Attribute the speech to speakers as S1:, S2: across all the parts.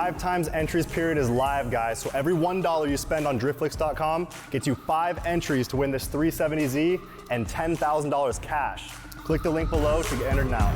S1: 5 times entries period is live, guys. So every $1 you spend on driftflix.com gets you 5 entries to win this 370Z and $10,000 cash. Click the link below to get entered now.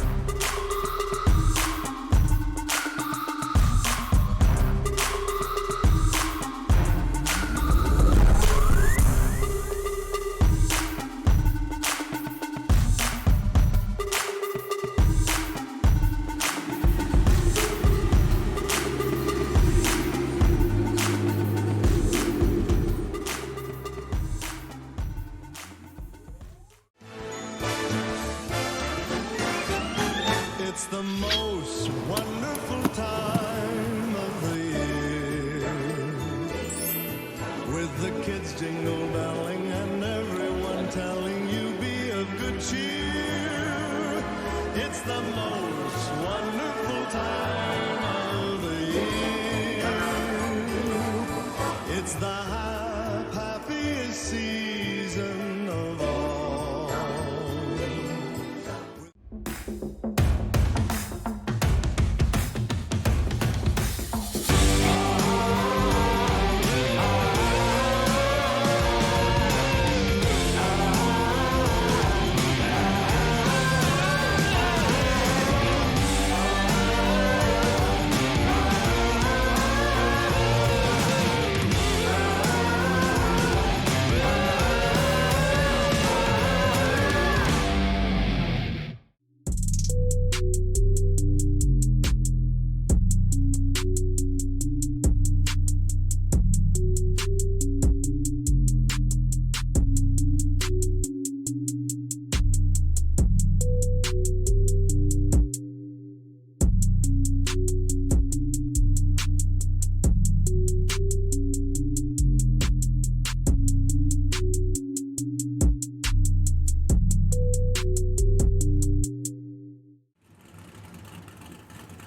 S2: It's the most wonderful time of the year, with the kids jingle belling and everyone telling you be of good cheer. It's the most wonderful time of the year. It's the happiest season of all.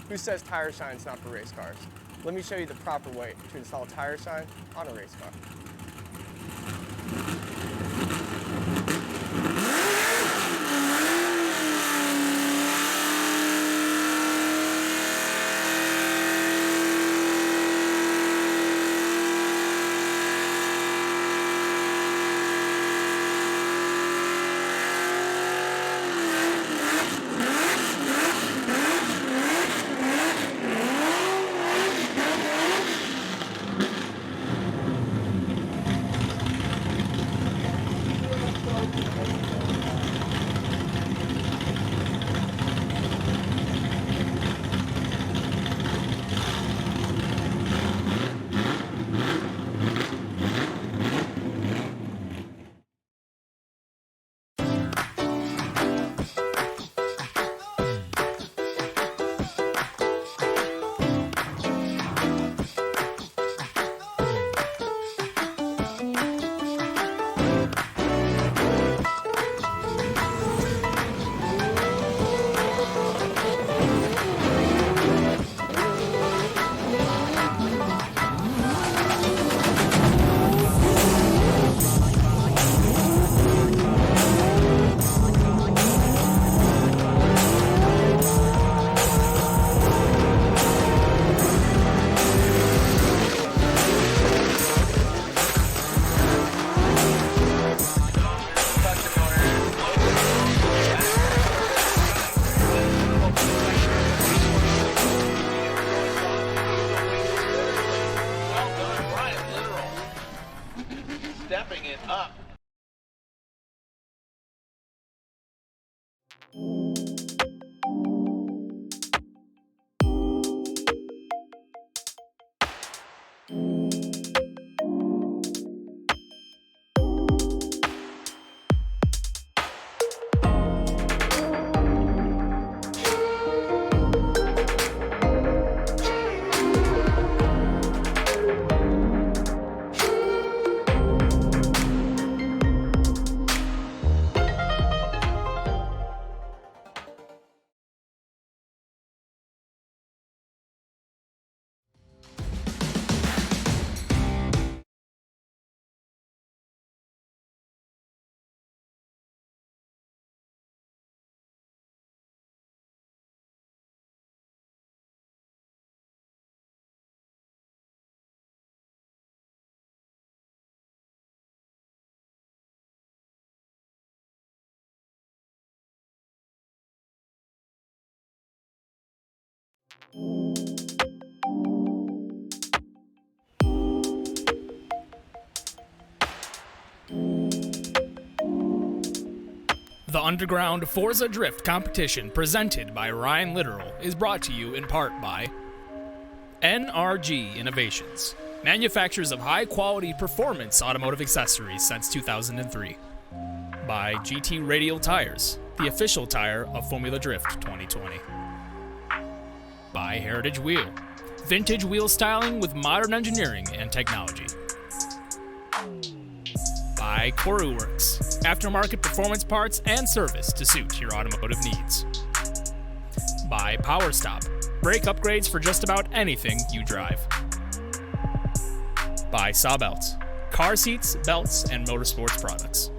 S3: Who says tire shine's not for race cars? Let me show you the proper way to install tire shine on a race car.
S4: The Underground Forza Drift competition presented by Ryan Litteral is brought to you in part by NRG Innovations, manufacturers of high-quality performance automotive accessories since 2003. By GT Radial Tires, the official tire of Formula Drift 2020. By Heritage Wheel, vintage wheel styling with modern engineering and technology. By CoruWorks, aftermarket performance parts and service to suit your automotive needs. By PowerStop, brake upgrades for just about anything you drive. By Sawbelts, car seats, belts, and motorsports products.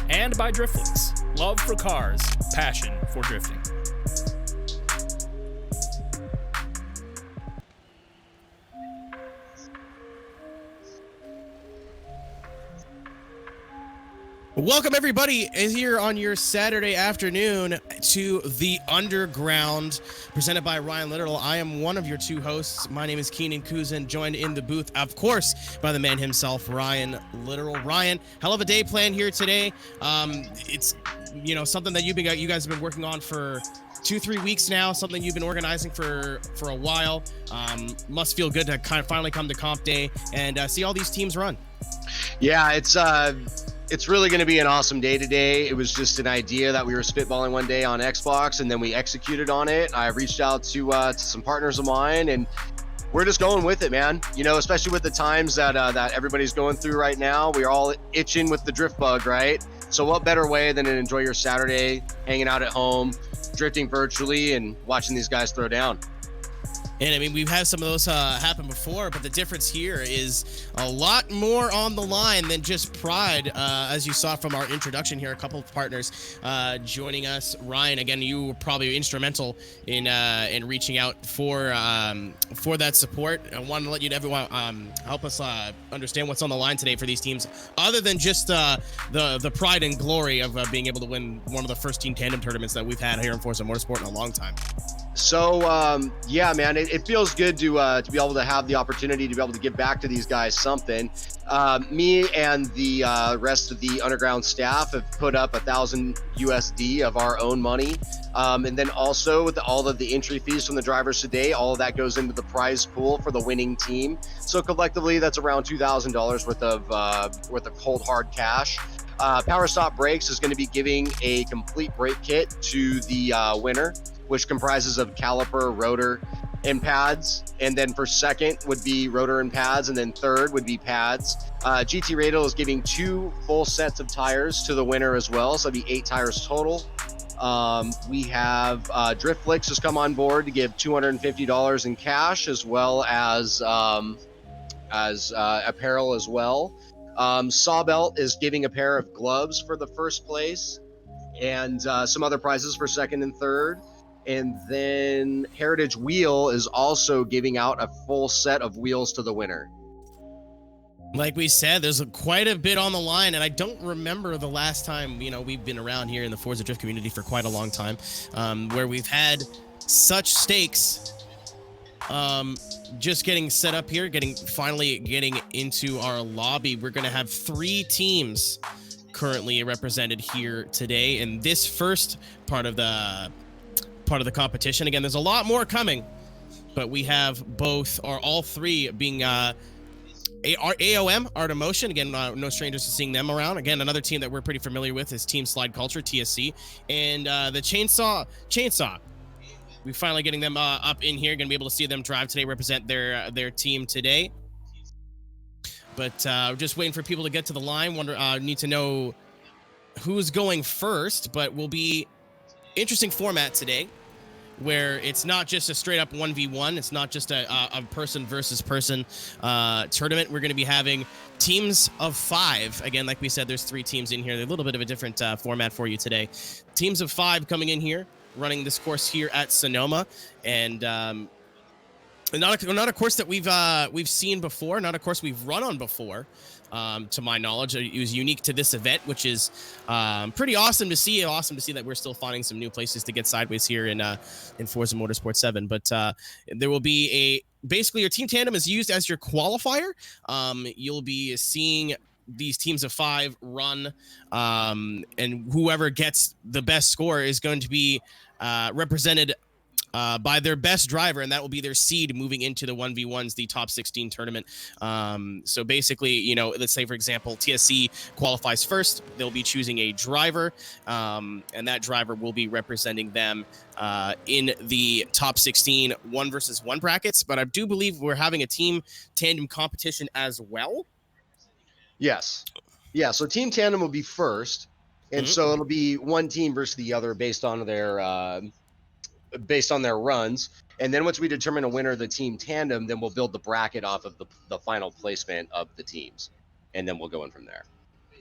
S4: And by Driftflix, love for cars, passion for drifting.
S5: Welcome everybody here on your Saturday afternoon to The Underground, presented by Ryan Litteral. I am one of your two hosts. My name is Keenan Kuzin, joined in the booth, of course, by the man himself, Ryan Litteral. Ryan, hell of a day planned here today. It's something that you guys have been working on for 2-3 weeks now, something you've been organizing for a while. Must feel good to kind of finally come to comp day and see all these teams run.
S6: Yeah, it's really going to be an awesome day today. It was just an idea that we were spitballing one day on Xbox, and then we executed on it. I reached out to some partners of mine, and we're just going with it, man. You know, especially with the times that everybody's going through right now. We're all itching with the drift bug, right? So what better way than to enjoy your Saturday, hanging out at home, drifting virtually, and watching these guys throw down.
S5: And I mean, we've had some of those happen before, but the difference here is a lot more on the line than just pride. As you saw from our introduction here, a couple of partners joining us. Ryan, again, you were probably instrumental in reaching out for that support. I wanted to let everyone help us understand what's on the line today for these teams, other than just the pride and glory of being able to win one of the first team tandem tournaments that we've had here in Forza Motorsport in a long time.
S6: So yeah, man, it feels good to be able to have the opportunity to be able to give back to these guys something. Me and the rest of the underground staff have put up $1,000 USD of our own money, and then also with all of the entry fees from the drivers today, all of that goes into the prize pool for the winning team. So collectively, that's around $2,000 worth of cold hard cash. PowerStop Brakes is going to be giving a complete brake kit to the winner, which comprises of caliper, rotor, and pads. And then for second would be rotor and pads, and then third would be pads. GT Radial is giving 2 full sets of tires to the winner as well, so it'd be 8 tires total. We have Driftflix has come on board to give $250 in cash, as well as apparel as well. Sawbelt is giving a pair of gloves for the first place, and some other prizes for second and third. And then Heritage Wheel is also giving out a full set of wheels to the winner.
S5: Like we said, there's quite a bit on the line, and I don't remember the last time, we've been around here in the Forza Drift community for quite a long time, where we've had such stakes. Just getting set up here, finally getting into our lobby. We're going to have 3 teams currently represented here today in this first part of the competition. Again, there's a lot more coming, but we have both or all three being AOM, Art of Motion. Again, no strangers to seeing them around. Again, another team that we're pretty familiar with is Team Slide Culture, TSC, and the Chainsaw. We're finally getting them up in here. Going to be able to see them drive today, represent their team today. But just waiting for people to get to the line. Need to know who's going first, but will be interesting format today, where it's not just a straight up 1v1. It's not just a person versus person tournament. We're going to be having teams of 5. Again, like we said, there's 3 teams in here. They're a little bit of a different format for you today. Teams of 5 coming in here, running this course here at Sonoma, and not a course that we've seen before, not a course we've run on before. To my knowledge, it was unique to this event, which is pretty awesome to see. Awesome to see that we're still finding some new places to get sideways here in Forza Motorsport 7. But there will be basically your team tandem is used as your qualifier. You'll be seeing these teams of 5 run, and whoever gets the best score is going to be represented by their best driver, and that will be their seed moving into the 1v1s, the top 16 tournament. So basically, let's say, for example, TSC qualifies first. They'll be choosing a driver, and that driver will be representing them in the top 16 1 versus 1 brackets. But I do believe we're having a team tandem competition as well.
S6: Yes. Yeah, so team tandem will be first, and so it'll be one team versus the other based on their runs. And then once we determine a winner of the team tandem, then we'll build the bracket off of the final placement of the teams, and then we'll go in from there.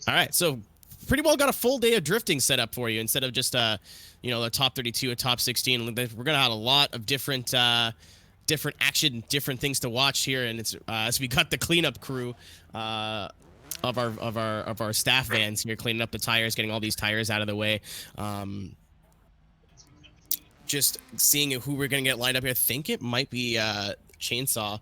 S5: All right, so pretty well got a full day of drifting set up for you instead of just a top 32, a top 16. We're gonna have a lot of different action, different things to watch here, and it's as we got the cleanup crew of our staff vans here, cleaning up the tires, getting all these tires out of the way. Just seeing who we're going to get lined up here. I think it might be Chainsaw,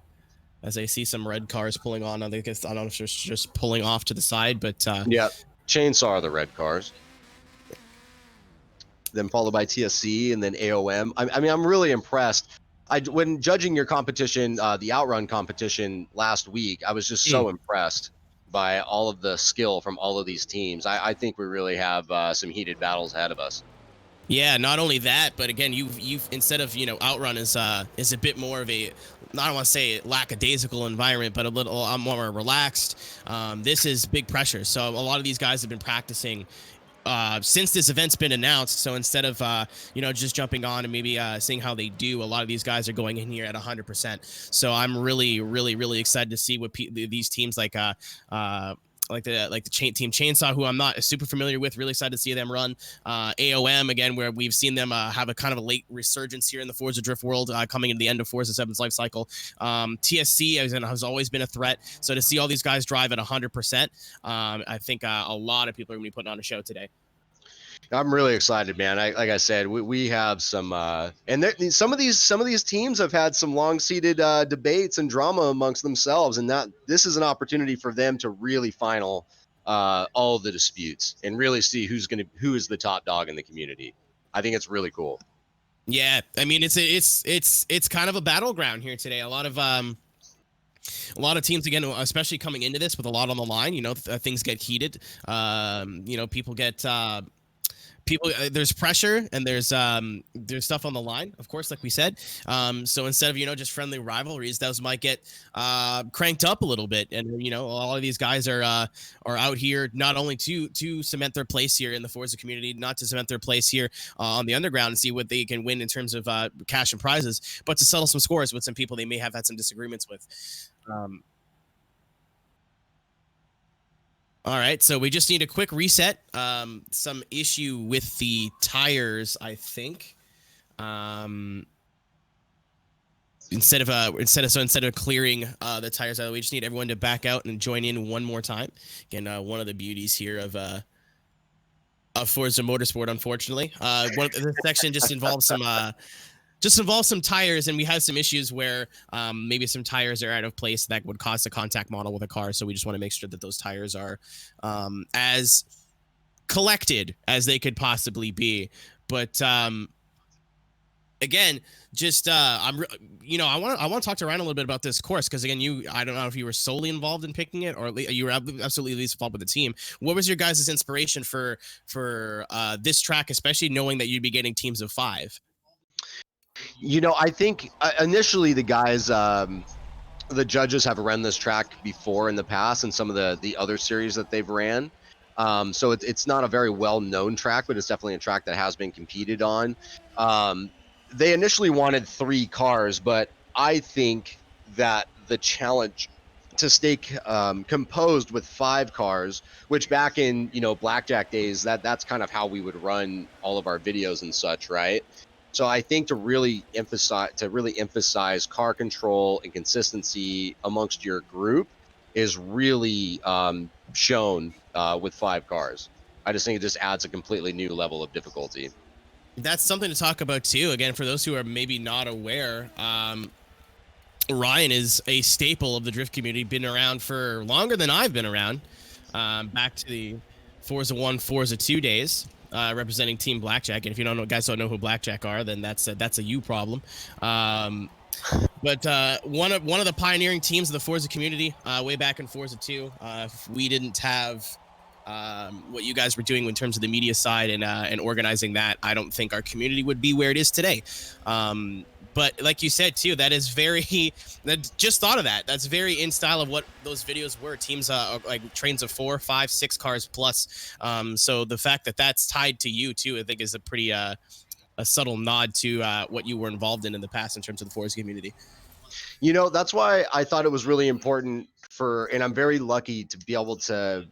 S5: as I see some red cars pulling on. I don't know if they're just pulling off to the side, but
S6: yeah, Chainsaw are the red cars. Then followed by TSC and then AOM. I mean, I'm really impressed. When judging your competition, the Outrun competition last week, I was just so impressed by all of the skill from all of these teams. I think we really have some heated battles ahead of us.
S5: Yeah, not only that, but again, you've instead of Outrun is a bit more of a, I don't want to say lackadaisical environment, but a little more relaxed. This is big pressure, so a lot of these guys have been practicing since this event's been announced. So instead of just jumping on and maybe seeing how they do, a lot of these guys are going in here at 100%. So I'm really, really, really excited to see what these teams like the Team Chainsaw, who I'm not super familiar with. Really excited to see them run. AOM, again, where we've seen them have a kind of a late resurgence here in the Forza Drift world, coming into the end of Forza 7's life cycle. TSC has always been a threat. So to see all these guys drive at 100%, I think a lot of people are going to be putting on a show today.
S6: I'm really excited, man. Like I said, we have some, and some of these teams have had some long-seated debates and drama amongst themselves, and this is an opportunity for them to really final all of the disputes and really see who is the top dog in the community. I think it's really cool.
S5: Yeah, I mean it's kind of a battleground here today. A lot of teams, again, especially coming into this with a lot on the line. Things get heated. People get. There's pressure and there's stuff on the line, of course, like we said. So instead of just friendly rivalries, those might get cranked up a little bit. And a lot of these guys are out here not only to cement their place here in the Forza community, not to cement their place here on the underground and see what they can win in terms of cash and prizes, but to settle some scores with some people they may have had some disagreements with. All right, so we just need a quick reset. Some issue with the tires, I think. Instead of clearing the tires out, we just need everyone to back out and join in one more time. Again, one of the beauties here of Forza Motorsport, unfortunately. This section just involves some tires, and we have some issues where maybe some tires are out of place that would cause a contact model with a car. So we just want to make sure that those tires are as collected as they could possibly be. But again, just I want to talk to Ryan a little bit about this course, because again, I don't know if you were solely involved in picking it, or you were absolutely at least involved with the team. What was your guys' inspiration for this track, especially knowing that you'd be getting teams of 5?
S6: I think initially the guys, the judges have run this track before in the past and some of the other series that they've ran. So it's not a very well-known track, but it's definitely a track that has been competed on. They initially wanted 3 cars, but I think that the challenge to stay composed with 5 cars, which back in blackjack days, that's kind of how we would run all of our videos and such, right? So I think to really emphasize car control and consistency amongst your group is really shown with 5 cars. I just think it just adds a completely new level of difficulty.
S5: That's something to talk about too. Again, for those who are maybe not aware, Ryan is a staple of the drift community, been around for longer than I've been around, back to the Forza 1, Forza 2 days, representing Team Blackjack. And if you guys don't know who Blackjack are, then that's a you problem. But one of the pioneering teams of the Forza community, way back in Forza 2, if we didn't have what you guys were doing in terms of the media side and organizing that, I don't think our community would be where it is today. But like you said too, that is just thought of that. That's very in style of what those videos were. Teams like trains of 4, 5, 6 cars plus. So the fact that that's tied to you too, I think is a pretty a subtle nod to what you were involved in the past in terms of the Forza community.
S6: That's why I thought it was really important and I'm very lucky to be able to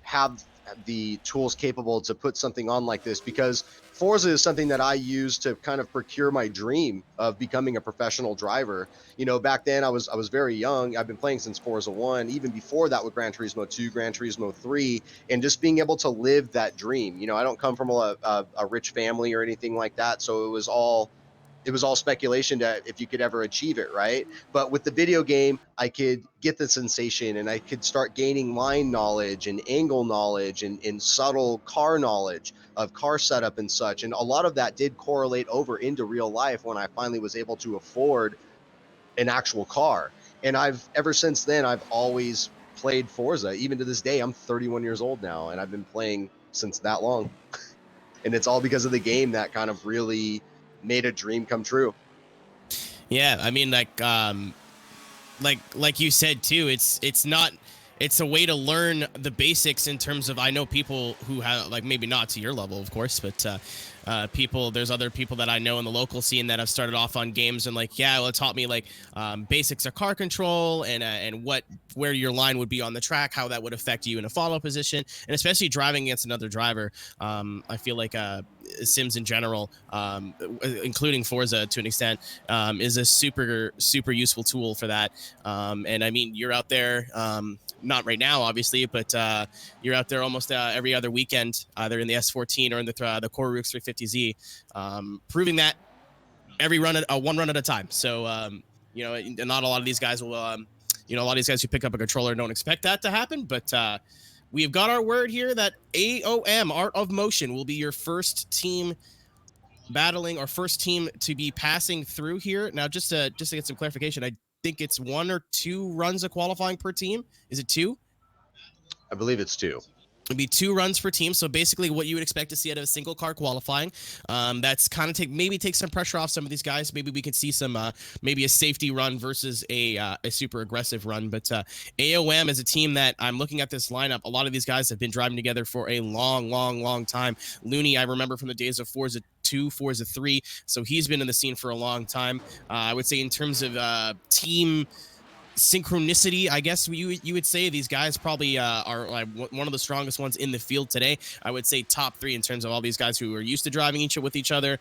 S6: have the tools capable to put something on like this, because Forza is something that I use to kind of procure my dream of becoming a professional driver. Back then I was very young. I've been playing since Forza 1, even before that with Gran Turismo 2, Gran Turismo 3, and just being able to live that dream. I don't come from a rich family or anything like that, so it was all speculation to if you could ever achieve it, right? But with the video game, I could get the sensation and I could start gaining line knowledge and angle knowledge and subtle car knowledge of car setup and such. And a lot of that did correlate over into real life when I finally was able to afford an actual car. And ever since then, I've always played Forza. Even to this day, I'm 31 years old now, and I've been playing since that long. And it's all because of the game that kind of really made a dream come true.
S5: Yeah, I mean, like you said too, it's a way to learn the basics in terms of, I know people who have, like, maybe not to your level, of course, but there's other people that I know in the local scene that have started off on games and it taught me basics of car control and where your line would be on the track, how that would affect you in a follow position, and especially driving against another driver. I feel like Sims in general, including Forza to an extent, is a super, super useful tool for that. And I mean, you're out there, not right now, obviously, but you're out there almost every other weekend, either in the S14 or in the Crooks 350Z, proving that every one run at a time. So, not a lot of these guys will, a lot of these guys who pick up a controller don't expect that to happen, but we've got our word here that AOM, Art of Motion, will be your first team battling, or first team to be passing through here. Now, just to get some clarification, I think it's 1 or 2 runs of qualifying per team. Is it 2?
S6: I believe it's 2.
S5: It'd be 2 runs per team, so basically what you would expect to see out of a single car qualifying. That's kind of take some pressure off some of these guys. Maybe we could see some maybe a safety run versus a super aggressive run. But AOM is a team that I'm looking at this lineup. A lot of these guys have been driving together for a long time. Looney, I remember from the days of Forza 2, Forza 3, so he's been in the scene for a long time. I would say in terms of team synchronicity, I guess you would say these guys probably are like one of the strongest ones in the field today. I would say top 3 in terms of all these guys who are used to driving with each other.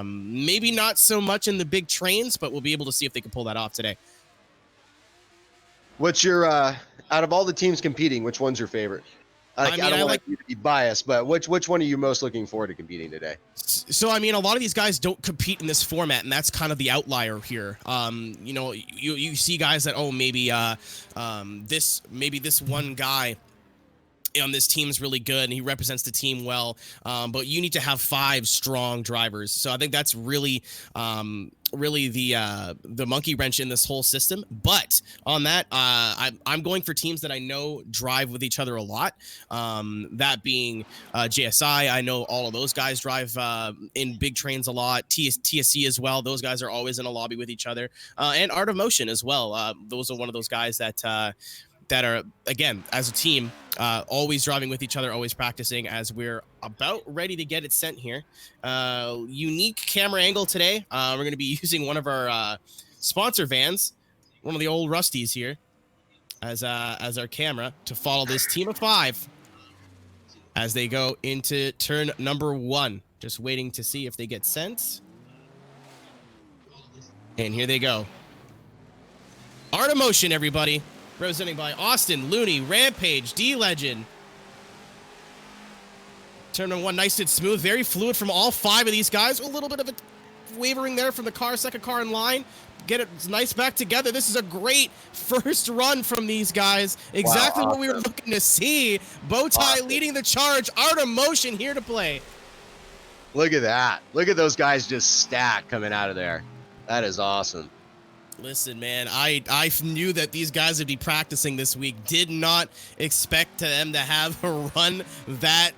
S5: Maybe not so much in the big trains, but we'll be able to see if they can pull that off today.
S6: What's your out of all the teams competing, which one's your favorite? I don't want you to be biased, but which one are you most looking forward to competing today?
S5: So, I mean, a lot of these guys don't compete in this format, and that's kind of the outlier here. You see guys that, maybe this one guy on this team is really good and he represents the team well. But you need to have 5 strong drivers. So I think that's really the monkey wrench in this whole system. But on that, I'm going for teams that I know drive with each other a lot. That being JSI, I know all of those guys drive in big trains a lot. TSC as well. Those guys are always in a lobby with each other. And Art of Motion as well. Those are one of those guys that are, again, as a team, always driving with each other, always practicing. As we're about ready to get it sent here. Unique camera angle today. We're going to be using one of our sponsor vans, one of the old Rusties here, as our camera to follow this team of 5 as they go into turn number 1. Just waiting to see if they get sent. And here they go. Art of Motion, everybody. Representing by Austin, Looney, Rampage, D-Legend. Turn number 1, nice and smooth. Very fluid from all 5 of these guys. A little bit of a wavering there from the second car in line. Get it nice back together. This is a great first run from these guys. Exactly what we were looking to see. Bowtie leading the charge. Art of Motion here to play.
S6: Look at that. Look at those guys just stack coming out of there. That is awesome.
S5: Listen, man, I knew that these guys would be practicing this week. Did not expect them to have a run that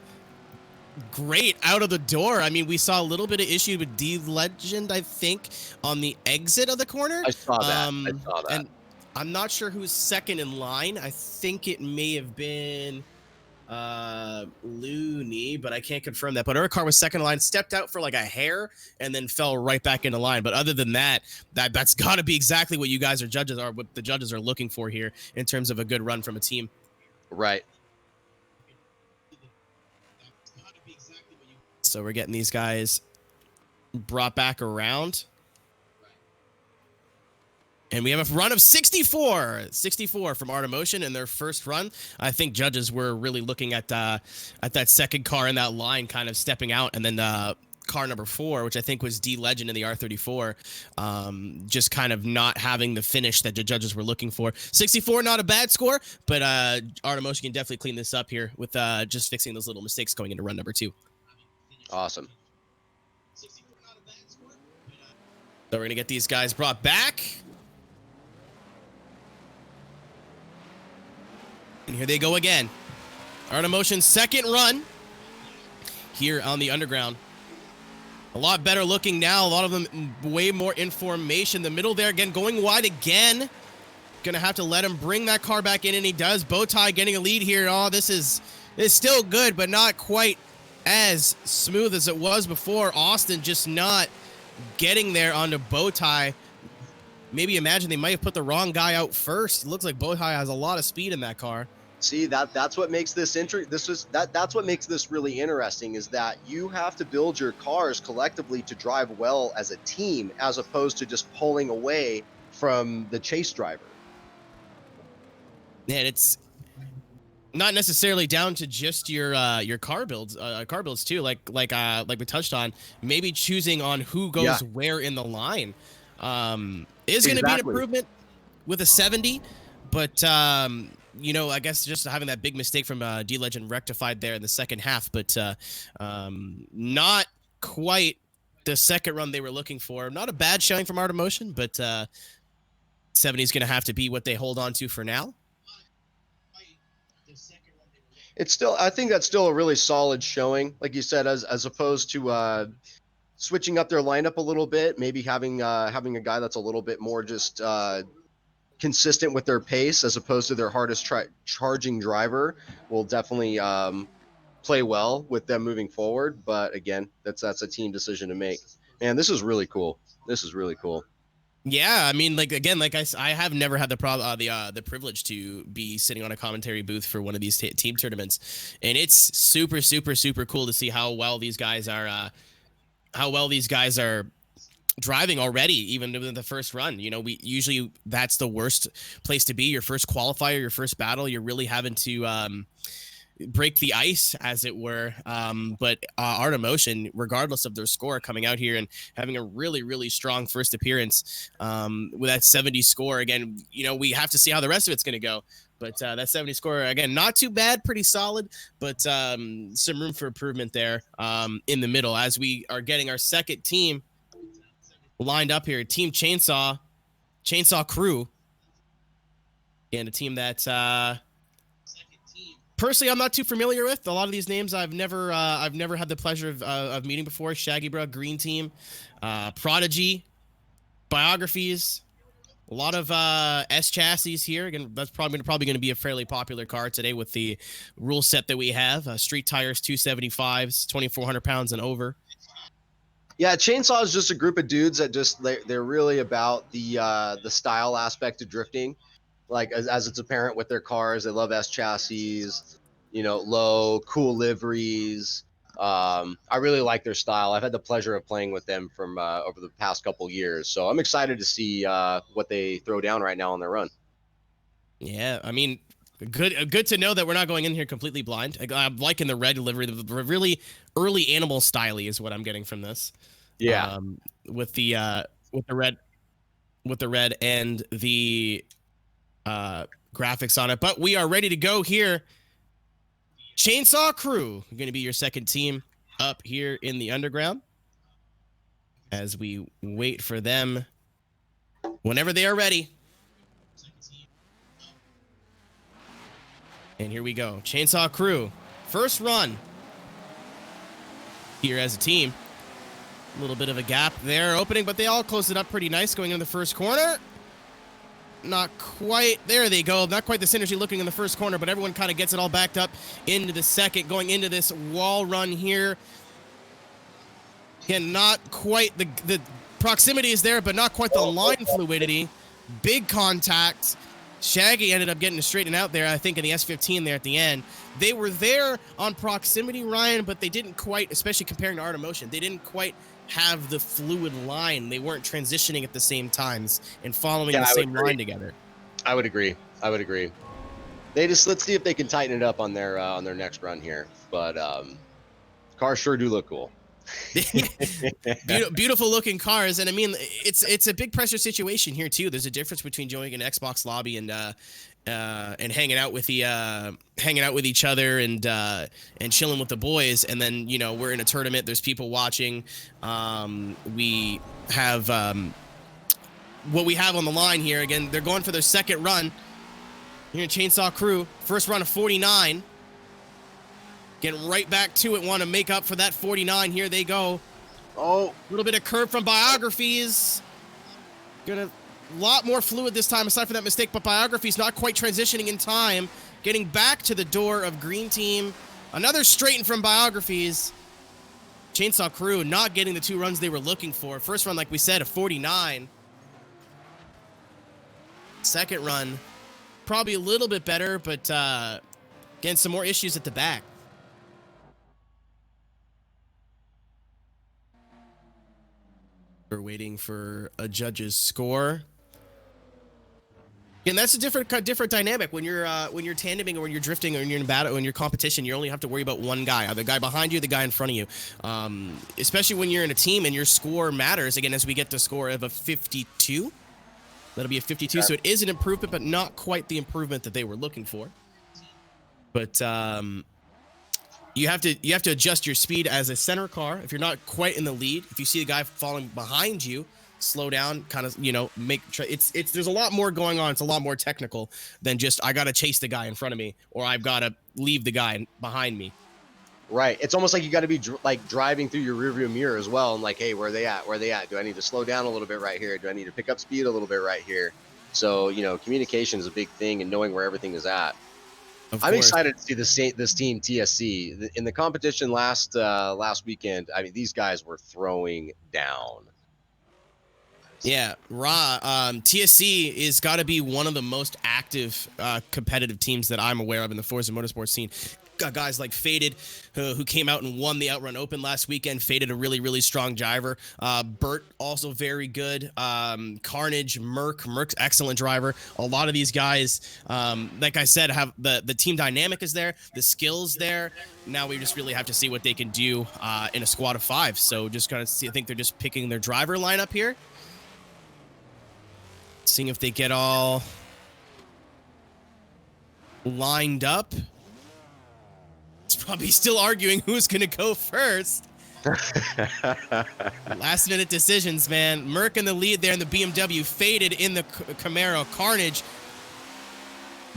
S5: great out of the door. I mean, we saw a little bit of issue with D-Legend, I think, on the exit of the corner.
S6: I saw that.
S5: And I'm not sure who's second in line. I think it may have been Looney, but I can't confirm that. But her car was second in line, stepped out for like a hair, and then fell right back into line. But other than that, that's got to be exactly what what the judges are looking for here in terms of a good run from a team.
S6: Right.
S5: So we're getting these guys brought back around. And we have a run of 64 from Art of Motion in their first run. I think judges were really looking at that second car in that line kind of stepping out, and then car number 4, which I think was D-Legend in the R34, just kind of not having the finish that the judges were looking for. 64, not a bad score, but Art of Motion can definitely clean this up here with just fixing those little mistakes going into run number 2.
S6: Awesome.
S5: So we're going to get these guys brought back. And here they go again. Art of Motion's second run here on the underground. A lot better looking now. A lot of them way more information. The middle there again, going wide again. Gonna have to let him bring that car back in, and he does. Bowtie getting a lead here. Oh, this is still good, but not quite as smooth as it was before. Austin just not getting there onto Bowtie. Maybe imagine they might have put the wrong guy out first. It looks like Bowtie has a lot of speed in that car.
S6: See, that's what makes this that's what makes this really interesting, is that you have to build your cars collectively to drive well as a team, as opposed to just pulling away from the chase driver.
S5: And it's not necessarily down to just your car builds too. Like we touched on, maybe choosing on who goes where in the line is going to be an improvement with a 70, but I guess just having that big mistake from D-Legend rectified there in the second half, but not quite the second run they were looking for. Not a bad showing from Art of Motion, but 70 is going to have to be what they hold on to for now.
S6: I think that's still a really solid showing, like you said, as opposed to switching up their lineup a little bit, maybe having a guy that's a little bit more just consistent with their pace as opposed to their hardest charging driver will definitely play well with them moving forward. But again, that's a team decision to make. Man, this is really cool. Yeah,
S5: I mean, I have never had the privilege to be sitting on a commentary booth for one of these team tournaments, and it's super, super, super cool to see how well these guys are driving already, even in the first run. We usually, that's the worst place to be. Your first qualifier, your first battle, you're really having to break the ice, as it were. But Art of Motion, regardless of their score, coming out here and having a really, really strong first appearance with that 70 score. Again, we have to see how the rest of it's going to go. But that 70 score, again, not too bad, pretty solid, but some room for improvement there in the middle as we are getting our second team lined up here. Team Chainsaw Crew. And a team that personally I'm not too familiar with. A lot of these names I've never had the pleasure of meeting before. Shaggy Bro, Green Team, Prodigy, Biographies. A lot of S chassis here. Again, that's probably going to be a fairly popular car today with the rule set that we have. Street tires, 275s, 2,400 pounds and over.
S6: Yeah, Chainsaw is just a group of dudes that just they're really about the style aspect of drifting. Like as it's apparent with their cars, they love S chassis, low, cool liveries. I really like their style. I've had the pleasure of playing with them from over the past couple years, so I'm excited to see what they throw down right now on their run.
S5: Yeah, I mean, good to know that we're not going in here completely blind. I'm liking the red livery, the really early animal style is what I'm getting from this.
S6: Yeah,
S5: with the red and the graphics on it. But we are ready to go here. Chainsaw Crew going to be your second team up here in the underground as we wait for them whenever they are ready. And here we go. Chainsaw Crew, first run here as a team. A little bit of a gap there opening, but they all closed it up pretty nice going into the first corner. Not quite. There they go. Not quite the synergy looking in the first corner, but everyone kind of gets it all backed up into the second, going into this wall run here. Again, not quite the proximity is there, but not quite the line fluidity. Big contact. Shaggy ended up getting straightened out there, I think, in the S15 there at the end. They were there on proximity, Ryan, but they didn't quite, especially comparing to Art of Motion, they didn't quite have the fluid line. They weren't transitioning at the same times and following the same line together.
S6: I would agree. Let's see if they can tighten it up on their next run here. But cars sure do look cool.
S5: Beautiful looking cars, and I mean it's a big pressure situation here too. There's a difference between joining an Xbox lobby and hanging out with each other and chilling with the boys, and then we're in a tournament. There's people watching. We have what we have on the line here. Again, they're going for their second run here in Chainsaw Crew. First run of 49. Getting right back to it, want to make up for that 49. Here they go. Oh, a little bit of curve from Biographies. A lot more fluid this time, aside from that mistake, but Biographies not quite transitioning in time. Getting back to the door of Green Team. Another straighten from Biographies. Chainsaw Crew not getting the 2 runs they were looking for. First run, like we said, a 49. Second run, probably a little bit better, but again, some more issues at the back. We're waiting for a judge's score. And that's a different dynamic when you're tandeming or when you're drifting or when you're in battle, when you're competition. You only have to worry about one guy, the guy behind you, the guy in front of you. Especially when you're in a team and your score matters. Again, as we get the score of a 52, that'll be a 52. So it is an improvement, but not quite the improvement that they were looking for. But you have to adjust your speed as a center car. If you're not quite in the lead, if you see the guy falling behind you, slow down, kind of, there's a lot more going on. It's a lot more technical than just, I got to chase the guy in front of me, or I've got to leave the guy behind me.
S6: Right. It's almost like you got to be driving through your rearview mirror as well. And like, hey, where are they at? Do I need to slow down a little bit right here? Do I need to pick up speed a little bit right here? So, communication is a big thing, and knowing where everything is at. I'm excited to see this team TSC in the competition last weekend. I mean, these guys were throwing down.
S5: Yeah, TSC is got to be one of the most active competitive teams that I'm aware of in the Forza Motorsports scene. Got guys like Faded, who came out and won the Outrun Open last weekend. Faded, a really, really strong driver. Bert, also very good. Carnage, Merck's excellent driver. A lot of these guys, like I said, have the team dynamic is there, the skills there. Now we just really have to see what they can do in a squad of 5. So just kind of see. I think they're just picking their driver lineup here, seeing if they get all. lined up. It's probably still arguing who's going to go first. Last minute decisions, man. Merc in the lead there in the BMW, faded in the Camaro. Carnage.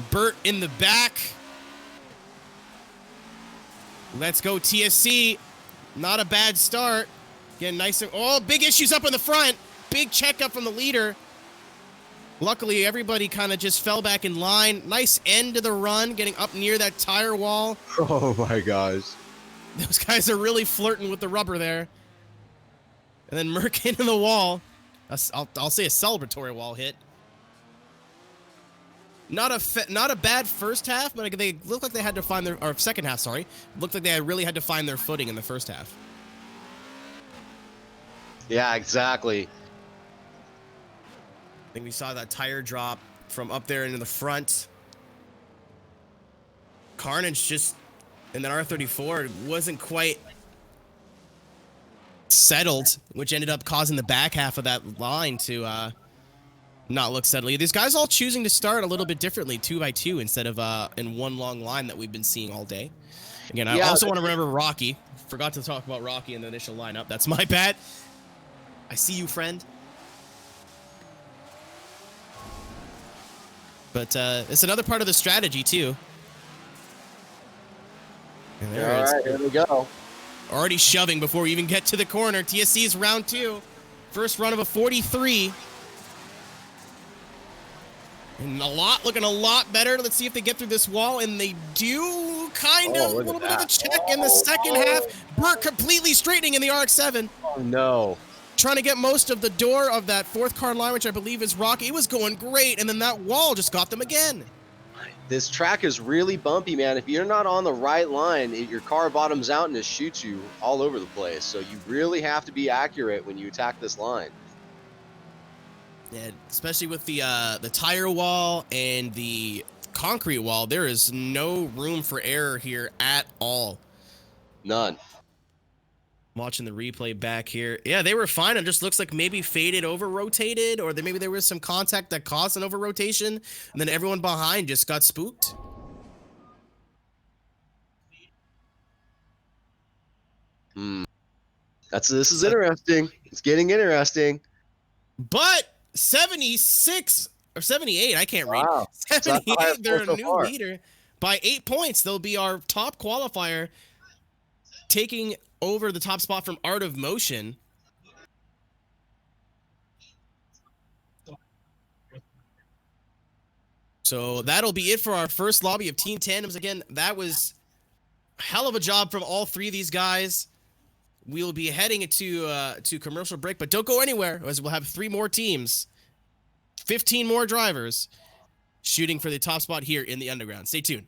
S5: Burt in the back. Let's go TSC. Not a bad start. Getting nice. Oh, big issues up in the front. Big checkup from the leader. Luckily, everybody kind of just fell back in line. Nice end to the run, getting up near that tire wall.
S6: Oh my gosh.
S5: Those guys are really flirting with the rubber there. And then Merc into the wall. I'll say a celebratory wall hit. Not a bad first half, but they looked like they had to find their, or second half, sorry. Looked like they really had to find their footing in the first half.
S6: Yeah, exactly.
S5: I think we saw that tire drop from up there into the front. Carnage just in that R34 wasn't quite settled, which ended up causing the back half of that line to not look steadily. These guys all choosing to start a little bit differently, 2x2 instead of in one long line that we've been seeing all day. Again, I also want to remember Rocky. Forgot to talk about Rocky in the initial lineup. That's my bad. I see you, friend. But it's another part of the strategy, too. And there
S6: All right, here we go.
S5: Already shoving before we even get to the corner. TSC's round 2. First run of a 43. And looking a lot better. Let's see if they get through this wall. And they do, kind of. A little bit of a check in the second half. Burt completely straightening in the RX-7.
S6: Oh, no.
S5: Trying to get most of the door of that fourth car line, which I believe is Rocky. It was going great, and then that wall just got them again.
S6: This track is really bumpy, man. If you're not on the right line, your car bottoms out and it shoots you all over the place. So you really have to be accurate when you attack this line.
S5: Yeah, especially with the tire wall and the concrete wall, there is no room for error here at all.
S6: None.
S5: Watching the replay back here. Yeah, they were fine. It just looks like maybe faded over rotated, or maybe there was some contact that caused an over rotation, and then everyone behind just got spooked.
S6: This is interesting. It's getting interesting.
S5: But 76 or 78, I can't read.
S6: Wow.
S5: 78, they're a
S6: so
S5: new
S6: far.
S5: leader. By 8 points, they'll be our top qualifier, taking over the top spot from Art of Motion. So that'll be it for our first lobby of Team Tandems. Again, that was a hell of a job from all three of these guys. We'll be heading to commercial break, but don't go anywhere, as we'll have 3 more teams, 15 more drivers shooting for the top spot here in the Underground. Stay tuned.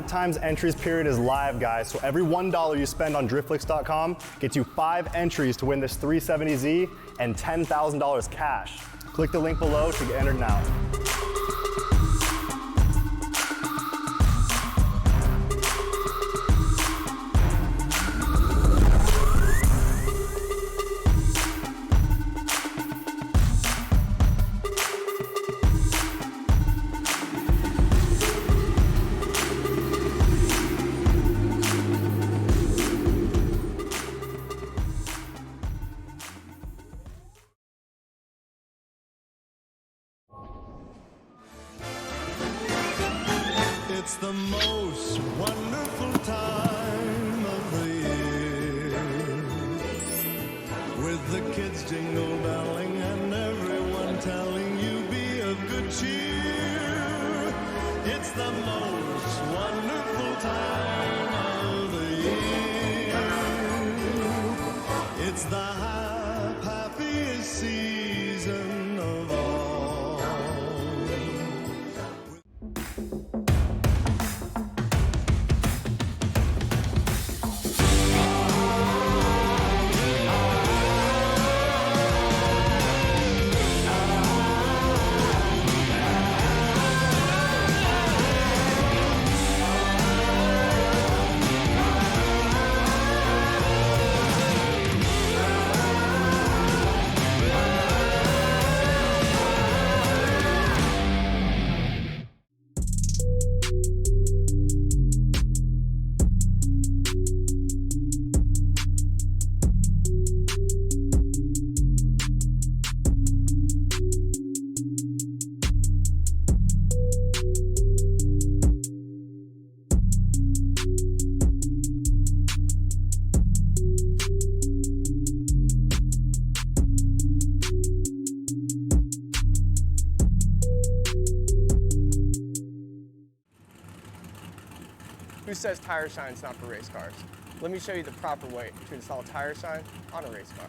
S1: 5 times entries period is live, guys. So every $1 you spend on driftflix.com gets you 5 entries to win this 370Z and $10,000 cash. Click the link below to get entered now.
S2: It's the most wonderful time of the year, with the kids jingle belling and everyone telling you be of good cheer. It's the most wonderful time of the year. It's the happiest season of all.
S3: Who says tire shine's not for race cars? Let me show you the proper way to install a tire shine on a race car.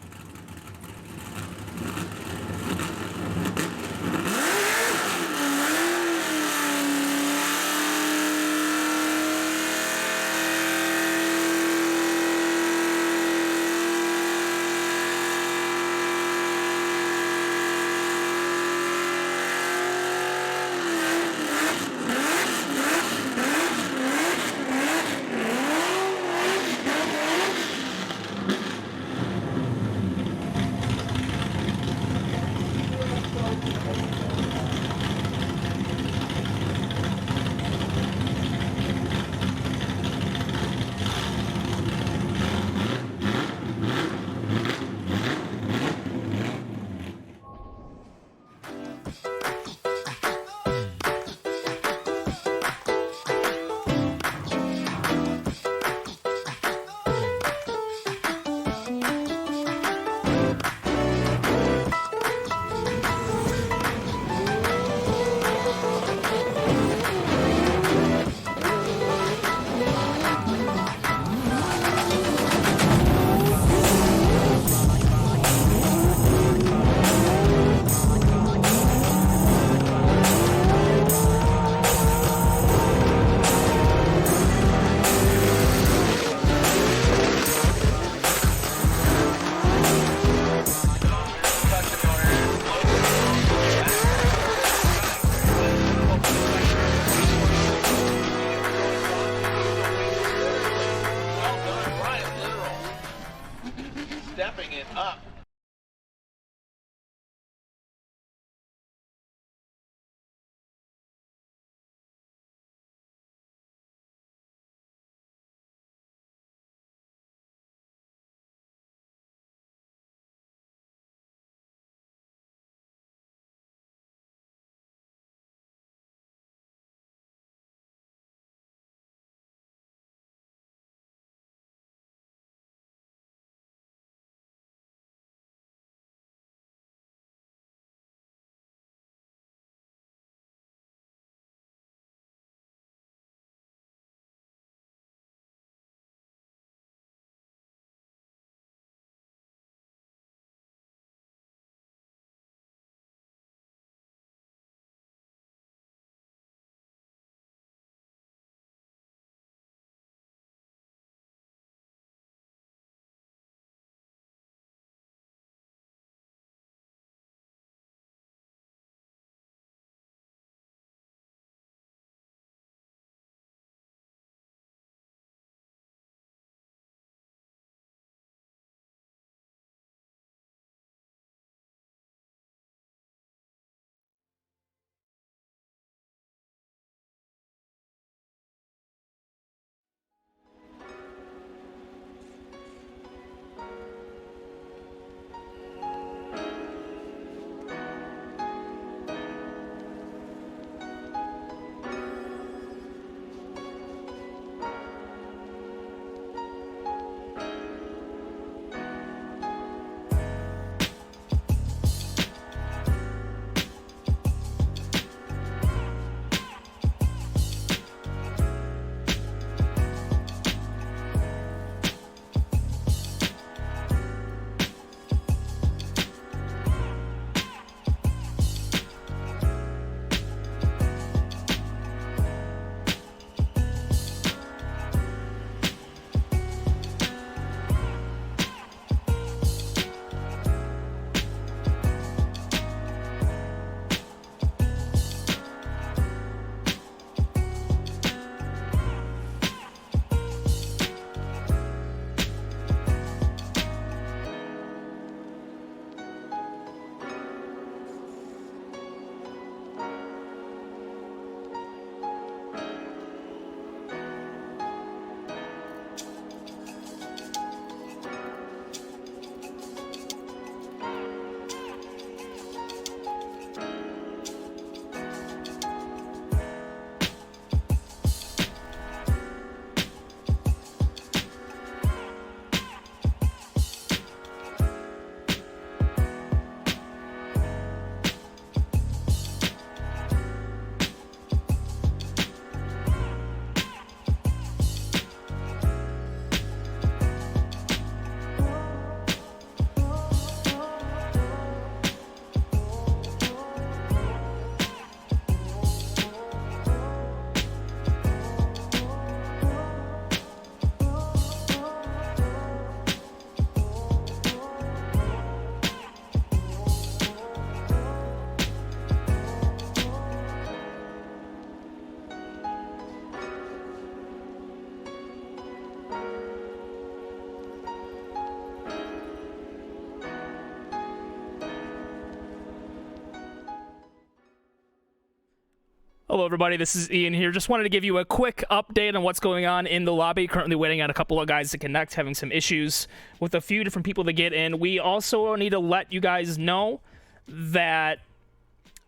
S4: Hello, everybody. This is Ian here. Just wanted to give you a quick update on what's going on in the lobby. Currently waiting on a couple of guys to connect, having some issues with a few different people to get in. We also need to let you guys know that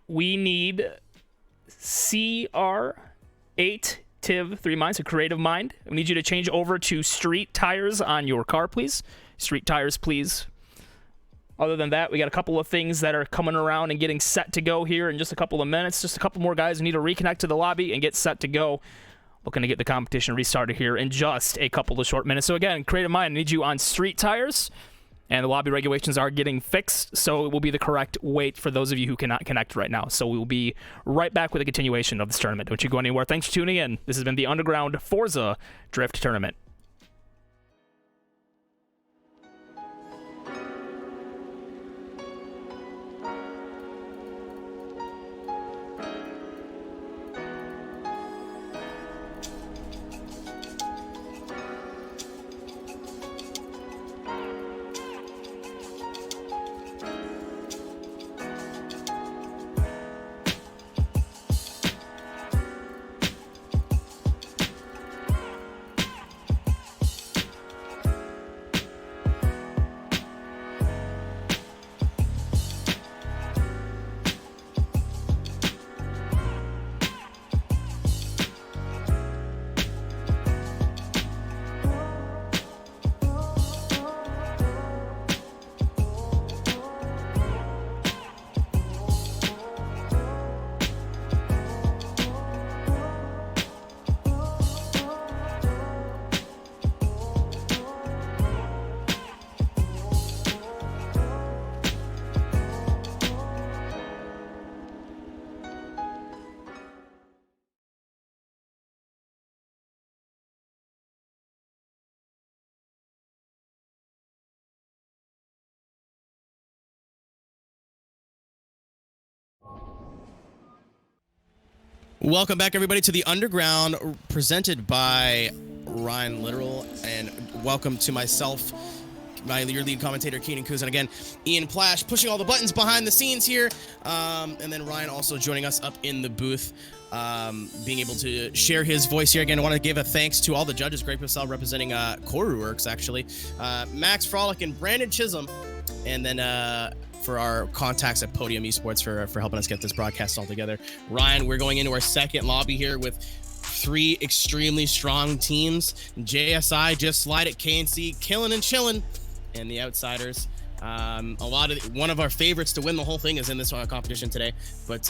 S4: we need CR8 Tiv 3 Minds, a creative mind. We need you to change over to street tires on your car, please. Street tires, please. Other than that, we got a couple of things that are coming around and getting set to go here in just a couple of minutes. Just a couple more guys who need to reconnect to the lobby and get set to go. Looking to get the competition restarted here in just a couple of short minutes. So again, Creative Mind, I need you on street tires. And the lobby regulations are getting fixed, so it will be the correct weight for those of you who cannot connect right now. So we will be right back with a continuation of this tournament. Don't you go anywhere. Thanks for tuning in. This has been the Underground Forza Drift Tournament.
S5: Welcome back, everybody, to the Underground, presented by Ryan Litteral, and welcome to myself, your lead commentator, Keenan Kuz, and again, Ian Plash, pushing all the buttons behind the scenes here, and then Ryan also joining us up in the booth, being able to share his voice here. Again, I want to give a thanks to all the judges, Greg Purcell representing Koru Works, actually, Max Frolic and Brandon Chisholm, and then for our contacts at Podium Esports for helping us get this broadcast all together. Ryan, we're going into our second lobby here with three extremely strong teams. JSI, Just Slide It, KNC, Killin' and Chillin', and the Outsiders. One of our favorites to win the whole thing is in this competition today, but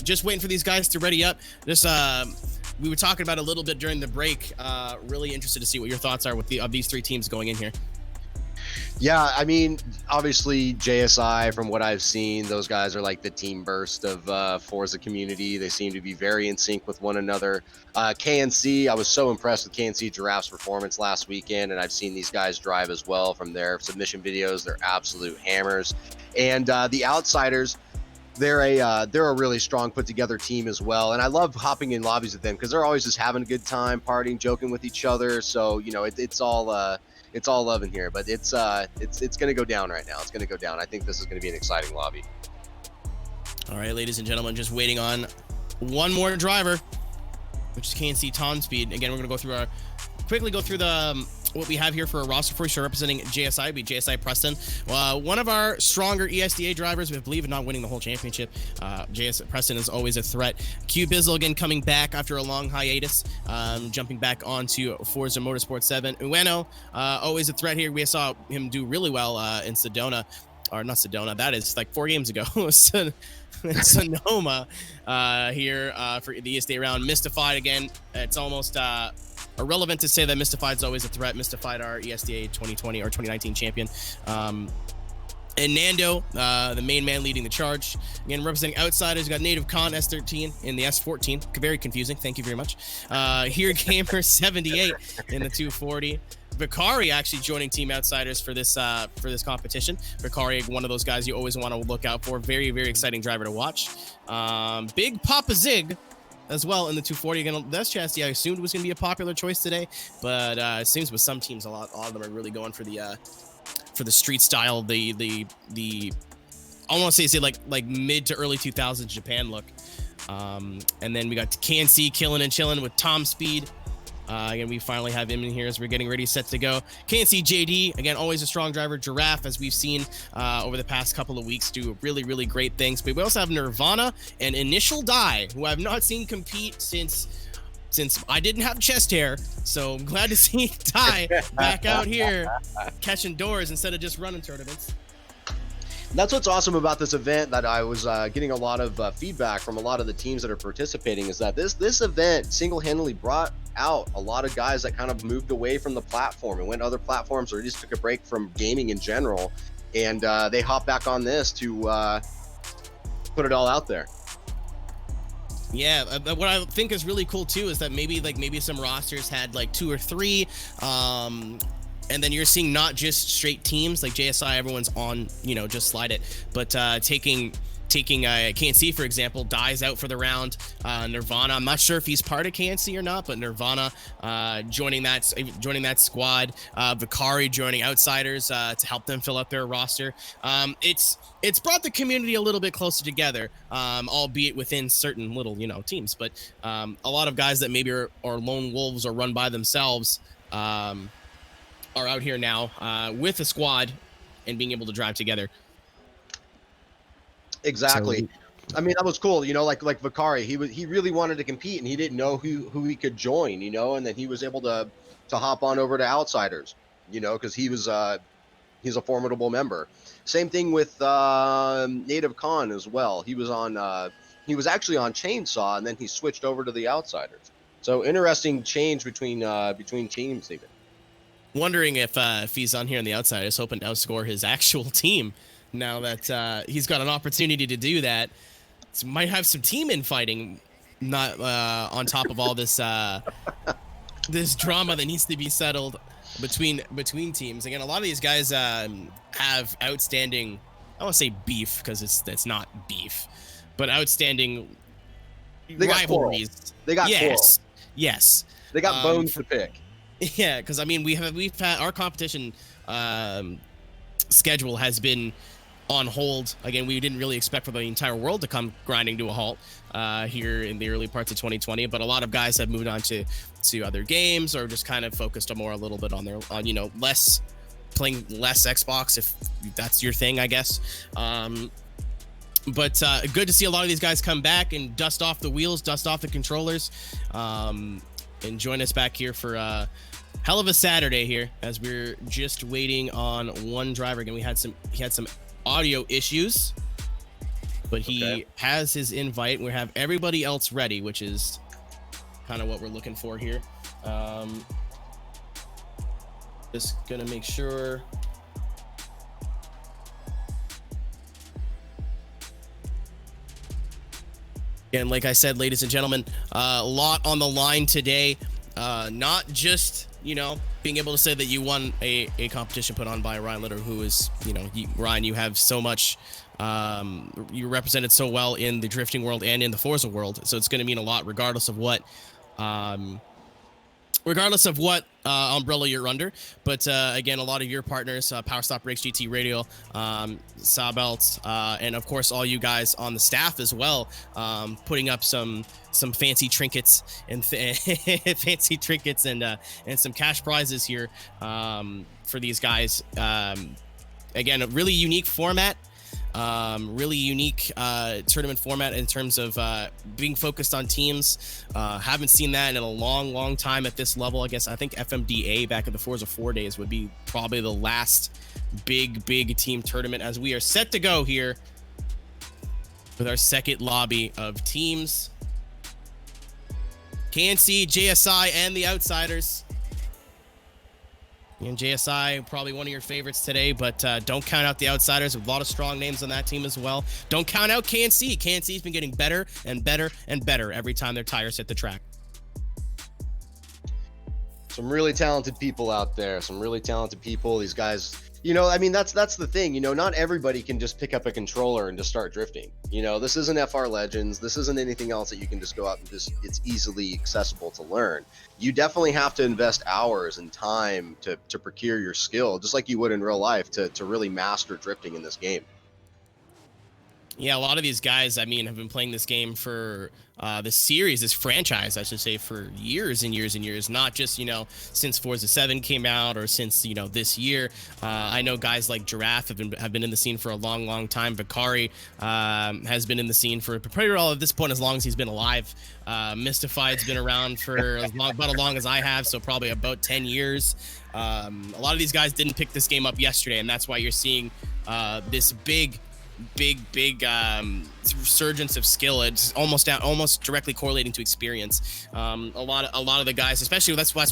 S5: just waiting for these guys to ready up. We were talking about it a little bit during the break. Really interested to see what your thoughts are of these three teams going in here.
S6: Yeah, I mean, obviously JSI, from what I've seen, those guys are like the team burst of Forza community. They seem to be very in sync with one another. KNC, I was so impressed with KNC Giraffe's performance last weekend, and I've seen these guys drive as well from their submission videos. They're absolute hammers. And the Outsiders, they're a really strong put together team as well. And I love hopping in lobbies with them because they're always just having a good time, partying, joking with each other. So, you know, it's all love in here, but it's going to go down right now. It's going to go down. I think this is going to be an exciting lobby.
S5: All right, ladies and gentlemen, just waiting on one more driver, which is KNC Tom Speed. Again, we're going to quickly go through the what we have here for a roster for you. So representing JSI, be JSI Preston, one of our stronger ESDA drivers. We believe in not winning the whole championship. JSI Preston is always a threat. Bizzle again coming back after a long hiatus, jumping back onto Forza Motorsport 7. Ueno, always a threat here. We saw him do really well in Sedona, or not Sedona. That is like 4 games ago. Sonoma here for the ESDA round. Mystified again. It's almost irrelevant to say that Mystified is always a threat. Mystified, our ESDA 2020 or 2019 champion. And Nando, the main man leading the charge. Again, representing Outsiders, got Native Con S13 in the S14. Very confusing. Thank you very much. Here, Gamer 78 in the 240. Vicari actually joining Team Outsiders for this competition. Vicari, one of those guys you always want to look out for. Very, very exciting driver to watch. Big Papa Zig as well in the 240. Again, that's chassis I assumed was going to be a popular choice today, but it seems with some teams a lot of them are really going for the street style, the I want to say like mid to early 2000s Japan look. And then we got KNC killing and chilling with Tom Speed. Again, we finally have him in here as we're getting ready, set to go. KNC JD, again, always a strong driver. Giraffe, as we've seen over the past couple of weeks, do really, really great things. But we also have Nirvana and Initial Die, who I've not seen compete since I didn't have chest hair. So I'm glad to see Die back out here catching doors instead of just running tournaments.
S6: That's what's awesome about this event that I was getting a lot of feedback from a lot of the teams that are participating, is that this event single-handedly brought out a lot of guys that kind of moved away from the platform and went to other platforms, or just took a break from gaming in general, and they hopped back on this to put it all out there.
S5: Yeah, what I think is really cool too is that maybe some rosters had like 2 or 3, and then you're seeing not just straight teams like JSI, everyone's on, just slide it, but taking KNC, for example, dies out for the round. Nirvana, I'm not sure if he's part of KNC or not, but Nirvana joining that squad. Vicari joining Outsiders to help them fill out their roster. It's brought the community a little bit closer together, albeit within certain little teams. But a lot of guys that maybe are lone wolves or run by themselves are out here now with a squad and being able to drive together.
S6: Exactly. I mean, that was cool, like Vicari, he really wanted to compete and he didn't know who he could join, and then he was able to hop on over to Outsiders, because he's a formidable member. Same thing with Native Con as well. He was actually on Chainsaw, and then he switched over to the Outsiders. So interesting change between teams even.
S5: Wondering if he's on here in the Outsiders, hoping to outscore his actual team. Now that he's got an opportunity to do that, so might have some team infighting, not on top of all this this drama that needs to be settled between teams. Again, a lot of these guys have outstanding, I won't say beef because it's not beef, but outstanding rivalries.
S6: They got
S5: yes.
S6: They got bones to pick.
S5: Yeah, because I mean we've had our competition schedule has been on hold. Again, we didn't really expect for the entire world to come grinding to a halt here in the early parts of 2020, but a lot of guys have moved on to other games or just kind of focused a little bit on less playing less Xbox, if that's your thing, I guess. But good to see a lot of these guys come back and dust off the wheels, dust off the controllers, and join us back here for hell of a Saturday here as we're just waiting on one driver. Again, he had some audio issues, but he has his invite. We have everybody else ready, which is kind of what we're looking for here. Just gonna make sure. And like I said, ladies and gentlemen, a lot on the line today. Not just, being able to say that you won a competition put on by Ryan Litteral, who is, Ryan, you have so much, you represented so well in the drifting world and in the Forza world. So it's going to mean a lot regardless of what umbrella you're under. But again, a lot of your partners, Power Stop Brakes, GT Radio, Sawbelt, and of course all you guys on the staff as well, putting up some fancy trinkets and fancy trinkets and some cash prizes here for these guys. Again, a really unique format. Really unique tournament format in terms of being focused on teams. Haven't seen that in a long time at this level. I think FMDA back at the Forza 4 days would be probably the last big team tournament, as we are set to go here with our second lobby of teams. KNC, JSI, and the Outsiders. And JSI, probably one of your favorites today, but don't count out the Outsiders. A lot of strong names on that team as well. Don't count out KNC. KNC's been getting better and better and better every time their tires hit the track.
S6: Some really talented people out there. These guys, that's the thing. Not everybody can just pick up a controller and just start drifting. This isn't FR Legends. This isn't anything else that you can just go out and it's easily accessible to learn. You definitely have to invest hours and time to procure your skill, just like you would in real life, to really master drifting in this game.
S5: Yeah, a lot of these guys, I mean, have been playing this game for this franchise, I should say, for years and years and years. Not just, since Forza 7 came out or since, this year. I know guys like Giraffe have been in the scene for a long, long time. Vicari has been in the scene for pretty well at this point, as long as he's been alive. Mystified's been around for about as long as I have, so probably about 10 years. A lot of these guys didn't pick this game up yesterday, and that's why you're seeing this big resurgence of skill. It's almost directly correlating to experience. A lot of the guys, especially that's why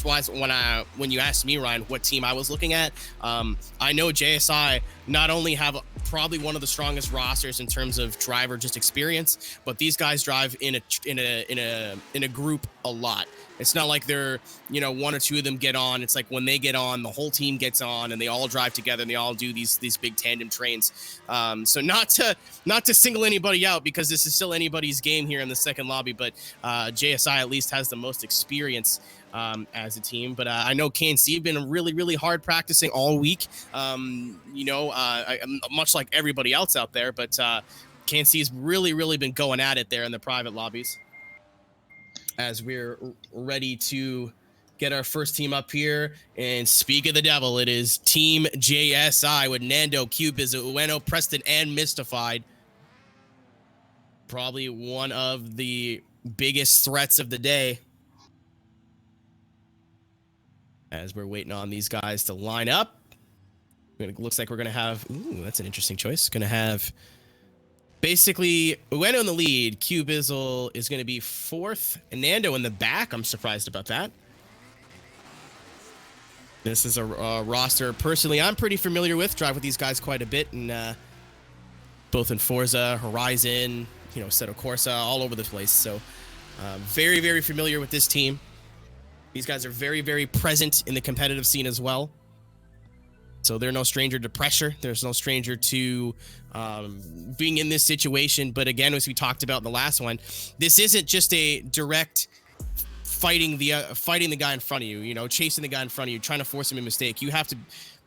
S5: when you asked me, Ryan, what team I was looking at, I know JSI not only have probably one of the strongest rosters in terms of driver just experience, but these guys drive in a group a lot. It's not like they're, one or two of them get on. It's like when they get on, the whole team gets on, and they all drive together, and they all do these big tandem trains. So not to single anybody out, because this is still anybody's game here in the second lobby, but JSI at least has the most experience as a team. But I know KNC have been really, really hard practicing all week, much like everybody else out there. But KNC has really, really been going at it there in the private lobbies. As we're ready to get our first team up here. And speak of the devil, it is Team JSI with Nando, Bizzle, Ueno, Preston, and Mystified. Probably one of the biggest threats of the day. As we're waiting on these guys to line up. It looks like we're going to have... Ooh, that's an interesting choice. Going to have... Basically, Ueno in the lead. Bizzle is going to be fourth. And Nando in the back. I'm surprised about that. This is a roster, personally, I'm pretty familiar with. Drive with these guys quite a bit. And both in Forza, Horizon, Assetto Corsa, all over the place. So very, very familiar with this team. These guys are very, very present in the competitive scene as well. So they're no stranger to pressure. There's no stranger to being in this situation. But again, as we talked about in the last one, this isn't just a direct fighting the guy in front of you, chasing the guy in front of you, trying to force him a mistake. You have to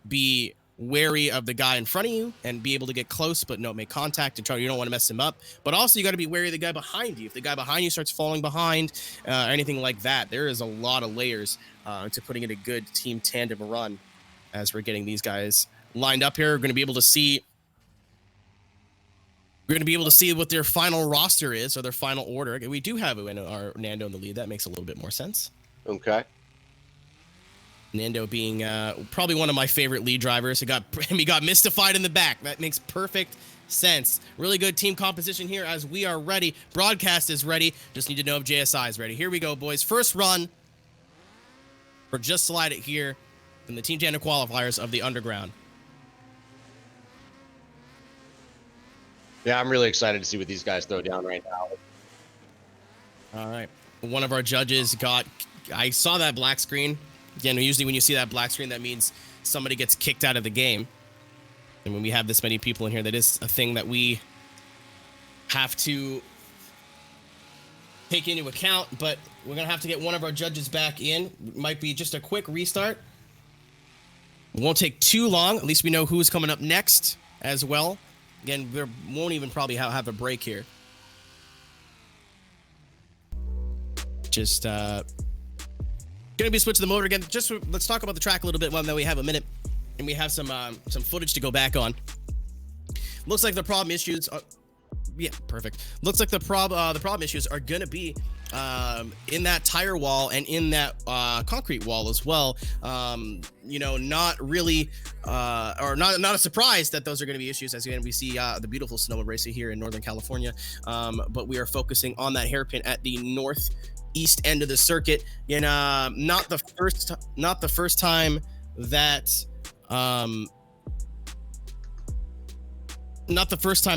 S5: be wary of the guy in front of you and be able to get close, but not make contact and you don't want to mess him up. But also you got to be wary of the guy behind you. If the guy behind you starts falling behind, anything like that, there is a lot of layers to putting in a good team tandem run. As we're getting these guys lined up here, we're going to be able to see what their final roster is, or their final order. We do have our Nando in the lead. That makes a little bit more sense.
S6: Okay.
S5: Nando being probably one of my favorite lead drivers. He got Mystified in the back. That makes perfect sense. Really good team composition here as we are ready. Broadcast is ready. Just need to know if JSI is ready. Here we go, boys. First run for Just Slide It here in the Team Tandem qualifiers of the Underground.
S6: Yeah, I'm really excited to see what these guys throw down right now.
S5: All right. One of our judges I saw that black screen. Again, usually when you see that black screen, that means somebody gets kicked out of the game. And when we have this many people in here, that is a thing that we have to take into account. But we're going to have to get one of our judges back in. Might be just a quick restart. It won't take too long. At least we know who's coming up next as well. Again, we won't even probably have a break here. Just gonna be switching the motor again. Just let's talk about the track a little bit while we have a minute, and we have some footage to go back on. Looks like the problem issues are, yeah, perfect. Looks like the problem issues are gonna be in that tire wall and in that concrete wall as well. Not really or not a surprise that those are going to be issues, as again we see the beautiful snowmobile racer here in Northern California, but we are focusing on that hairpin at the northeast end of the circuit. And not the first time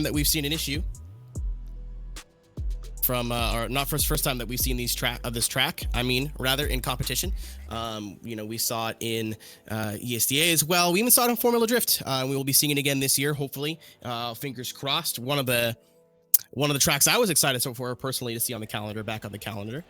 S5: that we've seen an issue from or not first time that we've seen this track in competition. We saw it in ESDA as well. We even saw it in Formula Drift. We will be seeing it again this year, hopefully. Fingers crossed. One of the tracks I was excited for personally to see on the calendar, back on the calendar.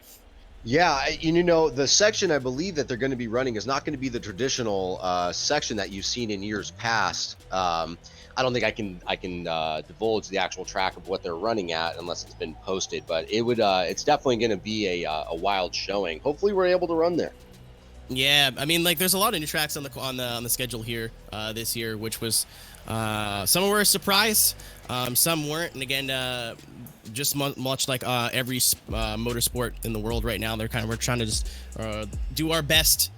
S6: Yeah, you know, the section I believe that they're going to be running is not going to be the traditional section that you've seen in years past. I don't think I can divulge the actual track of what they're running at unless it's been posted. But it's definitely going to be a wild showing. Hopefully, we're able to run there.
S5: Yeah, I mean, like, there's a lot of new tracks on the schedule here this year, which was some were a surprise, some weren't, and again, just much like every motorsport in the world right now, we're trying to just do our best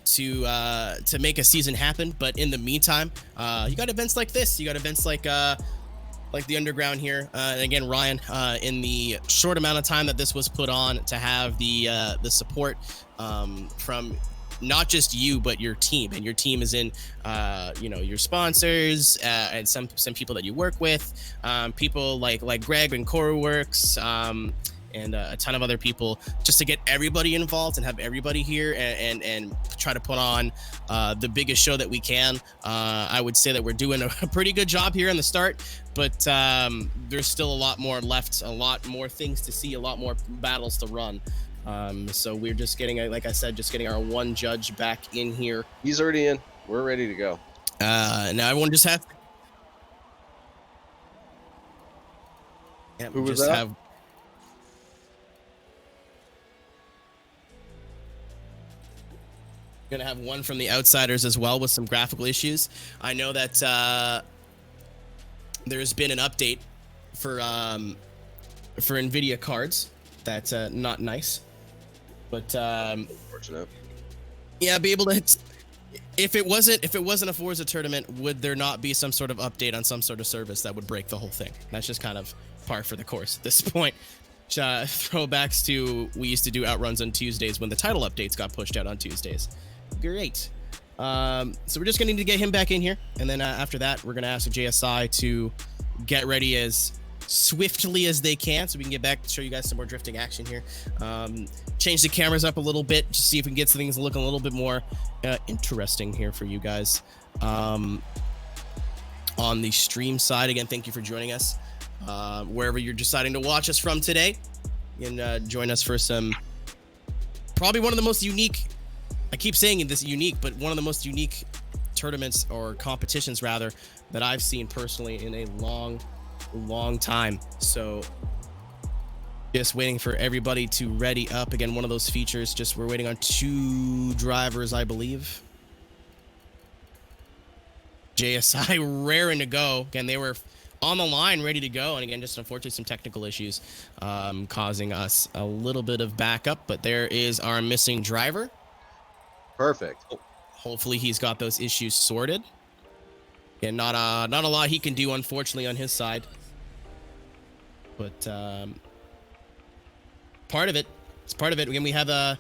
S5: to make a season happen. But in the meantime, you got events like this, you got events like the underground here, and again, Ryan, in the short amount of time that this was put on, to have the support from not just you but your team, and your team is in your sponsors and some people that you work with, people like Greg and Core Works, and a ton of other people, just to get everybody involved and have everybody here and try to put on the biggest show that we can. I would say that we're doing a pretty good job here in the start, but there's still a lot more left, a lot more things to see, a lot more battles to run. So we're just getting, like I said, just getting our one judge back in here.
S6: He's already in. We're ready to go.
S5: Now everyone just have. Yeah,
S6: Who was
S5: just
S6: that?
S5: have. Gonna have one from the Outsiders as well with some graphical issues. I know that there's been an update for NVIDIA cards. That's not nice, but
S6: Unfortunate.
S5: yeah, be able to. If it wasn't a Forza tournament, would there not be some sort of update on some sort of service that would break the whole thing? That's just kind of par for the course at this point. Throwbacks to, we used to do outruns on Tuesdays when the title updates got pushed out on Tuesdays. Great. So we're just gonna need to get him back in here, and then after that, we're gonna ask the JSI to get ready as swiftly as they can, so we can get back to show you guys some more drifting action here. Change the cameras up a little bit, just see if we can get things looking a little bit more interesting here for you guys. On the stream side, again, thank you for joining us. Wherever you're deciding to watch us from today, you can join us for some, probably one of the most unique, I keep saying this unique, but one of the most unique tournaments, or competitions rather, that I've seen personally in a long time. So just waiting for everybody to ready up. Again, one of those features, just we're waiting on 2 drivers, I believe. JSI raring to go. Again, they were on the line, ready to go, and again, just unfortunately some technical issues causing us a little bit of backup, but there is our missing driver.
S6: Perfect.
S5: Hopefully he's got those issues sorted. And not a lot he can do, unfortunately, on his side. But part of it. It's part of it. Again, we have the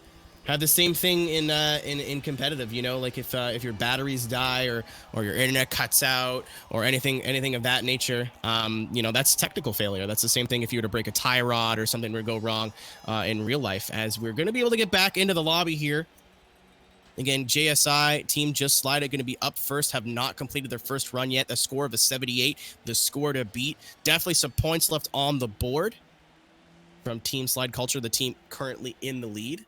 S5: same thing in competitive. You know, like if your batteries die or your internet cuts out or anything of that nature, that's technical failure. That's the same thing if you were to break a tie rod or something would go wrong in real life. As we're going to be able to get back into the lobby here. Again, JSI team just slided, going to be up first, have not completed their first run yet. The score of a 78, the score to beat. Definitely some points left on the board from Team Slide Culture, the team currently in the lead.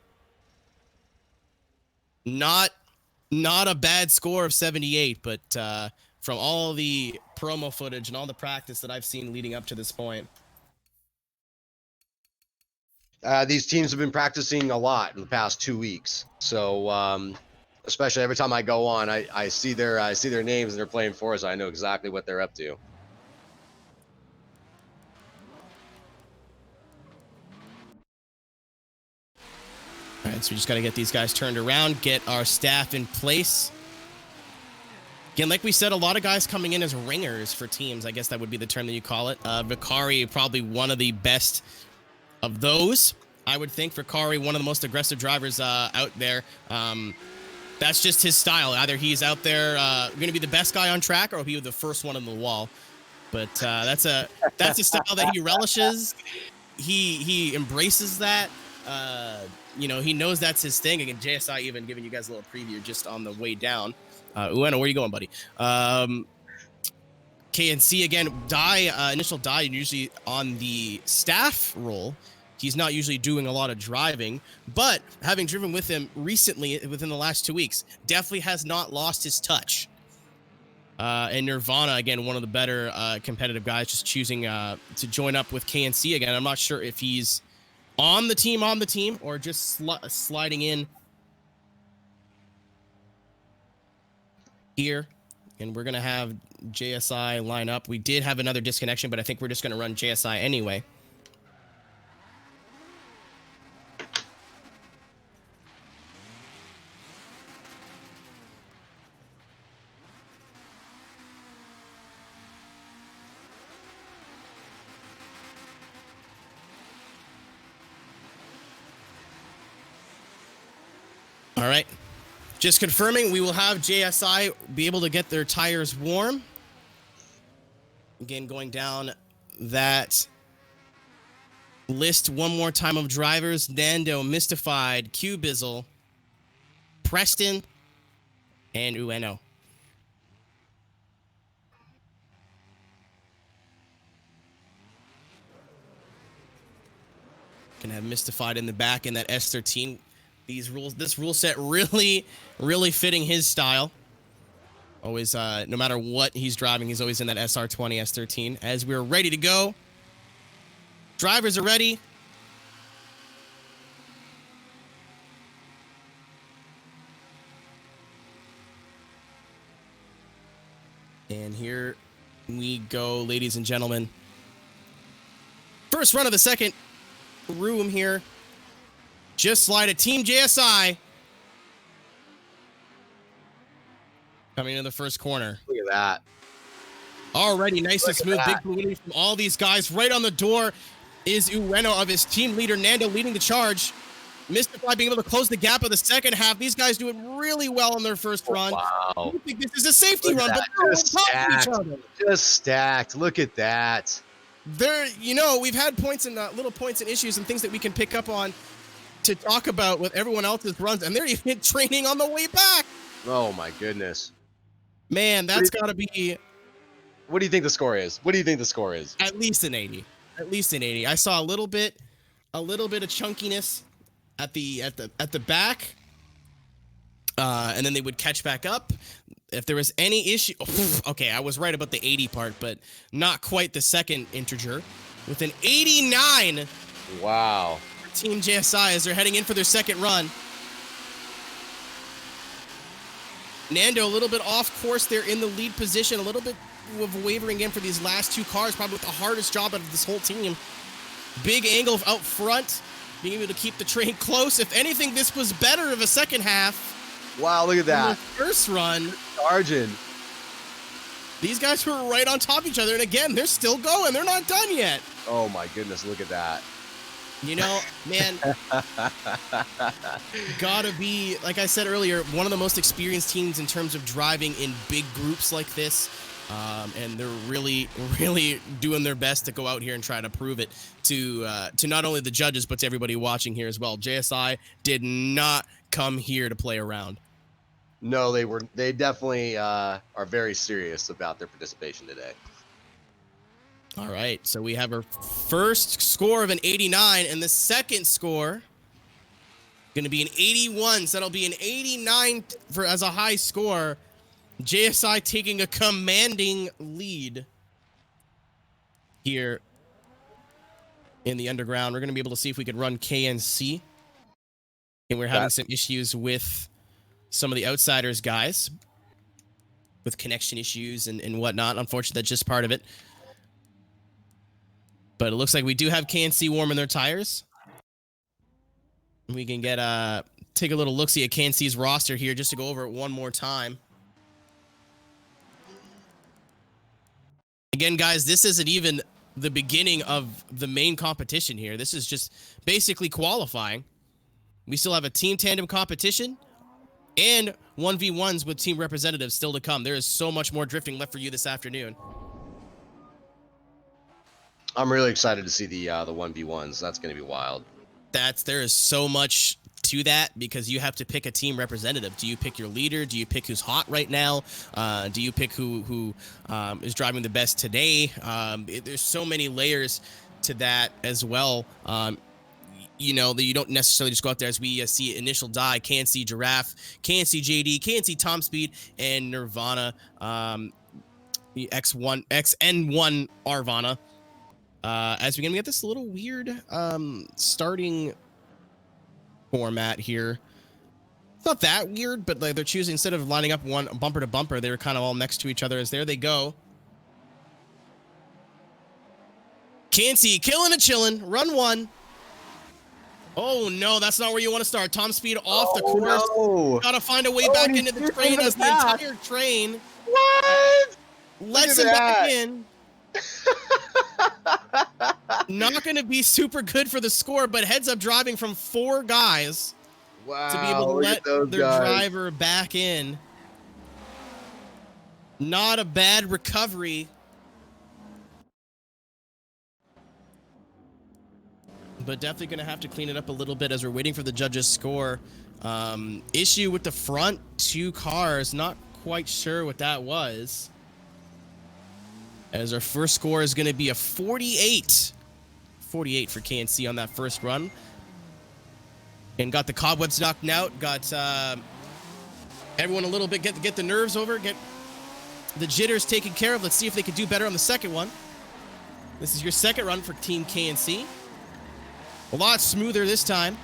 S5: Not a bad score of 78, but from all the promo footage and all the practice that I've seen leading up to this point.
S6: These teams have been practicing a lot in the past 2 weeks. So especially every time I go on, I see their names and they're playing Forza. I know exactly what they're up to.
S5: All right, so we just got to get these guys turned around, get our staff in place. Again, like we said, a lot of guys coming in as ringers for teams. I guess that would be the term that you call it. Vicari, probably one of the best of those, I would think. Vicari, one of the most aggressive drivers out there. That's just his style. Either he's out there going to be the best guy on track, or he'll be the first one on the wall. But that's a style that he relishes. He embraces that. He knows that's his thing. Again, JSI even giving you guys a little preview just on the way down. Ueno, where you going, buddy? KNC again, initial die, usually on the staff role. He's not usually doing a lot of driving, but having driven with him recently within the last 2 weeks, definitely has not lost his touch. And Nirvana, again, one of the better competitive guys, just choosing to join up with KNC again. I'm not sure if he's on the team, or just sliding in here. And we're going to have JSI line up. We did have another disconnection, but I think we're just going to run JSI anyway. All right. Just confirming, we will have JSI be able to get their tires warm. Again, going down that list one more time of drivers. Nando, Mystified, Q Bizzle, Preston, and Ueno. Can have Mystified in the back in that S13. This rule set really fitting his style. Always, no matter what he's driving, he's always in that SR20, S13. As we're ready to go, drivers are ready. And here we go, ladies and gentlemen. First run of the second room here. Just slide a Team JSI. Coming in the first corner.
S6: Look at that.
S5: Already nice and smooth.
S6: that.
S5: Big balloon from all these guys. Right on the door is Ueno of his team leader, Nando, leading the charge. Mystify being able to close the gap of the second half. These guys doing really well on their first run.
S6: Wow.
S5: I think this is a safety
S6: Look
S5: run,
S6: at
S5: but
S6: that.
S5: they're on
S6: Just
S5: top of each
S6: stacked.
S5: other.
S6: Just stacked. Look at that.
S5: There, you know, we've had points and little points and issues and things that we can pick up on to talk about with everyone else's runs, and they're even training on the way back.
S6: Oh my goodness.
S5: Man, that's got to be
S6: What do you think the score is? What do you think the score is?
S5: at least an 80. At least an 80. I saw a little bit of chunkiness at the back, and then they would catch back up. If there was any issue, okay, I was right about the 80 part, but not quite the second integer. With an 89.
S6: Wow.
S5: Team JSI as they're heading in for their second run. Nando a little bit off course there in the lead position, a little bit of wavering in for these last two cars, probably the hardest job out of this whole team. Big angle out front, being able to keep the train close. If anything, this was better of a second half.
S6: Wow, look at
S5: than the
S6: that.
S5: first run.
S6: Charging.
S5: These guys were right on top of each other, and again, they're still going. They're not done yet.
S6: Oh my goodness, look at that.
S5: You know, man, gotta be, like I said earlier, one of the most experienced teams in terms of driving in big groups like this. And they're really doing their best to go out here and try to prove it to not only the judges, but to everybody watching here as well. JSI did not come here to play around.
S6: No, they definitely are very serious about their participation today.
S5: All right, so we have our first score of an 89, and the second score going to be an 81. So that'll be an 89 as a high score. JSI taking a commanding lead here in the underground. We're going to be able to see if we could run KNC. And we're having some issues with some of the outsiders guys with connection issues and whatnot. Unfortunately, that's just part of it. But it looks like we do have KNC warming their tires. We can take a little look-see at KNC's roster here just to go over it one more time. Again, guys, this isn't even the beginning of the main competition here. This is just basically qualifying. We still have a team tandem competition and 1v1s with team representatives still to come. There is so much more drifting left for you this afternoon.
S6: I'm really excited to see the 1v1s. That's going to be wild.
S5: There is so much to that because you have to pick a team representative. Do you pick your leader? Do you pick who's hot right now? Do you pick who is driving the best today? There's so many layers to that as well. you know, that you don't necessarily just go out there as we see initial die. Can't see Giraffe, can't see JD, can't see Tom Speed, and Nirvana, the XN1 Arvana. As we're gonna get this little weird starting format here. It's not that weird, but like they're choosing, instead of lining up one bumper to bumper, they were kind of all next to each other. As there they go. Can't see, killing and chilling, run one. Oh no, that's not where you want to start. Tom Speed off the course.
S6: No.
S5: Gotta find a way back into the train as the entire train
S6: What?
S5: lets
S6: Look
S5: him
S6: at
S5: back
S6: that.
S5: in. Not going to be super good for the score, but heads up driving from 4 guys
S6: Wow.
S5: to be able to
S6: look
S5: let
S6: at those
S5: their
S6: guys.
S5: driver back in. Not a bad recovery. But definitely going to have to clean it up a little bit as we're waiting for the judges' score. Issue with the front 2 cars. Not quite sure what that was. As our first score is going to be a 48. 48 for KNC on that first run. And got the cobwebs knocked out. Got everyone a little bit, get the nerves over. Get the jitters taken care of. Let's see if they can do better on the second one. This is your second run for Team KNC. A lot smoother this time.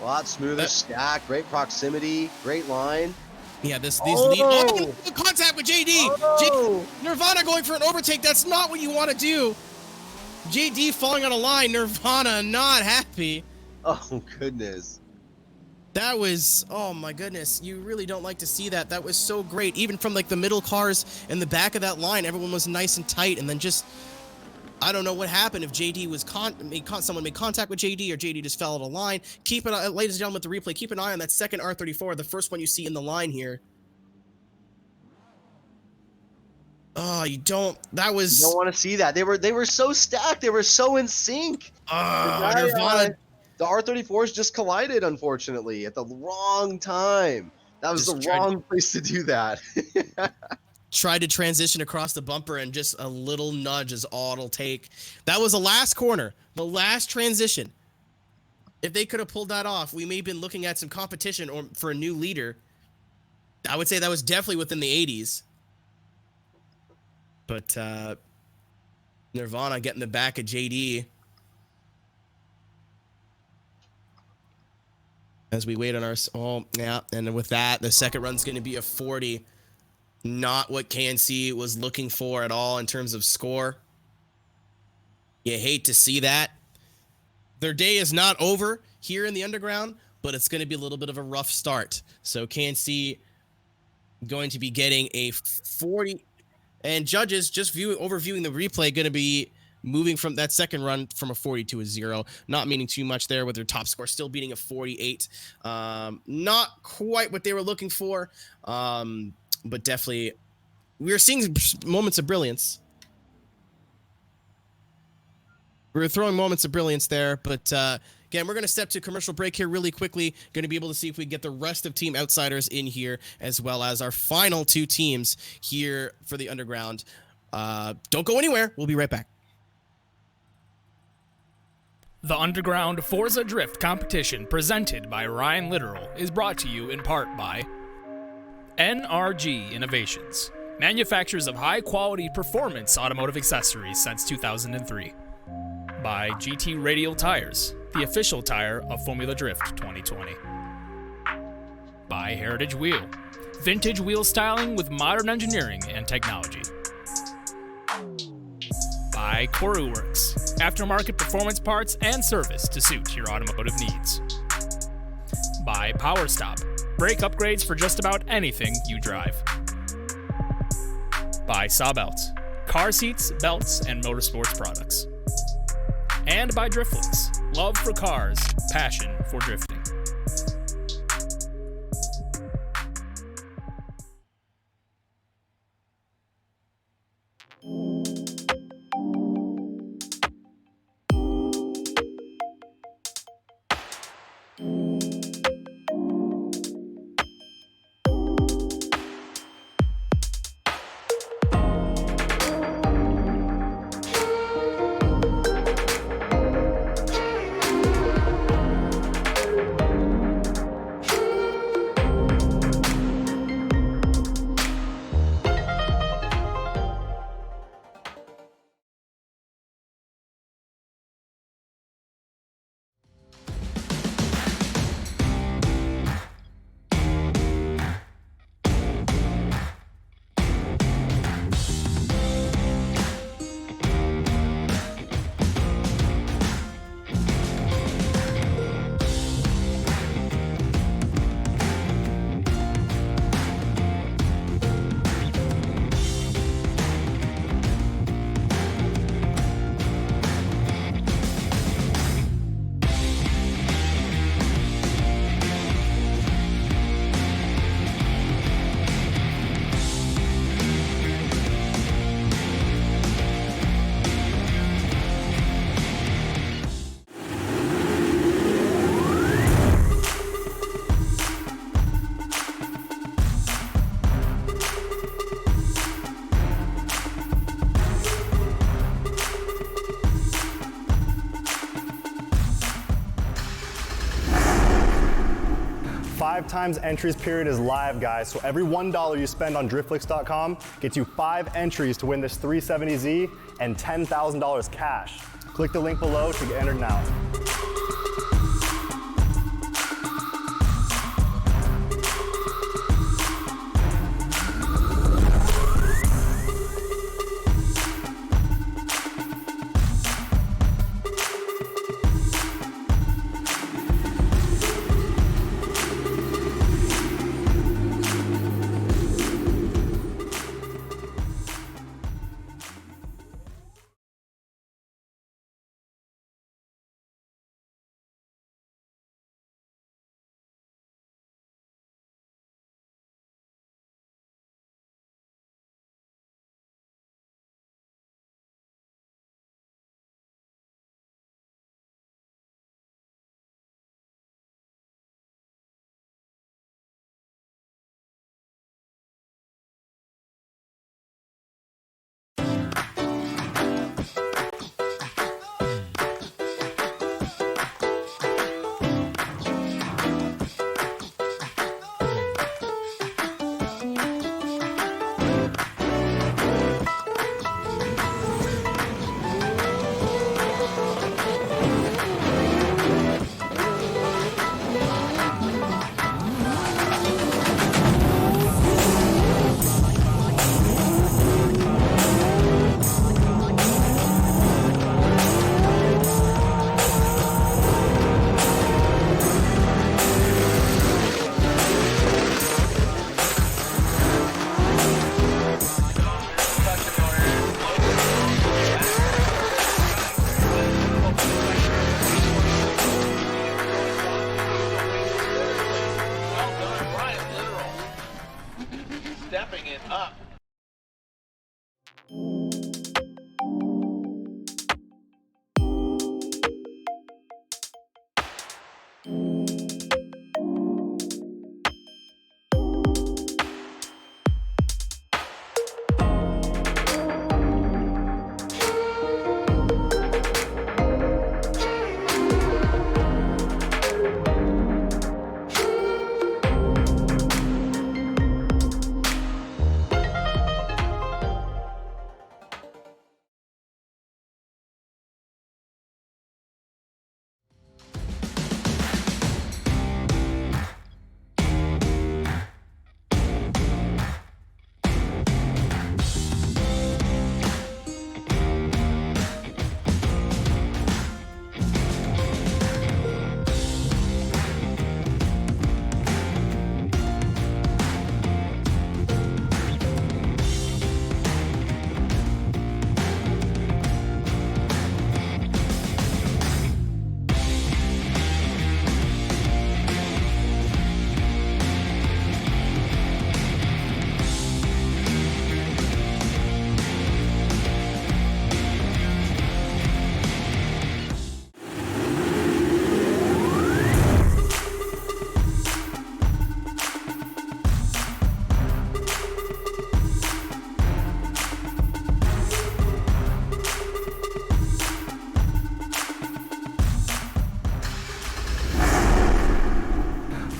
S6: A lot smoother stack, great proximity, great line.
S5: Yeah, these lead. Oh, contact with JD.
S6: Oh.
S5: Nirvana going for an overtake. That's not what you want to do. JD falling on a line. Nirvana not happy.
S6: Oh, goodness.
S5: That was, oh my goodness. You really don't like to see that. That was so great. Even from like the middle cars in the back of that line, everyone was nice and tight. And then just, I don't know what happened if JD was someone made contact with JD or JD just fell out of line. Keep an eye, ladies and gentlemen, with the replay, keep an eye on that second R34, the first one you see in the line here. Oh, you don't. That was.
S6: You don't want to see that. They were so stacked. They were so in sync.
S5: Nirvana.
S6: The R34s just collided, unfortunately, at the wrong time. That was
S5: Just
S6: the wrong place to do that.
S5: Tried to transition across the bumper, and just a little nudge is all it'll take. That was the last corner, the last transition. If they could have pulled that off, we may have been looking at some competition or for a new leader. I would say that was definitely within the 80s. But Nirvana getting the back of JD. As we wait on our, oh yeah, and with that, the second run's going to be a 40. Not what KNC was looking for at all in terms of score. You hate to see that. Their day is not over here in the underground, but it's going to be a little bit of a rough start. So KNC going to be getting a 40, and judges just overviewing the replay going to be moving from that second run from a 40 to a 0, not meaning too much there with their top score still beating a 48. Not quite what they were looking for, but definitely we were seeing moments of brilliance. We were throwing moments of brilliance there, but again, we're going to step to commercial break here really quickly. Going to be able to see if we get the rest of Team Outsiders in here, as well as our final 2 teams here for the Underground. Don't go anywhere. We'll be right back.
S4: The Underground Forza Drift competition presented by Ryan Litteral is brought to you in part by NRG Innovations, manufacturers of high-quality performance automotive accessories since 2003. By GT Radial Tires, the official tire of Formula Drift 2020. By Heritage Wheel, vintage wheel styling with modern engineering and technology. By CoruWorks, aftermarket performance parts and service to suit your automotive needs. By PowerStop, brake upgrades for just about anything you drive. By Sawbelt, car seats, belts, and motorsports products. And by Driftflix, love for cars, passion for drifting.
S1: 5 times entries period is live, guys, so every $1 you spend on driftflix.com gets you 5 entries to win this 370Z and $10,000 cash. Click the link below to get entered now.
S7: Stepping it up.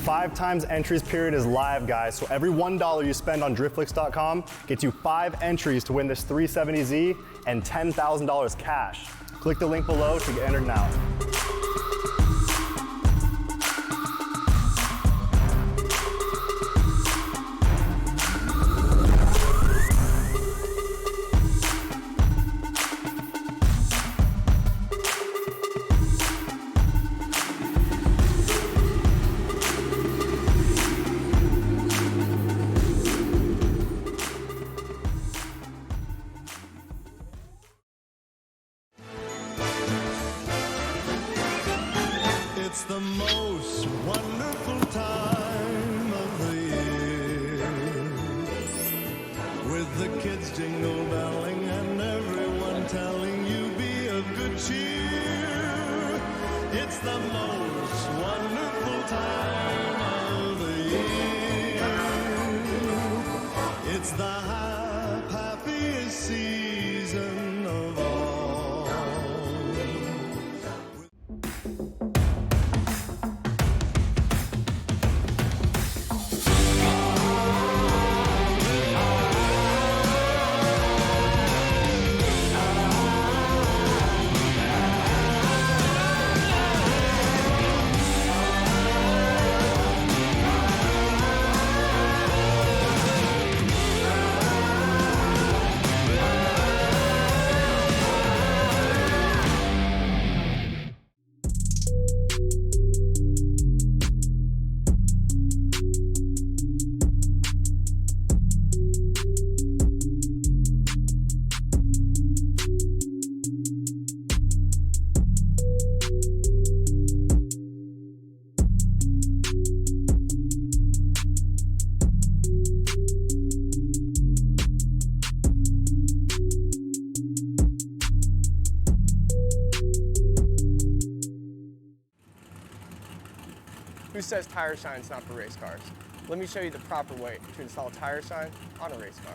S1: 5 times entries period is live, guys, so every $1 you spend on driftflix.com gets you 5 entries to win this 370Z and $10,000 cash. Click the link below to get entered now.
S2: It's the most wonderful time of the year, with the kids jingle belling and everyone telling you be of good cheer. It's the most wonderful time of the year. It's the happiest season of all.
S3: Who says tire shine's not for race cars? Let me show you the proper way to install a tire shine on a race car.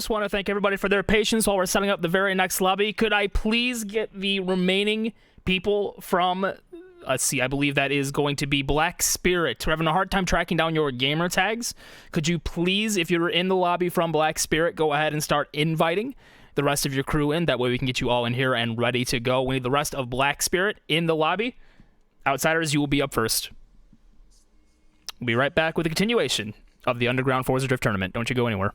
S4: Just want to thank everybody for their patience while we're setting up the very next lobby. Could I please get the remaining people from, let's see, I believe that is going to be Black Spirit. We're having a hard time tracking down your gamer tags. Could you please, if you're in the lobby from Black Spirit, go ahead and start inviting the rest of your crew in. That way we can get you all in here and ready to go. We need the rest of Black Spirit in the lobby. Outsiders, you will be up first. We'll be right back with a continuation of the Underground Forza Drift Tournament. Don't you go anywhere.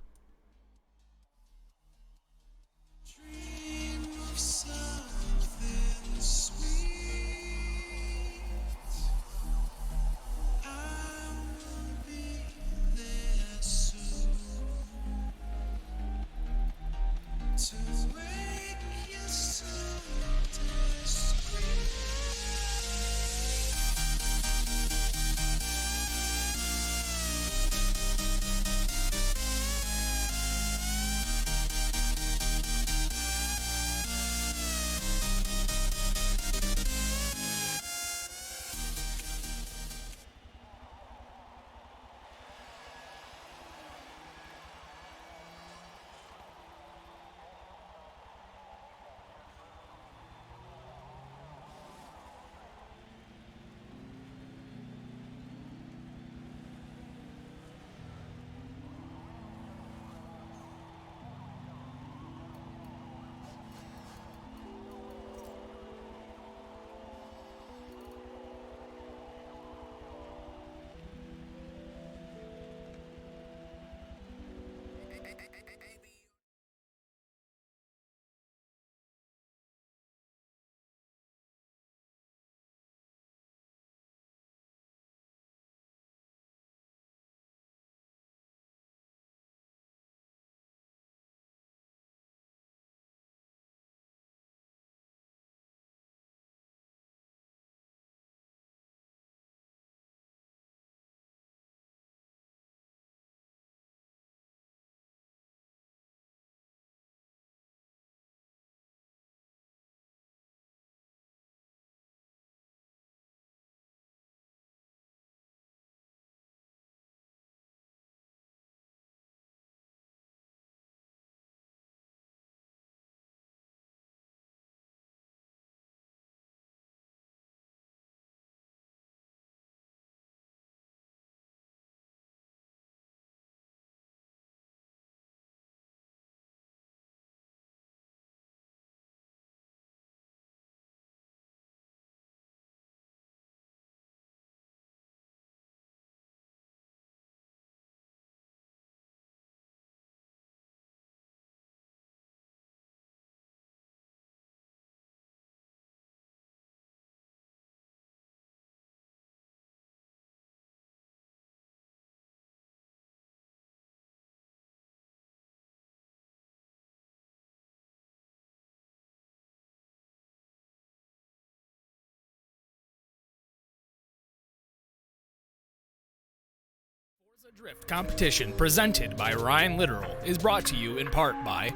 S4: Forza Drift competition presented by Ryan Litteral is brought to you in part by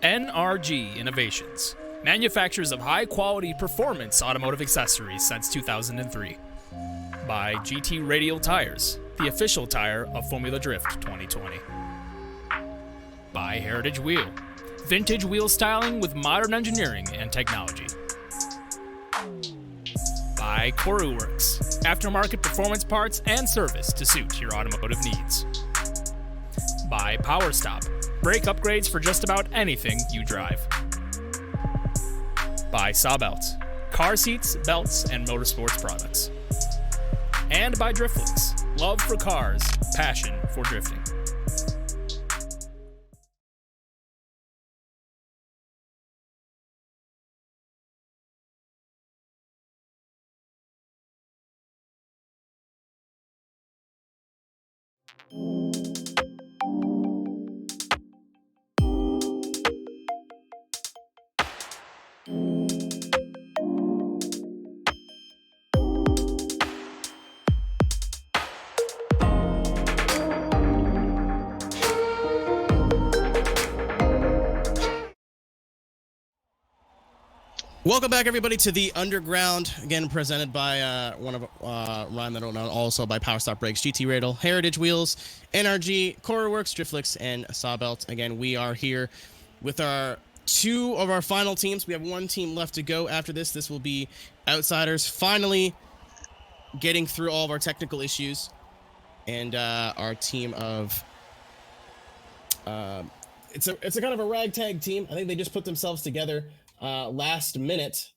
S4: NRG Innovations, manufacturers of high-quality performance automotive accessories since 2003. By GT Radial Tires, the official tire of Formula Drift 2020. By Heritage Wheel, vintage wheel styling with modern engineering and technology. By Works, aftermarket performance parts and service to suit your automotive needs. By Power Stop, brake upgrades for just about anything you drive. By Sawbelts, car seats, belts, and motorsports products. And by Driftflix, love for cars, passion for drifting.
S5: Welcome back, everybody, to the Underground, again presented by one of Ryan Little, and also by Power Stop Brakes, GT Radial, Heritage Wheels, NRG, Works, Driftflix, and Sawbelt. Again, we are here with two of our final teams. We have one team left to go after this. This will be Outsiders, finally getting through all of our technical issues, and our team of it's a kind of a ragtag team. I think they just put themselves together last minute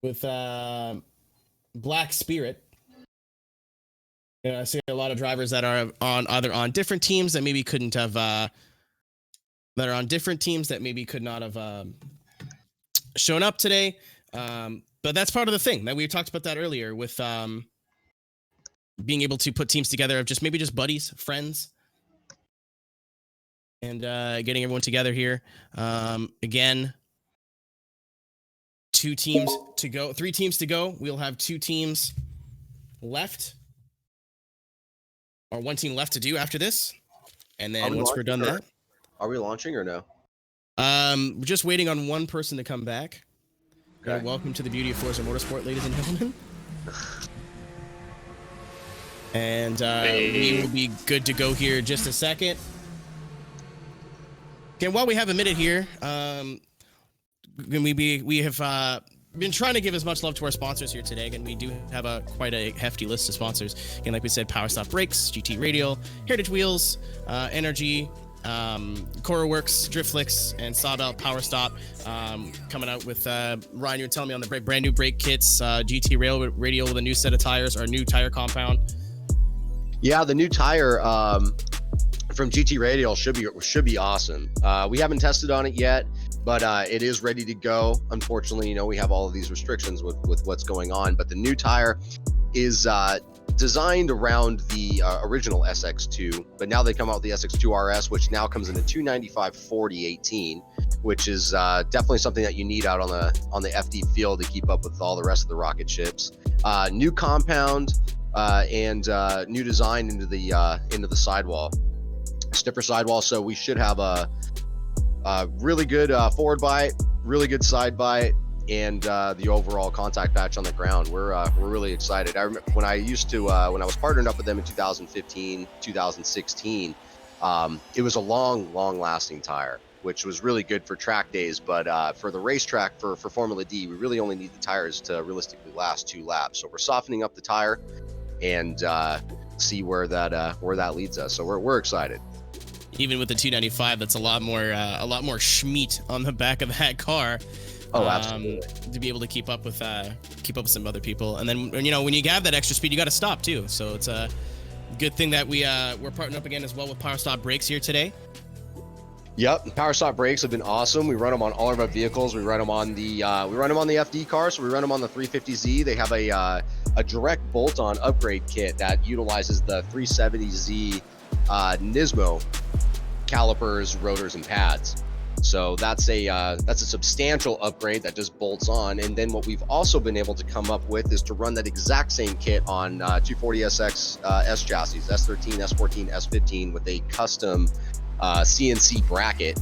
S5: with Black Spirit. I see a lot of drivers that are either on different teams that maybe couldn't have that are on different teams that maybe could not have shown up today. But that's part of the thing that we talked about that earlier with being able to put teams together of just buddies, friends, and getting everyone together here. Again, 3 teams to go. We'll have 2 teams left, or 1 team left to do after this. And then once we're done that.
S6: Are we launching or no?
S5: We're just waiting on one person to come back.
S6: Okay.
S5: Welcome to the beauty of Forza Motorsport, ladies and gentlemen. And we will be good to go here in just a second. Okay, while we have a minute here, we have been trying to give as much love to our sponsors here today. Again, we do have quite a hefty list of sponsors. Again, like we said, Power Stop Brakes, GT Radial, Heritage Wheels, NRG, Works, Driftflix, and Sawbelt Power Stop coming out with Ryan, you were telling me on the brand new brake kits, GT Radial with a new set of tires, or new tire compound.
S6: Yeah, the new tire from GT Radial should be awesome. We haven't tested on it yet, but it is ready to go. Unfortunately, we have all of these restrictions with what's going on, but the new tire is designed around the original SX2, but now they come out with the SX2 RS, which now comes in a 295/40/18, which is definitely something that you need out on the FD field to keep up with all the rest of the rocket ships. New compound and new design into the sidewall. Stiffer sidewall, so we should have a really good forward bite, really good side bite, and the overall contact patch on the ground. We're really excited. I remember when I was partnered up with them in 2015, 2016. It was a long lasting tire, which was really good for track days, but for the racetrack for Formula D, we really only need the tires to realistically last 2 laps. So we're softening up the tire and see where that leads us. So we're excited.
S5: Even with the 295, that's a lot more schmeat on the back of that car.
S6: Oh, absolutely.
S5: To be able to keep up with some other people, and then when you have that extra speed, you got to stop too. So it's a good thing that we're partnering up again as well with Power Stop Brakes here today.
S6: Yep, Power Stop Brakes have been awesome. We run them on all of our vehicles. We run them on the FD car, so we run them on the 350Z. They have a direct bolt-on upgrade kit that utilizes the 370Z Nismo calipers, rotors, and pads. So that's a substantial upgrade that just bolts on. And then what we've also been able to come up with is to run that exact same kit on 240SX S chassis, S13, S14, S15 with a custom CNC bracket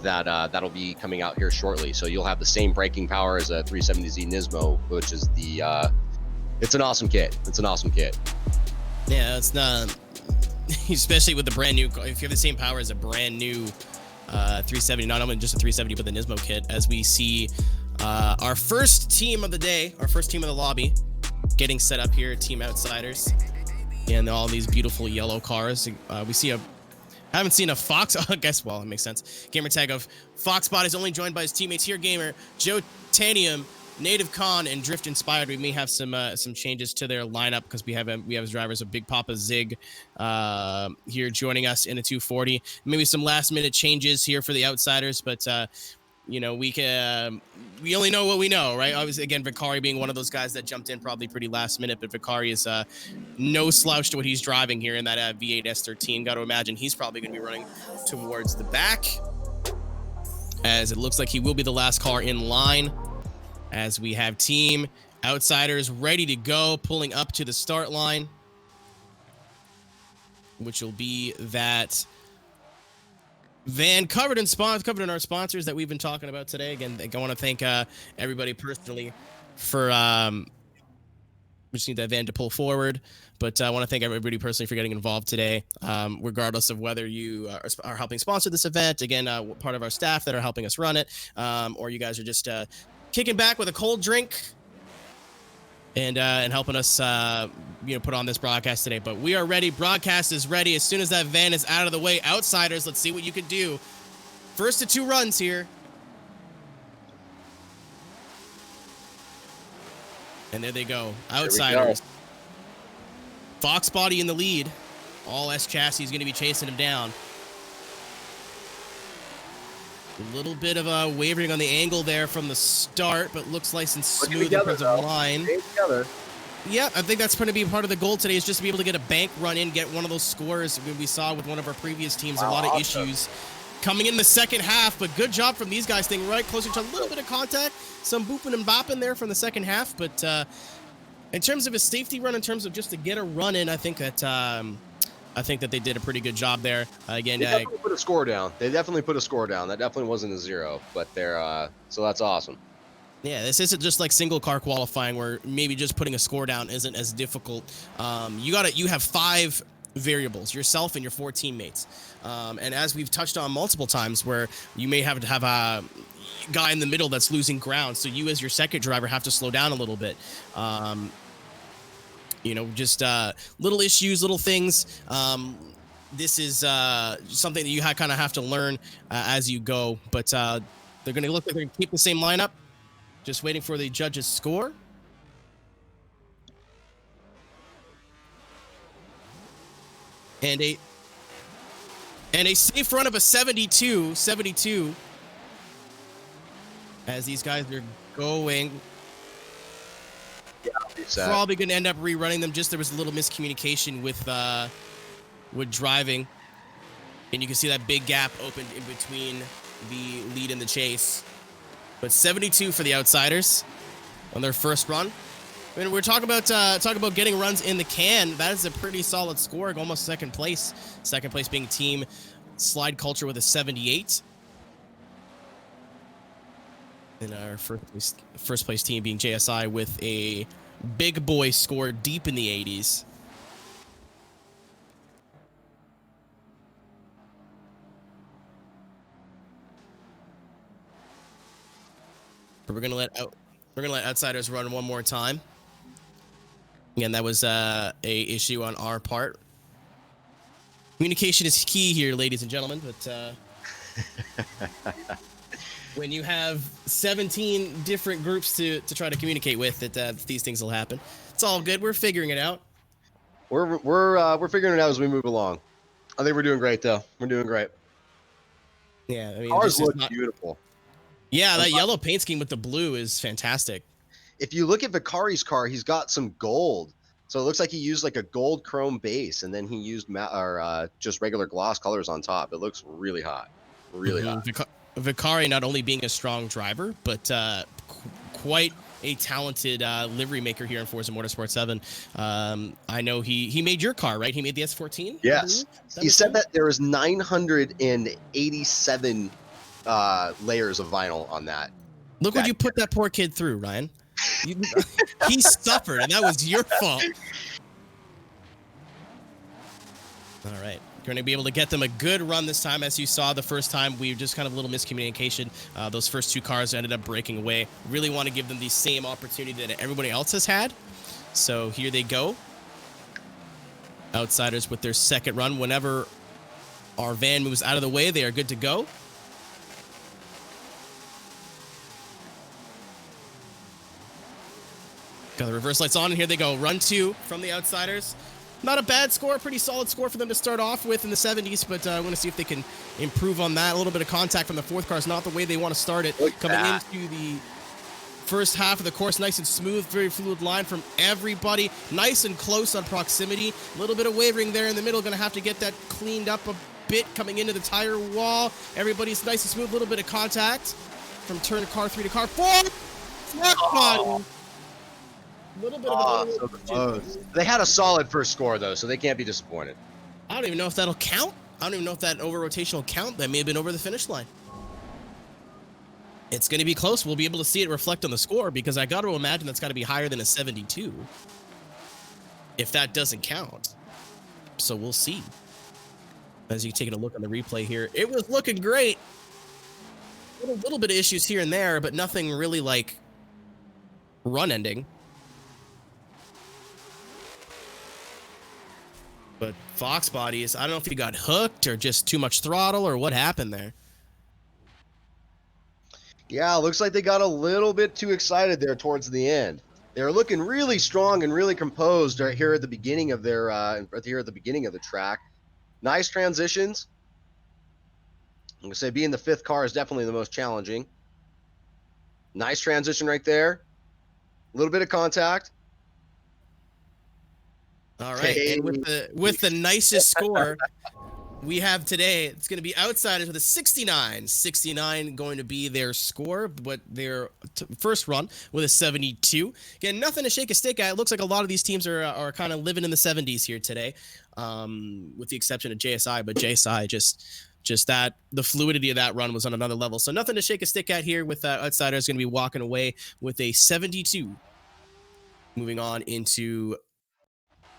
S6: that'll be coming out here shortly. So you'll have the same braking power as a 370Z Nismo, which is it's an awesome kit. It's an awesome kit.
S5: Yeah, it's not, especially with the brand new, if you have the same power as a brand new 370, not only just a 370, but the Nismo kit, as we see our first team of the day, our first team of the lobby getting set up here, Team Outsiders, and all these beautiful yellow cars. We see haven't seen a Fox, I guess, well, it makes sense. Gamer tag of Foxbot is only joined by his teammates here, Gamer, Joe Tanium, Native Con, and Drift Inspired. We may have some changes to their lineup because we have as drivers of Big Papa Zig here joining us in the 240. Maybe some last minute changes here for the Outsiders, but you know, we only know what we know, right? Obviously, again, Vicari being one of those guys that jumped in probably pretty last minute, but Vicari is no slouch to what he's driving here in that V8 S13. Got to imagine he's probably going to be running towards the back, as it looks like he will be the last car in line, as we have Team Outsiders ready to go, pulling up to the start line, which will be that van covered in our sponsors that we've been talking about today. Again, I want to thank everybody personally for we just need that van to pull forward, but I want to thank everybody personally for getting involved today, regardless of whether you are helping sponsor this event, again, part of our staff that are helping us run it, or you guys are just kicking back with a cold drink and helping us put on this broadcast today. But we are ready. Broadcast is ready. As soon as that van is out of the way, Outsiders, let's see what you can do. First of 2 runs here. And there they go. Outsiders. Fox Body in the lead. All S chassis is going to be chasing him down. A little bit of a wavering on the angle there from the start, but looks nice and smooth in terms of line. Yeah, I think that's going to be part of the goal today, is just to be able to get a bank run in, get one of those scores we saw with one of our previous teams. A lot of issues coming in the second half, but good job from these guys, staying right closer to a little bit of contact. Some booping and bopping there from the second half, but in terms of a safety run, in terms of just to get a run in, I think that they did a pretty good job there. Again,
S6: they definitely put a score down. That definitely wasn't a 0, but they're so that's awesome.
S5: Yeah, this isn't just like single car qualifying where maybe just putting a score down isn't as difficult. You have 5 variables, yourself and your 4 teammates. And as we've touched on multiple times, where you may have to have a guy in the middle that's losing ground, so you as your second driver have to slow down a little bit. Just little issues, little things. This is something that you kind of have to learn as you go. But they're going to look like they're going to keep the same lineup. Just waiting for the judges' score. And a safe run of a 72. As these guys are going. Yeah, probably going to end up rerunning them. Just there was a little miscommunication with driving, and you can see that big gap opened in between the lead and the chase. But 72 for the Outsiders on their first run. I mean, we're talking about getting runs in the can. That is a pretty solid score, almost second place. Second place being Team Slide Culture with a 78. And our first place team being JSI with a big boy score deep in the 80s. But we're gonna let Outsiders run one more time. Again, that was a issue on our part. Communication is key here, ladies and gentlemen. But when you have 17 different groups to try to communicate with, these things will happen. It's all good. We're figuring it out.
S6: We're figuring it out as we move along. I think we're doing great, though. We're doing great.
S5: Yeah, I mean,
S6: ours look beautiful.
S5: Yeah, that yellow paint scheme with the blue is fantastic.
S6: If you look at Vicari's car, he's got some gold. So it looks like he used like a gold chrome base, and then he used just regular gloss colors on top. It looks really hot. Really hot.
S5: Vicari not only being a strong driver, but quite a talented livery maker here in Forza Motorsport 7. I know he made your car, right? He made the S14?
S6: Yes. He said that there was 987 layers of vinyl on that.
S5: Look what you put that poor kid through, Ryan. He suffered, and that was your fault. All right. Going to be able to get them a good run this time. As you saw the first time, we just kind of a little miscommunication. Those first two cars ended up breaking away. Really want to give them the same opportunity that everybody else has had. So here they go. Outsiders with their second run. Whenever our van moves out of the way, they are good to go. Got the reverse lights on, and here they go. Run 2 from the Outsiders. Not a bad score, pretty solid score for them to start off with in the 70s, but I want to see if they can improve on that. A little bit of contact from the fourth car is not the way they want to start it. Coming into the first half of the course, nice and smooth, very fluid line from everybody. Nice and close on proximity. A little bit of wavering there in the middle. Going to have to get that cleaned up a bit coming into the tire wall. Everybody's nice and smooth. A little bit of contact from turn car 3 to car 4. Flat body. Little bit of
S6: so close. They had a solid first score though, so they can't be disappointed.
S5: I don't even know if that'll count. I don't even know if that over rotation will count. That may have been over the finish line. It's going to be close. We'll be able to see it reflect on the score because I got to imagine that's got to be higher than a 72 if that doesn't count. So we'll see. As you take a look on the replay here, it was looking great. A little bit of issues here and there, but nothing really like run ending. But Fox bodies, I don't know if he got hooked or just too much throttle or what happened there.
S6: Yeah, looks like they got a little bit too excited there towards the end. They were looking really strong and really composed right here at the beginning of their right here at the beginning of the track. Nice transitions. I'm gonna say being the 5th car is definitely the most challenging. Nice transition right there. A little bit of contact.
S5: All right,
S6: Hey.
S5: and with the nicest score we have today, it's going to be Outsiders with a 69. 69 going to be their score, but their first run with a 72. Again, nothing to shake a stick at. It looks like a lot of these teams are kind of living in the 70s here today, with the exception of JSI. But JSI just that the fluidity of that run was on another level. So nothing to shake a stick at here with Outsiders going to be walking away with a 72. Moving on into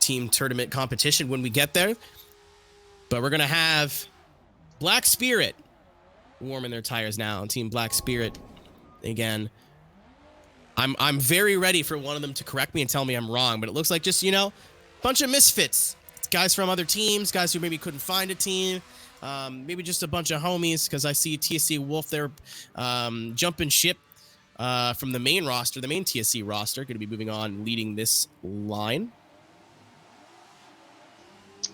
S5: team tournament competition when we get there. But we're going to have Black Spirit warming their tires now. Team Black Spirit, again, I'm very ready for one of them to correct me and tell me I'm wrong, but it looks like just, you know, bunch of misfits. It's guys from other teams, guys who maybe couldn't find a team, maybe just a bunch of homies, because I see TSC Wolf there jumping ship from the main roster, the main TSC roster, going to be moving on, leading this line.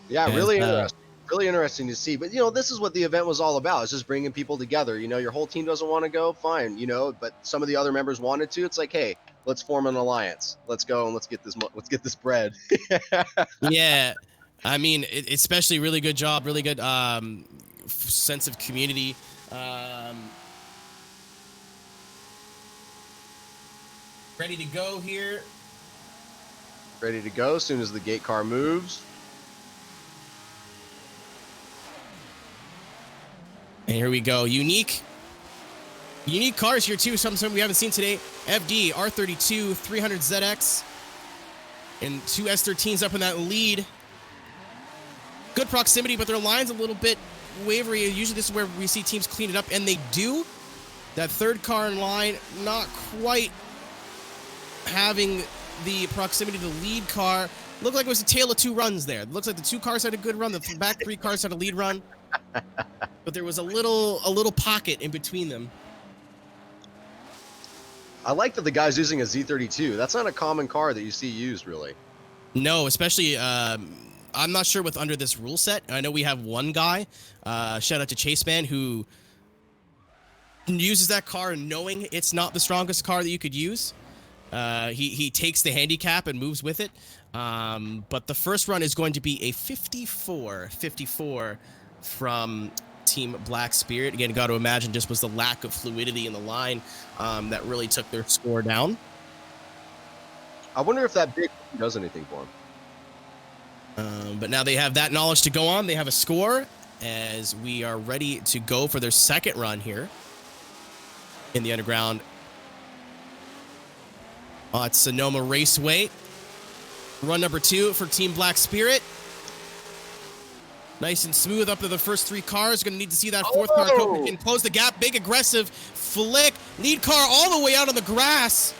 S6: Yeah, really interesting. Really interesting to see. But, you know, this is what the event was all about. It's just bringing people together. You know, your whole team doesn't want to go, fine, you know, but some of the other members wanted to. It's like, hey, let's form an alliance. Let's go and let's get this bread.
S5: Yeah. I mean, especially really good job, really good sense of community. Ready to go here.
S6: Ready to go as soon as the gate car moves.
S5: And here we go. Unique cars here too. Something we haven't seen today. FD, R32, 300ZX, and 2 S13s up in that lead. Good proximity, but their line's a little bit wavery. Usually this is where we see teams clean it up, and they do. That third car in line, not quite having the proximity to the lead car. Looked like it was a tale of 2 runs there. Looks like the 2 cars had a good run. The back 3 cars had a lead run. But there was a little pocket in between them.
S6: I like that the guy's using a Z32. That's not a common car that you see used, really.
S5: No, especially, I'm not sure with under this rule set. I know we have one guy, shout out to Chaseman, who uses that car knowing it's not the strongest car that you could use. He takes the handicap and moves with it. But the first run is going to be a 54 from Team Black Spirit. Again, got to imagine just was the lack of fluidity in the line that really took their score down.
S6: I wonder if that big does anything for them.
S5: But now they have that knowledge to go on. They have a score as we are ready to go for their second run here in the underground. It's Sonoma Raceway. Run number 2 for Team Black Spirit. Nice and smooth up to the first 3 cars. Going to need to see that 4th car. Coco can close the gap. Big aggressive flick. Lead car all the way out on the grass.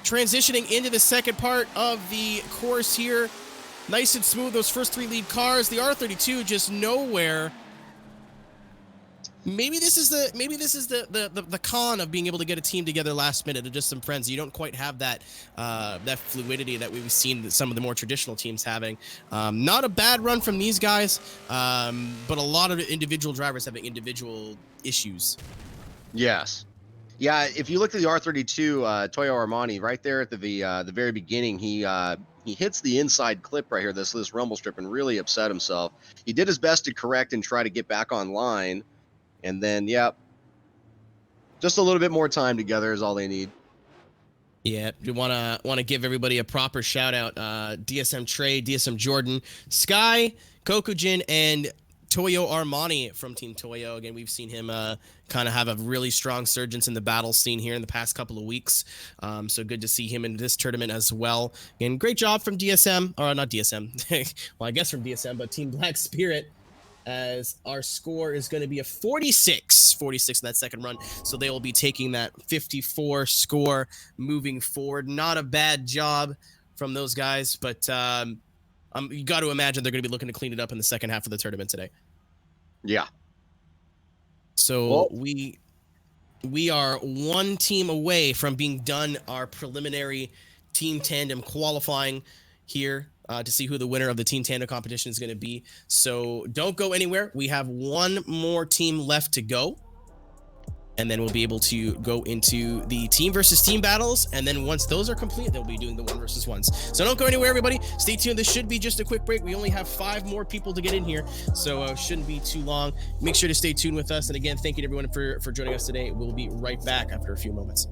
S5: Transitioning into the second part of the course here. Nice and smooth, those first 3 lead cars. The R32 just nowhere. Maybe this is the con of being able to get a team together last minute of just some friends. You don't quite have that that fluidity that we've seen some of the more traditional teams having. Not a bad run from these guys, but a lot of individual drivers having individual issues.
S6: Yes. Yeah, if you look at the R32 Toyo Armani right there at the very beginning, he hits the inside clip right here, this rumble strip, and really upset himself. He did his best to correct and try to get back online, and then just a little bit more time together is all they need.
S5: Yeah, we want to give everybody a proper shout out. DSM Trey, DSM Jordan, Sky, Kokujin, and Toyo Armani from Team Toyo. Again, we've seen him kind of have a really strong surgence in the battle scene here in the past couple of weeks. So good to see him in this tournament as well. And great job from DSM, or not DSM, well, I guess from DSM, but Team Black Spirit, as our score is going to be a 46 in that second run. So they will be taking that 54 score moving forward. Not a bad job from those guys, but you got to imagine they're going to be looking to clean it up in the second half of the tournament today.
S6: Yeah.
S5: So we are one team away from being done our preliminary team tandem qualifying here to see who the winner of the team tandem competition is going to be. So don't go anywhere. We have one more team left to go. And then we'll be able to go into the team versus team battles. And then once those are complete, they'll be doing the 1 versus 1s. So don't go anywhere, everybody. Stay tuned. This should be just a quick break. We only have 5 more people to get in here, so shouldn't be too long. Make sure to stay tuned with us. And again, thank you to everyone for joining us today. We'll be right back after a few moments.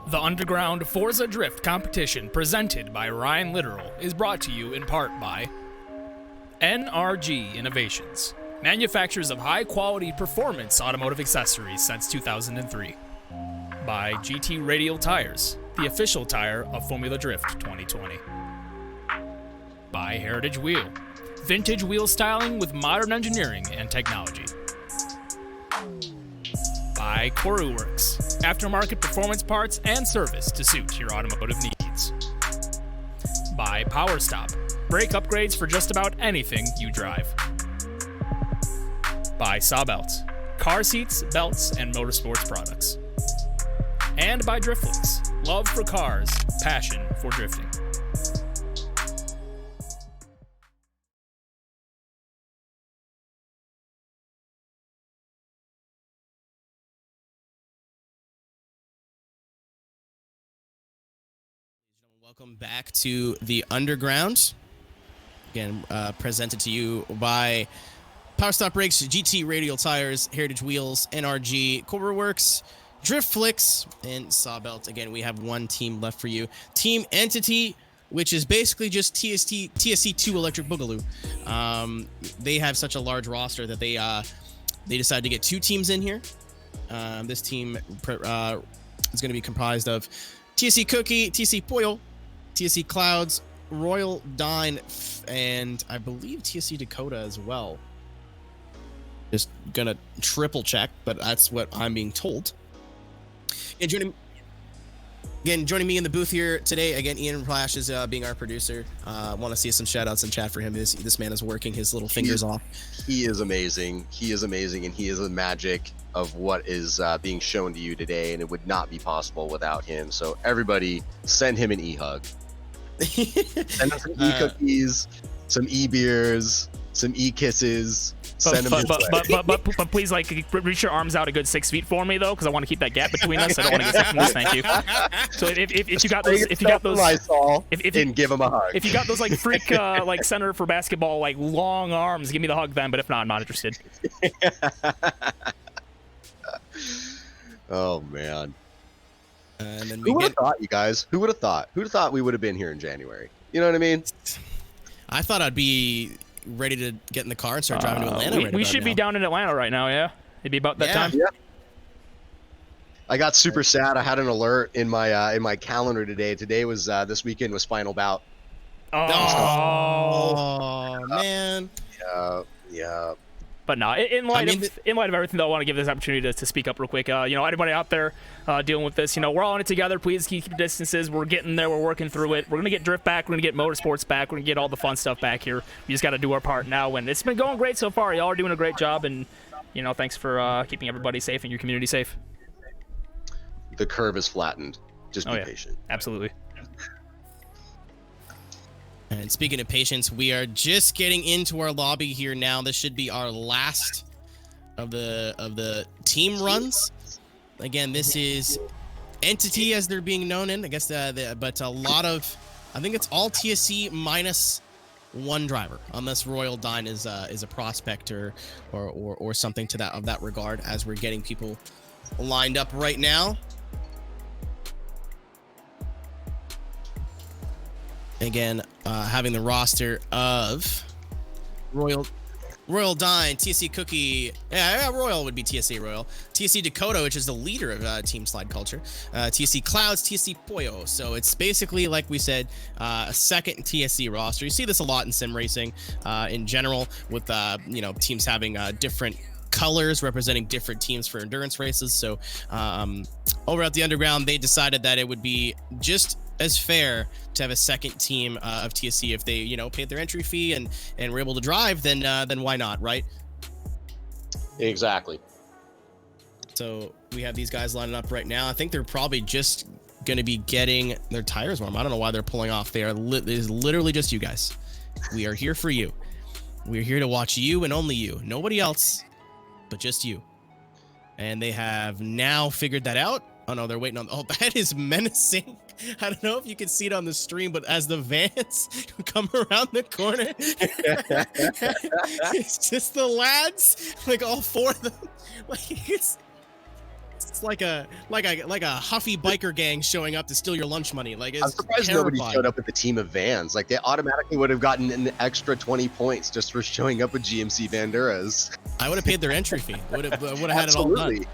S4: The Underground Forza Drift competition presented by Ryan Litteral is brought to you in part by NRG Innovations, manufacturers of high-quality performance automotive accessories since 2003. By GT Radial Tires, the official tire of Formula Drift 2020. By Heritage Wheel, vintage wheel styling with modern engineering and technology. By Works, aftermarket performance parts and service to suit your automotive needs. By Power Stop, brake upgrades for just about anything you drive. By Sawbelts, car seats, belts, and motorsports products. And by Driftflix, love for cars, passion for drifting.
S5: Welcome back to the Underground. Again, presented to you by Power Stop Brakes, GT Radial Tires, Heritage Wheels, NRG, Works, Driftflix, and Sawbelt. Again, we have one team left for you. Team Entity, which is basically just TSC2 Electric Boogaloo. They have such a large roster that they decided to get two teams in here. This team is going to be comprised of TSC Cookie, TSC Poyo, TSC Clouds, Royal Dine, and I believe TSC Dakota as well. Just gonna triple check, but that's what I'm being told. And joining me in the booth here today, again, Ian Flash is being our producer. Want to see some shout outs in chat for him. This man is working his little fingers off.
S6: He is amazing. He is amazing, and he is the magic of what is being shown to you today, and it would not be possible without him. So everybody, send him an e-hug. Send him some e-cookies, some e-beers, some e-kisses.
S7: But please, like, reach your arms out a good 6 feet for me, though, because I want to keep that gap between us. I don't want to get sick from this. Thank you. So if you got those,
S6: and give him a hug.
S7: If you got those like freak like center for basketball like long arms, give me the hug then. But if not, I'm not interested.
S6: Oh man.
S5: And then
S6: Who would have thought, you guys? Who would have thought? Who'd have thought we would have been here in January? You know what I mean?
S5: I thought I'd be ready to get in the car and start driving to Atlanta.
S7: We should be down in Atlanta right now, yeah? It'd be about that time.
S6: Yeah. I got super sad. I had an alert in my calendar today. Today was this weekend was final bout.
S5: Oh man.
S6: Yeah.
S7: But no, in light of everything, though, I want to give this opportunity to speak up real quick. Anybody out there dealing with this, we're all in it together. Please keep your distances. We're getting there. We're working through it. We're going to get drift back. We're going to get motorsports back. We're going to get all the fun stuff back here. We just got to do our part now. And it's been going great so far. Y'all are doing a great job. And, thanks for keeping everybody safe and your community safe.
S6: The curve is flattened. Just be patient.
S7: Absolutely.
S5: And speaking of patience, we are just getting into our lobby here now. This should be our last of the team runs. Again, this is Entity as they're being known in. I guess but a lot of, I think it's all TSC minus one driver, unless Royal Dine is a prospect or something to that regard. As we're getting people lined up right now. Again, having the roster of Royal Dine, TSC Cookie, Royal would be TSC Royal, TSC Dakota, which is the leader of Team Slide Culture, TSC Clouds, TSC Poyo. So it's basically, like we said, a second TSC roster. You see this a lot in sim racing in general, with teams having different colors representing different teams for endurance races. So over at the Underground, they decided that it would be just as fair to have a second team of TSC if they paid their entry fee and were able to drive, then why not, right?
S6: Exactly.
S5: So we have these guys lining up right now. I think they're probably just going to be getting their tires warm. I don't know why they're pulling off. It is literally just you guys. We are here for you. We're here to watch you and only you. Nobody else, but just you. And they have now figured that out. Oh no, they're waiting on. Oh, that is menacing. I don't know if you can see it on the stream, but as the vans come around the corner, it's just the lads, like all four of them. Like it's It's like a huffy biker gang showing up to steal your lunch money. Like, it's
S6: I'm surprised nobody
S5: terrifying.
S6: showed up with the team of vans. Like, they automatically would have gotten an extra 20 points just for showing up with GMC Banderas.
S5: I would have paid their entry fee. Would have had it all done.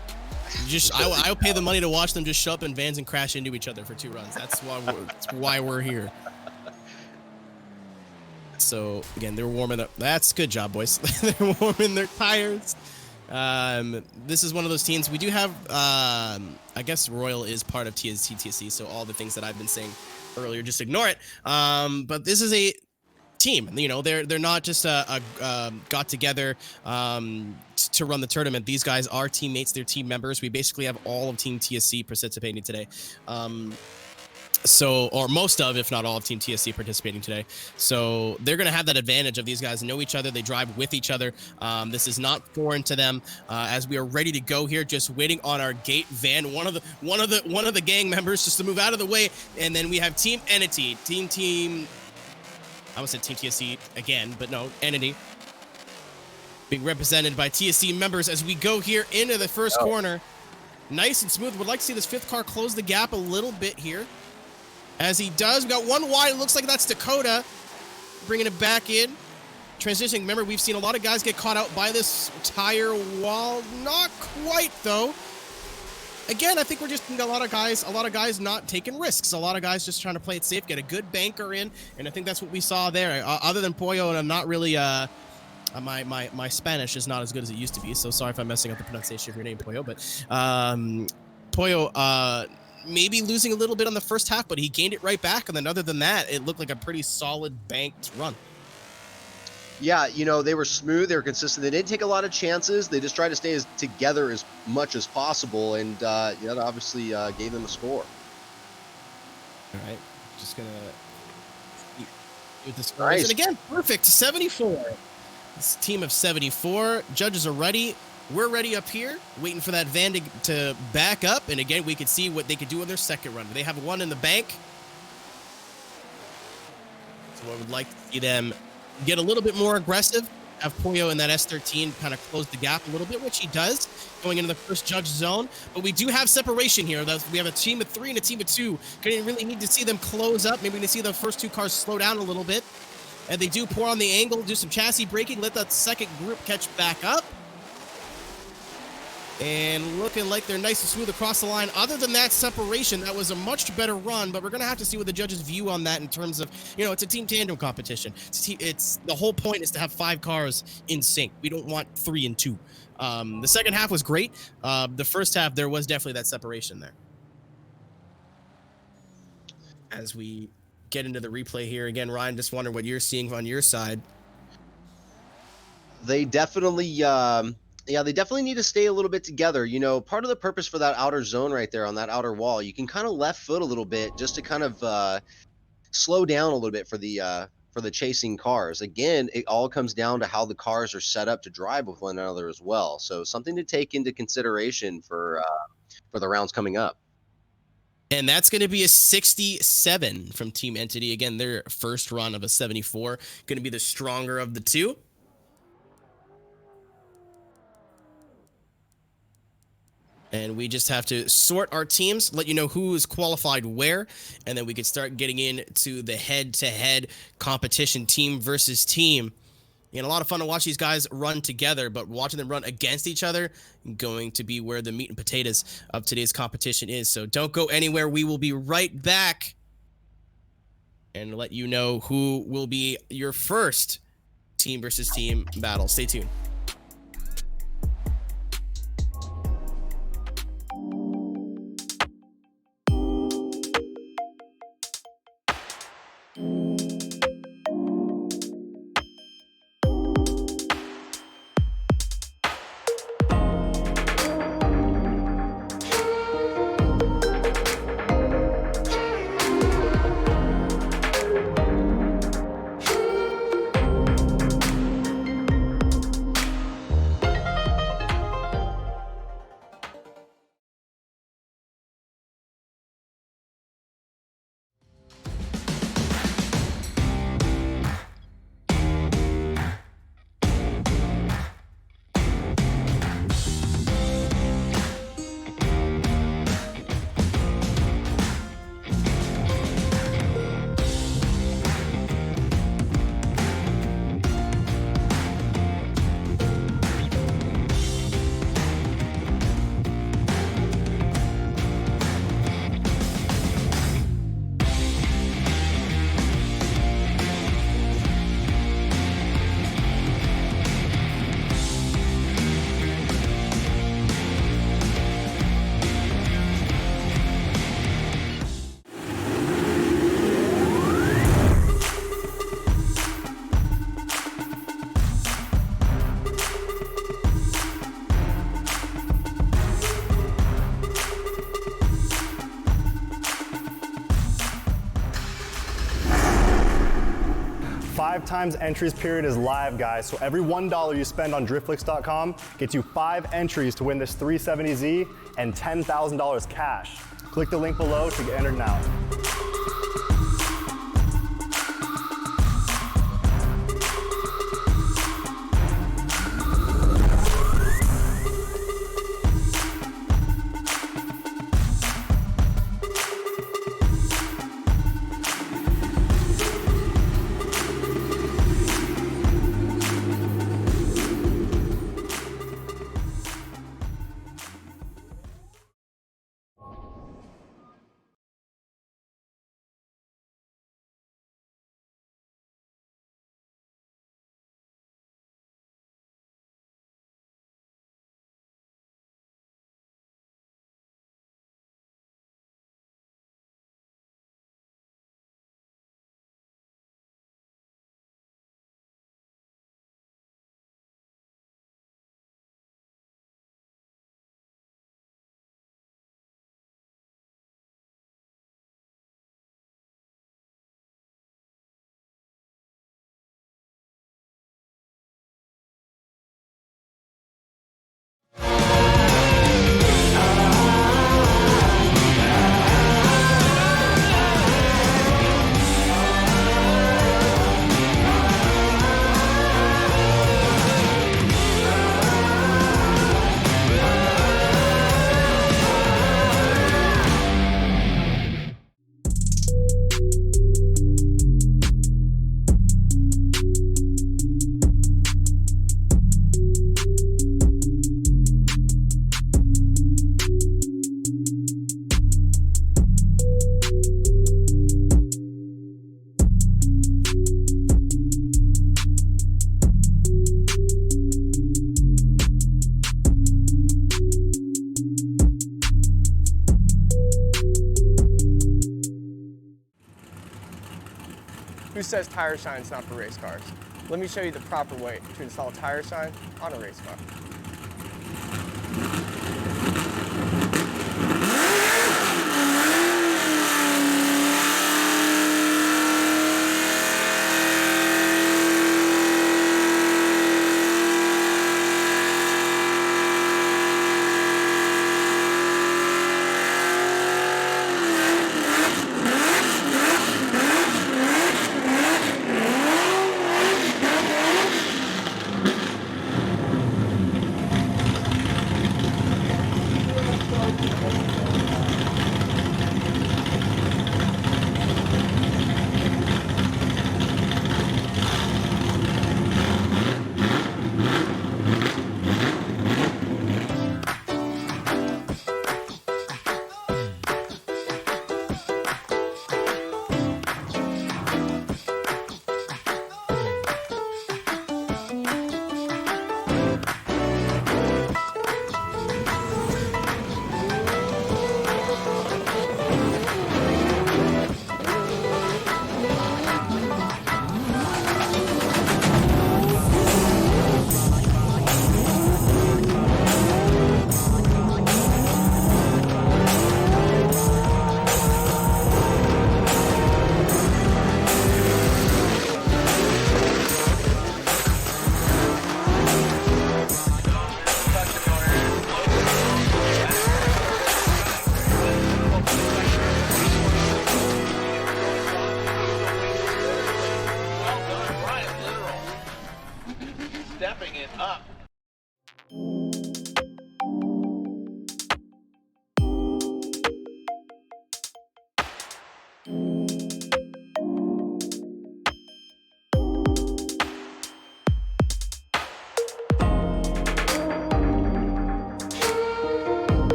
S6: Absolutely.
S5: I would pay the money to watch them just show up in vans and crash into each other for 2 runs. That's why we're here. So again, they're warming up. That's good job, boys. They're warming their tires. This is one of those teams. We do have, I guess Royal is part of TSC, so all the things that I've been saying earlier, just ignore it. But this is a team. You know, they're not just got together to run the tournament. These guys are teammates. They're team members. We basically have all of Team TSC participating today. Or most of, if not all of Team TSC participating today. So they're going to have that advantage of these guys know each other. They drive with each other. This is not foreign to them. As we are ready to go here, just waiting on our gate van. One of the gang members just to move out of the way, and then we have Team Entity, Team. I almost said Team TSC again, but no, Entity. Being represented by TSC members as we go here into the first corner. Nice and smooth. Would like to see this 5th car close the gap a little bit here. As he does, we got one wide. It looks like that's Dakota bringing it back in. Transitioning. Remember, we've seen a lot of guys get caught out by this tire wall. Not quite, though. Again, I think we're just seeing a lot of guys not taking risks. A lot of guys just trying to play it safe, get a good banker in, and I think that's what we saw there. Other than Pollo, and I'm not really my Spanish is not as good as it used to be, so sorry if I'm messing up the pronunciation of your name, Pollo. But Pollo maybe losing a little bit on the first half, but he gained it right back, and then other than that, it looked like a pretty solid banked run.
S6: Yeah, you know, they were smooth, they were consistent. They didn't take a lot of chances. They just tried to stay together as much as possible, and that obviously gave them a score.
S5: All right, just gonna with this
S6: nice.
S5: And again, perfect 74. This team of 74. Judges are ready. We're ready up here, waiting for that van to back up. And again, we could see what they could do on their second run. They have one in the bank. So I would like to see them get a little bit more aggressive. Have Pollo in that S13 kind of close the gap a little bit, which he does, going into the first judge zone. But we do have separation here. We have a team of 3 and a team of 2. Going to really need to see them close up. Maybe we need to see the first 2 cars slow down a little bit. And they do pour on the angle, do some chassis braking, let that second group catch back up. And looking like they're nice and smooth across the line. Other than that separation, that was a much better run, but we're going to have to see what the judges view on that in terms of, it's a team tandem competition. It's the whole point is to have 5 cars in sync. We don't want 3 and 2. The second half was great. The first half, there was definitely that separation there. As we get into the replay here, again, Ryan, just wonder what you're seeing on your side.
S6: They definitely... they definitely need to stay a little bit together. Part of the purpose for that outer zone right there on that outer wall, you can kind of left foot a little bit just to kind of slow down a little bit for the chasing cars. Again, it all comes down to how the cars are set up to drive with one another as well. So something to take into consideration for the rounds coming up.
S5: And that's going to be a 67 from Team Entity. Again, their first run of a 74. Going to be the stronger of the 2. And we just have to sort our teams, let you know who is qualified where, and then we could start getting into the head-to-head competition, team versus team. A lot of fun to watch these guys run together, but watching them run against each other going to be where the meat and potatoes of today's competition is. So don't go anywhere. We will be right back and let you know who will be your first team versus team battle. Stay tuned.
S1: 5 times entries period is live, guys. So every $1 you spend on driftflix.com gets you 5 entries to win this 370Z and $10,000 cash. Click the link below to get entered now.
S3: Who says tire shine's not for race cars? Let me show you the proper way to install a tire shine on a race car.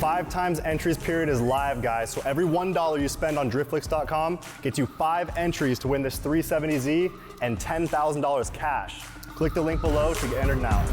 S1: 5 times entries period is live, guys. So every $1 you spend on driftflix.com gets you 5 entries to win this 370Z and $10,000 cash. Click the link below to get entered now.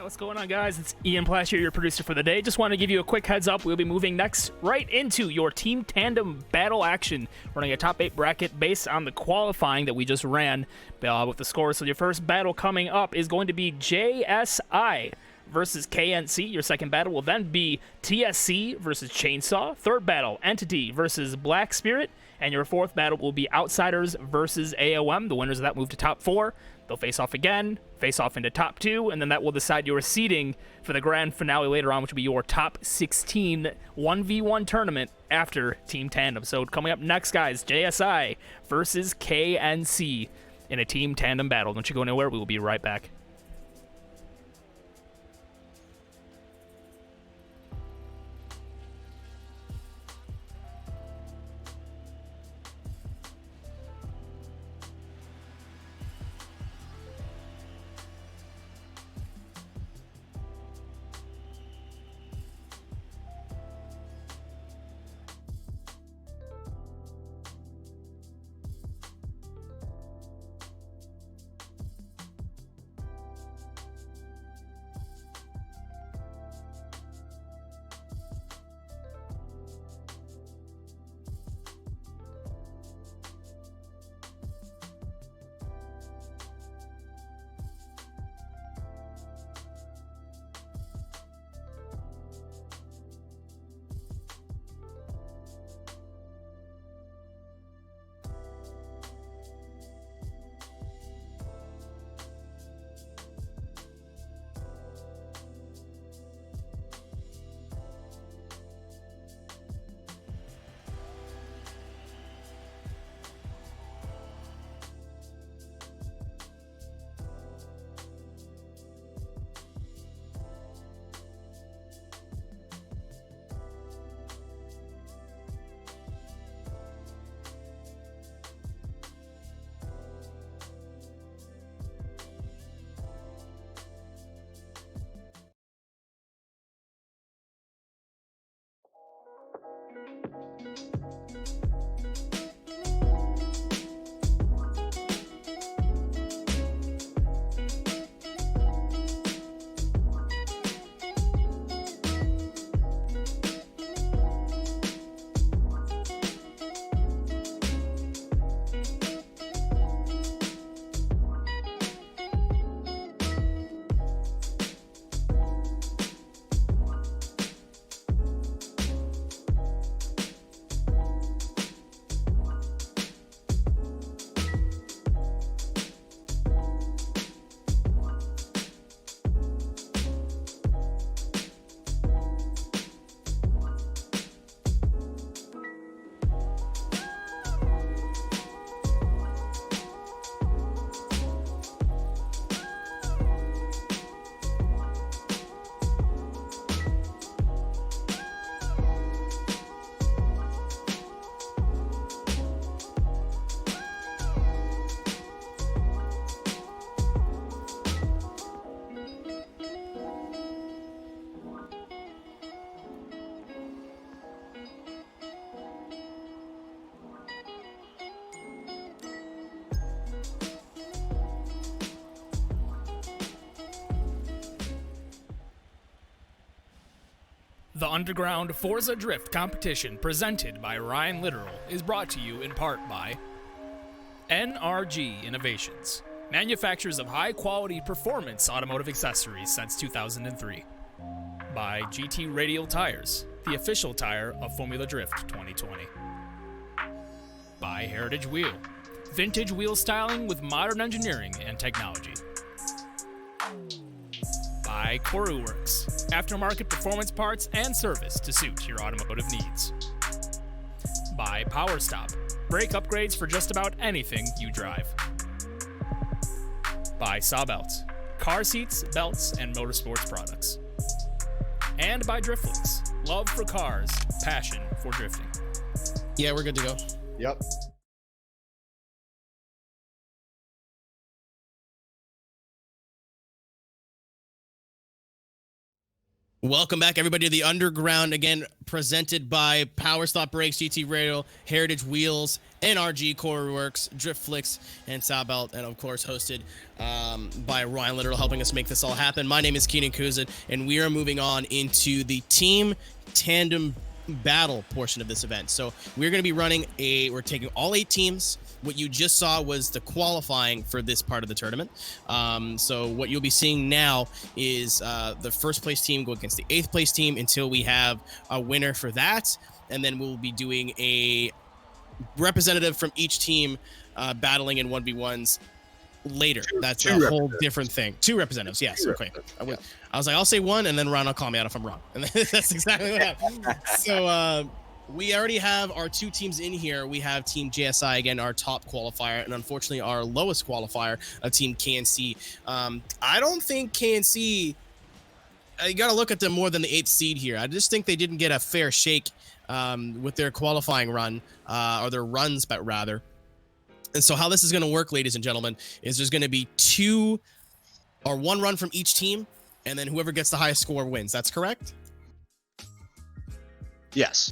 S7: what's going on, guys? It's Ian Plash here, your producer for the day. Just want to give you a quick heads up. We'll be moving next right into your team tandem battle action, running a top 8 bracket based on the qualifying that we just ran with the scores. So your first battle coming up is going to be JSI versus KNC. Your second battle will then be TSC versus Chainsaw. Third battle, Entity versus Black Spirit. And your fourth battle will be Outsiders versus AOM. The winners of that move to top 4. They'll face off again, face off into top 2, and then that will decide your seeding for the grand finale later on, which will be your top 16 1v1 tournament after Team Tandem. So coming up next, guys, JSI versus KNC in a Team Tandem battle. Don't you go anywhere. We will be right back. The Underground Forza Drift competition presented by Ryan Litteral is brought to you in part by NRG Innovations, manufacturers of high-quality performance automotive accessories since 2003. By GT Radial Tires, the official tire of Formula Drift 2020. By Heritage Wheel, vintage wheel styling with modern engineering and technology. By CoruWorks, aftermarket performance parts and service to suit your automotive needs. By PowerStop, brake upgrades for just about anything you drive. By Sawbelts, car seats, belts, and motorsports products. And by Driftflix, love for cars, passion for drifting.
S5: Yeah, we're good to go.
S6: Yep.
S5: Welcome back, everybody, to the Underground, again, presented by Power Stop Brakes, GT Radio, Heritage Wheels, NRG Core Works, Drift Flicks, and Southbelt, and of course hosted by Ryan Litteral, helping us make this all happen. My name is Keenan Kuzin, and we are moving on into the team tandem battle portion of this event. So we're going to be running we're taking all 8 teams. What you just saw was the qualifying for this part of the tournament. So what you'll be seeing now is the first place team go against the 8th place team until we have a winner for that. And then we'll be doing a representative from each team battling in 1v1s later. That's a whole different thing. 2 representatives, yes. Okay. I was like, I'll say 1, and then Ron will call me out if I'm wrong. And that's exactly what happened. So we already have our 2 teams in here. We have Team JSI, again, our top qualifier, and unfortunately our lowest qualifier of Team KNC. I don't think KNC, you got to look at them more than the 8th seed here. I just think they didn't get a fair shake with their qualifying run, or their runs, but rather. And so how this is going to work, ladies and gentlemen, is there's going to be 1 run from each team, and then whoever gets the highest score wins. That's correct?
S6: Yes.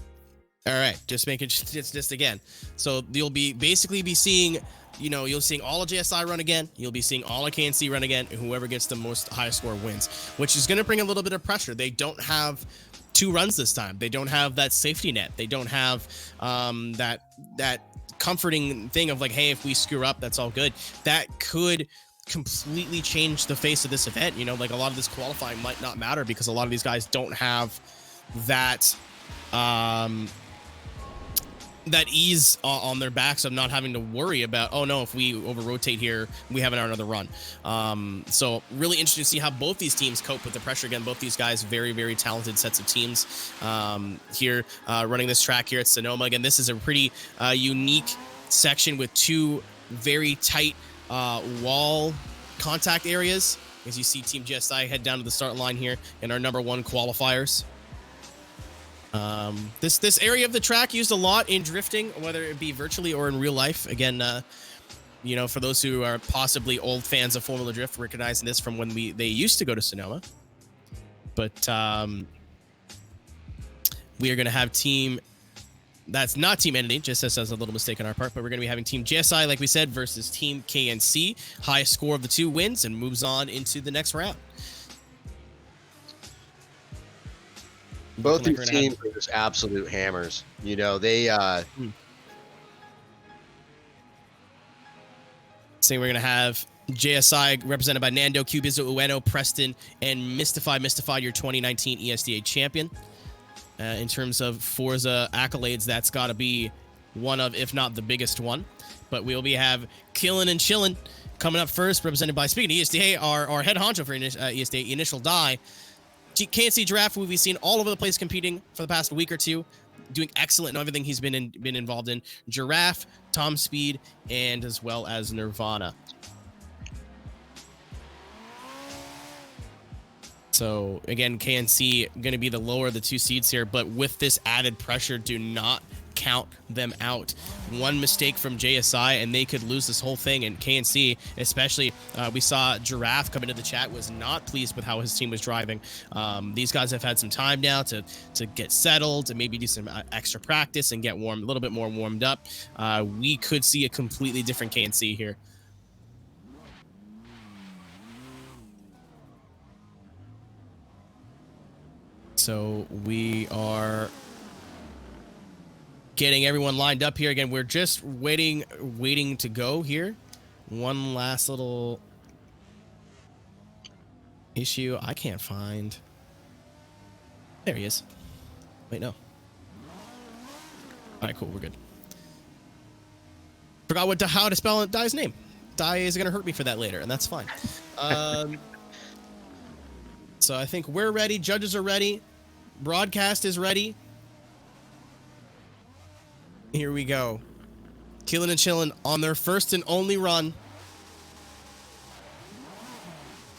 S5: All right, just making just again. So you'll basically be seeing, you'll seeing all of JSI run again. You'll be seeing all of KNC run again, and whoever gets the most highest score wins, which is going to bring a little bit of pressure. They don't have 2 runs this time. They don't have that safety net. They don't have that comforting thing of like, hey, if we screw up, that's all good. That could completely change the face of this event. Like a lot of this qualifying might not matter because a lot of these guys don't have that that ease on their backs of not having to worry about, oh no, if we over rotate here, we have another run. So really interesting to see how both these teams cope with the pressure. Again, both these guys, very, very talented sets of teams here running this track here at Sonoma. Again, this is a pretty unique section with 2 very tight wall contact areas. As you see Team GSI head down to the start line here in our number 1 qualifiers. This area of the track used a lot in drifting, whether it be virtually or in real life. Again, for those who are possibly old fans of Formula Drift, recognizing this from when they used to go to Sonoma. But we are going to have that's not Team Entity, just as a little mistake on our part, but we're going to be having Team JSI, like we said, versus Team KNC. Highest score of the 2 wins and moves on into the next round.
S6: Both these teams are just absolute hammers. They
S5: saying we're going to have JSI represented by Nando, Q, Bizzle, Ueno, Preston, and Mystify, your 2019 ESDA champion. In terms of Forza accolades, that's got to be one of, if not the biggest one. But we'll have Killin' and Chillin' coming up first, represented by, speaking of ESDA, our head honcho for ESDA, Initial Die. KNC Giraffe, we've seen all over the place competing for the past week or 2, doing excellent in everything he's been involved in. Giraffe, Tom Speed, and as well as Nirvana. So again, KNC going to be the lower of the 2 seeds here, but with this added pressure, do not count them out. One mistake from JSI and they could lose this whole thing. And KNC, especially, we saw Giraffe come into the chat, was not pleased with how his team was driving. These guys have had some time now to get settled and maybe do some extra practice and get a little bit more warmed up. We could see a completely different KNC here. So we are getting everyone lined up here. Again, we're just waiting to go here. One last little issue I can't find. There he is. Wait, no. All right, cool. We're good. Forgot how to spell Dai's name. Dai is going to hurt me for that later, and that's fine. So I think we're ready. Judges are ready. Broadcast is ready. Here we go. Killin' and Chillin' on their first and only run.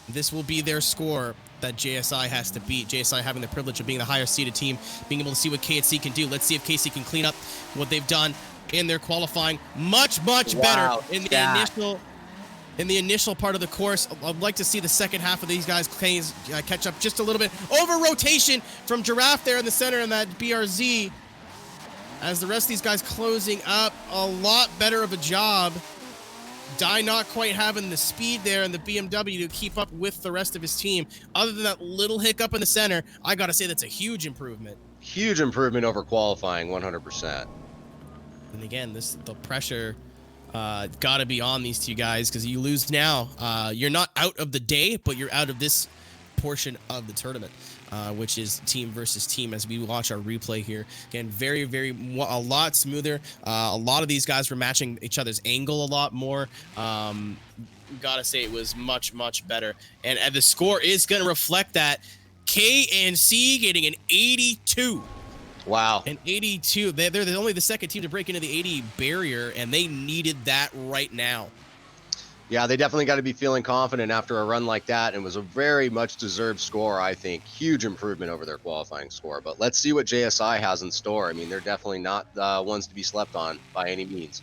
S5: This will be their score that JSI has to beat. JSI having the privilege of being the higher seeded team, being able to see what KNC can do. Let's see if KNC can clean up what they've done in their qualifying. Much better in the initial in the initial part of the course. I'd like to see the second half of these guys catch up just a little bit. Over rotation from Giraffe there in the center in that BRZ. As the rest of these guys closing up, a lot better of a job. Dye not quite having the speed there in the BMW to keep up with the rest of his team. Other than that little hiccup in the center, I got to say that's a huge improvement.
S6: Huge improvement over qualifying, 100%.
S5: And again, the pressure got to be on these two guys, because you lose now. You're not out of the day, but you're out of this portion of the tournament, which is team versus team, as we watch our replay here. Again, a lot smoother. A lot of these guys were matching each other's angle a lot more. Gotta say it was much, much better. And the score is going to reflect that. KNC getting an 82.
S6: Wow.
S5: An 82. They're only the second team to break into the 80 barrier, and they needed that right now.
S6: Yeah, they definitely got to be feeling confident after a run like that, and it was a very much deserved score, I think. Huge improvement over their qualifying score. But let's see what JSI has in store. I mean, they're definitely not ones to be slept on by any means.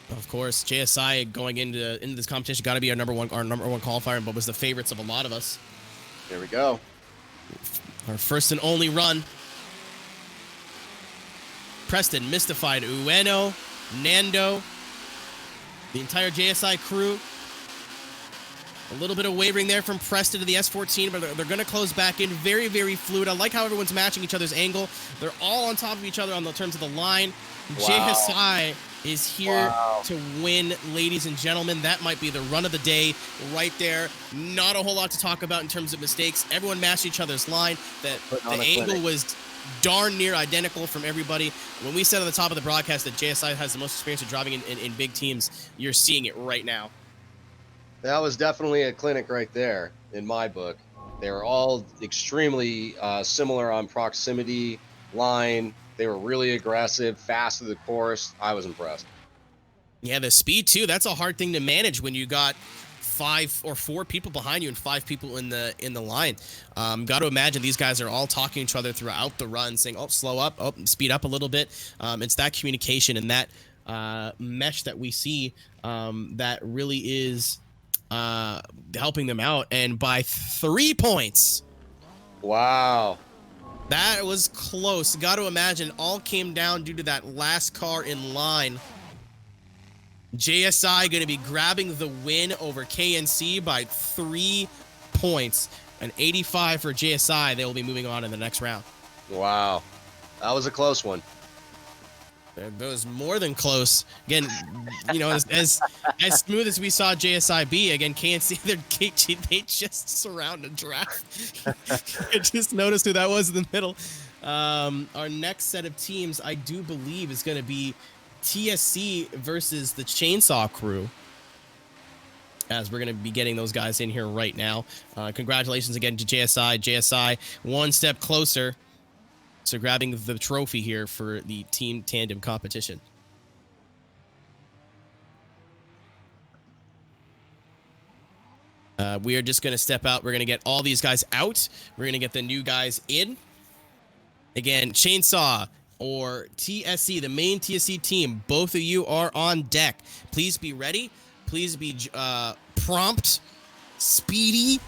S5: Of course, JSI going into this competition got to be our number one qualifier, but was the favorites of a lot of us.
S6: There we go.
S5: Our first and only run. Preston, Mystified, Ueno, Nando, the entire JSI crew. A little bit of wavering there from Preston to the S14, but they're going to close back in. Very, very fluid. I like how everyone's matching each other's angle. They're all on top of each other on the terms of the line. Wow. JSI is here to win, ladies and gentlemen. That might be the run of the day right there. Not a whole lot to talk about in terms of mistakes. Everyone matched each other's line. The angle was darn near identical from everybody. When we said on the top of the broadcast that JSI has the most experience of driving in big teams, you're seeing it right now.
S6: That was definitely a clinic right there in my book. They were all extremely similar on proximity, line. They were really aggressive, fast to the course. I was impressed.
S5: Yeah, the speed too. That's a hard thing to manage when you got 5 or 4 people behind you and 5 people in the line. Got to imagine these guys are all talking to each other throughout the run, saying, "Oh, slow up, oh, speed up a little bit." It's that communication and that mesh that we see that really is helping them out. And by 3 points.
S6: Wow.
S5: That was close. Got to imagine all came down due to that last car in line. JSI going to be grabbing the win over KNC by 3 points. An 85 for JSI. They will be moving on in the next round.
S6: Wow. That was a close one.
S5: That was more than close. Again, you know, as smooth as we saw JSI be, again, KNC, they just surrounded Giraffe. I just noticed who that was in the middle. Our next set of teams, I do believe, is going to be TSC versus the Chainsaw Crew, as we're going to be getting those guys in here right now. Congratulations again to JSI. JSI one step closer to grabbing the trophy here for the team tandem competition. We are just going to step out. We're going to get all these guys out. We're going to get the new guys in. Again, Chainsaw or TSC, the main TSC team, both of you are on deck. Please be ready. Please be prompt, speedy,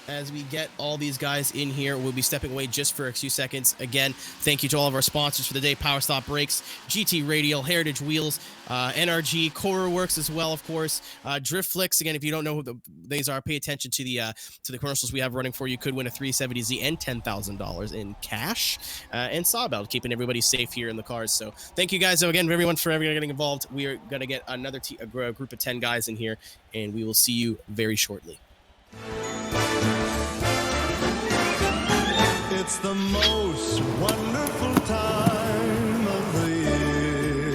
S5: as we get all these guys in here. We'll be stepping away just for a few seconds. Again, thank you to all of our sponsors for the day: Power Stop Brakes, GT Radial, Heritage Wheels, NRG, Cora Works as well, of course. Drift Flicks. Again, if you don't know who these are, pay attention to the commercials we have running for you. Could win a 370Z and $10,000 in cash. And Sawbelt, keeping everybody safe here in the cars. So thank you guys again, everyone, for getting involved. We are going to get another a group of 10 guys in here, and we will see you very shortly.
S2: It's the most wonderful time of the year,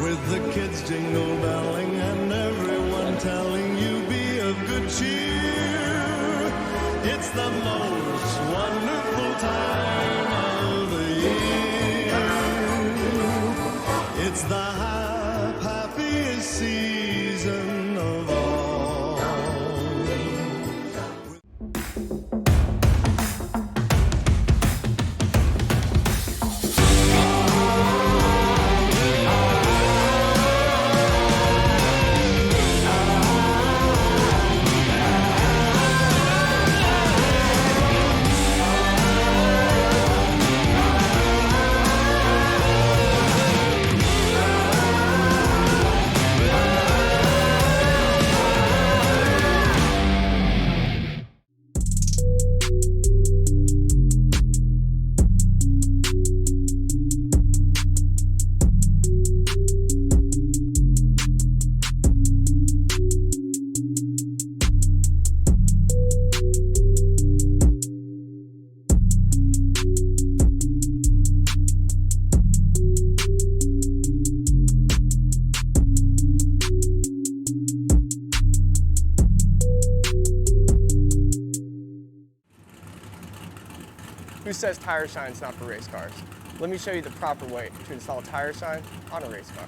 S2: with the kids jingle belling and everyone telling you be of good cheer. It's the most wonderful time of the year. It's the happiest season of all.
S3: Who says tire shine's not for race cars? Let me show you the proper way to install a tire shine on a race car.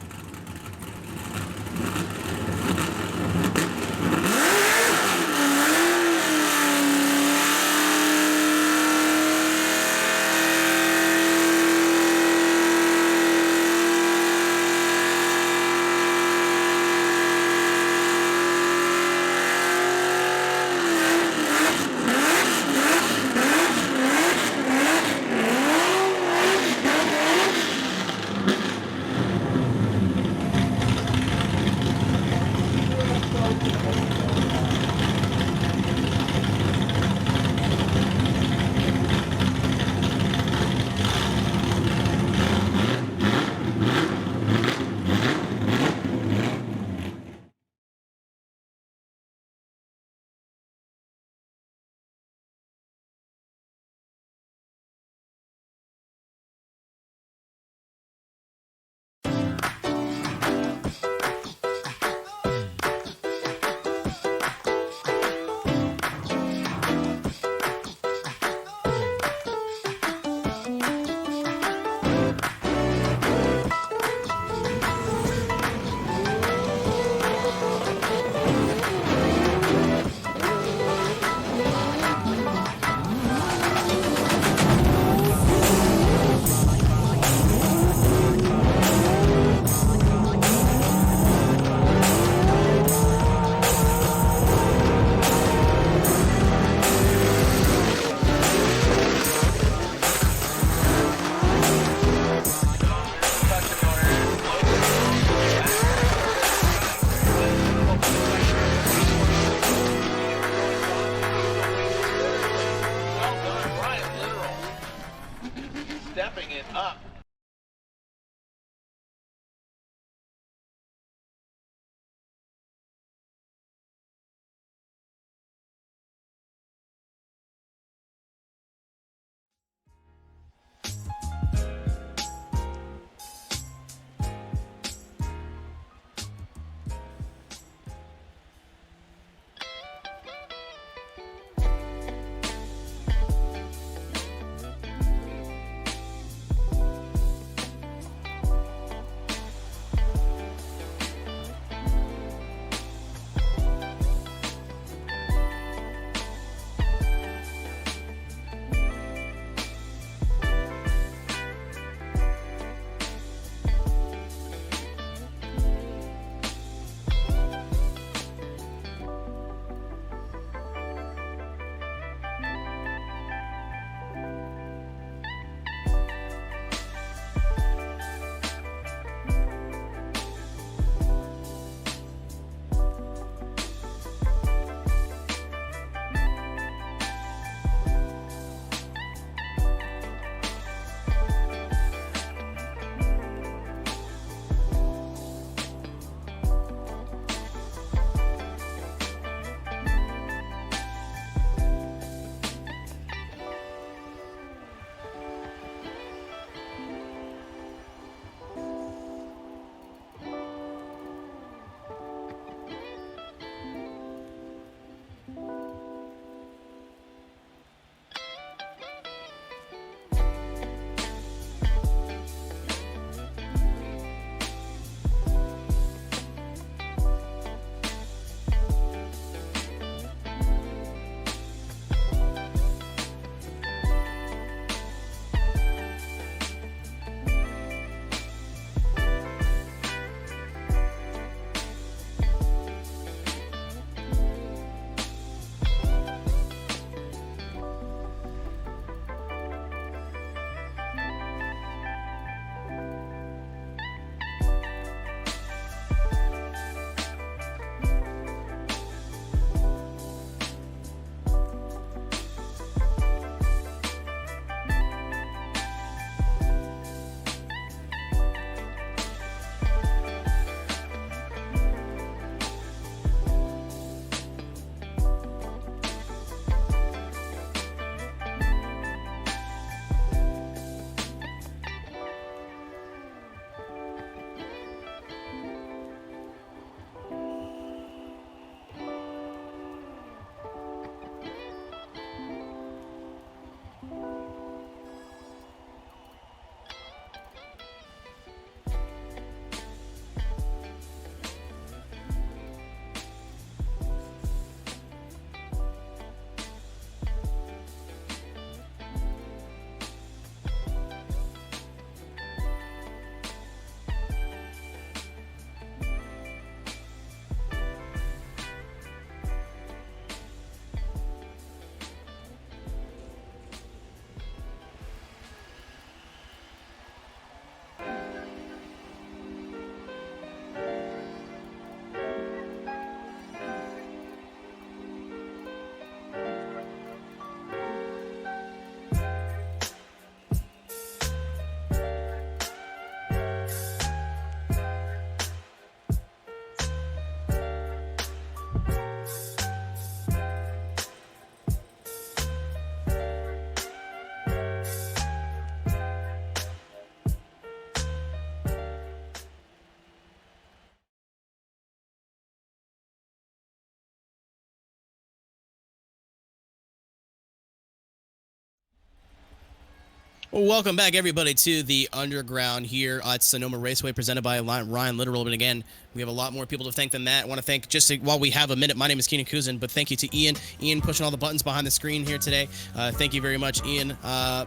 S5: Well, welcome back, everybody, to the Underground here at Sonoma Raceway, presented by Ryan Litteral. But again, we have a lot more people to thank than that. I want to thank, while we have a minute, my name is Keenan Kuzin, but thank you to Ian. Ian pushing all the buttons behind the screen here today. Thank you very much, Ian.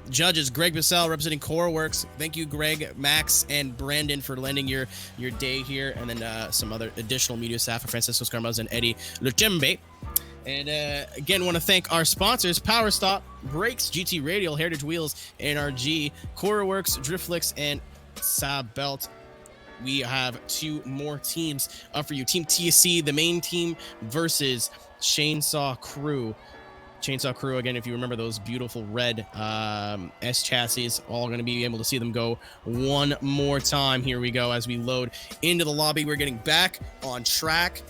S5: Judges, Greg Bizzle representing CoreWorks. Thank you, Greg, Max, and Brandon for lending your day here. And then some other additional media staff, Francisco Scarmaz and Eddie Luchembe. And again, want to thank our sponsors, Power Stop, Brakes, GT Radial, Heritage Wheels, NRG, CoreWorks, Driftflix, and Sabelt. We have 2 more teams up for you. Team TSC, the main team, versus Chainsaw Crew. Chainsaw Crew, again, if you remember those beautiful red S chassis, all going to be able to see them go one more time. Here we go as we load into the lobby. We're getting back on track.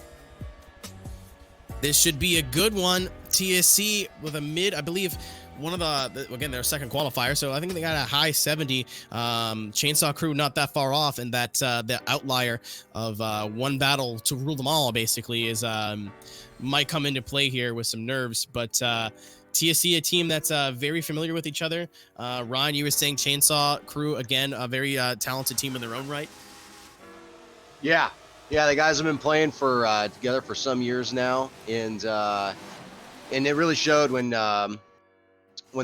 S5: This should be a good one. TSC with a mid, I believe, one of again, their second qualifier, so I think they got a high 70. Chainsaw Crew not that far off, and that the outlier of one battle to rule them all basically is might come into play here with some nerves. But TSC, a team that's very familiar with each other. Ryan, you were saying Chainsaw Crew, again, a very talented team in their own right.
S6: Yeah, the guys have been playing for together for some years now, and it really showed when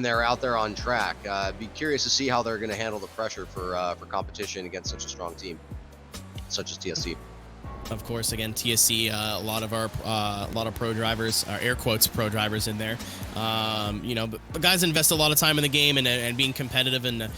S6: they're out there on track. Be curious to see how they're going to handle the pressure for competition against such a strong team, such as TSC.
S5: Of course, again, TSC, a lot of pro drivers, air quotes pro drivers in there. You know, the guys invest a lot of time in the game and being competitive. And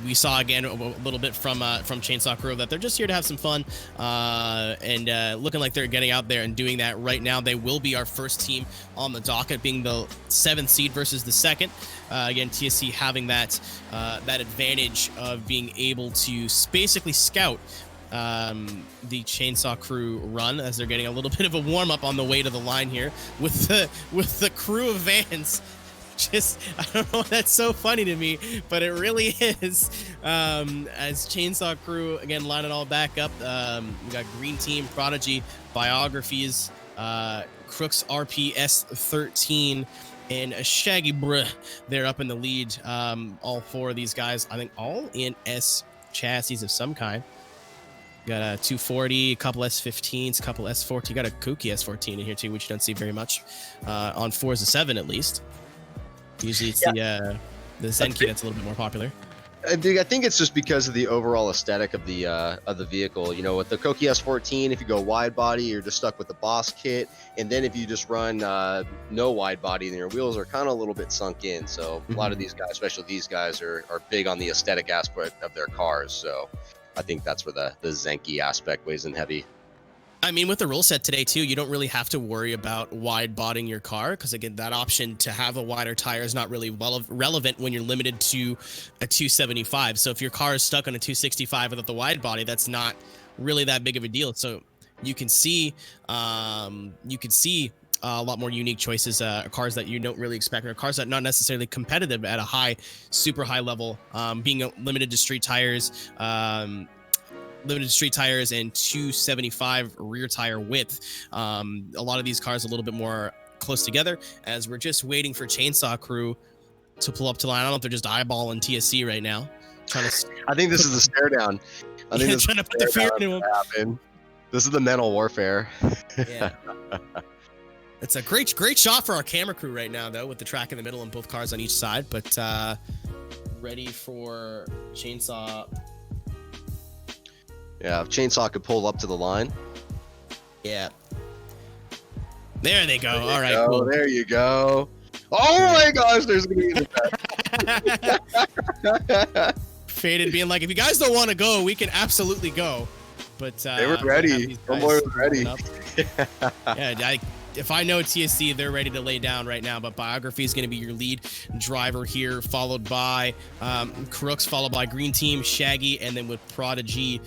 S5: we saw again a little bit from Chainsaw Crew that they're just here to have some fun and looking like they're getting out there and doing that right now. They will be our first team on the docket, being the 7th seed versus the 2nd. Again, TSC having that advantage of being able to basically scout the Chainsaw Crew run as they're getting a little bit of a warm up on the way to the line here with the crew of vans. Just, I don't know, that's so funny to me, but it really is. As Chainsaw Crew again line it all back up. We got Green Team, Prodigy, Biographies, Crooks RPS 13, and a Shaggy Bruh. They're up in the lead. All 4 of these guys, I think, all in S chassis of some kind. Got a 240, a couple S15s, a couple S14. Got a kooky S14 in here too, which you don't see very much on Forza 7 at least. Usually it's the Zenki that's a little bit more popular.
S6: I think it's just because of the overall aesthetic of the vehicle. You know, with the Koki S14, if you go wide body, you're just stuck with the boss kit, and then if you just run no wide body, then your wheels are kind of a little bit sunk in. So a lot of these guys, especially these guys, are big on the aesthetic aspect of their cars. So I think that's where the Zenki aspect weighs in heavy.
S5: I mean, with the rule set today, too, you don't really have to worry about wide bodying your car because, again, that option to have a wider tire is not really relevant when you're limited to a 275. So if your car is stuck on a 265 without the wide body, that's not really that big of a deal. So you can see a lot more unique choices, cars that you don't really expect, or cars that are not necessarily competitive at a super high level, being limited to street tires, and 275 rear tire width. A lot of these cars a little bit more close together, as we're just waiting for Chainsaw Crew to pull up to the line. I don't know if they're just eyeballing TSC right now.
S6: I think this is a stare down. I think
S5: trying to put the fear into them.
S6: This is the mental warfare.
S5: Yeah. It's a great shot for our camera crew right now, though, with the track in the middle and both cars on each side. But ready for Chainsaw.
S6: Yeah, if Chainsaw could pull up to the line.
S5: Yeah. There they go. All right, cool.
S6: There you go. Oh my gosh, there's going to be the
S5: Faded being like, if you guys don't want to go, we can absolutely go. But
S6: they were ready. Homeboy was ready.
S5: Yeah, if I know TSC, they're ready to lay down right now. But Biography is going to be your lead driver here, followed by Crooks, followed by Green Team, Shaggy, and then with Prodigy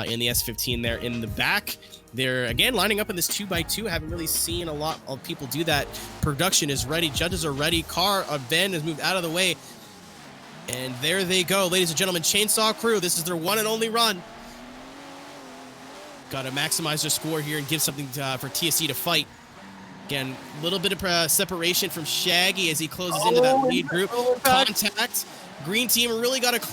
S5: in the S15 there in the back. They're, again, lining up in this 2x2. Haven't really seen a lot of people do that. Production is ready. Judges are ready. Ben has moved out of the way. And there they go, ladies and gentlemen. Chainsaw Crew, this is their one and only run. Got to maximize their score here and give something for TSC to fight. Again, a little bit of separation from Shaggy as he closes into that lead group. Contact Green team really got to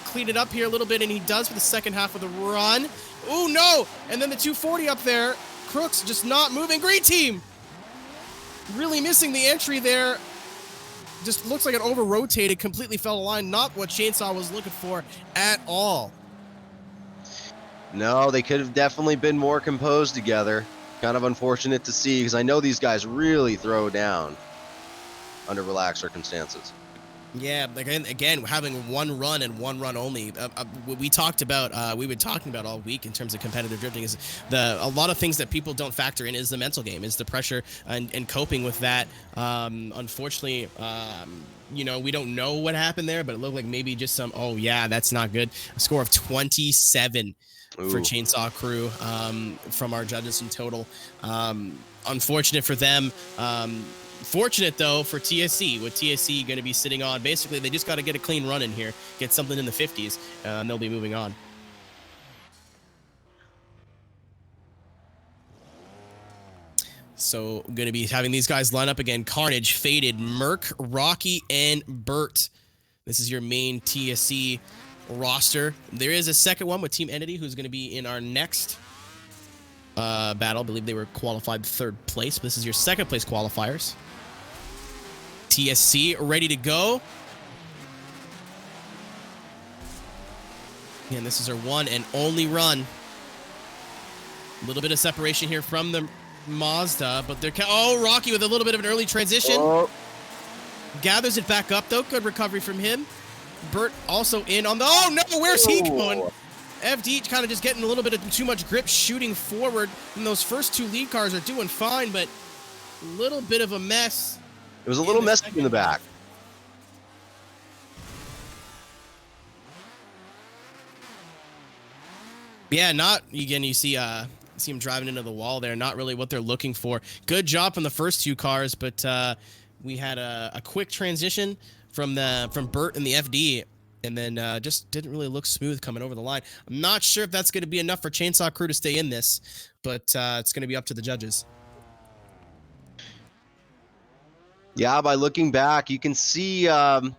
S5: clean it up here a little bit, and he does for the second half of the run. Oh, no! And then the 240 up there. Crooks just not moving. Green team really missing the entry there. Just looks like it over-rotated, completely fell line. Not what Chainsaw was looking for at all.
S6: No, they could have definitely been more composed together. Kind of unfortunate to see, because I know these guys really throw down under relaxed circumstances.
S5: Yeah, again, having one run and one run only. What we talked about, we've been talking about all week in terms of competitive drifting, is a lot of things that people don't factor in is the mental game, is the pressure and coping with that. Unfortunately, you know, we don't know what happened there, but it looked like maybe just some, oh yeah, that's not good. A score of 27 for Chainsaw Crew from our judges in total. Unfortunate for them. Fortunate, though, for TSC, with TSC going to be sitting on. Basically, they just got to get a clean run in here, get something in the 50s, and they'll be moving on. So, going to be having these guys line up again. Carnage, Faded, Merc, Rocky, and Burt. This is your main TSC roster. There is a second one with Team Entity, who's going to be in our next battle. I believe they were qualified 3rd place. But this is your 2nd place qualifiers. TSC ready to go. And this is our one and only run. A little bit of separation here from the Mazda, but they're Rocky with a little bit of an early transition. Gathers it back up though. Good recovery from him. Burt also in on the where's he going? FD kind of just getting a little bit of too much grip shooting forward, and those first 2 lead cars are doing fine, but a little bit of a mess.
S6: It was a little messy in the back.
S5: Yeah, you see him driving into the wall there. Not really what they're looking for. Good job from the first 2 cars, but we had a quick transition from Burt and the FD, and then just didn't really look smooth coming over the line. I'm not sure if that's going to be enough for Chainsaw Crew to stay in this, but it's going to be up to the judges.
S6: Yeah, by looking back, you can see in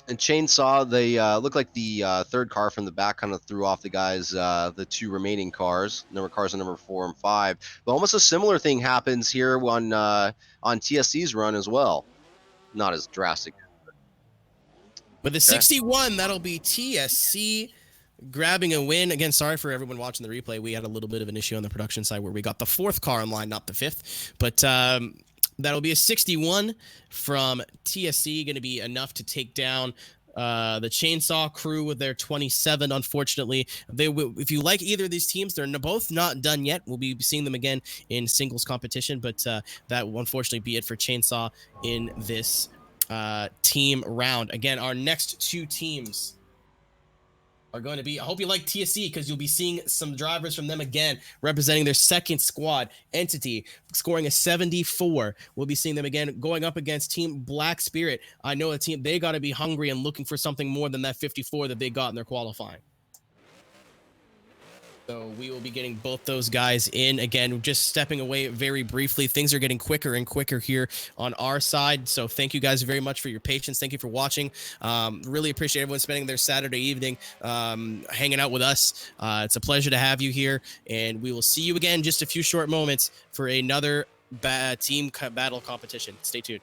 S6: Chainsaw, they look like the 3rd car from the back kind of threw off the guys, the 2 remaining cars, cars are number 4 and 5. But almost a similar thing happens here on TSC's run as well. Not as drastic.
S5: But the 61, that'll be TSC grabbing a win. Again, sorry for everyone watching the replay. We had a little bit of an issue on the production side where we got the 4th car in line, not the 5th. But that'll be a 61 from TSC, going to be enough to take down the Chainsaw Crew with their 27. Unfortunately, if you like either of these teams, they're both not done yet. We'll be seeing them again in singles competition, but that will unfortunately be it for Chainsaw in this team round. Again, our next 2 teams are going to be, I hope you like TSC, because you'll be seeing some drivers from them again representing their 2nd squad. Entity scoring a 74. We'll be seeing them again going up against Team Black Spirit. I know a team, they got to be hungry and looking for something more than that 54 that they got in their qualifying. So we will be getting both those guys in. Again, just stepping away very briefly. Things are getting quicker and quicker here on our side. So thank you guys very much for your patience. Thank you for watching. Really appreciate everyone spending their Saturday evening hanging out with us. It's a pleasure to have you here. And we will see you again in just a few short moments for another team battle competition. Stay tuned.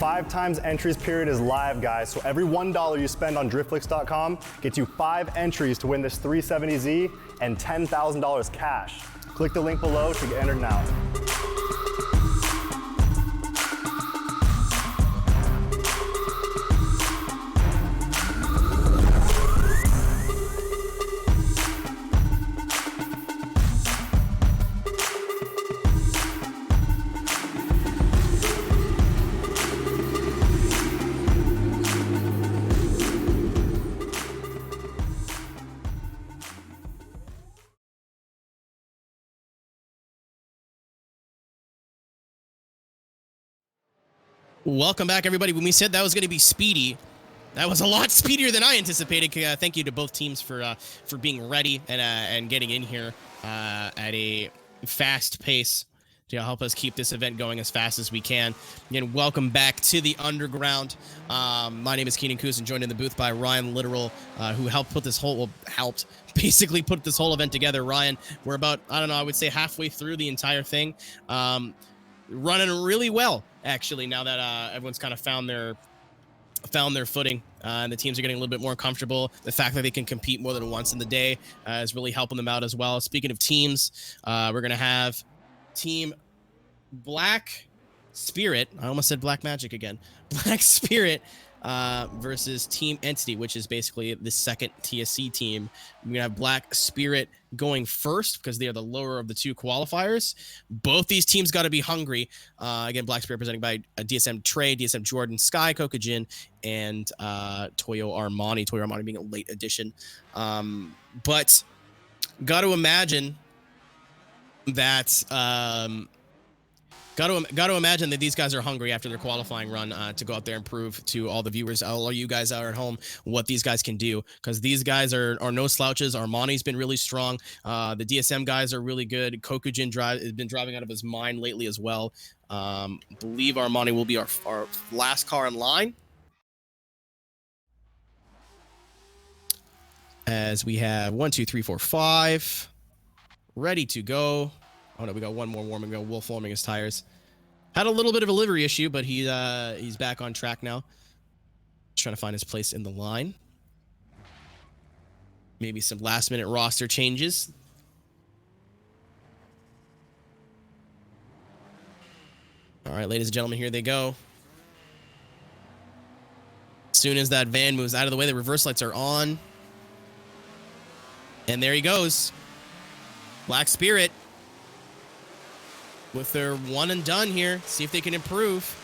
S1: 5 times entries period is live, guys. So every $1 you spend on driftflix.com gets you 5 entries to win this 370Z and $10,000 cash. Click the link below to get entered now.
S5: Welcome back, everybody. When we said that was going to be speedy, that was a lot speedier than I anticipated. Thank you to both teams for being ready and getting in here at a fast pace to help us keep this event going as fast as we can. Again, welcome back to the Underground. My name is Keenan Coos, and joined in the booth by Ryan Litteral, who helped basically put this whole event together. Ryan, we're about, I don't know, I would say halfway through the entire thing. Running really well, actually, now that everyone's kind of found their footing, and the teams are getting a little bit more comfortable. The fact that they can compete more than once in the day is really helping them out as well. Speaking of teams, we're going to have Team Black Spirit. I almost said Black Magic again. Black Spirit versus Team Entity, which is basically the second TSC team. We're going to have Black Spirit going first because they are the lower of the two qualifiers. Both these teams got to be hungry. Again, Black Spirit presented by DSM Trey, DSM Jordan, Sky, Kokujin, and Toyo Armani. Toyo Armani being a late addition. But got to imagine that... Got to imagine that these guys are hungry after their qualifying run to go out there and prove to all the viewers, all of you guys out at home, what these guys can do. Because these guys are no slouches. Armani's been really strong. The DSM guys are really good. Kokujin has been driving out of his mind lately as well. Believe Armani will be our last car in line. As we have 1, 2, 3, 4, 5 ready to go. Oh no, we got one more warming. We got Wolf warming his tires. Had a little bit of a livery issue, but he's back on track now. Just trying to find his place in the line. Maybe some last minute roster changes. All right, ladies and gentlemen, here they go. As soon as that van moves out of the way, the reverse lights are on. And there he goes. Black Spirit with their one and done here. See if they can improve.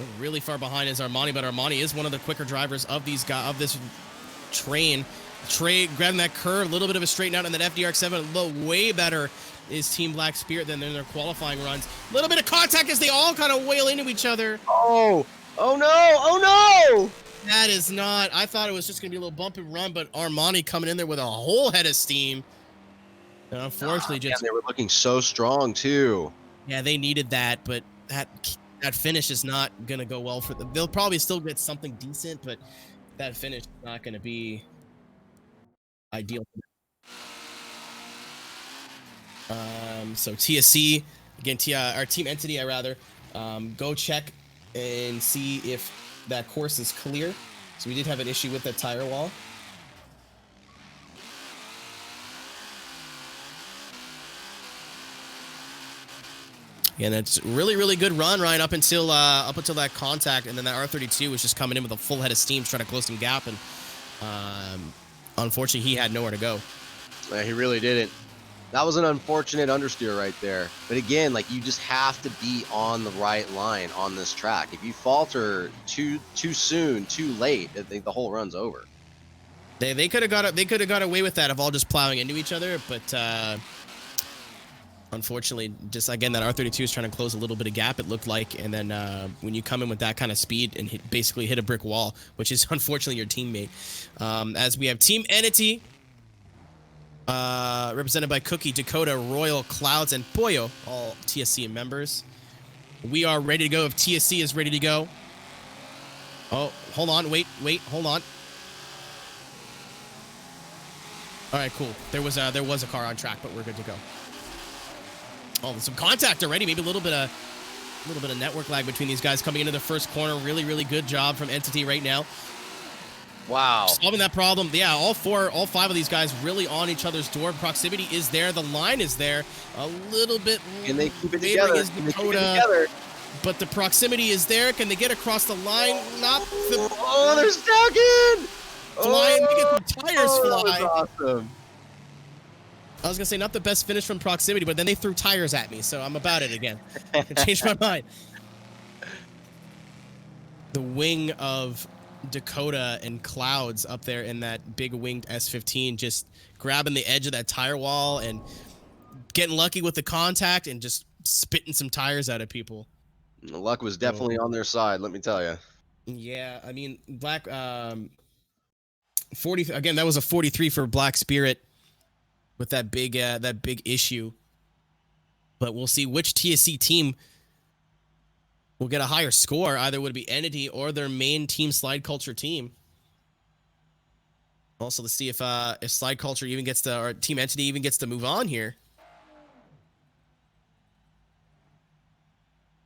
S5: We're really far behind is Armani, but Armani is one of the quicker drivers of these guys, of this train. Trey grabbing that curve, a little bit of a straighten out, and that FDRX7 a little way better is Team Black Spirit than in their qualifying runs. A little bit of contact as they all kind of wail into each other.
S6: Oh no!
S5: That is not, I thought it was just going to be a little bump and run, but Armani coming in there with a whole head of steam. And unfortunately,
S6: man, they were looking so strong too.
S5: Yeah, they needed that, but that finish is not going to go well for them. They'll probably still get something decent, but that finish is not going to be ideal. So TSC, again, our Team Entity, go check and see if that course is clear. So we did have an issue with that tire wall. And it's really, really good run, Ryan, up until that contact, and then that R32 was just coming in with a full head of steam, trying to close some gap, and unfortunately, he had nowhere to go.
S6: Yeah, he really didn't. That was an unfortunate understeer right there. But again, like, you just have to be on the right line on this track. If you falter too soon, too late, I think the whole run's over.
S5: They could have got away with that of all just plowing into each other, but unfortunately, just again, that R32 is trying to close a little bit of gap, it looked like, and then when you come in with that kind of speed and basically hit a brick wall, which is unfortunately your teammate. As we have Team Entity, represented by Cookie, Dakota, Royal, Clouds, and Pollo, all TSC members. We are ready to go if TSC is ready to go. Oh, hold on, wait, hold on. All right, cool. There was a car on track, but we're good to go. Oh, there's some contact already. Maybe a little bit of A little bit of network lag between these guys coming into the first corner. Really, really good job from Entity right now.
S6: Wow.
S5: Solving that problem. Yeah, all 5 of these guys really on each other's door. Proximity is there. The line is there. A little bit.
S6: Can they keep it
S5: wavering
S6: together?
S5: is
S6: Can they keep it
S5: Dakota,
S6: together?
S5: but the proximity is there. Can they get across the line? Not the
S6: Oh, they're stuck in.
S5: flying. They get the tires
S6: that
S5: fly.
S6: was awesome.
S5: I was going to say not the best finish from proximity, but then they threw tires at me, so I'm about it again. I changed my mind. The wing of Dakota and Clouds up there in that big winged S15 just grabbing the edge of that tire wall and getting lucky with the contact and just spitting some tires out of people.
S6: The luck was definitely on their side, let me tell you.
S5: Yeah, I mean, Black 40 again, that was a 43 for Black Spirit with that big issue. But we'll see which TSC team will get a higher score. Either would be Entity or their main team Slide Culture team. Also to see if Slide Culture even gets to, or Team Entity even gets to move on here.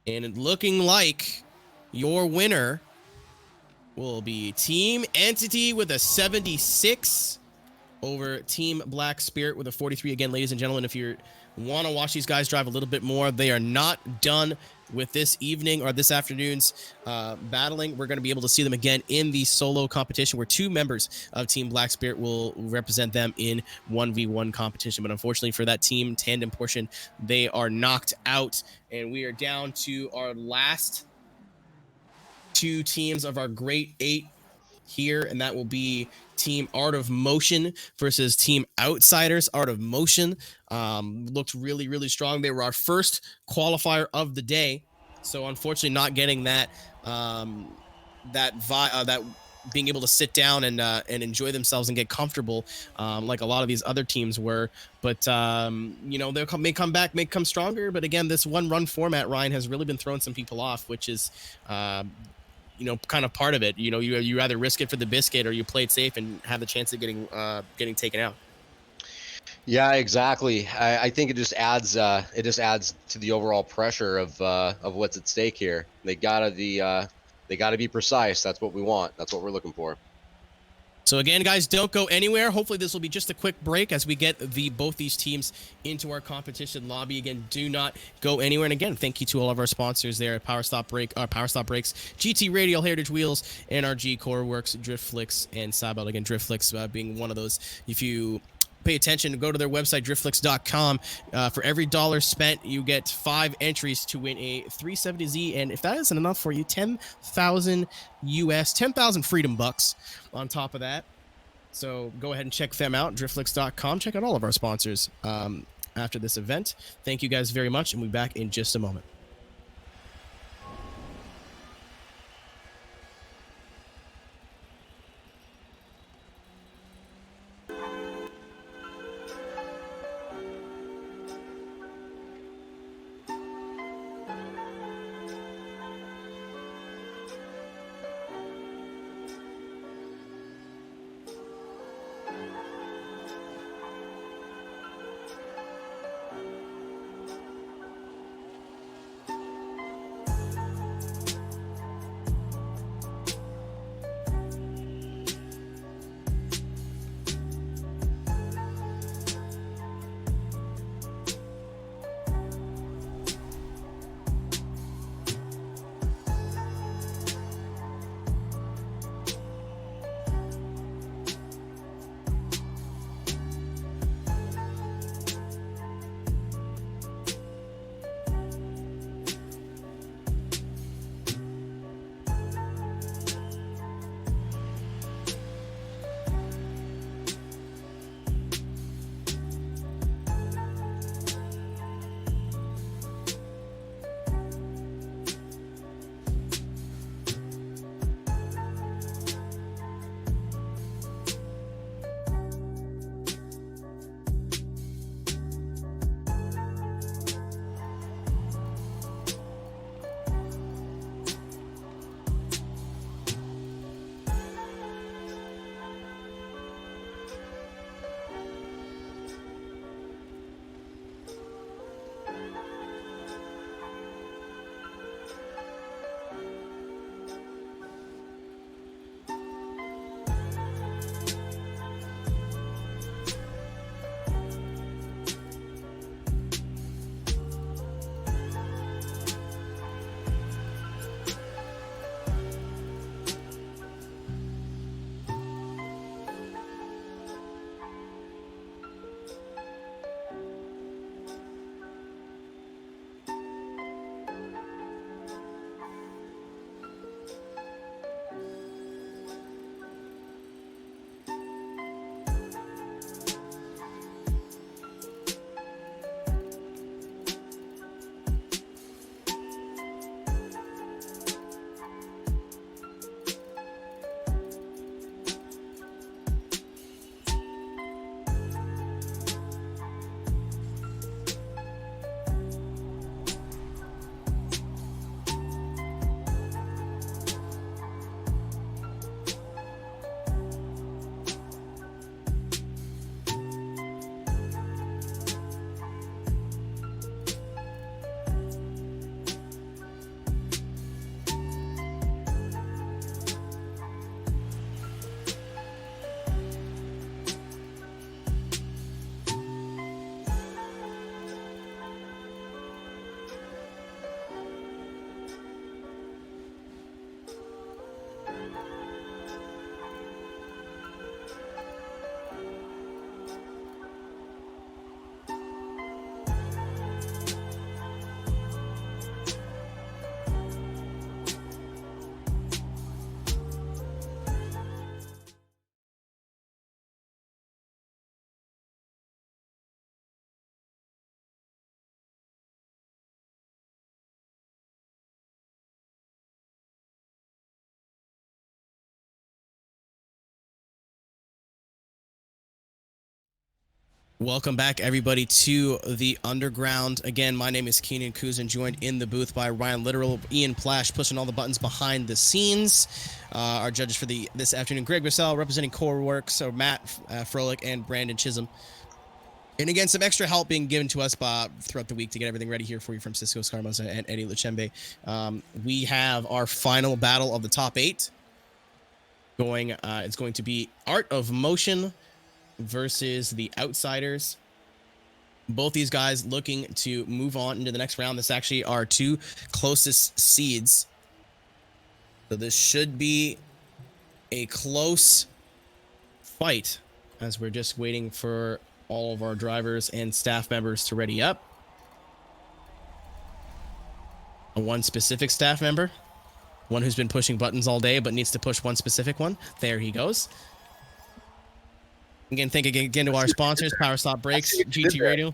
S5: And looking like your winner will be Team Entity with a 76 over Team Black Spirit with a 43. Again, ladies and gentlemen, if you want to watch these guys drive a little bit more, they are not done with this evening or this afternoon's battling. We're going to be able to see them again in the solo competition where 2 members of Team Black Spirit will represent them in 1v1 competition. But unfortunately for that team tandem portion, they are knocked out, and we are down to our last 2 teams of our Great 8 here, and that will be Team Art of Motion versus Team Outsiders. Art of Motion looked really, really strong. They were our first qualifier of the day, so unfortunately not getting that that being able to sit down and enjoy themselves and get comfortable like a lot of these other teams were. But you know, they may come back, may come stronger. But again, this one run format, Ryan, has really been throwing some people off, which is you know, kind of part of it. You know, you either risk it for the biscuit or you play it safe and have the chance of getting taken out.
S6: Yeah, exactly. I think it just adds to the overall pressure of what's at stake here. They gotta be precise. That's what we want. That's what we're looking for.
S5: So again, guys, don't go anywhere. Hopefully this will be just a quick break as we get both these teams into our competition lobby. Again, do not go anywhere. And again, thank you to all of our sponsors there at Power Stop Brakes, GT Radial, Heritage Wheels, NRG, Core Works, Driftflix, and Sabelt. Again, Driftflix being one of those. If you pay attention, go to their website, driftflix.com. For every $1 spent, you get 5 entries to win a 370Z. And if that isn't enough for you, 10,000 freedom bucks on top of that. So go ahead and check them out, driftflix.com. Check out all of our sponsors after this event. Thank you guys very much, and we'll be back in just a moment. Welcome back, everybody, to the Underground. Again, my name is Keenan Kuzin, joined in the booth by Ryan Litteral, Ian Plash, pushing all the buttons behind the scenes. Our judges for this afternoon, Greg Brissell, representing Core Works, so Matt Froelich and Brandon Chisholm. And again, some extra help being given to us throughout the week to get everything ready here for you from Cisco Scarmosa and Eddie Lachembe. We have our final battle of the top 8 going. It's going to be Art of Motion versus the Outsiders. Both these guys looking to move on into the next round. This actually are 2 closest seeds. So this should be a close fight as we're just waiting for all of our drivers and staff members to ready up. One specific staff member, one who's been pushing buttons all day but needs to push one specific one. There he goes. Again, thank you again to our sponsors, Power Stop Brakes, GT Radio.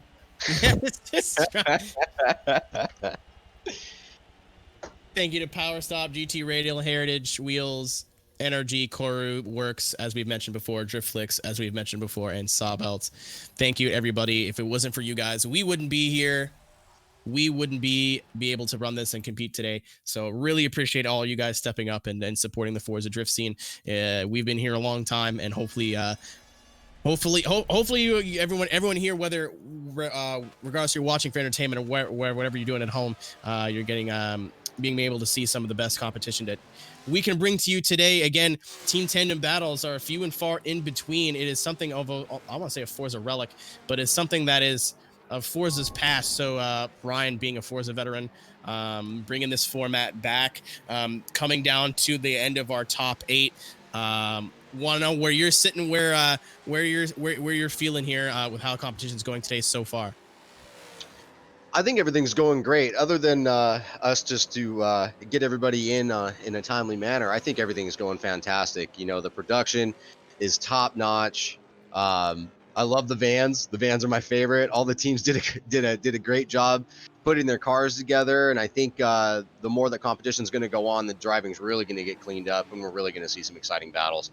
S5: Thank you to Power Stop, GT Radio, Heritage, Wheels, NRG, Koru, Works, as we've mentioned before, Driftflix, as we've mentioned before, and Sawbelts. Thank you, everybody. If it wasn't for you guys, we wouldn't be here. We wouldn't be able to run this and compete today. So really appreciate all you guys stepping up and supporting the Forza Drift scene. We've been here a long time, and hopefully you, everyone here, whether regardless you're watching for entertainment or whatever you're doing at home, you're getting being able to see some of the best competition that we can bring to you today. Again, team tandem battles are few and far in between. It is something of I want to say a Forza relic, but it's something that is of Forza's past. So Ryan, being a Forza veteran, bringing this format back, coming down to the end of our top 8. Want to know where you're sitting, where you're feeling here with how competition's going today so far.
S6: I think everything's going great. Other than us just to get everybody in a timely manner, I think everything is going fantastic. You know, the production is top notch. I love the vans. The vans are my favorite. All the teams did a great job putting their cars together, and I think the more that competition's going to go on, the driving's really going to get cleaned up, and we're really going to see some exciting battles.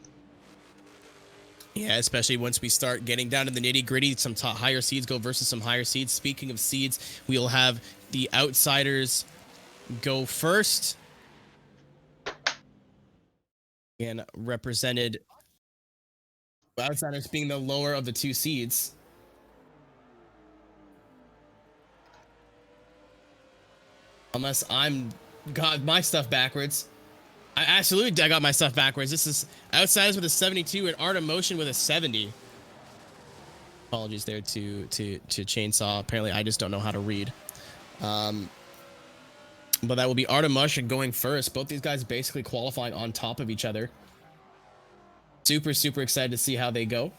S5: Yeah, especially once we start getting down to the nitty gritty, some higher seeds go versus some higher seeds. Speaking of seeds, we'll have the Outsiders go first. And represented, Outsiders being the lower of the 2 seeds. Unless I'm got my stuff backwards. I got my stuff backwards. This is Outsiders with a 72 and Art of Motion with a 70. Apologies there to Chainsaw. Apparently, I just don't know how to read. But that will be Art of Motion going first. Both these guys basically qualifying on top of each other. Super, super excited to see how they go.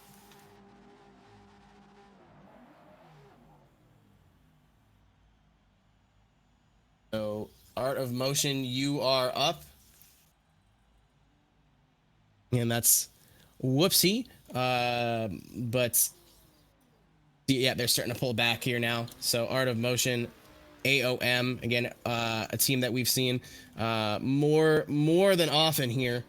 S5: So, Art of Motion, you are up. And that's whoopsie. But yeah, they're starting to pull back here now. So Art of Motion, AOM, again, a team that we've seen more than often here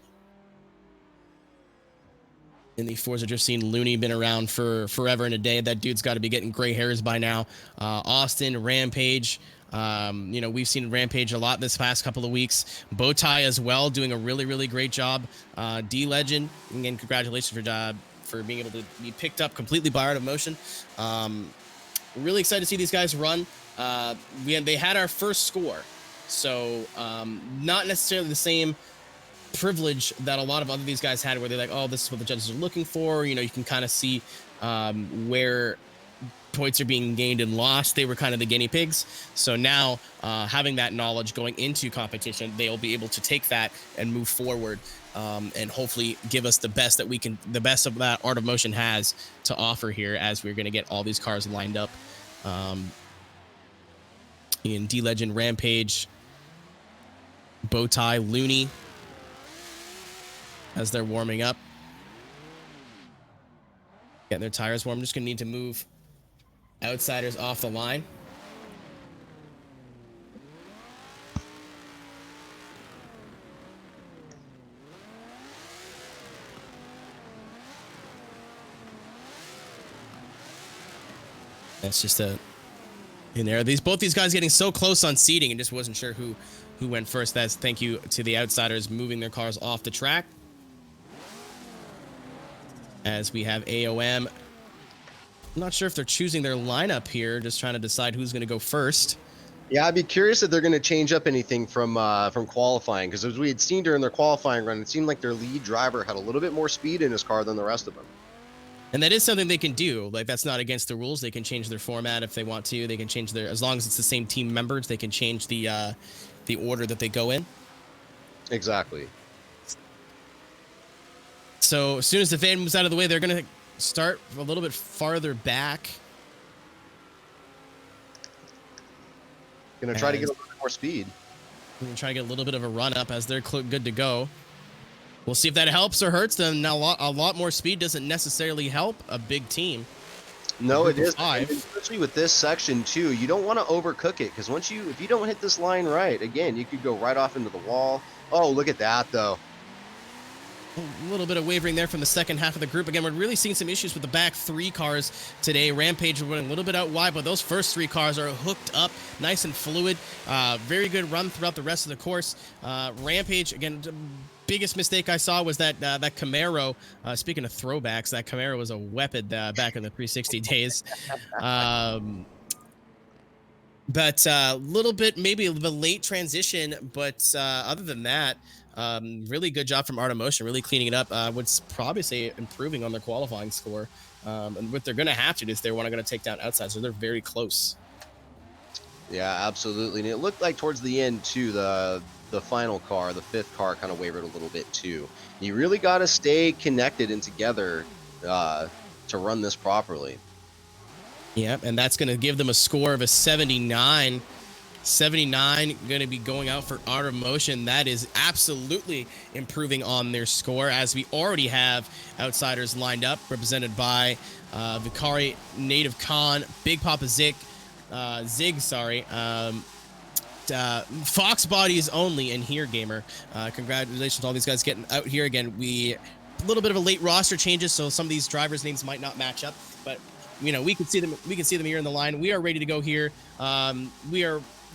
S5: in the Forza Drift scene. Looney been around for forever and a day. That dude's got to be getting gray hairs by now. Austin, Rampage. We've seen Rampage a lot this past couple of weeks. Bowtie as well, doing a really, really great job. D-Legend, again, congratulations for being able to be picked up completely by Art of Motion. Really excited to see these guys run. They had our first score, so not necessarily the same privilege that a lot of other these guys had, where they're like, oh, this is what the judges are looking for. You can kind of see where points are being gained and lost. They were kind of the guinea pigs. So now having that knowledge going into competition, they'll be able to take that and move forward and hopefully give us the best that we can, the best of that Art of Motion has to offer here, as we're going to get all these cars lined up. In D-Legend, Rampage, Bowtie, Looney, as they're warming up. Getting their tires warm. I'm just going to need to move Outsiders off the line. That's just in there. Both these guys getting so close on seating and just wasn't sure who went first. That's thank you to the Outsiders moving their cars off the track. As we have AOM. I'm not sure if they're choosing their lineup here, just trying to decide who's going to go first.
S6: Yeah, I'd be curious if they're going to change up anything from qualifying, because as we had seen during their qualifying run, it seemed like their lead driver had a little bit more speed in his car than the rest of them.
S5: And that is something they can do. Like, that's not against the rules. They can change their format if they want to. They can change as long as it's the same team members, they can change the order that they go in.
S6: Exactly.
S5: So as soon as the van moves out of the way, they're going to start a little bit farther back.
S6: Going to try to get a little bit more speed.
S5: We're going to try to get a little bit of a run up as they're good to go. We'll see if that helps or hurts them. Now, a lot more speed doesn't necessarily help a big team.
S6: No, it is. Especially with this section too, you don't want to overcook it, because if you don't hit this line right, again, you could go right off into the wall. Oh, look at that though.
S5: A little bit of wavering there from the second half of the group. Again, we're really seeing some issues with the back 3 cars today. Rampage running a little bit out wide, but those first 3 cars are hooked up nice and fluid. Very good run throughout the rest of the course. Rampage, again, biggest mistake I saw was that Camaro. Speaking of throwbacks, that Camaro was a weapon back in the 360 days. But a little bit, maybe a little bit late transition, but other than that, really good job from Art of Motion, really cleaning it up. Would probably say improving on their qualifying score. And what they're going to have to do is they want to take down outside, so they're very close.
S6: Yeah, absolutely. And it looked like towards the end too, the final car, the 5th car, kind of wavered a little bit too. You really got to stay connected and together to run this properly.
S5: Yep, and that's going to give them a score of a 79. 79 going to be going out for Art of Motion. That is absolutely improving on their score, as we already have Outsiders lined up, represented by Vicari, Native Khan, Big Papa Zig, Fox Bodies only, and Here Gamer. Congratulations to all these guys getting out here again. A little bit of a late roster changes, so some of these drivers' names might not match up, but we can see them. We can see them here in the line. We are ready to go here.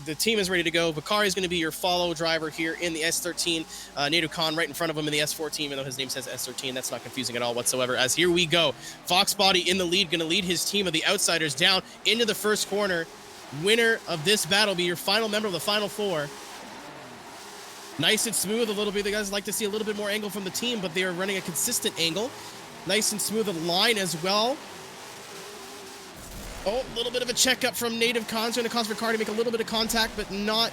S5: The team is ready to go. Vicari is going to be your follow driver here in the S13. Native Khan right in front of him in the S14, even though his name says S13. That's not confusing at all whatsoever, as here we go. Fox Body in the lead, going to lead his team of the Outsiders down into the first corner. Winner of this battle will be your final member of the Final 4. Nice and smooth a little bit. The guys like to see a little bit more angle from the team, but they are running a consistent angle. Nice and smooth of the line as well. Oh, a little bit of a checkup from Native Khan. It's going to cause Vicari to make a little bit of contact, but not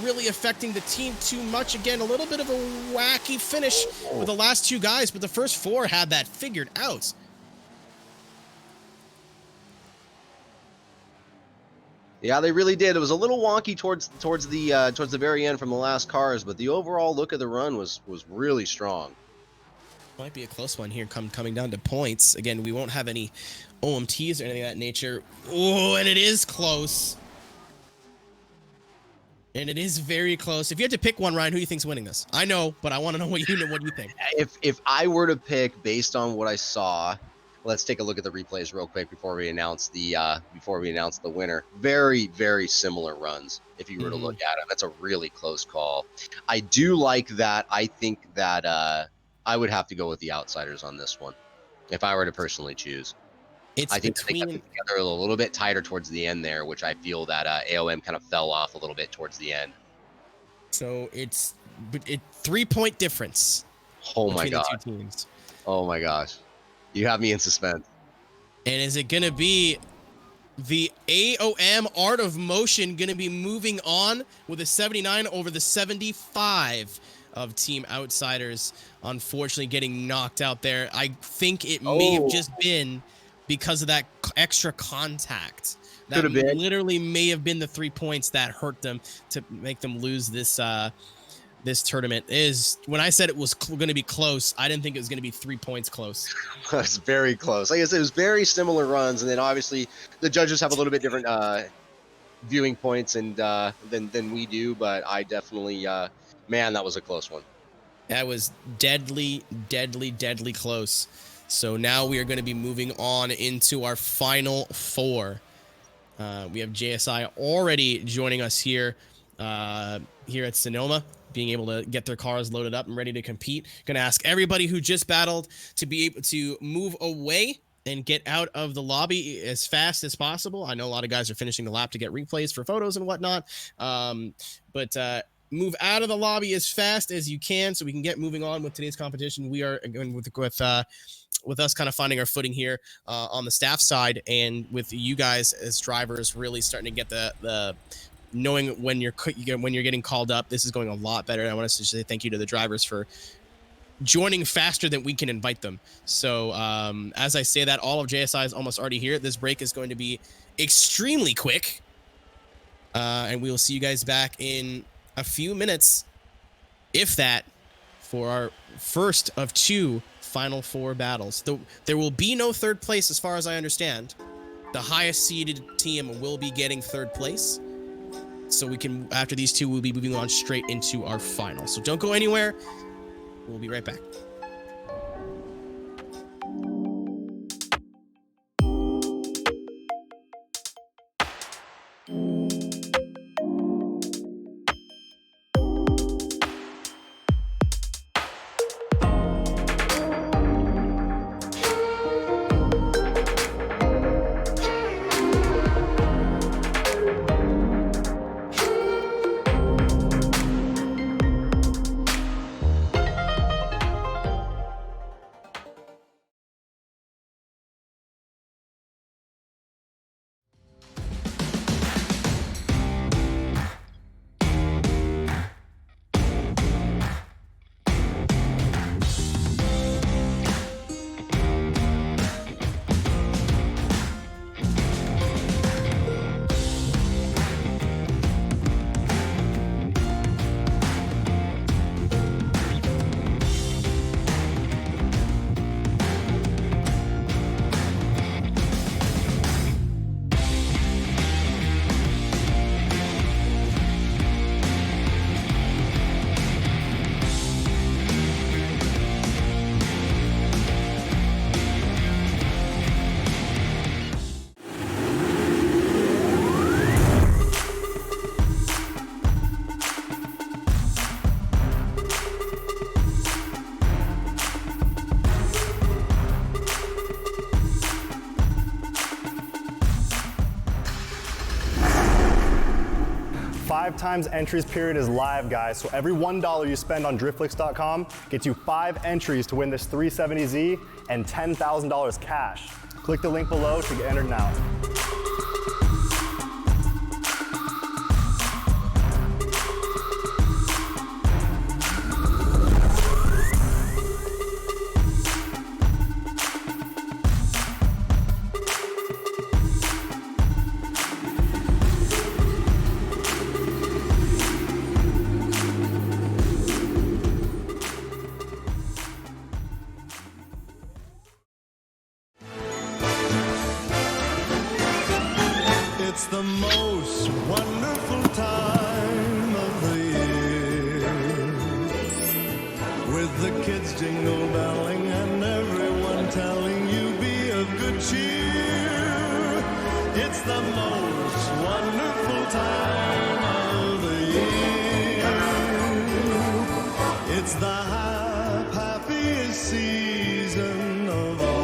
S5: really affecting the team too much. Again, a little bit of a wacky finish with the last 2 guys, but the first 4 had that figured out.
S6: Yeah, they really did. It was a little wonky towards the very end from the last cars, but the overall look of the run was really strong.
S5: Might be a close one here coming down to points. Again, we won't have any OMTs or anything of that nature. Oh, and it is close. And it is very close. If you had to pick one, Ryan, who do you think's winning this? I know, but I want to know what you think.
S6: If I were to pick based on what I saw, let's take a look at the replays real quick before we announce the winner. Very, very similar runs. If you were to look at them, that's a really close call. I do like that. I think that I would have to go with the Outsiders on this one, if I were to personally choose. I think they got together a little bit tighter towards the end there, which I feel that AOM kind of fell off a little bit towards the end.
S5: So it's 3-point difference.
S6: Oh my god!
S5: The 2 teams.
S6: Oh my gosh, you have me in suspense.
S5: And is it going to be the AOM Art of Motion going to be moving on with a 79 over the 75 of Team Outsiders? Unfortunately, getting knocked out there. I think it may have just been because of that extra contact. That literally may have been the 3 points that hurt them to make them lose this this tournament. When I said it was going to be close, I didn't think it was going to be 3 points close.
S6: It's very close. Like I said, it was very similar runs, and then obviously the judges have a little bit different viewing points and than we do, but I definitely man, that was a close one.
S5: That was deadly, deadly, deadly close. So now we are going to be moving on into our final 4. We have JSI already joining us here at Sonoma, being able to get their cars loaded up and ready to compete. Gonna ask everybody who just battled to be able to move away and get out of the lobby as fast as possible. I know a lot of guys are finishing the lap to get replays for photos and whatnot, but move out of the lobby as fast as you can so we can get moving on with today's competition. We are going with us kind of finding our footing here on the staff side, and with you guys as drivers really starting to get the knowing when you're getting called up. This is going a lot better. I want to say thank you to the drivers for joining faster than we can invite them. So as I say that, all of JSI is almost already here. This break is going to be extremely quick, and we will see you guys back in a few minutes, if that, for our first of 2 Final 4 battles. There will be no third place as far as I understand. The highest seeded team will be getting third place. So we can, after these 2, we'll be moving on straight into our final. So don't go anywhere. We'll be right back.
S1: Five times entries period is live, guys. So every $1 you spend on driftflix.com gets you 5 entries to win this 370Z and $10,000 cash. Click the link below to get entered now.
S2: It's the most wonderful time of the year, with the kids jingle belling and everyone telling you be of good cheer. It's the most wonderful time of the year. It's the happiest season of all.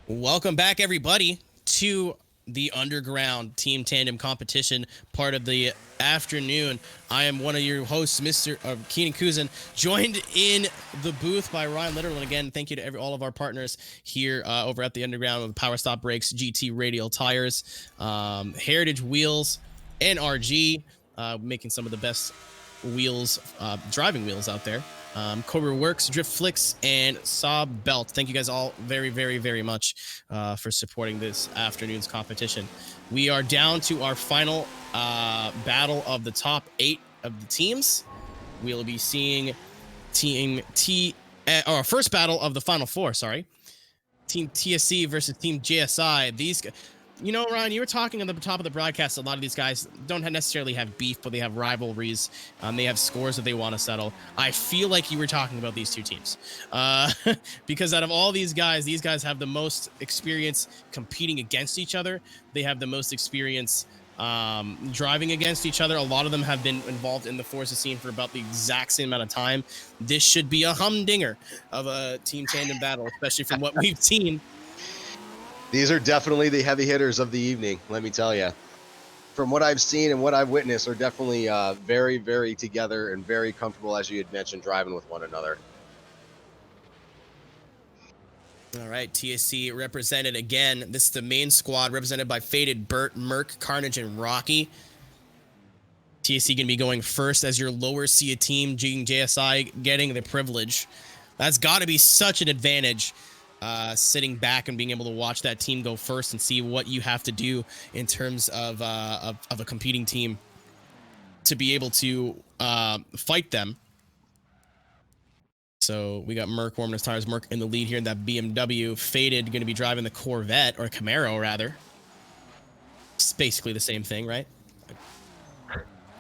S5: Welcome back, everybody, to the Underground Team Tandem competition, part of the afternoon. I am one of your hosts, Mr. Keenan Kuzin, joined in the booth by Ryan Litteral. And again, thank you to all of our partners here over at the Underground with Power Stop Brakes, GT Radial Tires, Heritage Wheels, NRG, making some of the best wheels, driving wheels out there. Cobra Works, Drift Flicks, and Saw Belt. Thank you guys all very, very, very much for supporting this afternoon's competition. We are down to our final battle of the top 8 of the teams. We'll be seeing our first battle of the final 4, sorry. Team TSC versus Team JSI. These, you know, Ryan, you were talking on the top of the broadcast. A lot of these guys don't necessarily have beef, but they have rivalries. They have scores that they want to settle. I feel like you were talking about these two teams because out of all these guys have the most experience competing against each other. They have the most experience driving against each other. A lot of them have been involved in the Forza scene for about the exact same amount of time. This should be a humdinger of a team tandem battle, especially from what we've seen.
S6: These are definitely the heavy hitters of the evening, let me tell you. From what I've seen and what I've witnessed, they're definitely very, very together and very comfortable, as you had mentioned, driving with one another.
S5: All right, TSC represented again. This is the main squad represented by Faded, Burt, Merc, Carnage, and Rocky. TSC going to be going first as your lower seed team, JSI getting the privilege. That's got to be such an advantage. Sitting back and being able to watch that team go first and see what you have to do in terms of a competing team to be able to fight them. So we got Merc warming his tires. Merc in the lead here in that BMW. Faded going to be driving the Corvette, or Camaro rather. It's basically the same thing, right?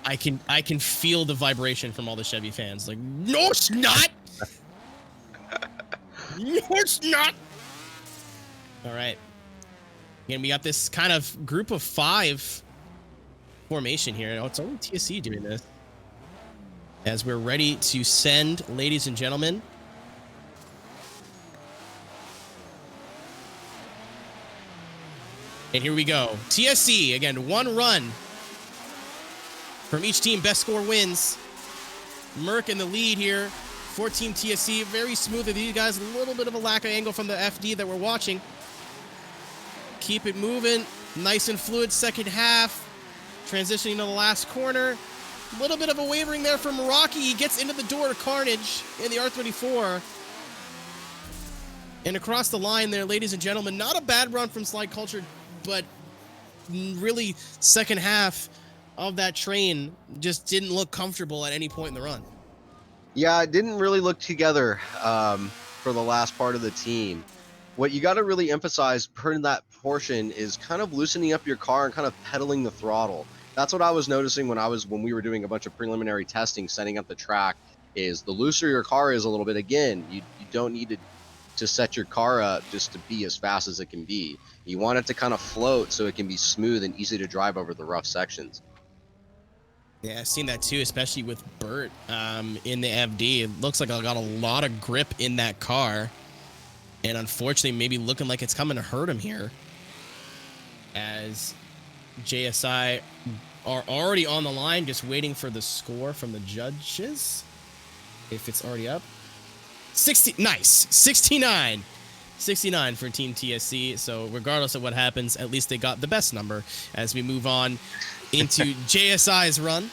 S5: I can feel the vibration from all the Chevy fans. Like, no, it's not. No, it's not. All right. Again, we got this kind of group of 5 formation here. Oh, it's only TSC doing this. As we're ready to send, ladies and gentlemen. And here we go. TSC, again, 1 run from each team. Best score wins. Merc in the lead here. For Team TSC, very smooth. These guys, a little bit of a lack of angle from the FD that we're watching. Keep it moving. Nice and fluid second half. Transitioning to the last corner. A little bit of a wavering there from Rocky. He gets into the door to Carnage in the R34. And across the line there, ladies and gentlemen, not a bad run from Slide Culture, but really second half of that train just didn't look comfortable at any point in the run.
S6: Yeah, it didn't really look together for the last part of the team. What you got to really emphasize during that portion is kind of loosening up your car and kind of pedaling the throttle. That's what I was noticing when we were doing a bunch of preliminary testing, setting up the track, is the looser your car is a little bit, again, you don't need to set your car up just to be as fast as it can be. You want it to kind of float so it can be smooth and easy to drive over the rough sections.
S5: Yeah, I've seen that too, especially with Burt in the FD. It looks like I got a lot of grip in that car. And unfortunately, maybe looking like it's coming to hurt him here. As JSI are already on the line, just waiting for the score from the judges. If it's already up. 60, nice, 69. 69 for Team TSC. So regardless of what happens, at least they got the best number as we move on into JSI's run.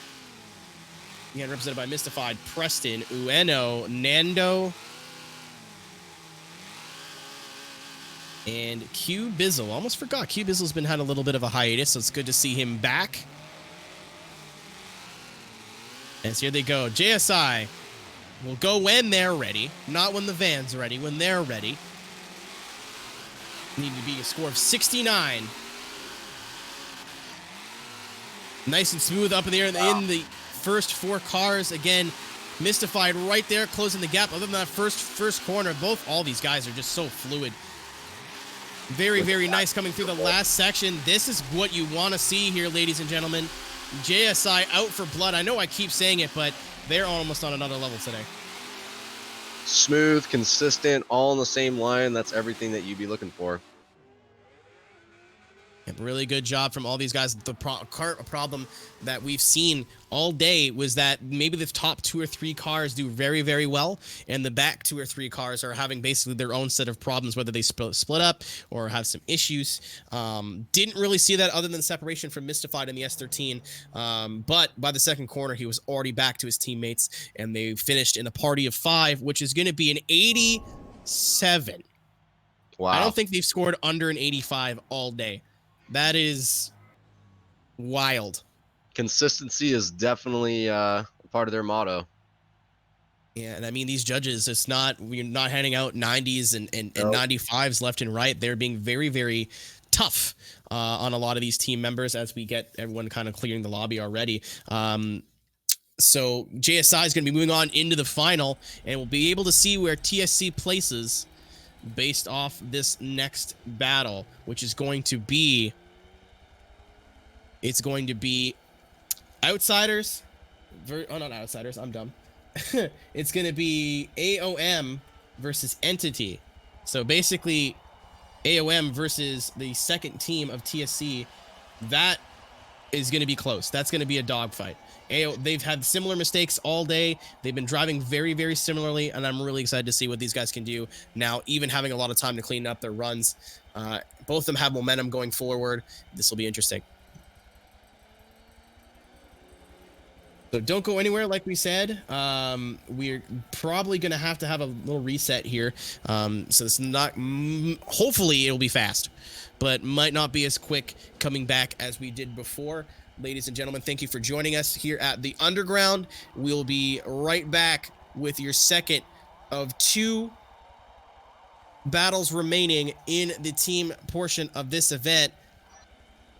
S5: Again, represented by Mystified, Preston, Ueno, Nando, and Q Bizzle. Almost forgot. Q Bizzle's been had a little bit of a hiatus, so it's good to see him back. As here they go. JSI will go when they're ready, not when the van's ready, when they're ready. Need to be a score of 69. Nice and smooth up in the air in the first 4 cars. Again, Mystified right there, closing the gap. Other than that first corner, all these guys are just so fluid. Very, very nice coming through the last section. This is what you want to see here, ladies and gentlemen. JSI out for blood. I know I keep saying it, but they're almost on another level today.
S6: Smooth, consistent, all on the same line. That's everything that you'd be looking for.
S5: Really good job from all these guys. The current problem that we've seen all day was that maybe the top 2 or 3 cars do very, very well, and the back 2 or 3 cars are having basically their own set of problems, whether they split up or have some issues. Didn't really see that other than separation from Mystified in the S13, but by the second corner, he was already back to his teammates, and they finished in a party of 5, which is going to be an 87.
S6: Wow.
S5: I don't think they've scored under an 85 all day. That is wild.
S6: Consistency is definitely part of their motto.
S5: Yeah, and I mean, these judges, we're not handing out 90s and 95s left and right. They're being very, very tough on a lot of these team members as we get everyone kind of clearing the lobby already. So JSI is going to be moving on into the final, and we'll be able to see where TSC places based off this next battle, which is going to be, it's going to be Outsiders, not Outsiders, I'm dumb. It's going to be AOM versus Entity. So basically, AOM versus the second team of TSC, that is going to be close. That's going to be a dogfight. They've had similar mistakes all day. They've been driving very, very similarly, and I'm really excited to see what these guys can do now, even having a lot of time to clean up their runs. Both of them have momentum going forward. This will be interesting. So don't go anywhere, like we said. We're probably going to have a little reset here. So it's not, hopefully it'll be fast, but might not be as quick coming back as we did before. Ladies and gentlemen, thank you for joining us here at the Underground. We'll be right back with your second of 2 battles remaining in the team portion of this event.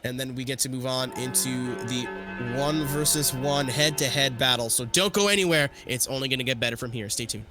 S5: And then we get to move on into the 1 versus 1 head-to-head battle. So don't go anywhere. It's only going to get better from here. Stay tuned.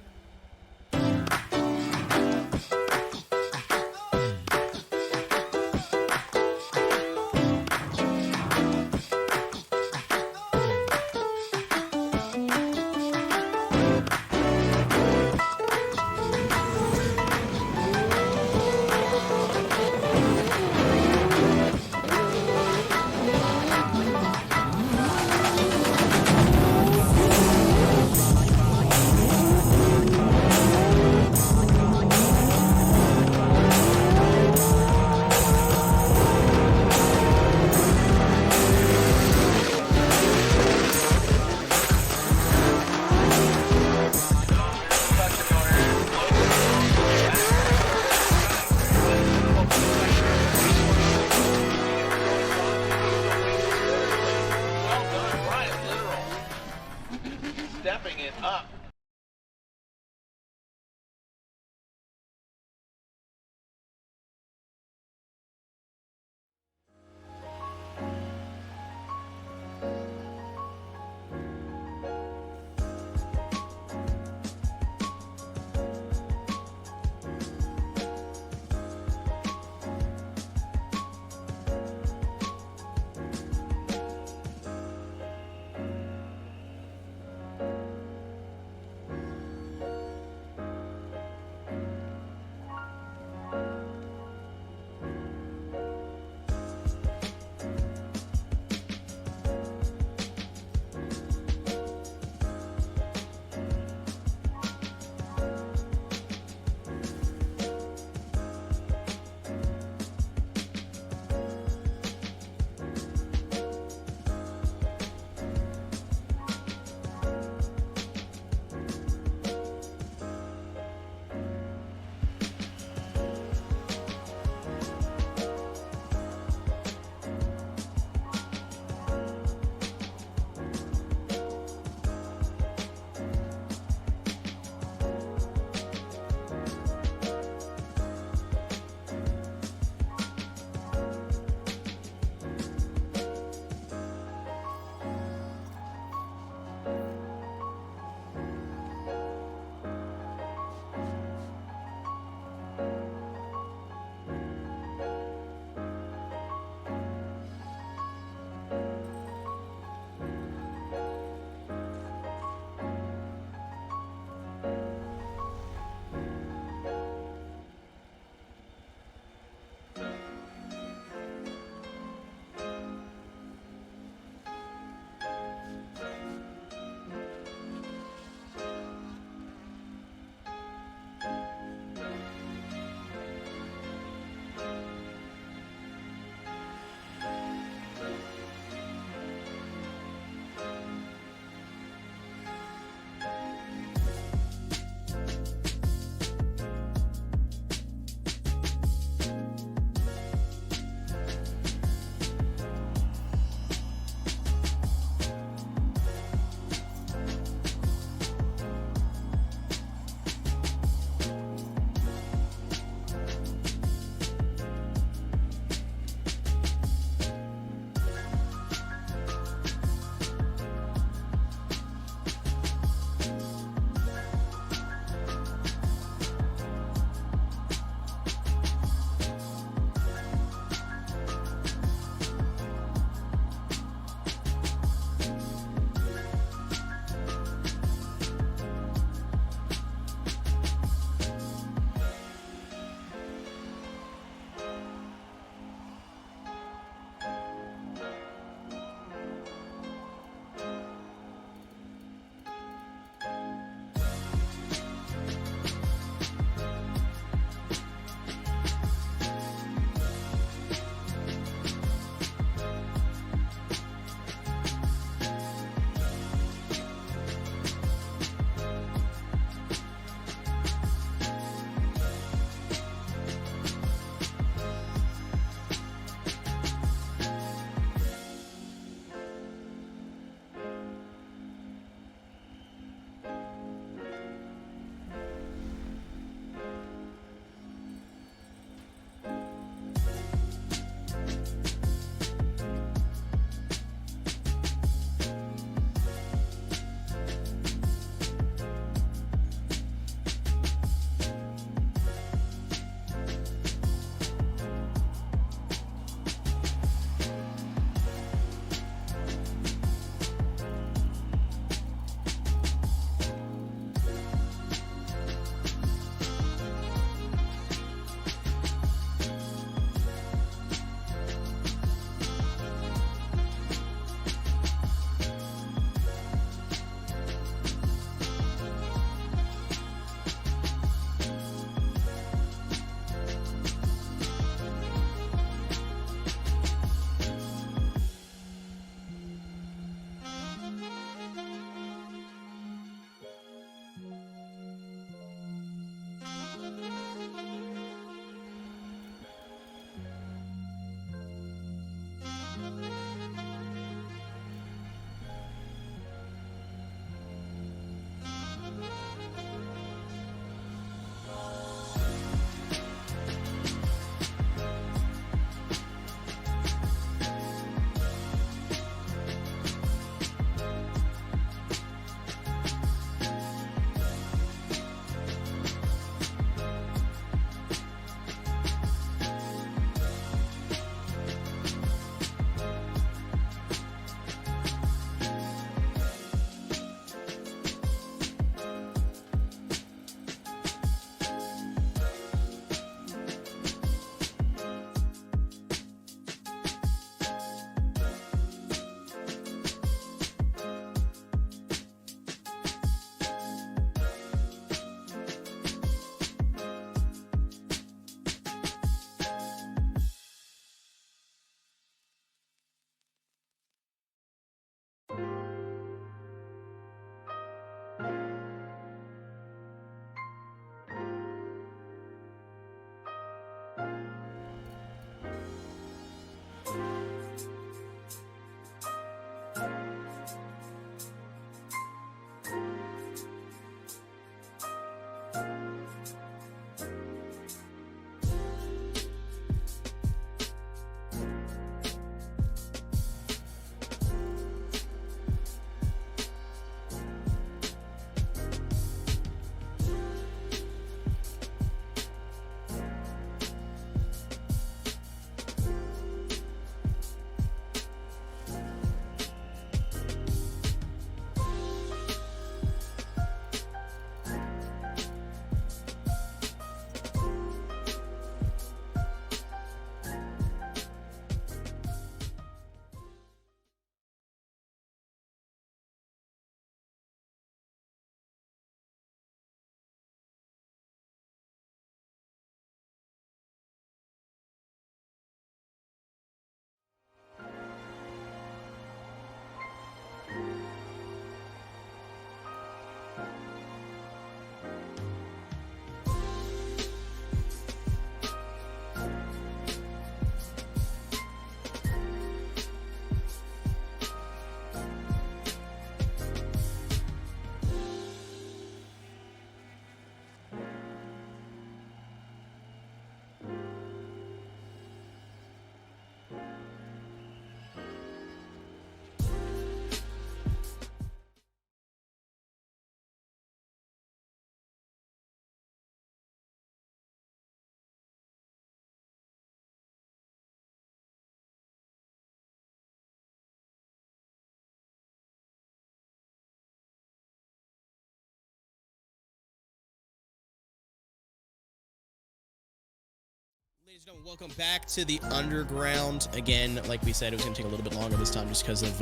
S5: Ladies and gentlemen, welcome back to the Underground. Again, like we said, it was going to take a little bit longer this time just because of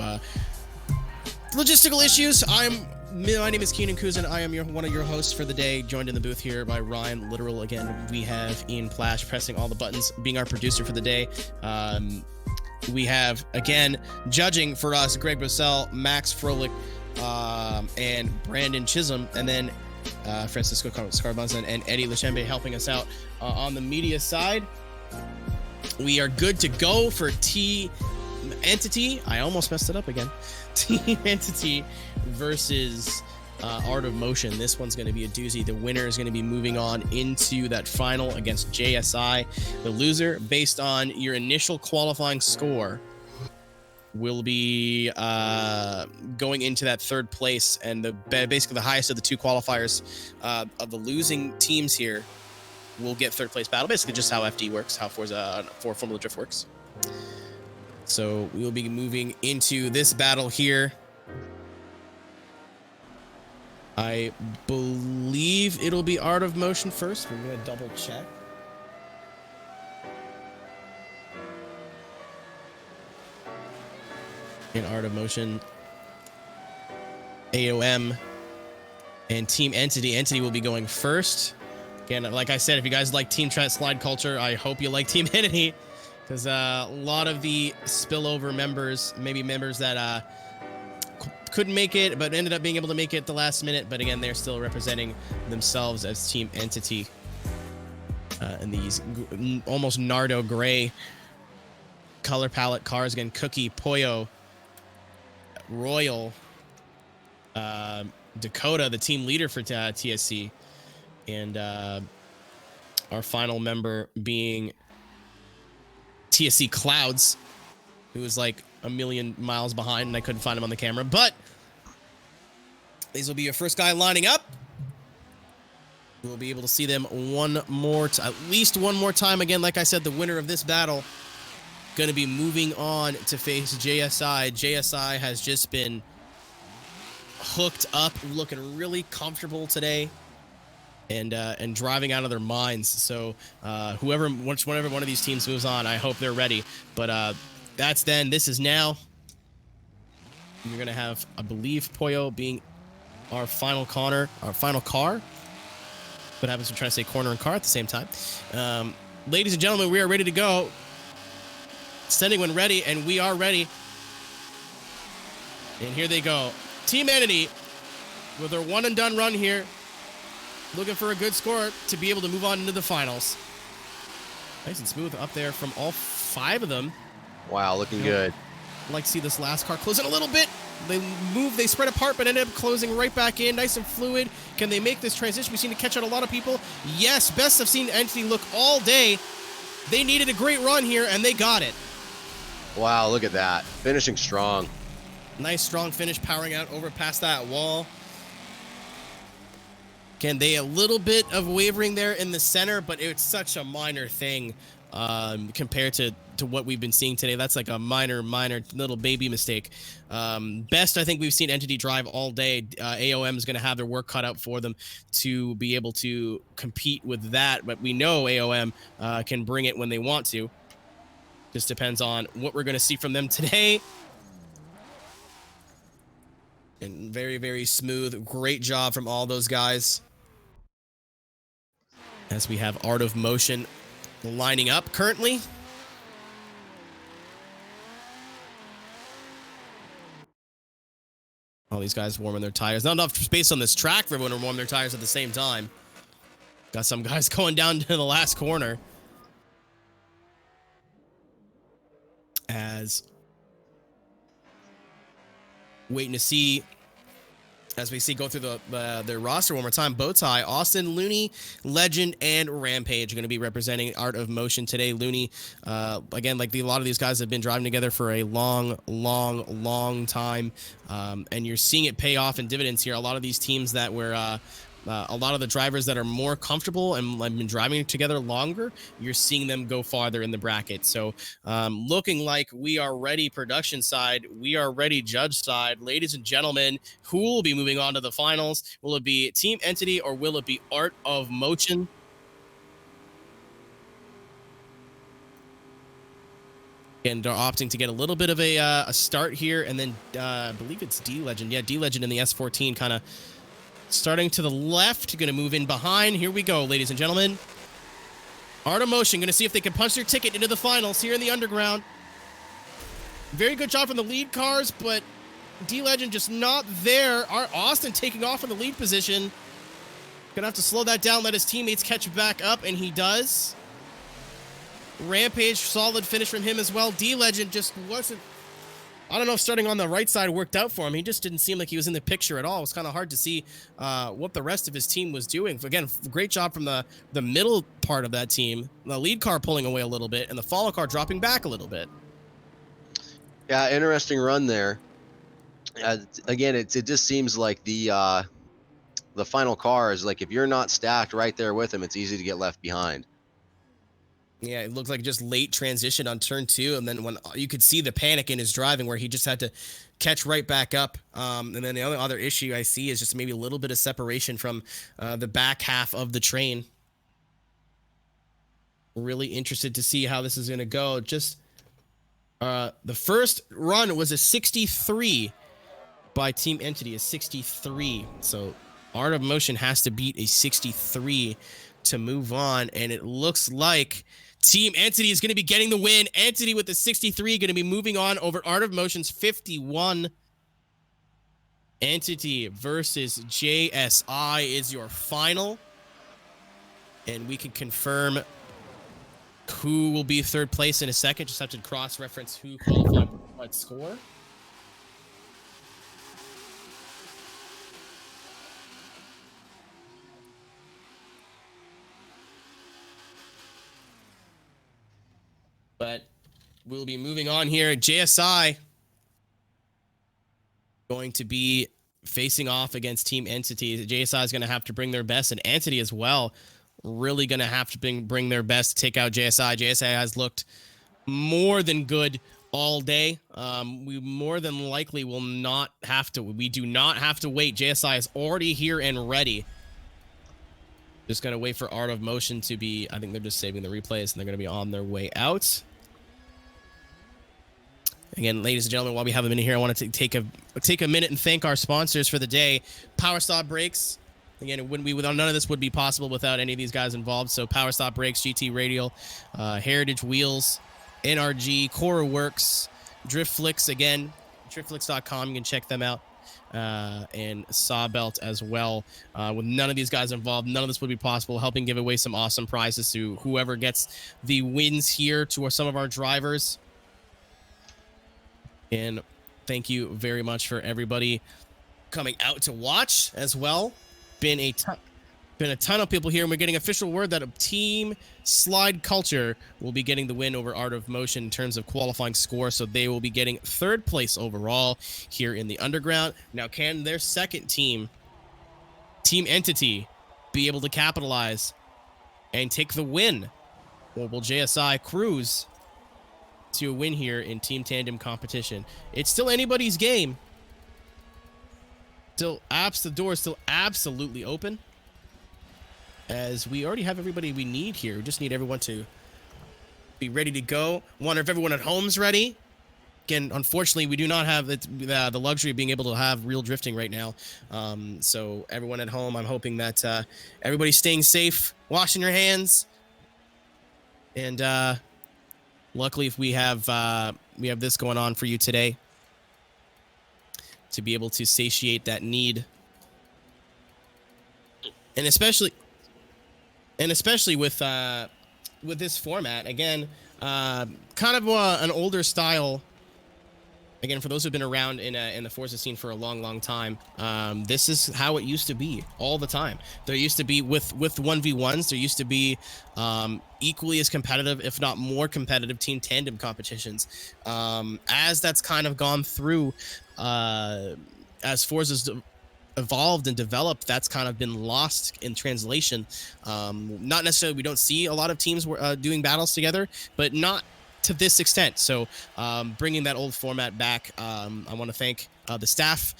S5: logistical issues. My name is Keenan Kuzin. I am one of your hosts for the day, joined in the booth here by Ryan Litteral. Again, we have Ian Plash pressing all the buttons, being our producer for the day. We have, again, judging for us, Greg Bussell, Max Froelich, and Brandon Chisholm, and then Francisco Scarbonza and Eddie Lachembe helping us out on the media side. We are good to go for Team Entity. I almost messed it up again. Team Entity versus Art of Motion. This one's going to be a doozy. The winner is going to be moving on into that final against JSI. The loser, based on your initial qualifying score, will be going into that third place, and basically the highest of the two qualifiers of the losing teams here will get third place battle. Basically just how FD works, how Forza for Formula Drift works. So we will be moving into this battle here. I believe it'll be Art of Motion first. We're gonna double check. In Art of Motion, AOM, and Team Entity. Entity will be going first. Again, like I said, if you guys like Team Chat Slide Culture, I hope you like Team Entity, because a lot of the spillover members, maybe members that couldn't make it, but ended up being able to make it at the last minute. But again, they're still representing themselves as Team Entity. And these almost Nardo gray color palette cars. Again, Cookie, Pollo, Royal, Dakota, the team leader for TSC, and our final member being TSC Clouds, who was like a million miles behind, and I couldn't find him on the camera. But these will be your first guy lining up. We'll be able to see them at least one more time. Again, like I said, the winner of this battle going to be moving on to face JSI. JSI has just been hooked up, looking really comfortable today, and driving out of their minds. So whenever one of these teams moves on, I hope they're ready. But that's then. This is now. You're going to have, I believe, Pollo being our final car. What happens when trying to say corner and car at the same time? Ladies and gentlemen, we are ready to go. Sending when ready, and we are ready. And here they go. Team Entity with their one and done run here, looking for a good score to be able to move on into the finals. Nice and smooth up there from all 5 of them.
S6: Wow, looking good.
S5: I'd like to see this last car close in a little bit. They spread apart, but ended up closing right back in, nice and fluid. Can they make this transition? We seem to catch out a lot of people. Yes, best I've seen Entity look all day. They needed a great run here, and they got it.
S6: Wow, look at that. Finishing strong.
S5: Nice, strong finish, powering out over past that wall. Again, they a little bit of wavering there in the center, but it's such a minor thing compared to what we've been seeing today. That's like a minor little baby mistake. Best I think we've seen Entity drive all day. AOM is going to have their work cut out for them to be able to compete with that, but we know AOM can bring it when they want to. Just depends on what we're going to see from them today. And very, very smooth. Great job from all those guys. As we have Art of Motion lining up currently. All these guys warming their tires. Not enough space on this track for everyone to warm their tires at the same time. Got some guys going down to the last corner. As waiting to see, as we see go through the roster one more time. Bowtie, Austin, Looney, Legend, and Rampage are going to be representing Art of Motion today. Looney, again, like a lot of these guys have been driving together for a long time, and you're seeing it pay off in dividends here. A lot of these teams that were a lot of the drivers that are more comfortable and have been driving together longer, you're seeing them go farther in the bracket. So looking like we are ready production side, we are ready judge side. Ladies and gentlemen, who will be moving on to the finals? Will it be Team Entity or will it be Art of Motion? And they're opting to get a little bit of a start here, and then I believe it's D-Legend. Yeah, D-Legend in the S14 kind of starting to the left. Going to move in behind. Here we go, ladies and gentlemen. Art of Motion going to see if they can punch their ticket into the finals here in the Underground. Very good job from the lead cars, but D-Legend just not there. Austin taking off in the lead position. Going to have to slow that down, let his teammates catch back up, and he does. Rampage, solid finish from him as well. D-Legend just wasn't, I don't know if starting on the right side worked out for him. He just didn't seem like he was in the picture at all. It was kind of hard to see what the rest of his team was doing. Again, great job from the middle part of that team. The lead car pulling away a little bit, and the follow car dropping back a little bit.
S6: Yeah, interesting run there. Again, it just seems like the final car is like, if you're not stacked right there with him, it's easy to get left behind.
S5: Yeah, it looked like just late transition on turn 2, and then when you could see the panic in his driving where he just had to catch right back up. And then the other issue I see is just maybe a little bit of separation from the back half of the train. Really interested to see how this is going to go. Just the first run was a 63 by Team Entity, a 63. So Art of Motion has to beat a 63 to move on, and it looks like Team Entity is going to be getting the win. Entity with the 63 going to be moving on over Art of Motion's 51. Entity versus JSI is your final, and we can confirm who will be third place in a second. Just have to cross-reference who qualified what score. But we'll be moving on here. JSI going to be facing off against Team Entity. JSI is going to have to bring their best, and Entity as well. Really going to have to bring their best to take out JSI. JSI has looked more than good all day. We more than likely will not have to. We do not have to wait. JSI is already here and ready. Just going to wait for Art of Motion to be, I think they're just saving the replays, and they're going to be on their way out. Again, ladies and gentlemen, while we have a minute here, I want to take a minute and thank our sponsors for the day. Power Stop Brakes. Again, none of this would be possible without any of these guys involved. So Power Stop Brakes, GT Radial, Heritage Wheels, NRG, Cora Works, Driftflix. Again, driftflix.com. You can check them out. And Sawbelt as well. With none of these guys involved, none of this would be possible. Helping give away some awesome prizes to whoever gets the wins here, to some of our drivers. And thank you very much for everybody coming out to watch as well. Been a ton of people here, and we're getting official word that a Team Slide Culture will be getting the win over Art of Motion in terms of qualifying score, so they will be getting third place overall here in the Underground. Now, can their second team, Team Entity, be able to capitalize and take the win? Or will JSI cruise to a win here in Team Tandem competition? It's still anybody's game. The door is still absolutely open, as we already have everybody we need here. We just need everyone to be ready to go. Wonder if everyone at home's ready. Again, unfortunately, we do not have the luxury of being able to have real drifting right now. So everyone at home, I'm hoping that everybody's staying safe, washing your hands, and luckily, if we have this going on for you today, to be able to satiate that need, and especially with this format, again, kind of an older style. Again, for those who've been around in the Forza scene for a long time, this is how it used to be all the time. There used to be with 1v1s, there used to be equally as competitive, if not more competitive, team tandem competitions. As that's kind of gone through, as Forza's evolved and developed, that's kind of been lost in translation. Not necessarily, we don't see a lot of teams doing battles together, but not to this extent. So bringing that old format back, I want to thank the staff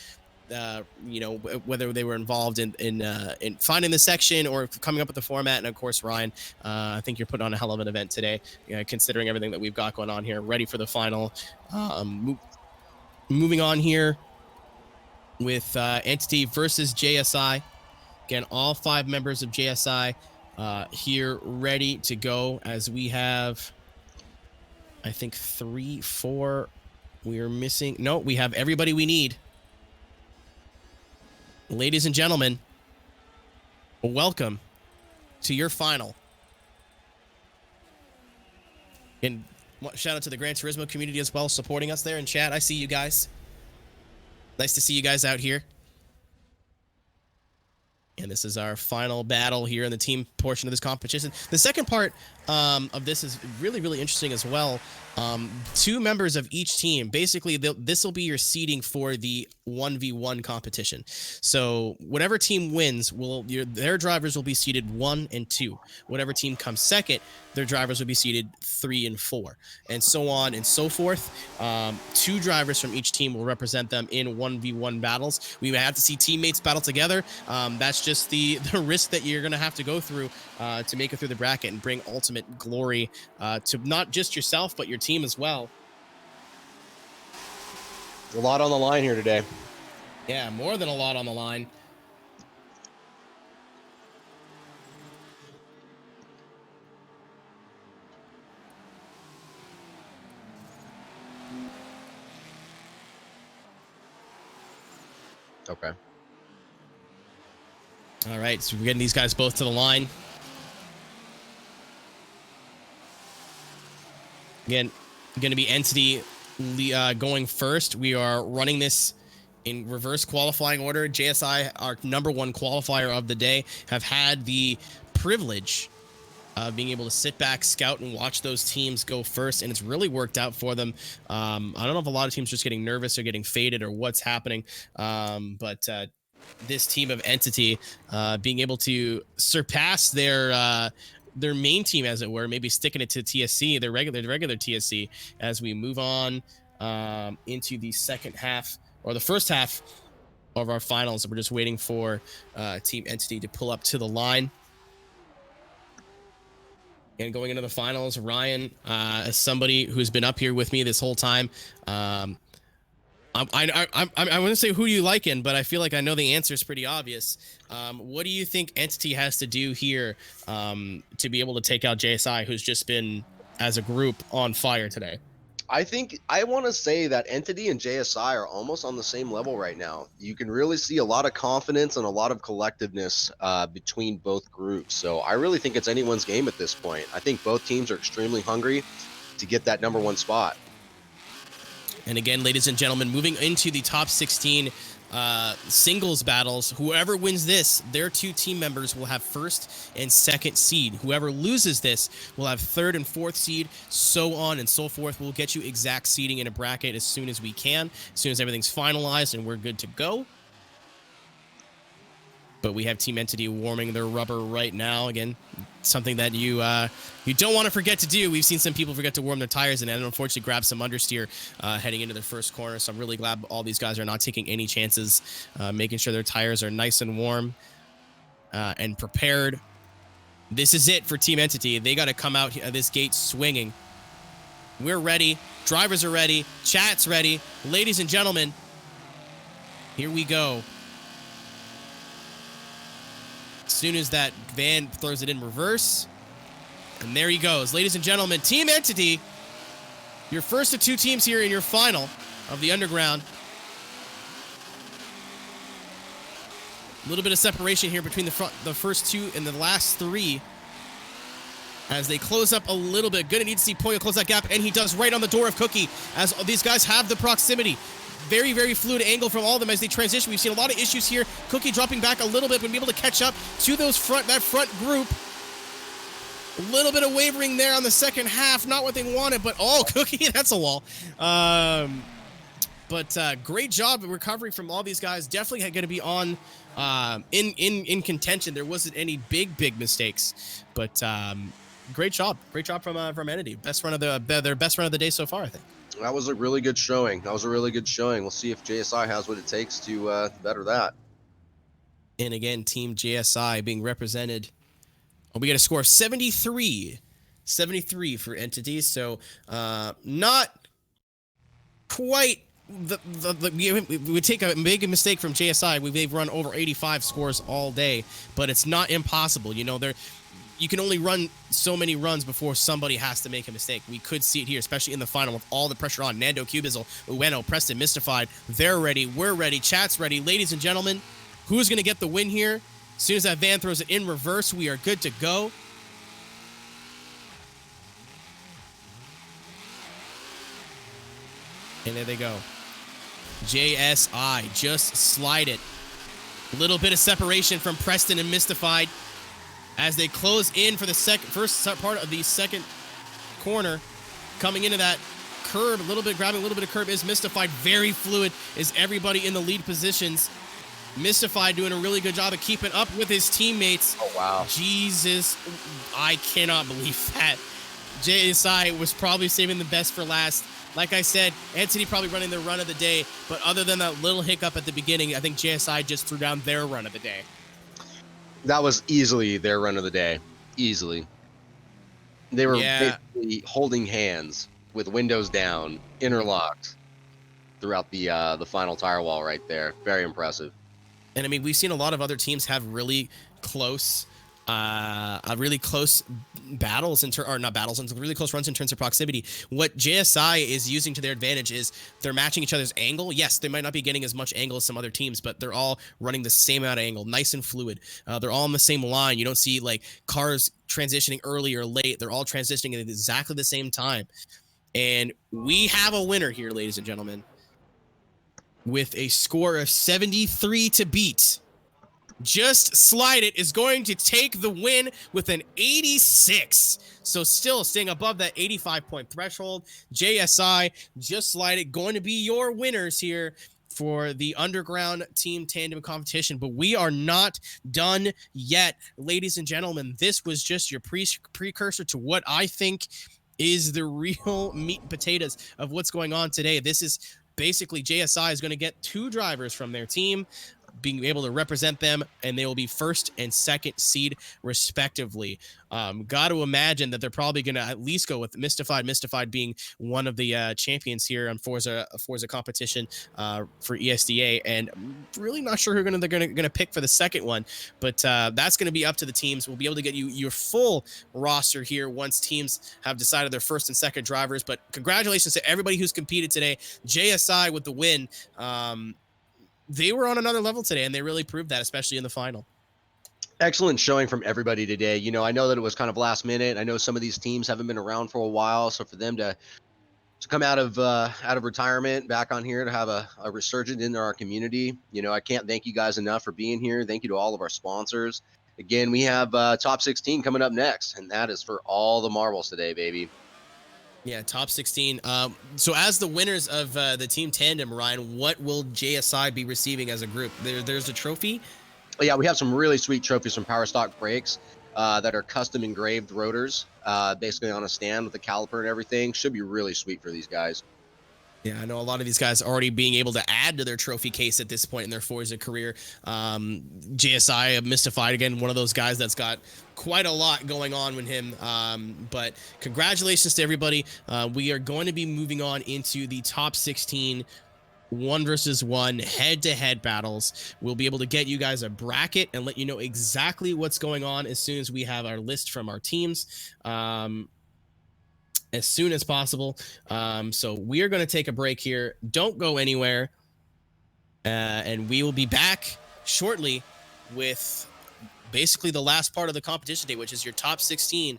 S5: whether they were involved in finding the section or coming up with the format. And of course, Ryan, I think you're putting on a hell of an event today, considering everything that we've got going on here. Ready for the final. Moving on here with Entity versus JSI. Again, all 5 members of JSI here ready to go, as we have, I think, 3, 4. We are missing. No, we have everybody we need. Ladies and gentlemen, welcome to your final. And shout out to the Gran Turismo community as well, supporting us there in chat. I see you guys. Nice to see you guys out here. And this is our final battle here in the team portion of this competition. The second part of this is really, really interesting as well. 2 members of each team. Basically, this will be your seeding for the 1v1 competition. So whatever team wins, their drivers will be seeded 1 and 2. Whatever team comes second, their drivers will be seeded 3 and 4, and so on and so forth. 2 drivers from each team will represent them in 1v1 battles. We may have to see teammates battle together. That's just the risk that you're going to have to go through to make it through the bracket and bring ultimate glory to not just yourself, but your team as well.
S6: A lot on the line here today.
S5: Yeah, more than a lot on the line.
S6: Okay.
S5: All right, so we're getting these guys both to the line. Again, going to be Entity going first. We are running this in reverse qualifying order. JSI, our #1 qualifier of the day, have had the privilege of being able to sit back, scout, and watch those teams go first, and it's really worked out for them. I don't know if a lot of teams are just getting nervous or getting faded or what's happening, but this team of Entity being able to surpass their main team, as it were, maybe sticking it to TSC, their regular TSC, as we move on into the second half, or the first half of our finals. We're just waiting for Team Entity to pull up to the line. And going into the finals, Ryan, as somebody who's been up here with me this whole time, I wouldn't say who you like in, but I feel like I know the answer is pretty obvious. What do you think Entity has to do here to be able to take out JSI, who's just been, as a group, on fire today?
S6: I want to say that Entity and JSI are almost on the same level right now. You can really see a lot of confidence and a lot of collectiveness between both groups. So I really think it's anyone's game at this point. I think both teams are extremely hungry to get that #1 spot.
S5: And again, ladies and gentlemen, moving into the top 16 singles battles, whoever wins this, their 2 team members will have 1st and 2nd seed. Whoever loses this will have 3rd and 4th seed, so on and so forth. We'll get you exact seeding in a bracket as soon as we can, as soon as everything's finalized and we're good to go. But we have Team Entity warming their rubber right now. Again, something that you don't want to forget to do. We've seen some people forget to warm their tires and unfortunately grab some understeer heading into their first corner. So I'm really glad all these guys are not taking any chances, making sure their tires are nice and warm and prepared. This is it for Team Entity. They got to come out this gate swinging. We're ready. Drivers are ready. Chat's ready. Ladies and gentlemen, here we go. As soon as that van throws it in reverse, and there he goes. Ladies and gentlemen, Team Entity, your first of 2 teams here in your final of the Underground. A little bit of separation here between the first 2 and the last 3 as they close up a little bit. Gonna need to see Poyo close that gap, and he does right on the door of Cookie, as these guys have the proximity. Very, very fluid angle from all of them as they transition. We've seen a lot of issues here. Cookie dropping back a little bit, but be able to catch up to that front group. A little bit of wavering there on the second half. Not what they wanted, but Cookie, that's a wall. But great job of recovery from all these guys. Definitely going to be on in contention. There wasn't any big mistakes, but great job from Entity. Their best run of the day so far, I think.
S6: That was a really good showing. We'll see if JSI has what it takes to better that.
S5: And again, Team JSI being represented. We got a score of 73 for entities. So not quite we would take a big mistake from JSI. They've run over 85 scores all day, but it's not impossible. You know, you can only run so many runs before somebody has to make a mistake. We could see it here, especially in the final with all the pressure on. Nando, Bizzle, Ueno, Preston, Mystified. They're ready. We're ready. Chat's ready. Ladies and gentlemen, who's going to get the win here? As soon as that van throws it in reverse, we are good to go. And there they go. JSI just slide it. A little bit of separation from Preston and Mystified as they close in for the first part of the second corner. Coming into that curb, grabbing a little bit of curb is Mystified. Very fluid is everybody in the lead positions. Mystified doing a really good job of keeping up with his teammates.
S6: Oh, wow.
S5: Jesus, I cannot believe that. JSI was probably saving the best for last. Like I said, Entity probably running their run of the day, but other than that little hiccup at the beginning, I think JSI just threw down their run of the day.
S6: That was easily their run of the day. Easily. They were basically holding hands with windows down, interlocked throughout the final tire wall right there. Very impressive.
S5: And I mean, we've seen a lot of other teams have really close battles really close runs in terms of proximity. What JSI is using to their advantage is they're matching each other's angle. Yes, they might not be getting as much angle as some other teams, but they're all running the same amount of angle, nice and fluid. They're all on the same line. You don't see like cars transitioning early or late. They're all transitioning at exactly the same time. And we have a winner here, ladies and gentlemen, with a score of 73 to beat. Just Slide It is going to take the win with an 86. So still staying above that 85-point threshold. JSI, Just Slide It, going to be your winners here for the Underground Team Tandem competition. But we are not done yet, ladies and gentlemen. This was just your precursor to what I think is the real meat and potatoes of what's going on today. This is basically JSI is going to get 2 drivers from their team, being able to represent them, and they will be first and second seed respectively. Got to imagine that they're probably going to at least go with Mystified being one of the champions here on Forza competition for ESDA, and really not sure who they're going to pick for the second one, but that's going to be up to the teams. We'll be able to get you your full roster here once teams have decided their first and second drivers. But congratulations to everybody who's competed today. JSI with the win. They were on another level today, and they really proved that, especially in the final.
S6: Excellent showing from everybody today. You know, I know that it was kind of last minute. I know some of these teams haven't been around for a while, so for them to come out of retirement back on here to have a resurgence into our community, you know, I can't thank you guys enough for being here. Thank you to all of our sponsors. Again, we have top 16 coming up next, and that is for all the marbles today, baby.
S5: Yeah, top 16. So as the winners of the Team Tandem, Ryan, what will JSI be receiving as a group? There's a trophy?
S6: Oh, yeah, we have some really sweet trophies from Power Stock Brakes that are custom engraved rotors, basically on a stand with a caliper and everything. Should be really sweet for these guys.
S5: Yeah, I know a lot of these guys already being able to add to their trophy case at this point in their Forza career. JSI, Mystified, again, one of those guys that's got quite a lot going on with him. But congratulations to everybody. We are going to be moving on into the top 16 1 versus 1 head-to-head battles. We'll be able to get you guys a bracket and let you know exactly what's going on as soon as we have our list from our teams. As soon as possible. So we are going to take a break here. Don't go anywhere. And we will be back shortly with basically the last part of the competition day, which is your top 16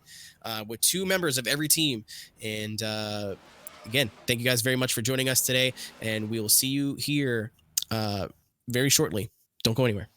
S5: with 2 members of every team. And again, thank you guys very much for joining us today. And we will see you here very shortly. Don't go anywhere.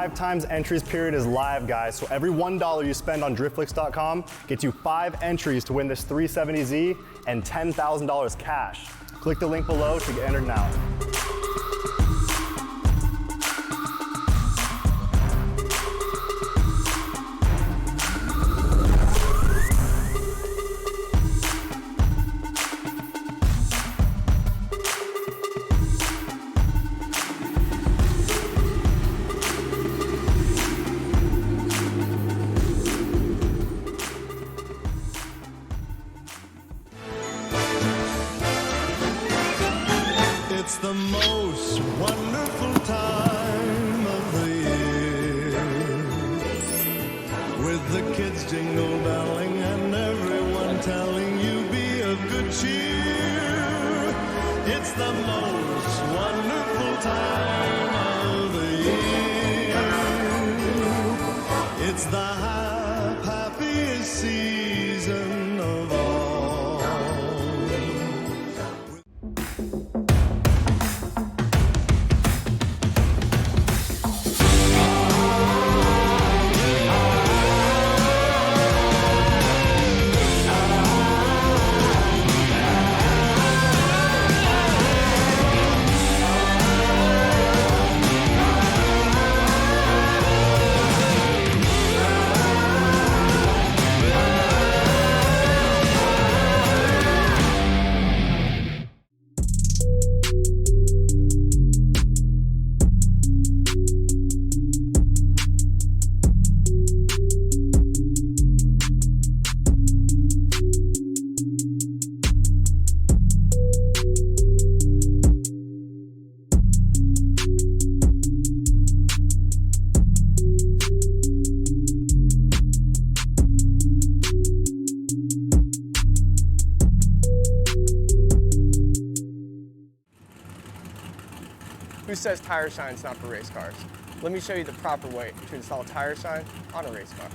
S1: 5 times entries period is live, guys. So every $1 you spend on driftflix.com gets you 5 entries to win this 370Z and $10,000 cash. Click the link below to get entered now.
S2: It's the most wonderful time of the year, with the kids jingle belling and everyone telling you be of good cheer. It's the most wonderful time of the year. It's the happiest season of all.
S3: Who says tire shine's not for race cars? Let me show you the proper way to install a tire shine on a race car.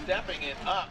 S8: Stepping it up.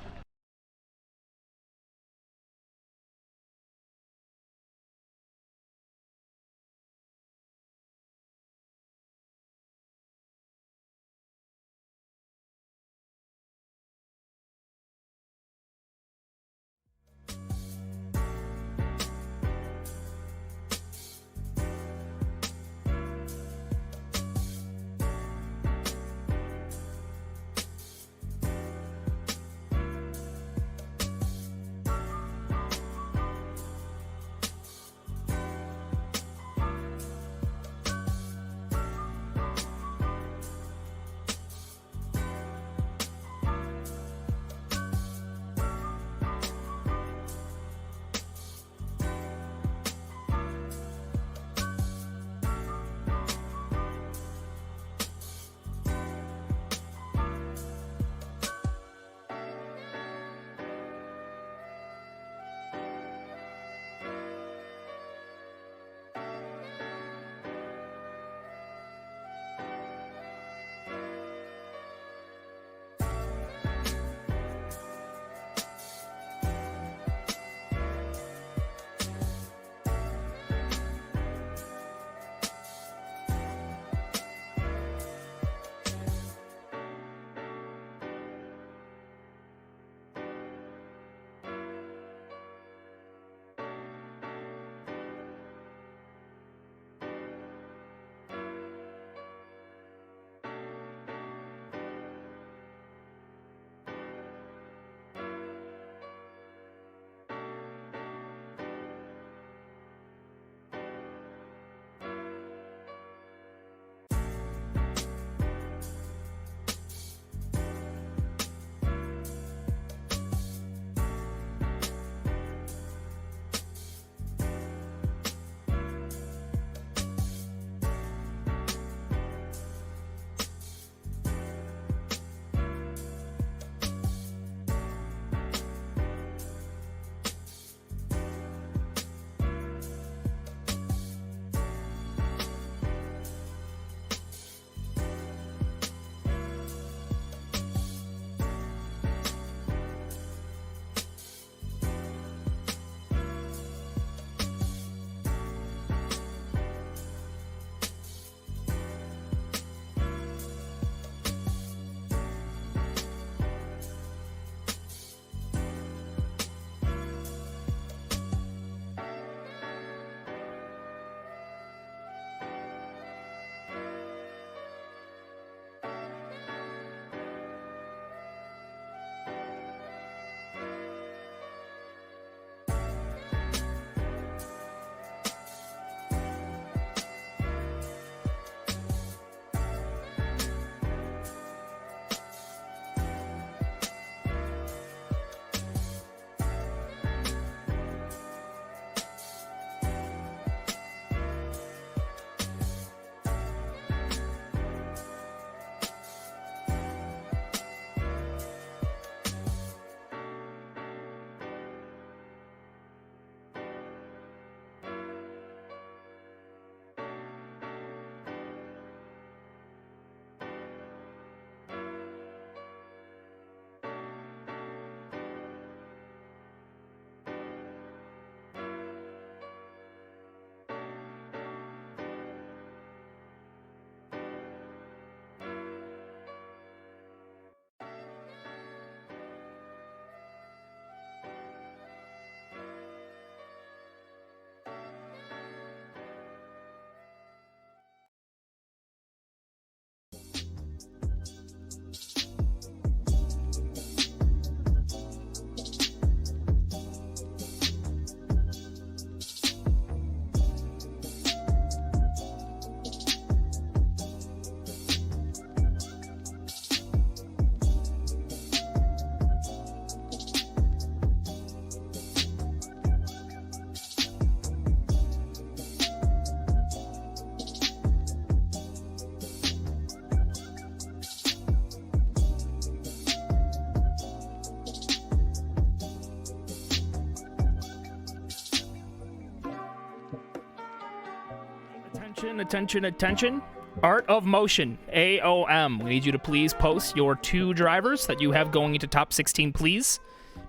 S7: Attention. Art of Motion, AOM. We need you to please post your 2 drivers that you have going into top 16, please.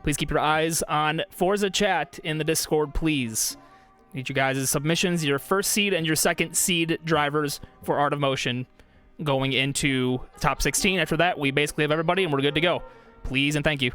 S7: Please keep your eyes on Forza chat in the Discord, please. Need you guys' submissions, your first seed and your second seed drivers for Art of Motion going into top 16. After that, we basically have everybody and we're good to go. Please and thank you.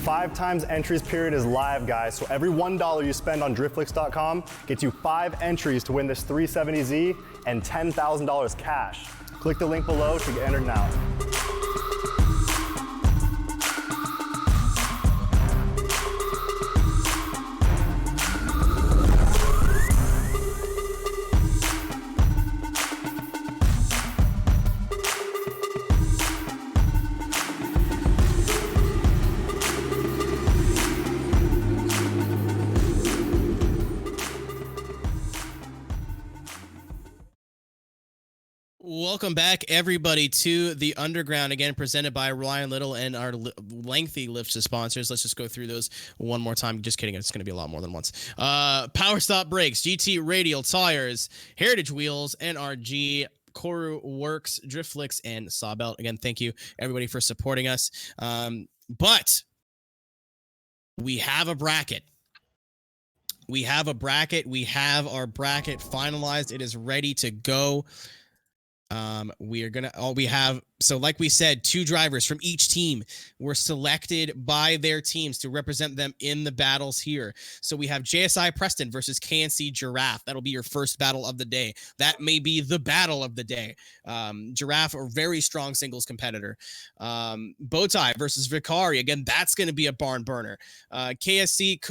S1: 5 times entries period is live, guys. So every $1 you spend on driftflix.com gets you 5 entries to win this 370Z and $10,000 cash. Click the link below to get entered now.
S5: Welcome back, everybody, to the Underground, again, presented by Ryan Little and our lengthy list of sponsors. Let's just go through those one more time. Just kidding. It's going to be a lot more than once. Power Stop Brakes, GT Radial Tires, Heritage Wheels, NRG, Koru Works, Driftflix, and Sawbelt. Again, thank you, everybody, for supporting us. But we have a bracket. We have our bracket finalized. It is ready to go. So like we said, 2 drivers from each team were selected by their teams to represent them in the battles here. So we have JSI Preston versus KNC Giraffe. That'll be your first battle of the day. That may be the battle of the day. Giraffe, a very strong singles competitor. Bowtie versus Vicari. Again, that's going to be a barn burner. TSC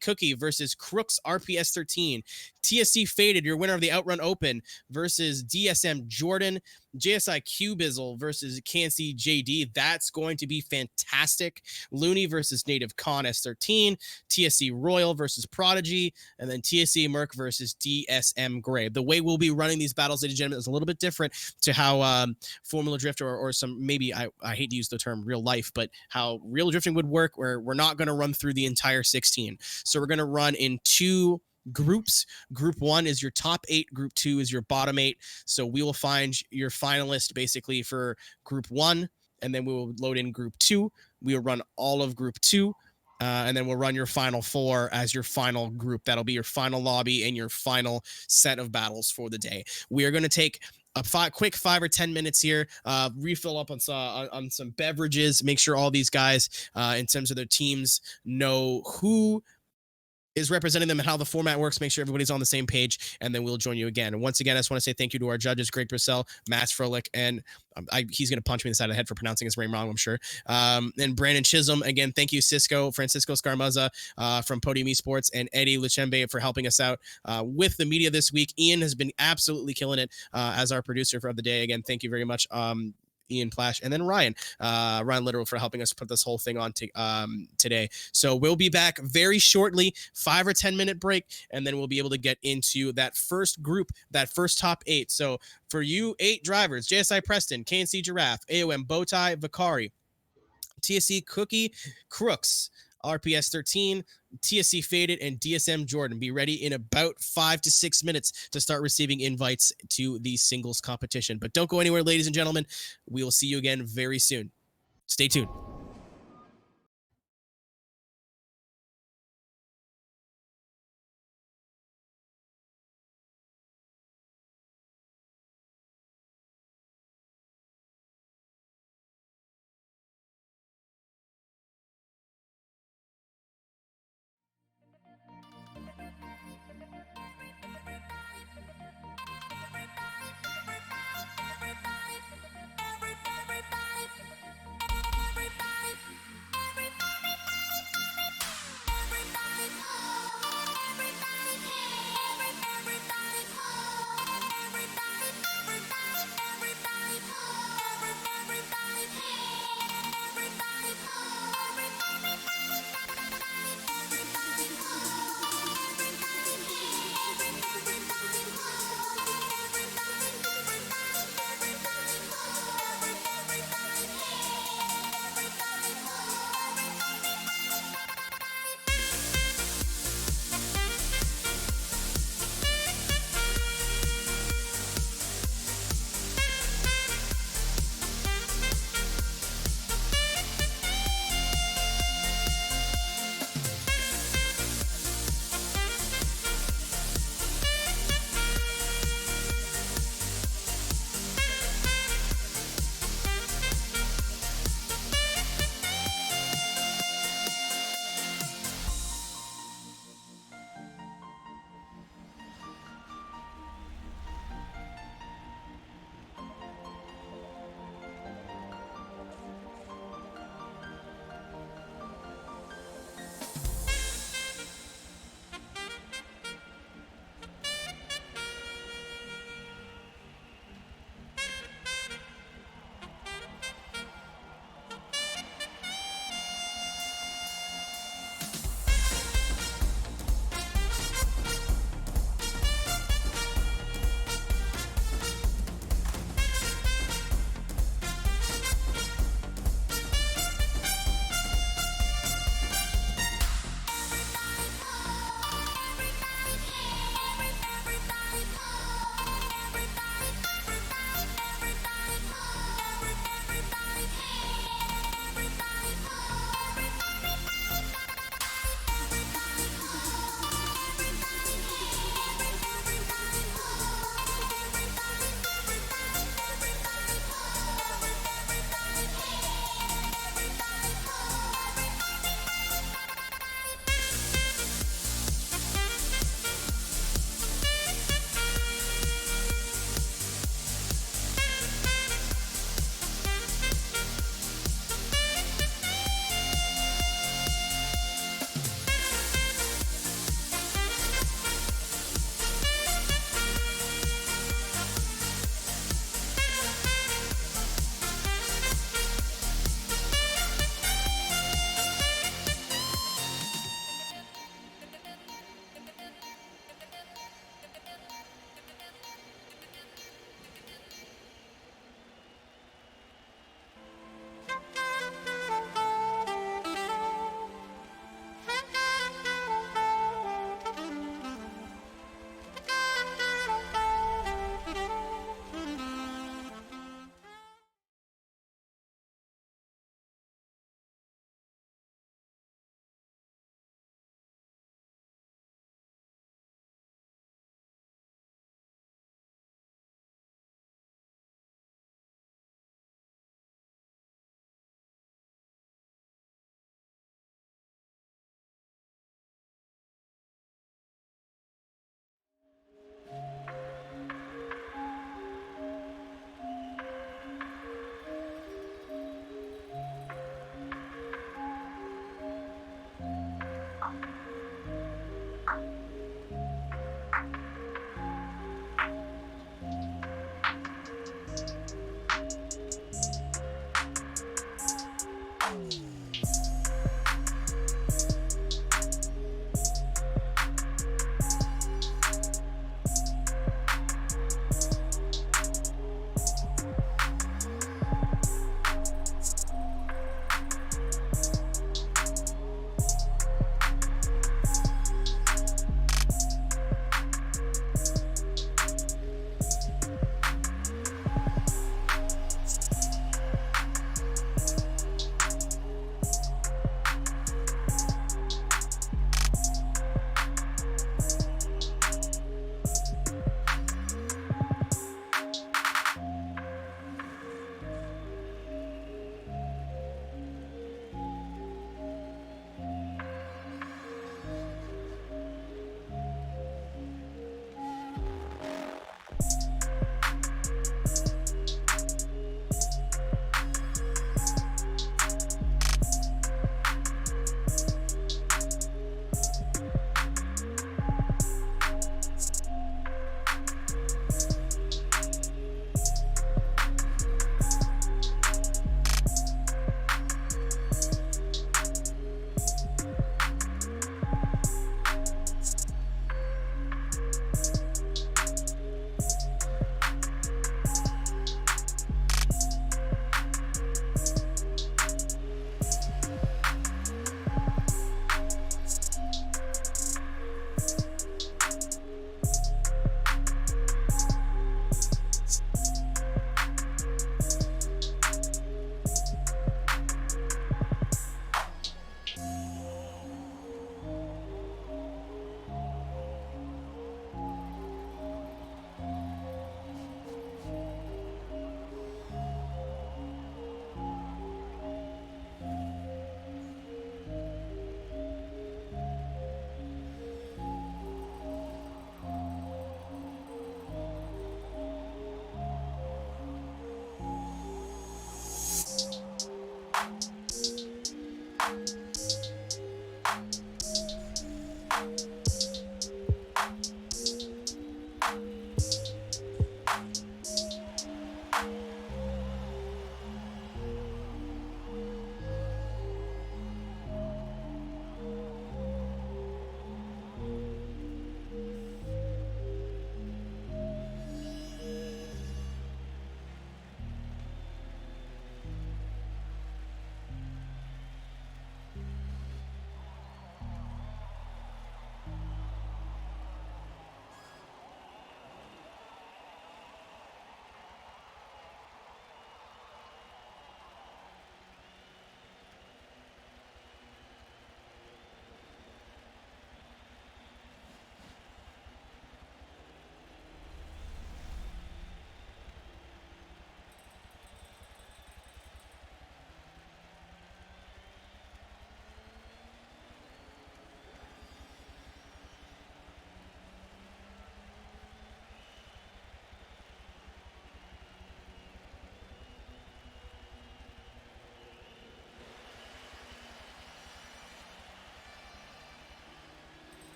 S5: Cookie versus Crooks RPS 13. TSC Faded, your winner of the Outrun Open, versus DSM Jordan. JSI Bizzle versus KNC JD. That's going to be fantastic. Looney versus Native Con S13. TSC Royal versus Prodigy. And then TSC Merc versus DSM Gray. The way we'll be running these battles, ladies and gentlemen, is a little bit different to how Formula Drift or some, maybe, I hate to use the term real life, but how real drifting would work, where we're not going to run through the entire 16. So we're going to run in 2 groups. Group 1 is your top 8. Group 2 is your bottom 8. So we will find your finalist basically for group 1, and then we will load in group 2. We will run all of group 2, and then we'll run your final 4 as your final group. That'll be your final lobby and your final set of battles for the day. We are going to take a quick 5 or 10 minutes here, refill up on some beverages, make sure all these guys in terms of their teams know who is representing them and how the format works. Make sure everybody's on the same page, and then we'll join you again. And once again, I just want to say thank you to our judges, Greg Brissell, Matt Froelich, and he's going to punch me in the side of the head for pronouncing his name wrong, I'm sure. And Brandon Chisholm. Again, thank you, Francisco Scarmaza from Podium Esports, and Eddie Luchembe for helping us out with the media this week. Ian has been absolutely killing it as our producer of the day. Again, thank you very much. Ian Plash, and then Ryan Litteral for helping us put this whole thing on today. So we'll be back very shortly, 5 or 10 minute break, and then we'll be able to get into that first group, that first top 8. So for you 8 drivers, JSI Preston, KNC Giraffe, AOM Bowtie, Vicari, TSC Cookie, Crooks, RPS 13, TSC Faded, and DSM Jordan. Be ready in about 5 to 6 minutes to start receiving invites to the singles competition. But don't go anywhere, ladies and gentlemen. We will see you again very soon. Stay tuned.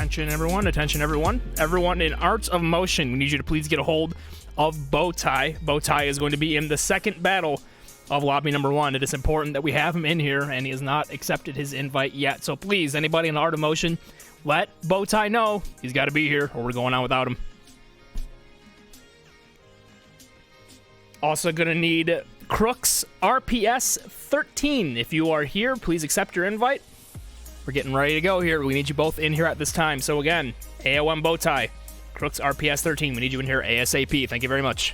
S7: Attention, everyone. Attention, everyone. Everyone in Art of Motion, we need you to please get a hold of Bowtie. Bowtie is going to be in the second battle of lobby number 1. It is important that we have him in here, and he has not accepted his invite yet. So please, anybody in the Art of Motion, let Bowtie know he's got to be here, or we're going on without him. Also going to need Crooks RPS 13. If you are here, please accept your invite. We're getting ready to go here. We need you both in here at this time. So again, AOM Bowtie, Crooks RPS 13. We need you in here ASAP. Thank you very much.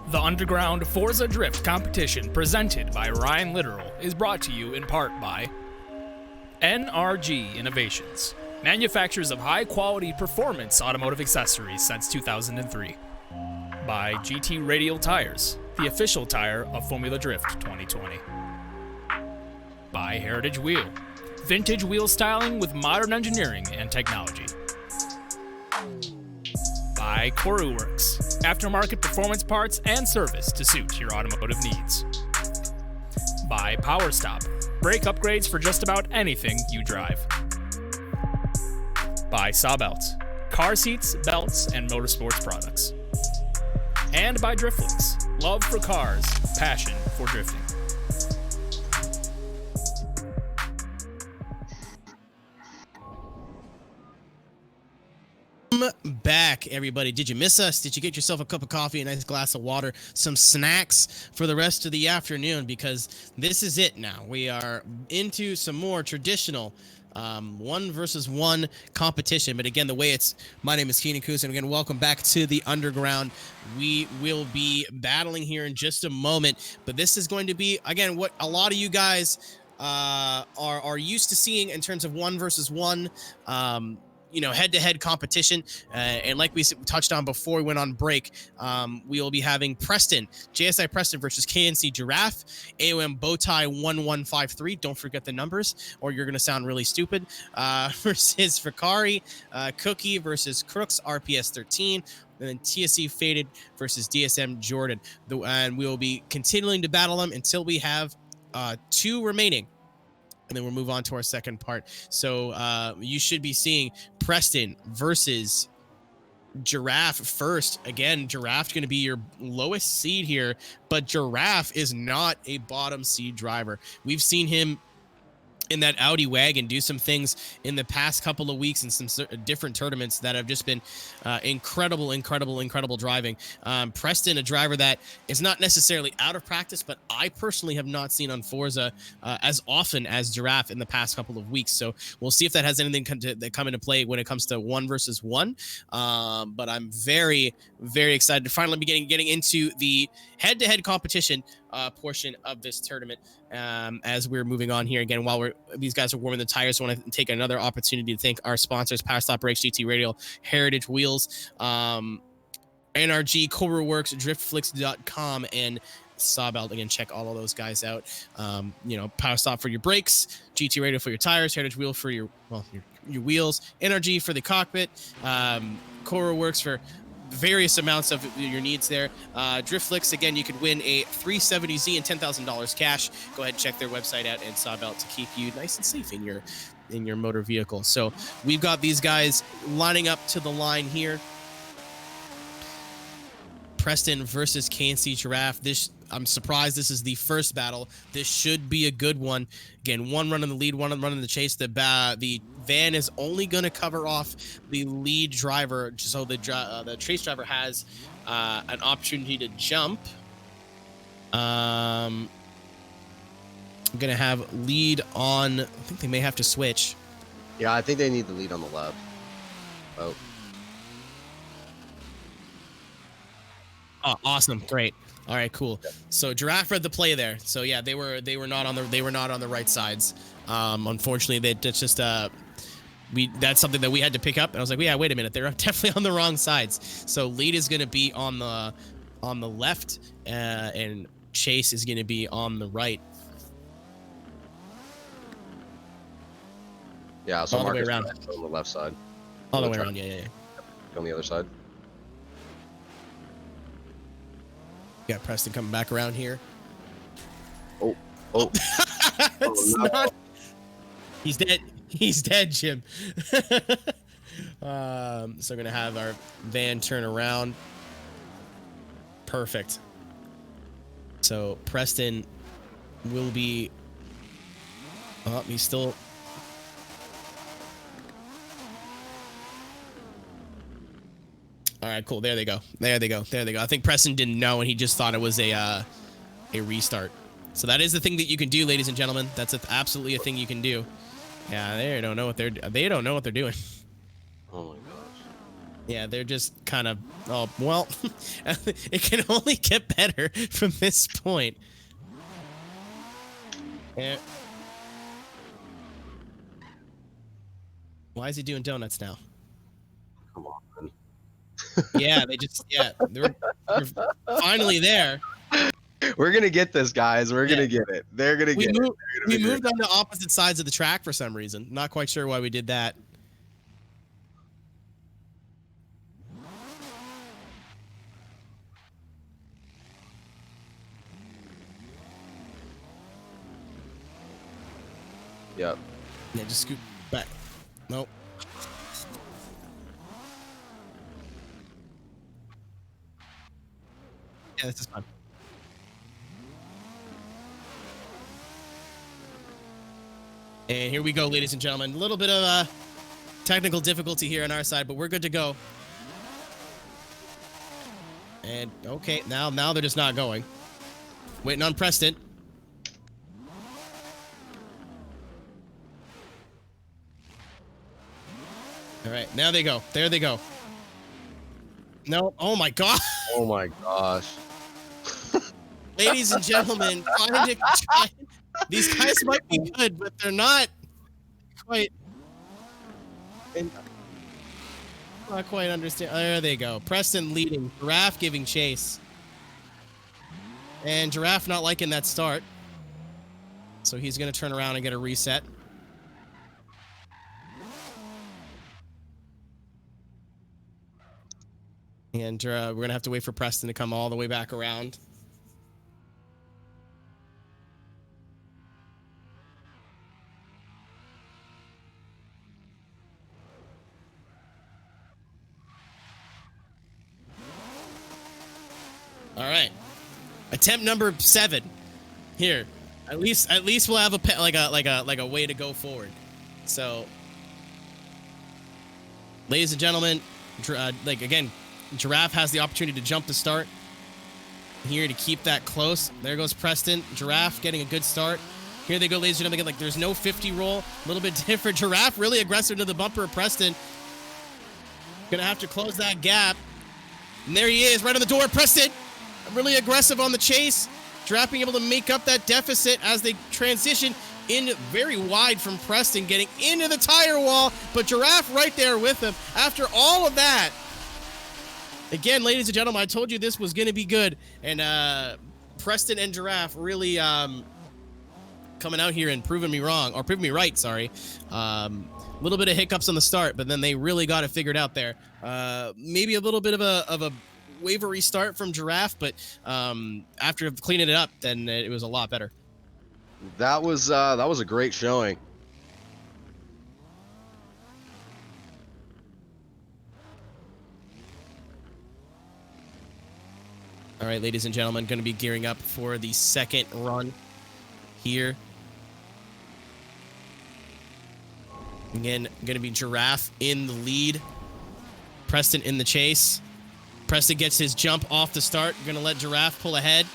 S7: The Underground Forza Drift competition presented by Ryan Litteral is brought to you in part by NRG Innovations, manufacturers of high-quality performance automotive accessories since 2003. By GT Radial Tires, the official tire of Formula Drift 2020. By Heritage Wheel, vintage wheel styling with modern engineering and technology. By CoruWorks, aftermarket performance parts and service to suit your automotive needs. By PowerStop, brake upgrades for just about anything you drive. By Sawbelts, car seats, belts, and motorsports products. And by Driftflix, love for cars, passion for drifting.
S5: Back, everybody. Did you miss us? Did you get yourself a cup of coffee, a nice glass of water, some snacks for the rest of the afternoon? Because this is it now. We are into some more traditional 1-versus-1 competition. But again, the way it's, my name is Keenan Kuz, and again, welcome back to the Underground. We will be battling here in just a moment, but this is going to be, again, what a lot of you guys are used to seeing in terms of 1-versus-1. head-to-head competition. And like we touched on before we went on break, we will be having JSI Preston versus KNC Giraffe, AOM Bowtie 1153. Don't forget the numbers, or you're going to sound really stupid. Versus Vicari, Cookie versus Crooks, RPS 13. And then TSC Faded versus DSM Jordan. And we will be continuing to battle them until we have 2 remaining. And then we'll move on to our second part. So you should be seeing Preston versus Giraffe first. Again, Giraffe's going to be your lowest seed here, but Giraffe is not a bottom seed driver. We've seen him in that Audi wagon do some things in the past couple of weeks in some different tournaments that have just been incredible driving. Preston, a driver that is not necessarily out of practice, but I personally have not seen on Forza as often as Giraffe in the past couple of weeks. So we'll see if that has anything to come into play when it comes to 1 versus 1. But I'm very, very excited to finally be getting into the head-to-head competition portion of this tournament. As we're moving on here again, while these guys are warming the tires, I want to take another opportunity to thank our sponsors: Power Stop Brakes, GT Radial, Heritage Wheels, NRG, Cobra Works, DriftFlix.com, and Sawbelt. Again, check all of those guys out. Power Stop for your brakes, GT Radio for your tires, Heritage Wheel for your wheels, NRG for the cockpit, Cobra Works for various amounts of your needs there. DriftFlix, again, you could win a 370Z and $10,000 cash. Go ahead and check their website out, and Sawbelt to keep you nice and safe in your motor vehicle. So we've got these guys lining up to the line here. Preston versus KNC Giraffe. I'm surprised this is the first battle. This should be a good one. Again, 1 run in the lead, 1 run in the chase. The van is only going to cover off the lead driver, so the chase driver has an opportunity to jump. I'm going to have lead on. I think they may have to switch.
S6: Yeah, I think they need the lead on the left. Oh,
S5: awesome, great. All right, cool. So Giraffe read the play there. So yeah, they were not on the right sides. Unfortunately, that's something that we had to pick up. And I was like, yeah, wait a minute, they're definitely on the wrong sides. So lead is going to be on the left, and chase is going to be on the right.
S6: Yeah, so
S5: all the way
S6: Marcus
S5: around
S6: on the left side.
S5: All the way around, yeah.
S6: On the other side.
S5: Got Preston coming back around here.
S6: Oh.
S5: It's not. He's dead. He's dead, Jim. So we're gonna have our van turn around. Perfect. So Preston will be. Oh, he's still. All right, cool. There they go. I think Preston didn't know, and he just thought it was a restart. So that is the thing that you can do, ladies and gentlemen. That's absolutely a thing you can do. Yeah, they don't know what they're doing.
S6: Oh my gosh.
S5: Yeah, they're just kind of. Oh well, it can only get better from this point. Yeah. Why is he doing donuts now?
S6: Come on, man.
S5: Yeah, they're finally there.
S6: We're gonna get this, guys. We're gonna get it. They're gonna get it.
S5: We moved on to opposite sides of the track for some reason. Not quite sure why we did that.
S6: Yep.
S5: Yeah, just scoot back. Nope. Yeah, this is fun. And here we go, ladies and gentlemen. A little bit of technical difficulty here on our side, but we're good to go. And okay, now they're just not going. Waiting on Preston. All right, now they go. There they go. No, oh my God.
S6: Oh my gosh.
S5: Ladies and gentlemen, these guys might be good, but they're not quite. And Not quite understand. There they go. Preston leading. Giraffe giving chase. And Giraffe not liking that start. So he's going to turn around and get a reset. And we're going to have to wait for Preston to come all the way back around. All right, attempt number 7 here. At least we'll have a way to go forward. So, ladies and gentlemen, again, Giraffe has the opportunity to jump the start here to keep that close. There goes Preston. Giraffe getting a good start. Here they go, ladies and gentlemen. Again, there's no 50 roll. A little bit different. Giraffe really aggressive to the bumper of Preston. Gonna have to close that gap. And there he is, right on the door. Preston really aggressive on the chase. Giraffe being able to make up that deficit as they transition in very wide from Preston, getting into the tire wall, but Giraffe right there with him. After all of that, again, ladies and gentlemen, I told you this was going to be good, and Preston and Giraffe really coming out here and proving me wrong, or proving me right, sorry. A little bit of hiccups on the start, but then they really got it figured out there. Maybe a little bit of a wavery start from Giraffe, but after cleaning it up, then it was a lot better.
S6: That was a great showing.
S5: All right, ladies and gentlemen, going to be gearing up for the second run here. Again, going to be Giraffe in the lead, Preston in the chase. Preston gets his jump off the start. Going to let Giraffe pull ahead.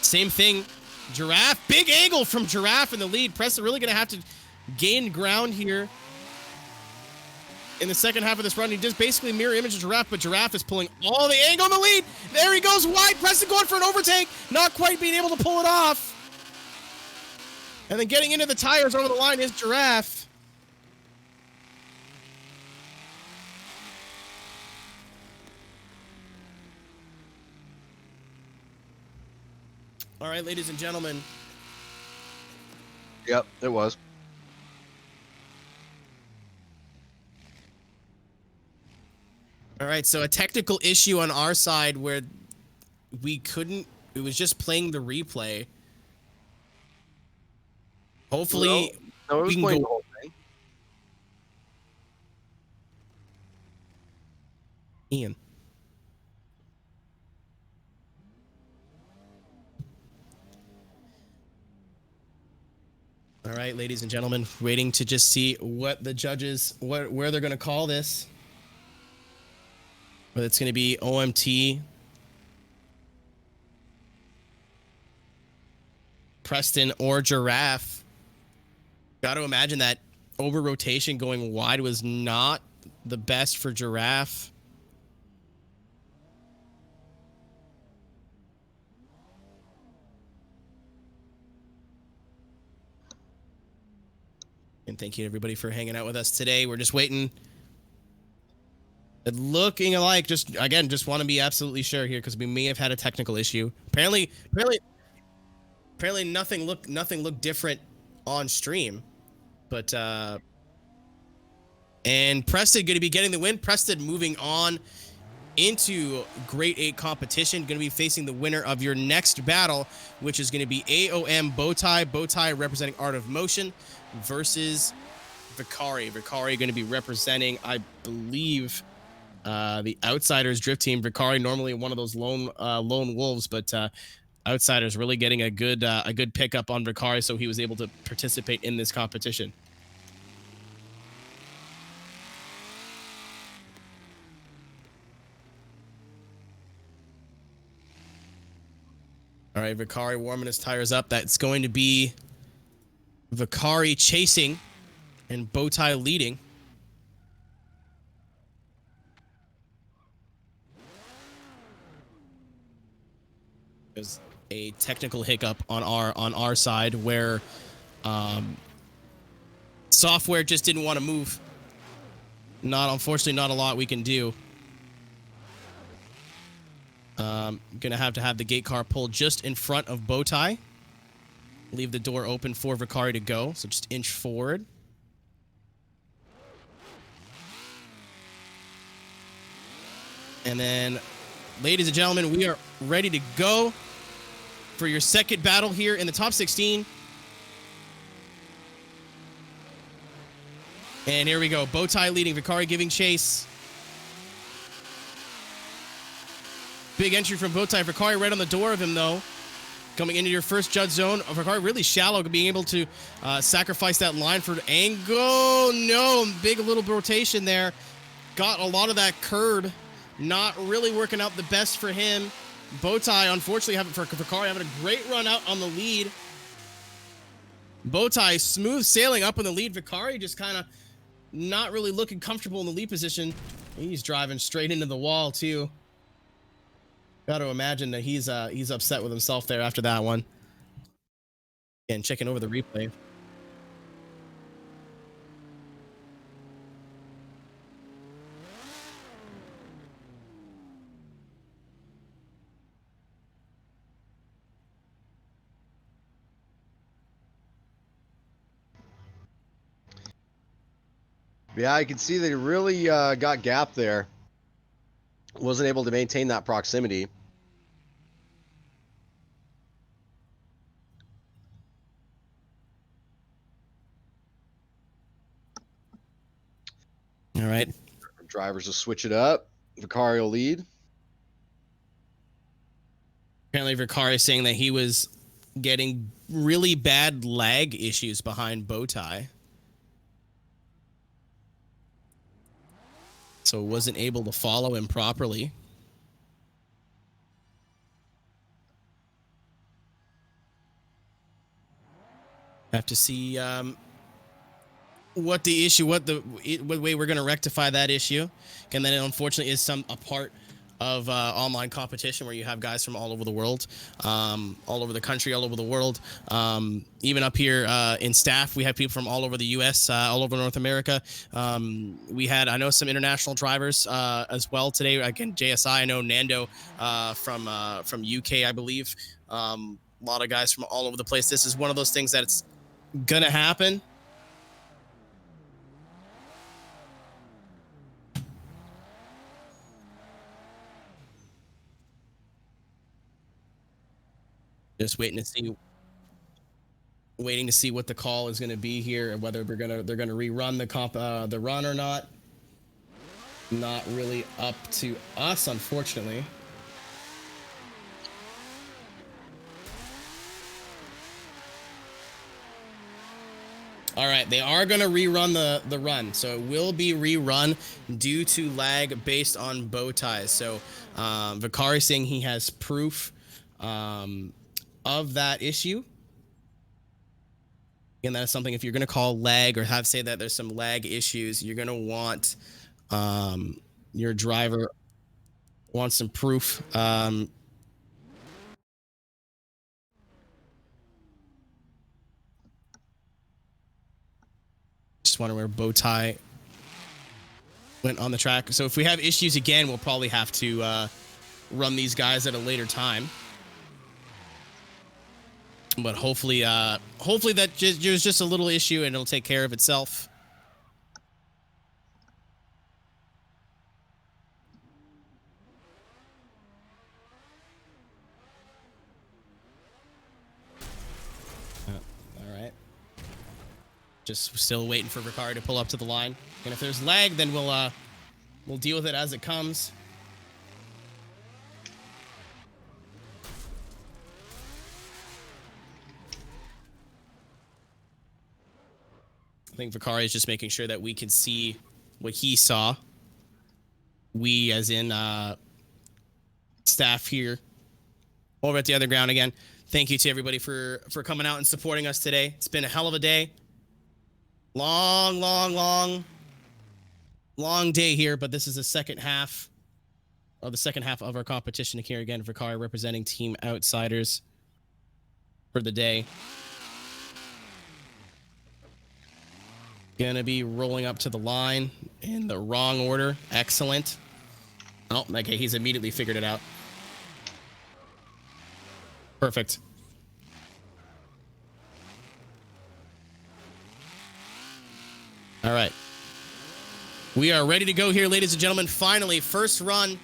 S5: Same thing. Giraffe, big angle from Giraffe in the lead. Preston really going to have to gain ground here in the second half of this run. He just basically mirror image of Giraffe, but Giraffe is pulling all the angle in the lead. There he goes wide. Preston going for an overtake. Not quite being able to pull it off. And then getting into the tires over the line is Giraffe. All right, ladies and gentlemen.
S6: Yep, it was.
S5: All right, so a technical issue on our side where we couldn't, it was just playing the replay. Hopefully,
S6: no, it was
S5: we can
S6: playing
S5: go.
S6: the whole thing.
S5: Ian. All right, ladies and gentlemen, waiting to just see what the judges, where they're going to call this. Whether it's going to be OMT, Preston, or Giraffe. Got to imagine that over rotation going wide was not the best for Giraffe. And thank you everybody for hanging out with us today. We're just waiting. Looking like, just want to be absolutely sure here because we may have had a technical issue. Apparently nothing looked different on stream, but and Preston going to be getting the win. Preston moving on into Grade 8 competition, going to be facing the winner of your next battle, which is going to be AOM Bowtie representing Art of Motion versus Vicari. Vicari going to be representing, I believe, the Outsiders Drift Team. Vicari normally one of those lone wolves, but Outsiders really getting a good pickup on Vicari, so he was able to participate in this competition. All right, Vicari warming his tires up. That's going to be Vicari chasing and Bowtie leading. There's a technical hiccup on our side where software just didn't want to move. Unfortunately, not a lot we can do. Gonna have to have the gate car pull just in front of Bowtie. Leave the door open for Vicari to go, so just inch forward. And then, ladies and gentlemen, we are ready to go for your second battle here in the top 16. And here we go. Bowtie leading, Vicari giving chase. Big entry from Bowtie. Vicari right on the door of him, though. Coming into your first judge zone. Vicari really shallow, being able to sacrifice that line for angle. No, big little rotation there. Got a lot of that curb. Not really working out the best for him. Bowtie, unfortunately, Vicari having a great run out on the lead. Bowtie smooth sailing up in the lead. Vicari just kind of not really looking comfortable in the lead position. He's driving straight into the wall, too. Got to imagine that he's upset with himself there after that one. Again, checking over the replay.
S6: Yeah, I can see that he really got gap there. Wasn't able to maintain that proximity.
S5: All right.
S6: Drivers will switch it up. Vicari will lead.
S5: Apparently, Vicari saying that he was getting really bad lag issues behind Bowtie. So wasn't able to follow him properly. Have to see what the issue, what way we're going to rectify that issue. And then it unfortunately is a part of online competition where you have guys from all over the world, all over the country, all over the world. Even up here in staff, we have people from all over the U.S., all over North America. We had, I know, some international drivers as well today. Again, JSI, I know Nando from UK, I believe. A lot of guys from all over the place. This is one of those things that it's going to happen. Just waiting to see what the call is going to be here, and whether they're going to rerun the run or not. Not really up to us, unfortunately. All right, they are going to rerun the run, so it will be rerun due to lag based on bow ties. So Vicari saying he has proof of that issue. And that's something, if you're going to call lag or say that there's some lag issues, you're going to want your driver wants some proof. Just wonder where Bowtie went on the track. So if we have issues again, we'll probably have to run these guys at a later time. But hopefully that there's just a little issue and it'll take care of itself. All right. Just still waiting for Vicari to pull up to the line. And if there's lag, then we'll deal with it as it comes. I think Vicari is just making sure that we can see what he saw. We, as in staff here over at the other ground again. Thank you to everybody for coming out and supporting us today. It's been a hell of a day. Long day here, but this is the second half of our competition here again. Vicari representing Team Outsiders for the day. Gonna be rolling up to the line in the wrong order. Excellent. Oh, okay, he's immediately figured it out. Perfect. All right. We are ready to go here, ladies and gentlemen. Finally, first run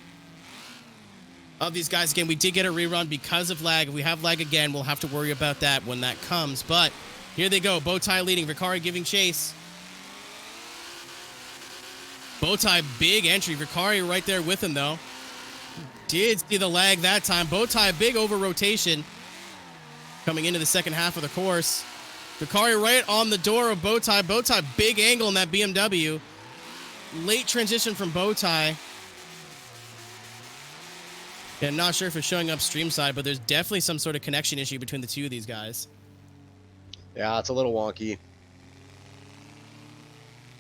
S5: of these guys. Again, we did get a rerun because of lag. If we have lag again, we'll have to worry about that when that comes. But here they go. Bowtie leading. Vicari giving chase. Bowtie, big entry. Vicari right there with him, though. Did see the lag that time. Bowtie, big over rotation coming into the second half of the course. Vicari right on the door of Bowtie. Bowtie, big angle in that BMW. Late transition from Bowtie. Yeah, I'm not sure if it's showing up stream side, but there's definitely some sort of connection issue between the two of these guys.
S6: Yeah, it's a little wonky.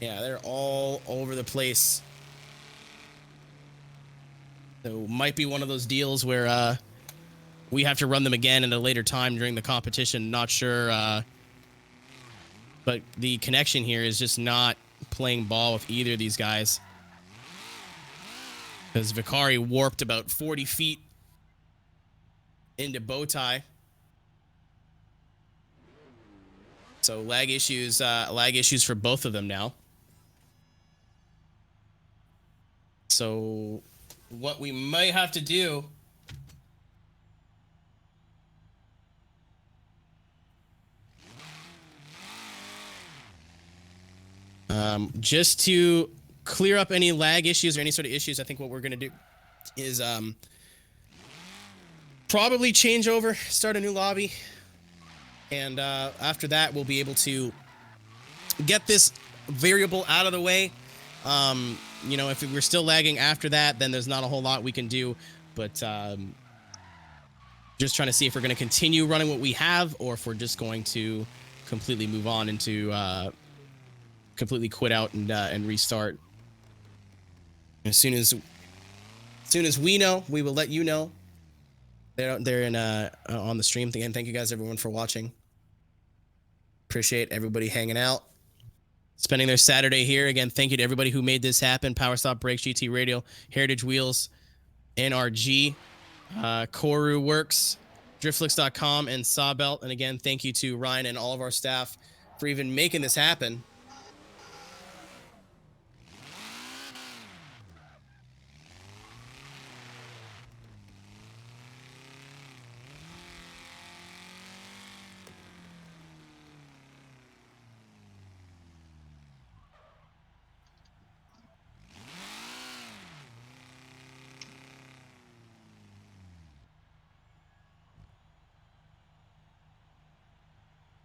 S5: Yeah, they're all over the place. So might be one of those deals where we have to run them again at a later time during the competition. Not sure. But the connection here is just not playing ball with either of these guys. Because Vicari warped about 40 feet into Bowtie. So lag issues for both of them now. So what we might have to do just to clear up any lag issues or any sort of issues, I think what we're going to do is probably change over, start a new lobby, and after that we'll be able to get this variable out of the way. You know, if we're still lagging after that, then there's not a whole lot we can do, but just trying to see if we're going to continue running what we have or if we're just going to completely move on into completely quit out and restart. As soon as we know, we will let you know. They're in on the stream. Again, thank you guys everyone for watching. Appreciate everybody hanging out, spending their Saturday here. Again, thank you to everybody who made this happen. Power Stop Brakes, GT Radio, Heritage Wheels, NRG, Koru Works, Driftflix.com, and Sawbelt. And again, thank you to Ryan and all of our staff for even making this happen.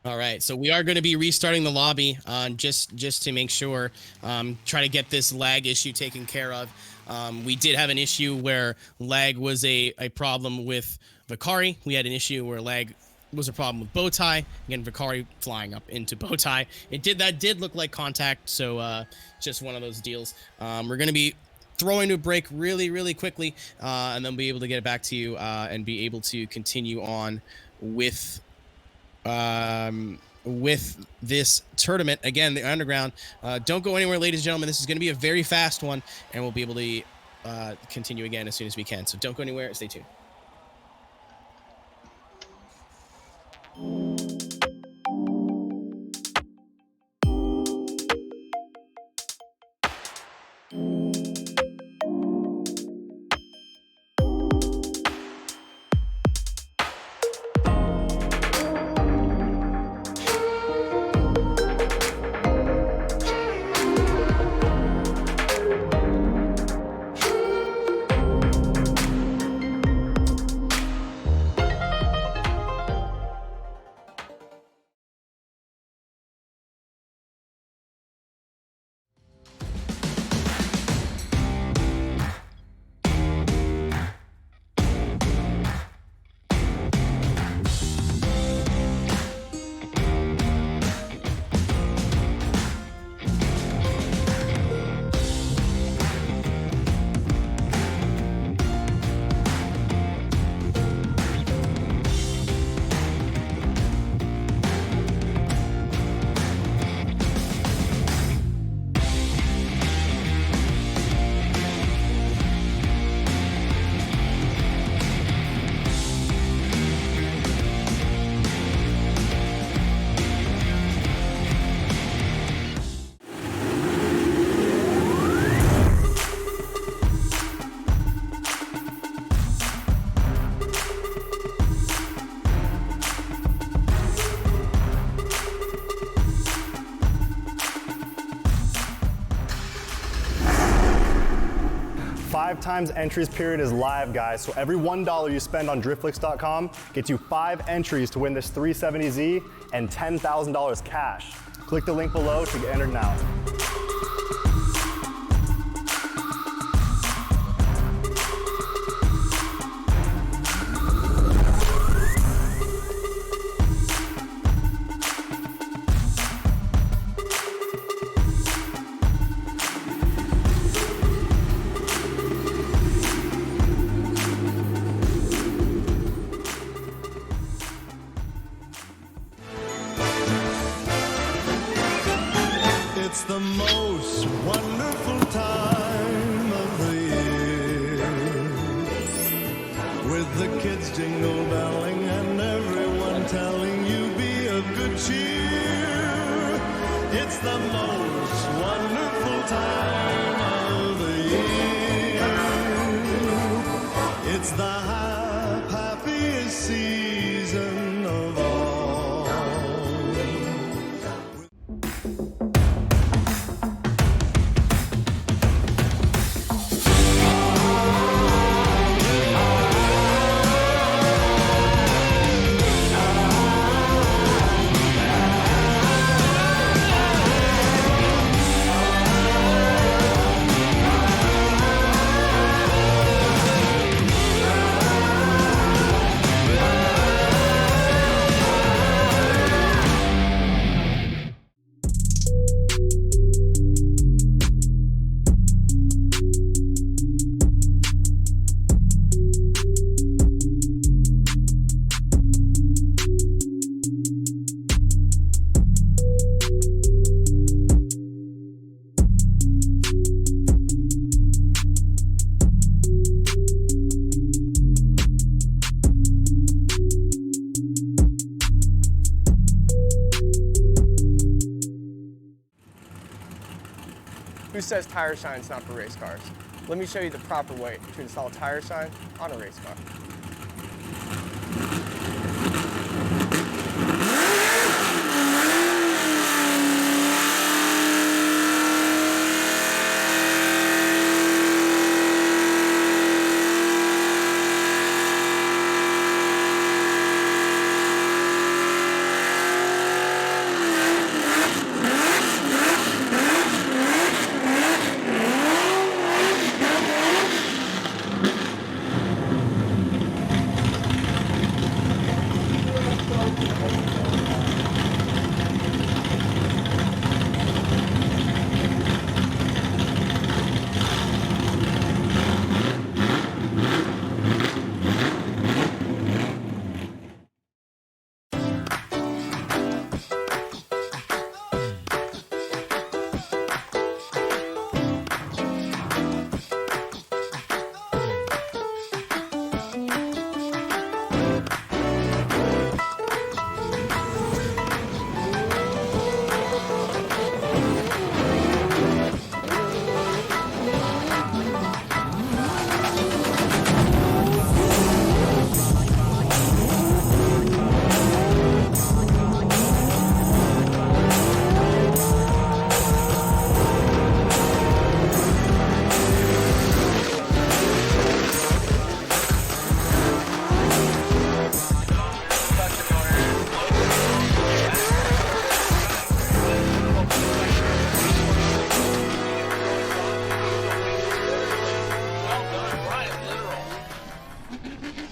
S5: All right, so we are going to be restarting the lobby just to make sure, try to get this lag issue taken care of. We did have an issue where lag was a problem with Vicari. We had an issue where lag was a problem with Bowtie. Again, Vicari flying up into Bowtie. That did look like contact, so just one of those deals. We're going to be throwing a break really, really quickly, and then be able to get it back to you and be able to continue on with this tournament. Again, the underground. Don't go anywhere, ladies and gentlemen. This is going to be a very fast one, and we'll be able to continue again as soon as we can. So don't go anywhere. Stay tuned.
S1: times entries period is live, guys, so every $1 you spend on driftflix.com gets you 5 entries to win this 370Z and $10,000 cash. Click the link below to get entered now.
S2: It's the most wonderful time of the year, with the kids jingle belling and everyone telling you be of good cheer. It's the most wonderful time of the year. It's the happiest season of all.
S3: Who says tire shine's not for race cars? Let me show you the proper way to install a tire shine on a race car.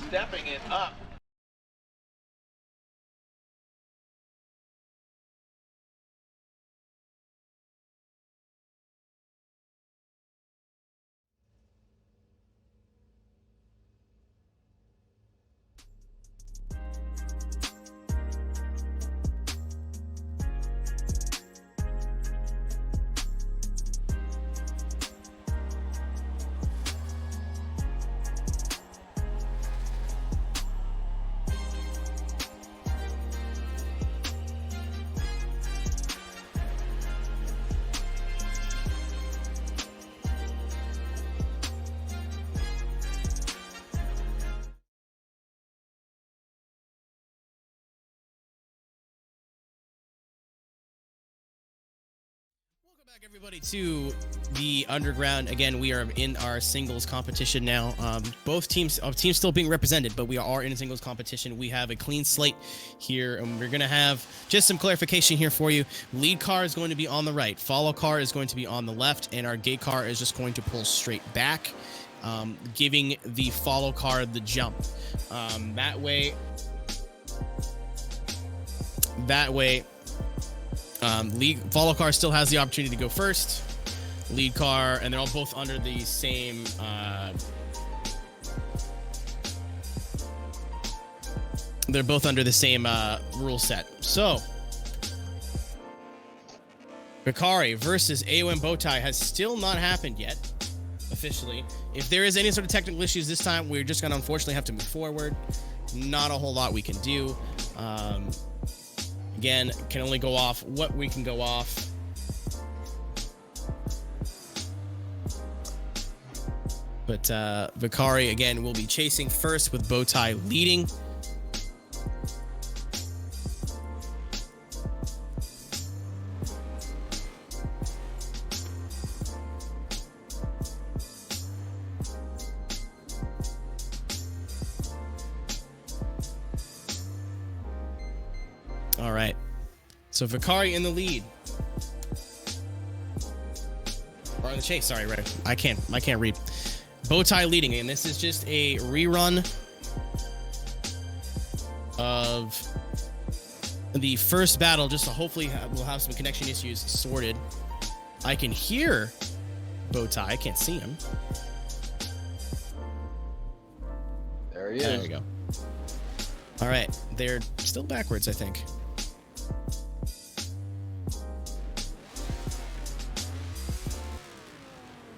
S8: Stepping it up.
S5: Back everybody to the underground. Again, we are in our singles competition now. Both teams still being represented, but we are in a singles competition. We have a clean slate here, and we're going to have just some clarification here for you. Lead car is going to be on the right. Follow car is going to be on the left, and our gate car is just going to pull straight back, giving the follow car the jump. That way, follow car still has the opportunity to go first. Lead car, and they're all both under the same rule set. So Vicari versus AOM Bowtie has still not happened yet officially. If there is any sort of technical issues this time, we're just gonna unfortunately have to move forward. Not a whole lot we can do. Again, can only go off what we can go off. But Vicari, again, will be chasing first with Bowtie leading. All right. So Vicari in the lead. Or in the chase, sorry, right. I can't read. Bowtie leading, and this is just a rerun of the first battle, just to hopefully we'll have some connection issues sorted. I can hear Bowtie, I can't see him.
S6: There he is.
S5: There we go. All right, they're still backwards, I think.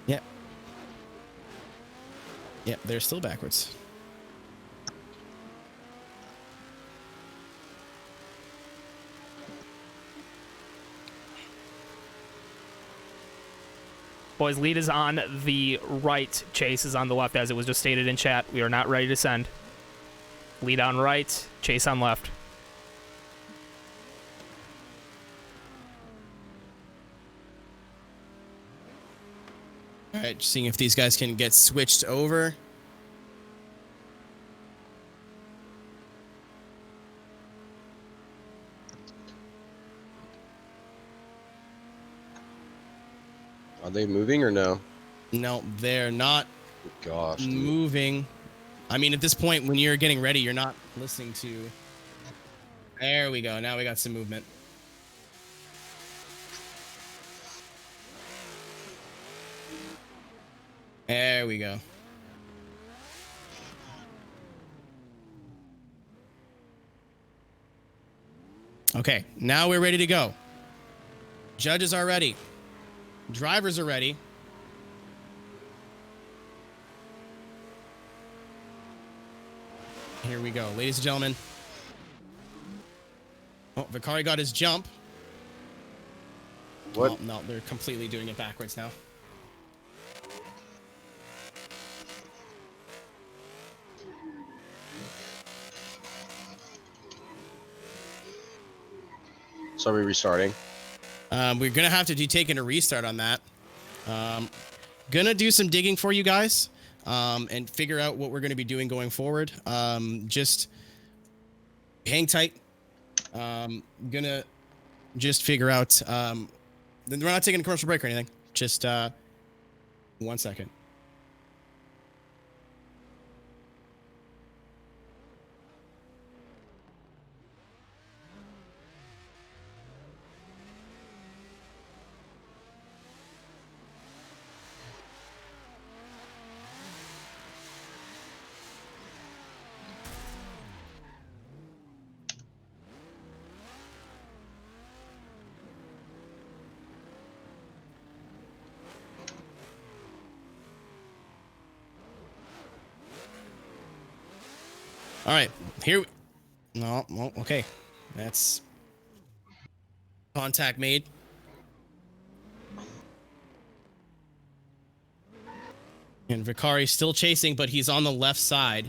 S5: Yep. Yep, they're still backwards.
S7: Boys, lead is on the right, chase is on the left, as it was just stated in chat. We are not ready to send. Lead on right, chase on left.
S5: All right, seeing if these guys can get switched over.
S6: Are they moving or no?
S5: No, they're not
S6: Gosh, dude.
S5: moving. I mean, at this point, when you're getting ready, you're not listening to... There we go. Now we got some movement. There we go. Okay, now we're ready to go. Judges are ready. Drivers are ready. Here we go, ladies and gentlemen. Oh, Vicari got his jump.
S6: What?
S5: Oh, no, they're completely doing it backwards now.
S6: So are we restarting?
S5: We're gonna have to be taking a restart on that. Gonna do some digging for you guys, and figure out what we're gonna be doing going forward. Just hang tight. Gonna just figure out. We're not taking a commercial break or anything. Just 1 second. All right, here. No, well, okay. That's contact made. And Vicari's still chasing, but he's on the left side.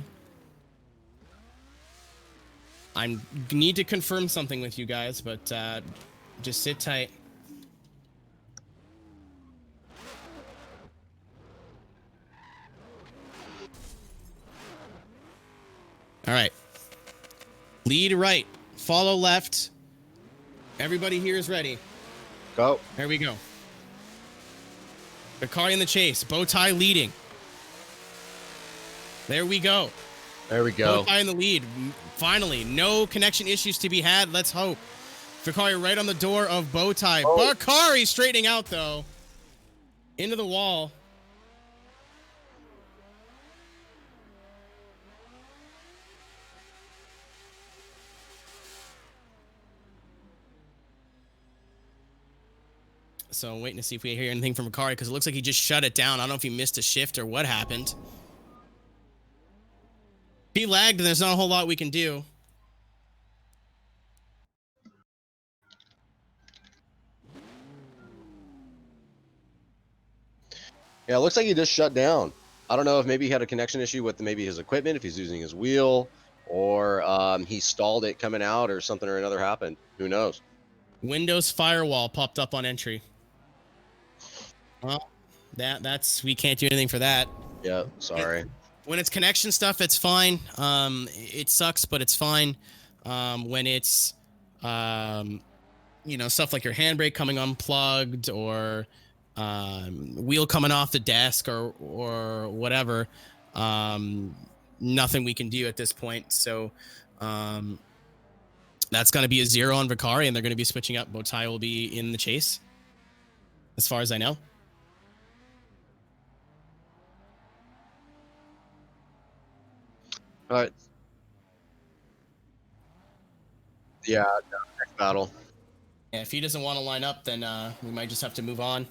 S5: I need to confirm something with you guys, but just sit tight. Lead right. Follow left. Everybody here is ready.
S6: Go.
S5: There we go. Vicari in the chase. Bowtie leading. There we go.
S6: There we go.
S5: Bowtie in the lead. Finally, no connection issues to be had. Let's hope. Vicari right on the door of Bowtie.
S6: Oh.
S5: Vicari straightening out, though. Into the wall. So I'm waiting to see if we hear anything from Vicari, because it looks like he just shut it down. I don't know if he missed a shift or what happened. If he lagged, there's not a whole lot we can do.
S6: Yeah, it looks like he just shut down. I don't know if maybe he had a connection issue with maybe his equipment, if he's using his wheel, or he stalled it coming out, or something or another happened. Who knows?
S5: Windows firewall popped up on entry. Well, that's we can't do anything for that.
S6: Yeah, sorry.
S5: When it's connection stuff, it's fine. It sucks, but it's fine. When it's stuff like your handbrake coming unplugged, or wheel coming off the desk, or whatever, nothing we can do at this point. So that's going to be a 0 on Vicari, and they're going to be switching up. Bowtie will be in the chase, as far as I know.
S6: All right. Yeah, next battle.
S5: Yeah, if he doesn't want to line up, then we might just have to move on.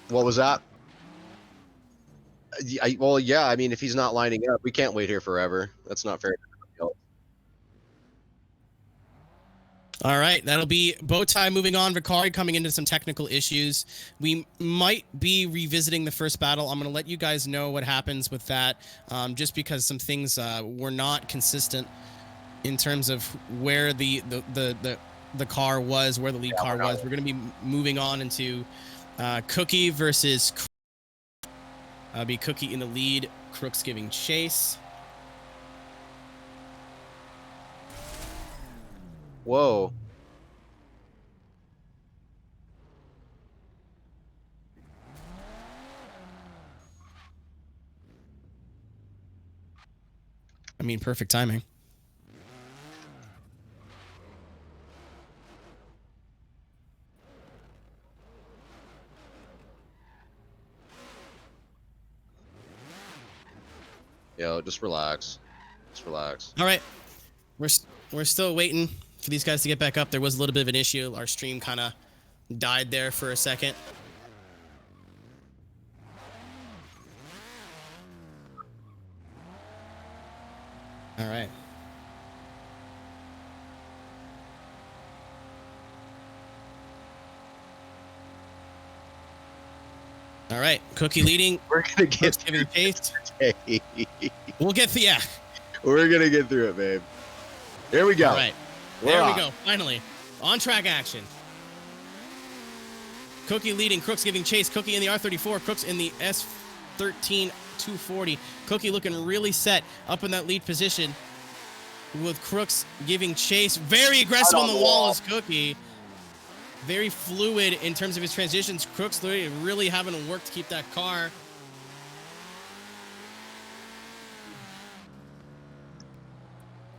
S6: What was that? Well, yeah, I mean, if he's not lining up, we can't wait here forever. That's not fair.
S5: All right, that'll be Bowtie moving on. Vicari coming into some technical issues. We might be revisiting the first battle. I'm going to let you guys know what happens with that, just because some things were not consistent in terms of where the car was, where the lead car was. We're going to be moving on into Cookie versus be Cookie in the lead, Crooks giving chase.
S6: Whoa.
S5: I mean, perfect timing.
S6: Yo, just relax. Just relax.
S5: All right. We're still waiting for these guys to get back up. There was a little bit of an issue. Our stream kind of died there for a second. All right. All right. Cookie leading.
S6: We're gonna get
S5: giving chase.
S6: today.
S5: We'll get the
S6: We're gonna get through it, babe. There we go.
S5: All right. There we go. Finally. On track action. Cookie leading. Crooks giving chase. Cookie in the R34. Crooks in the S13 240. Cookie looking really set up in that lead position, with Crooks giving chase. Very aggressive on the wall is Cookie. Very fluid in terms of his transitions. Crooks really having to work to keep that car.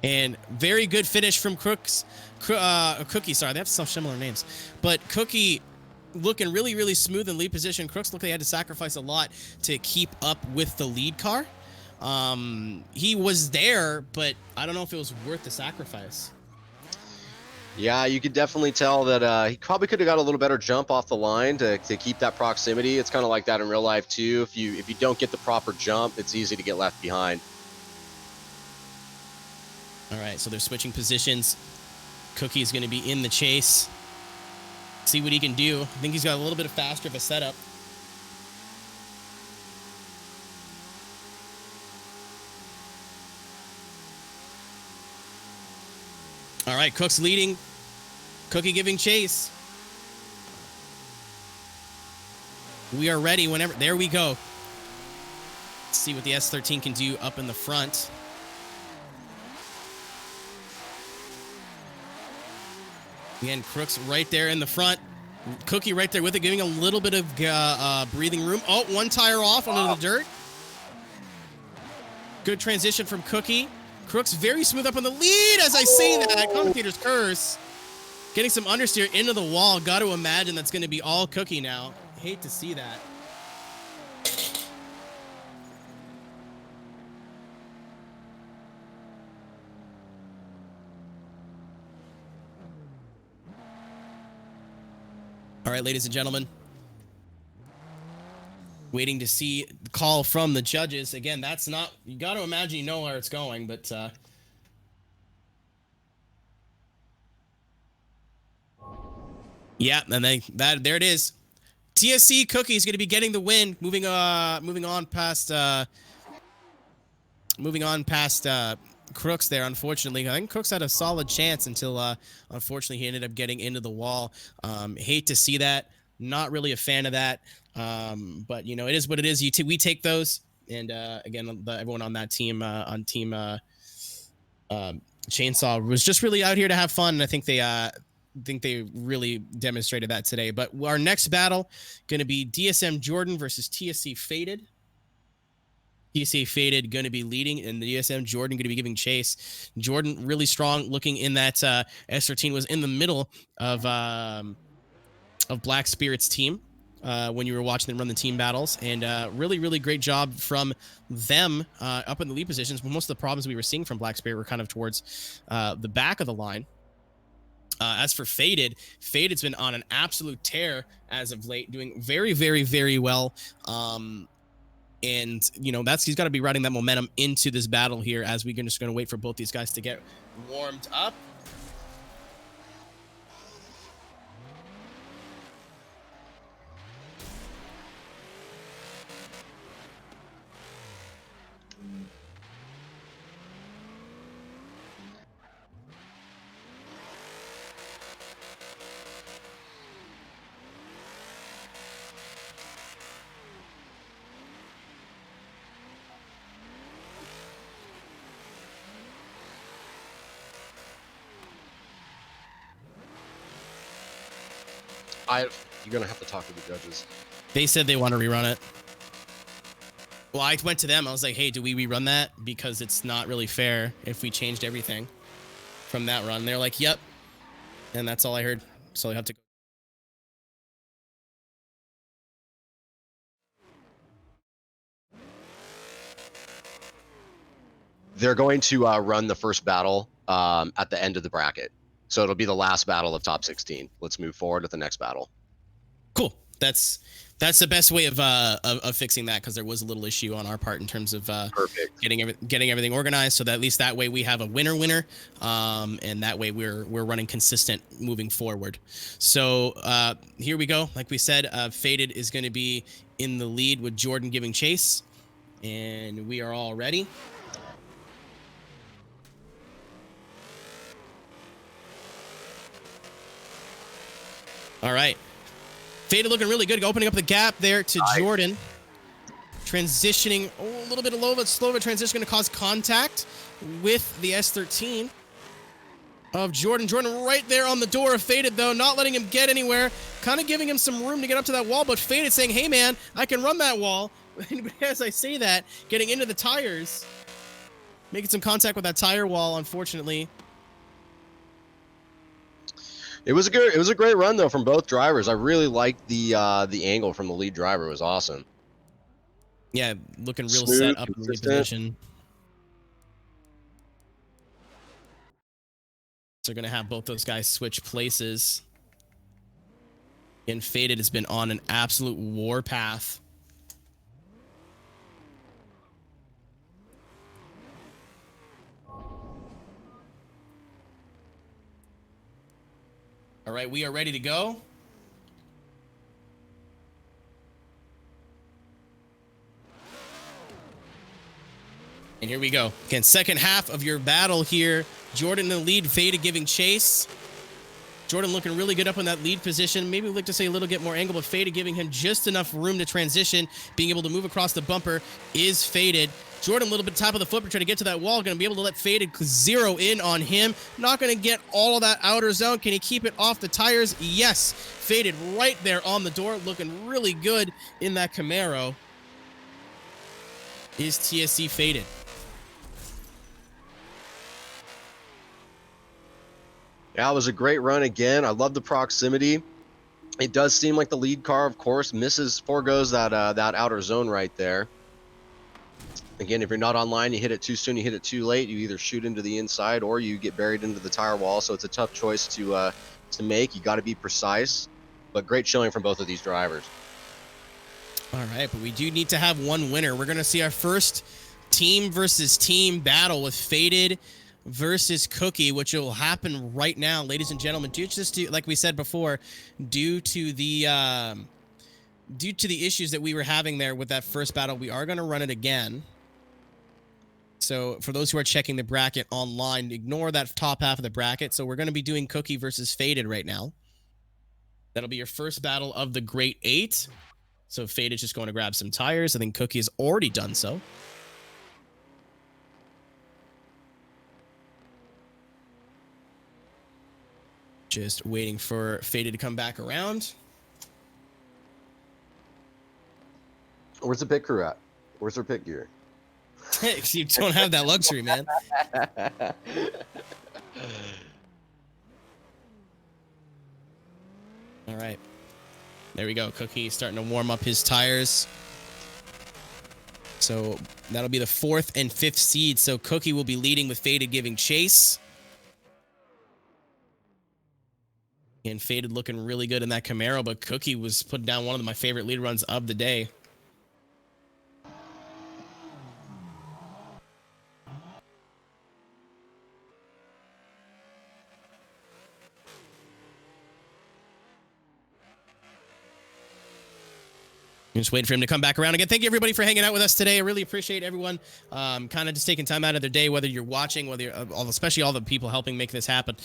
S5: And very good finish from Crooks. Cookie, sorry, they have some similar names. But Cookie looking really, really smooth in lead position. Crooks looked like they had to sacrifice a lot to keep up with the lead car. He was there, but I don't know if it was worth the sacrifice.
S6: Yeah, you could definitely tell that he probably could have got a little better jump off the line to keep that proximity. It's kind of like that in real life too. If you don't get the proper jump, it's easy to get left behind.
S5: All right, so they're switching positions. Cookie is going to be in the chase. See what he can do. I think he's got a little bit faster of a setup. All right, Cook's leading. Cookie giving chase. We are ready whenever. There we go. See what the S13 can do up in the front. Again, Crooks right there in the front. Cookie right there with it, giving a little bit of breathing room. Oh, one tire off onto the dirt. Good transition from Cookie. Crooks very smooth up on the lead as I say that. Commentator's curse. Getting some understeer into the wall. Got to imagine that's going to be all Cookie now. Hate to see that. All right, ladies and gentlemen. Waiting to see the call from the judges. Again, that's not... You got to imagine you know where it's going, but... yeah, and there it is. TSC Cookie is going to be getting the win. Moving on past Crooks there, unfortunately. I think Crooks had a solid chance until, unfortunately, he ended up getting into the wall. Hate to see that. Not really a fan of that. But, you know, it is what it is. We take those. And, again, everyone on that team, on Team Chainsaw, was just really out here to have fun. And I think they really demonstrated that today. But our next battle going to be DSM Jordan versus TSC Faded. TSC Faded going to be leading, and the DSM Jordan going to be giving chase. Jordan really strong, looking in that S13 was in the middle of Black Spirit's team when you were watching them run the team battles, and really, really great job from them up in the lead positions. But most of the problems we were seeing from Black Spirit were kind of towards the back of the line. As for Faded's been on an absolute tear as of late, doing very, very, very well. And, you know, he's got to be riding that momentum into this battle here as we're just going to wait for both these guys to get warmed up.
S6: You're gonna have to talk to the judges.
S5: They said they want to rerun it. Well, I went to them. I was like, hey, do we rerun that? Because it's not really fair if we changed everything from that run. They're like, yep. And that's all I heard. So I have to go.
S6: They're going to run the first battle at the end of the bracket. So it'll be the last battle of top 16. Let's move forward with the next battle.
S5: Cool. That's the best way of fixing that, because there was a little issue on our part in terms of getting everything organized, so that at least that way we have a winner, and that way we're running consistent moving forward. So here we go. Like we said, Faded is going to be in the lead with Jordan giving chase, and we are all ready. All right. Faded looking really good, opening up the gap there to Jordan. Transitioning a little bit low, but slow of a transition, going to cause contact with the S13 of Jordan. Jordan right there on the door of Faded, though, not letting him get anywhere, kind of giving him some room to get up to that wall, but Faded saying, hey, man, I can run that wall. As I say that, getting into the tires, making some contact with that tire wall, unfortunately.
S6: It was a great run though from both drivers. I really liked the angle from the lead driver. It was awesome.
S5: Yeah, looking real
S6: Smooth,
S5: set up in the lead position. So we're gonna have both those guys switch places. And Faded has been on an absolute warpath. All right, we are ready to go. And here we go. Again, second half of your battle here. Jordan in the lead, Faded giving chase. Jordan looking really good up in that lead position. Maybe we'd like to say a little bit more angle, but Faded giving him just enough room to transition. Being able to move across the bumper is Faded. Jordan a little bit top of the foot, but trying to get to that wall. Going to be able to let Faded zero in on him. Not going to get all of that outer zone. Can he keep it off the tires? Yes. Faded right there on the door. Looking really good in that Camaro. Is TSC Faded.
S6: Yeah, it was a great run again. I love the proximity. It does seem like the lead car, of course, foregoes that outer zone right there. Again, if you're not online, you hit it too soon, you hit it too late. You either shoot into the inside or you get buried into the tire wall. So it's a tough choice to make. You got to be precise, but great showing from both of these drivers.
S5: All right, but we do need to have one winner. We're going to see our first team versus team battle with Faded versus Cookie, which will happen right now, ladies and gentlemen. Like we said before, due to the issues that we were having there with that first battle, we are going to run it again. So for those who are checking the bracket online, ignore that top half of the bracket. So we're going to be doing Cookie versus Faded right now. That'll be your first battle of the Great 8. So Faded's just going to grab some tires. I think Cookie has already done so. Just waiting for Faded to come back around.
S6: Where's the pit crew at? Where's their pit gear?
S5: You don't have that luxury, man. All right. There we go. Cookie starting to warm up his tires. So that'll be the 4th and 5th seed. So Cookie will be leading with Faded giving chase. And Faded looking really good in that Camaro, but Cookie was putting down one of my favorite lead runs of the day. Just waiting for him to come back around again. Thank you, everybody, for hanging out with us today. I really appreciate everyone kind of just taking time out of their day, whether you're watching, whether you're, especially all the people helping make this happen.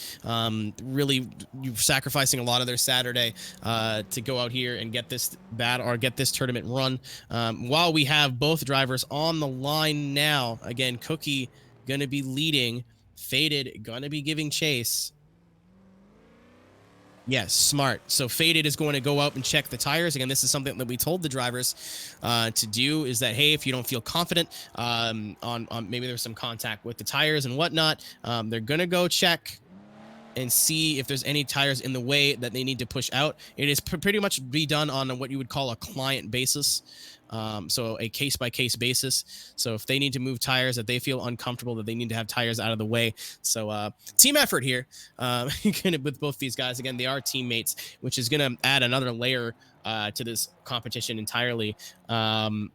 S5: Really, you're sacrificing a lot of their Saturday to go out here and get this get this tournament run. While we have both drivers on the line now, again, Cookie going to be leading, Faded going to be giving chase. Yes, smart. So Faded is going to go out and check the tires. Again, this is something that we told the drivers to do, is that, hey, if you don't feel confident on maybe there's some contact with the tires and whatnot, they're going to go check and see if there's any tires in the way that they need to push out. It is pretty much be done on what you would call a client basis. So a case-by-case basis. So if they need to move tires that they feel uncomfortable, that they need to have tires out of the way. So team effort here with both these guys. Again, they are teammates, which is going to add another layer to this competition entirely. You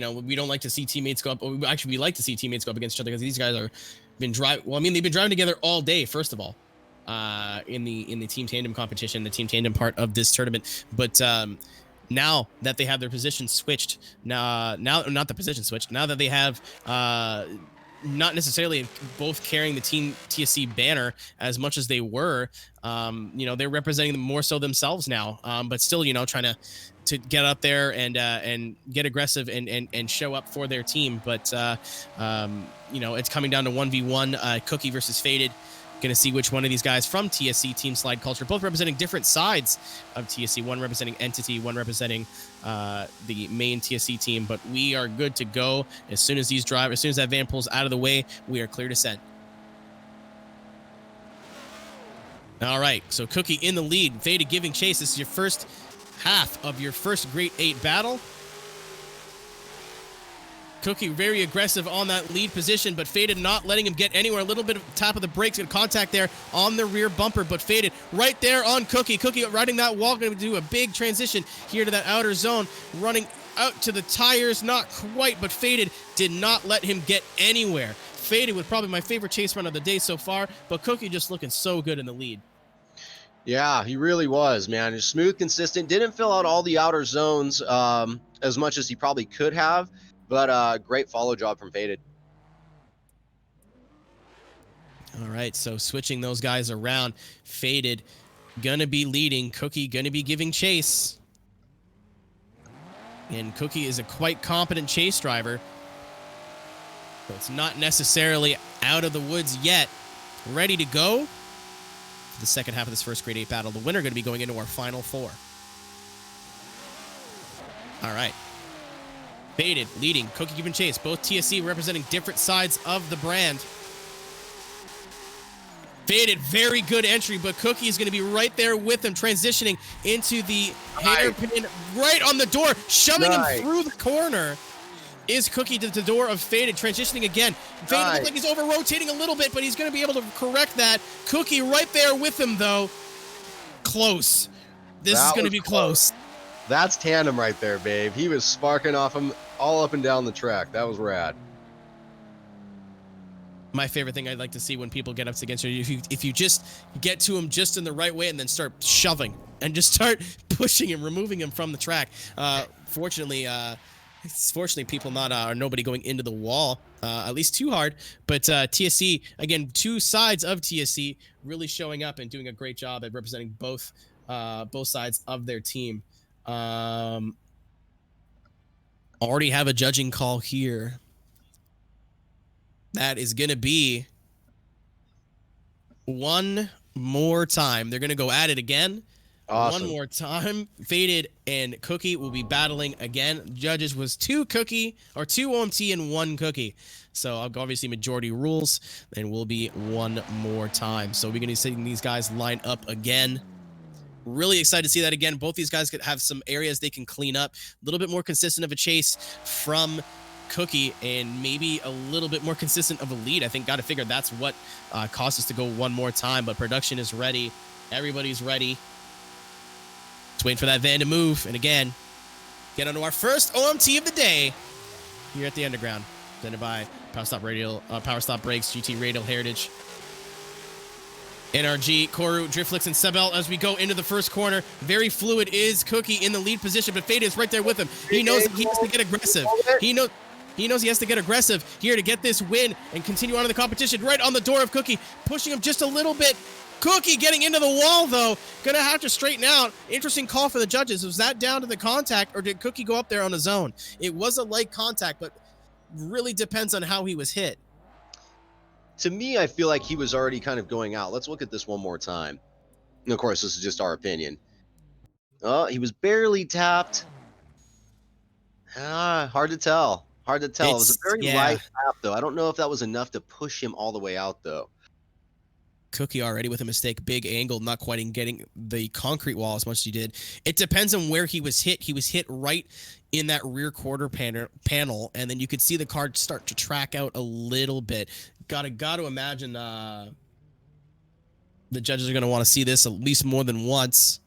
S5: know, we don't like to see teammates go up. Actually, we like to see teammates go up against each other because these guys they've been driving together all day, first of all, in the team tandem competition, the team tandem part of this tournament. But now that they have their position switched, now not the position switched, now that they have not necessarily both carrying the Team TSC banner as much as they were, you know, they're representing them more so themselves now, but still, you know, trying to get up there and get aggressive and show up for their team. But you know, it's coming down to 1v1, Cookie versus Faded. Going to see which one of these guys from TSC, Team Slide Culture, both representing different sides of TSC, one representing Entity, one representing the main TSC team. But we are good to go. As soon as that van pulls out of the way, we are clear to send. All right, so Cookie in the lead, Faded giving chase. This is your first half of your first Great 8 battle. Cookie very aggressive on that lead position, but Faded not letting him get anywhere. A little bit of tap of the brakes and contact there on the rear bumper, but Faded right there on Cookie. Cookie riding that wall, going to do a big transition here to that outer zone, running out to the tires, not quite, but Faded did not let him get anywhere. Faded with probably my favorite chase run of the day so far, but Cookie just looking so good in the lead.
S6: Yeah, he really was, man. He's smooth, consistent, didn't fill out all the outer zones as much as he probably could have. But great follow job from Faded.
S5: All right, so switching those guys around. Faded gonna be leading. Cookie gonna be giving chase. And Cookie is a quite competent chase driver. So it's not necessarily out of the woods yet. Ready to go for the second half of this first grade 8 battle. The winner going to be going into our final 4. All right. Faded, leading, Cookie giving chase. Both TSC representing different sides of the brand. Faded, very good entry, but Cookie is going to be right there with him, transitioning into the hairpin right on the door, shoving him through the corner. Is Cookie to the door of Faded, transitioning again. Faded looks like he's over-rotating a little bit, but he's going to be able to correct that. Cookie right there with him, though. Close. This is going to be close.
S6: That's tandem right there, babe. He was sparking off him all up and down the track. That was rad.
S5: My favorite thing I'd like to see when people get up against you, if you just get to him just in the right way and then start shoving and just start pushing him, removing him from the track. Fortunately, people nobody going into the wall, at least too hard. But TSC, again, 2 sides of TSC really showing up and doing a great job at representing both sides of their team. Already have a judging call here. That is going to be one more time. They're going to go at it again. Awesome. One more time. Faded and Cookie will be battling again. Judges was 2 OMT and 1 Cookie. So obviously majority rules. Then will be one more time. So we're going to be seeing these guys line up again. Really excited to see that again. Both these guys could have some areas they can clean up. A little bit more consistent of a chase from Cookie and maybe a little bit more consistent of a lead. I think got to figure that's what caused us to go one more time. But production is ready. Everybody's ready. Just waiting for that van to move. And again, get onto our first OMT of the day here at the Underground. Presented by Power Stop Brakes, GT Radial Heritage, NRG, Koru, Driftflix, and Sebel as we go into the first corner. Very fluid is Cookie in the lead position, but Fade is right there with him. He knows that he has to get aggressive. He knows he has to get aggressive here to get this win and continue on in the competition. Right on the door of Cookie, pushing him just a little bit. Cookie getting into the wall, though. Gonna have to straighten out. Interesting call for the judges. Was that down to the contact, or did Cookie go up there on his own? It was a light contact, but really depends on how he was hit.
S6: To me, I feel like he was already kind of going out. Let's look at this one more time. And of course, this is just our opinion. Oh, he was barely tapped. Hard to tell. Hard to tell. It was a very light tap, though. I don't know if that was enough to push him all the way out, though.
S5: Cookie already with a mistake. Big angle, not quite in getting the concrete wall as much as he did. It depends on where he was hit. He was hit right in that rear quarter panel, and then you could see the car start to track out a little bit. Got to imagine the judges are going to want to see this at least more than once.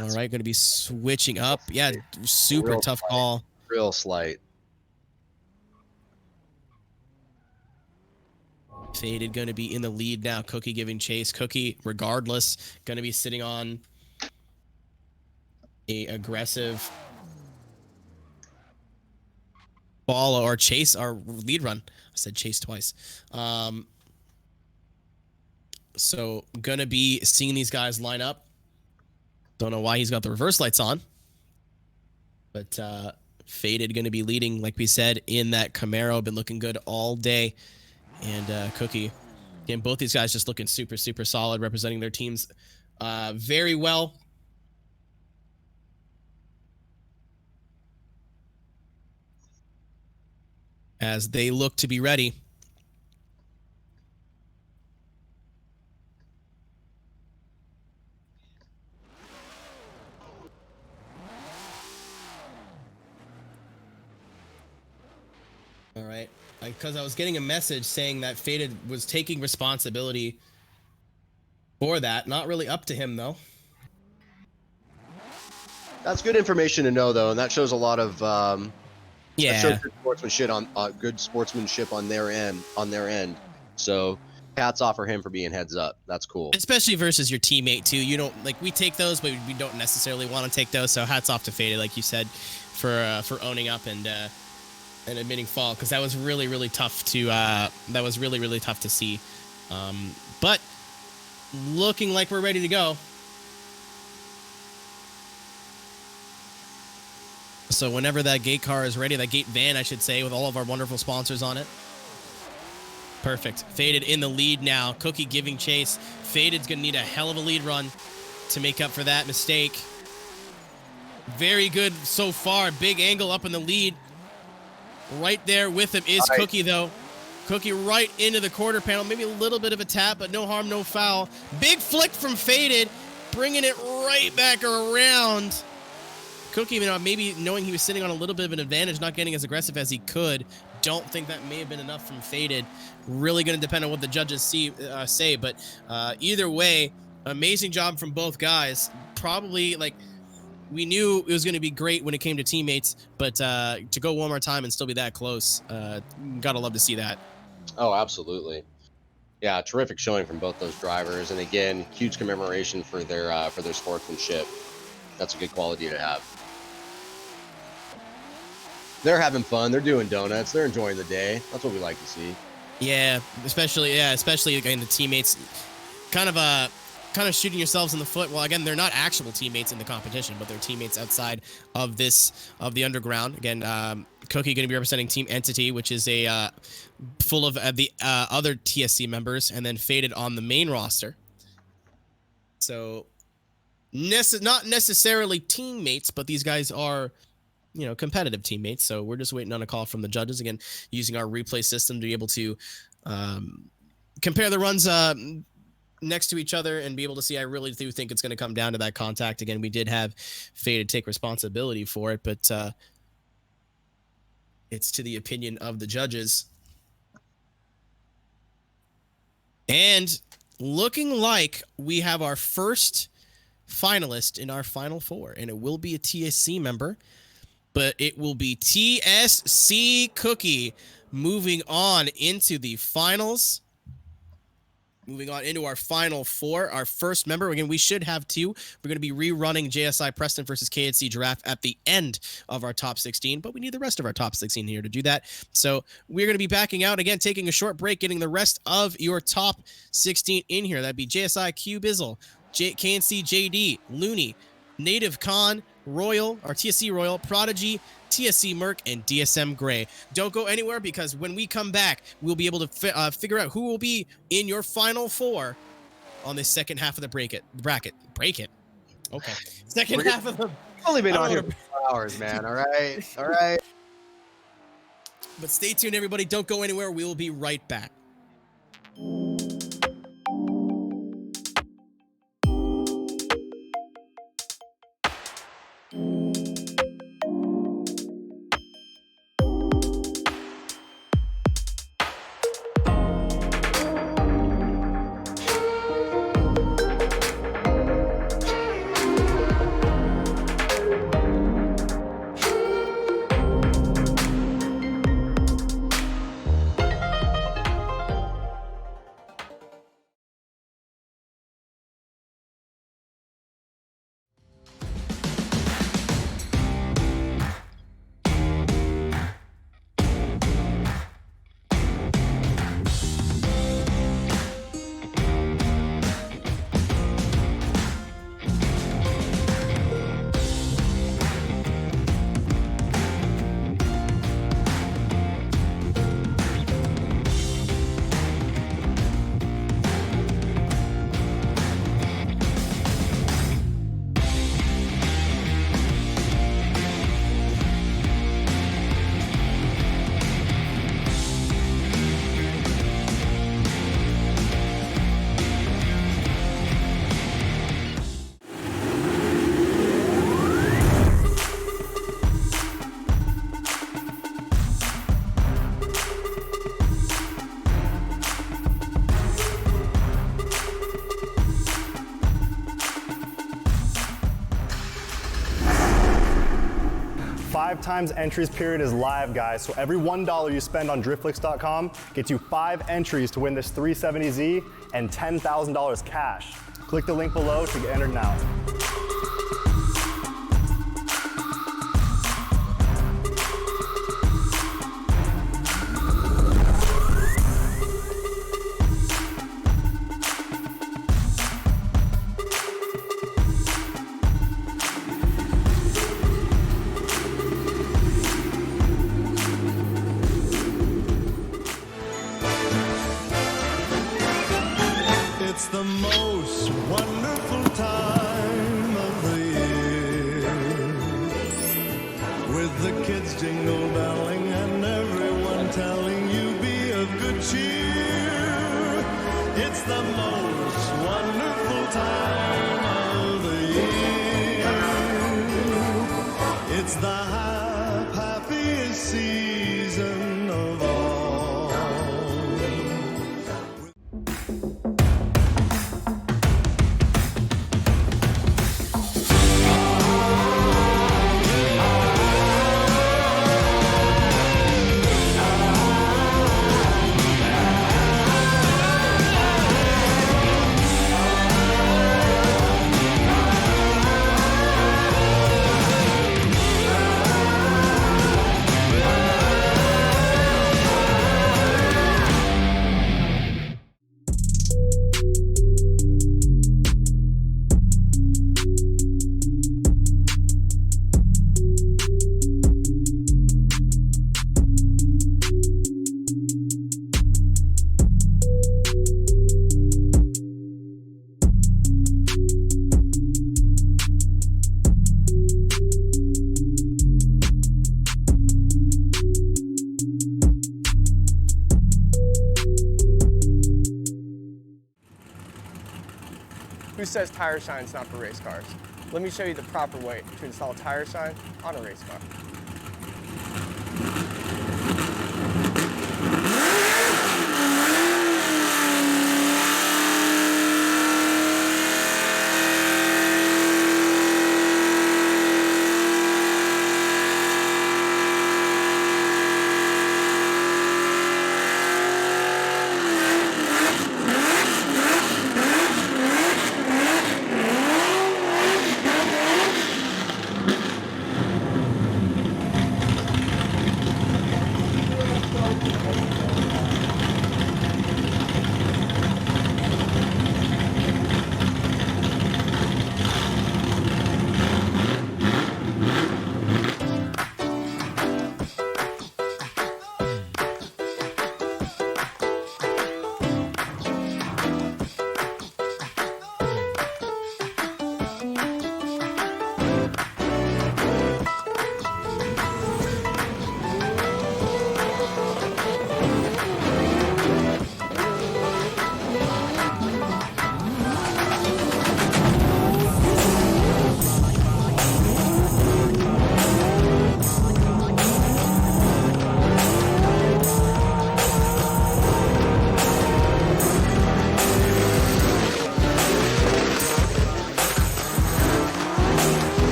S5: All right, going to be switching up. Yeah, super real tough call.
S6: Real slight.
S5: Faded going to be in the lead now. Cookie giving chase. Cookie, regardless, going to be sitting on a aggressive follow or chase or lead run. I said chase twice. So going to be seeing these guys line up. Don't know why he's got the reverse lights on. But Faded going to be leading, like we said, in that Camaro. Been looking good all day. And Cookie, again, both these guys just looking super, super solid, representing their teams very well. As they look to be ready. All right. Because I was getting a message saying that Faded was taking responsibility for that. Not really up to him, though.
S6: That's good information to know, though, and that shows a lot of that shows good sportsmanship on their end. So hats off for him for being heads up. That's cool.
S5: Especially versus your teammate too. You don't we take those, but we don't necessarily want to take those. So hats off to Faded, like you said, for owning up and an admitting fault, because that was really tough to see. But looking like we're ready to go. So whenever that gate car is ready, that gate van, I should say, with all of our wonderful sponsors on it. Perfect. Faded in the lead now. Cookie giving chase. Faded's going to need a hell of a lead run to make up for that mistake. Very good so far. Big angle up in the lead. Right there with him is Cookie, though. Cookie right into the quarter panel. Maybe a little bit of a tap, but no harm, no foul. Big flick from Faded, bringing it right back around. Cookie, maybe knowing he was sitting on a little bit of an advantage, not getting as aggressive as he could. Don't think that may have been enough from Faded. Really going to depend on what the judges say, but either way, amazing job from both guys. Probably, we knew it was going to be great when it came to teammates, but to go one more time and still be that close, gotta love to see that.
S6: Oh, absolutely. Yeah, terrific showing from both those drivers, and again, huge commemoration for their sportsmanship. That's a good quality to have. They're having fun. They're doing donuts. They're enjoying the day. That's what we like to see.
S5: Yeah, especially again the teammates, kind of shooting yourselves in the foot. Well, again, they're not actual teammates in the competition, but they're teammates outside of the underground. Again, Cookie going to be representing Team Entity, which is a full of the other TSC members, and then Faded on the main roster. So, not necessarily teammates, but these guys are, competitive teammates. So we're just waiting on a call from the judges, again, using our replay system to be able to compare the runs next to each other and be able to see. I really do think it's going to come down to that contact. Again, we did have Faded take responsibility for it, but it's to the opinion of the judges. And looking like we have our first finalist in our final four, and it will be a TSC member, but it will be TSC Cookie moving on into the finals. Moving on into our final four, our first member. Again, we should have two. We're going to be rerunning JSI Preston versus KNC Giraffe at the end of our top 16, but we need the rest of our top 16 here to do that. So we're going to be backing out again, taking a short break, getting the rest of your top 16 in here. That'd be JSI Q Bizzle, KNC JD, Looney, Native Con, Royal, or TSC Royal, Prodigy, TSC Merc, and DSM Gray. Don't go anywhere, because when we come back, we'll be able to figure out who will be in your final four on the second half of the bracket. Okay. Second half of the...
S6: We've only been on here for 4 hours, man. All right.
S5: But stay tuned, everybody. Don't go anywhere. We will be right back.
S1: Five times entries period is live, guys. So every $1 you spend on driftflix.com gets you 5 entries to win this 370Z and $10,000 cash. Click the link below to get entered now.
S2: jingle belling and everyone telling you be of good cheer. It's the most wonderful time of the year. It's the happiest season of all.
S3: Who says tire shine's not for race cars? Let me show you the proper way to install a tire shine on a race car.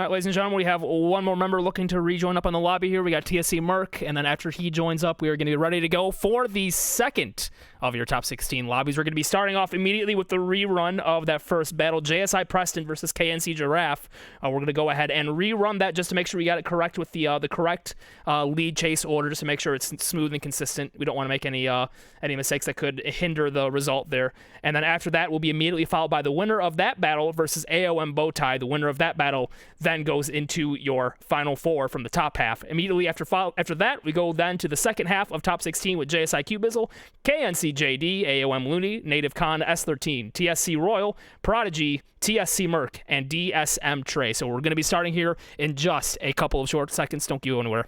S7: All right, ladies and gentlemen, we have one more member looking to rejoin up on the lobby here. We got TSC Merc, and then after he joins up, we are going to be ready to go for the second of your top 16 lobbies. We're going to be starting off immediately with the rerun of that first battle, JSI Preston versus KNC Giraffe. We're going to go ahead and rerun that just to make sure we got it correct with the correct lead chase order, just to make sure it's smooth and consistent. We don't want to make any mistakes that could hinder the result there. And then after that, will be immediately followed by the winner of that battle versus AOM Bowtie. The winner of that battle then goes into your final four from the top half. Immediately after that, we go then to the second half of top 16 with JSIQ Bizzle, KNC JD, AOM Looney, Native Con S13, TSC Royal, Prodigy, TSC Merc, and DSM Trey. So we're going to be starting here in just a couple of short seconds. Don't go anywhere.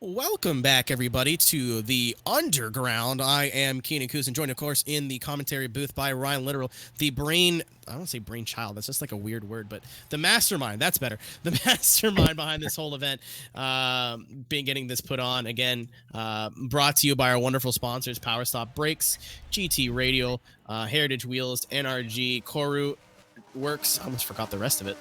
S5: Welcome back, everybody, to the Underground. I am Keenan Kuz, and joined, of course, in the commentary booth by Ryan Litteral, the brain, I don't say brainchild, that's just like a weird word, but the mastermind, that's better. The mastermind behind this whole event, been getting this put on, again, brought to you by our wonderful sponsors, Power Stop Brakes, GT Radial, Heritage Wheels, NRG, Koru Works, I almost forgot the rest of it,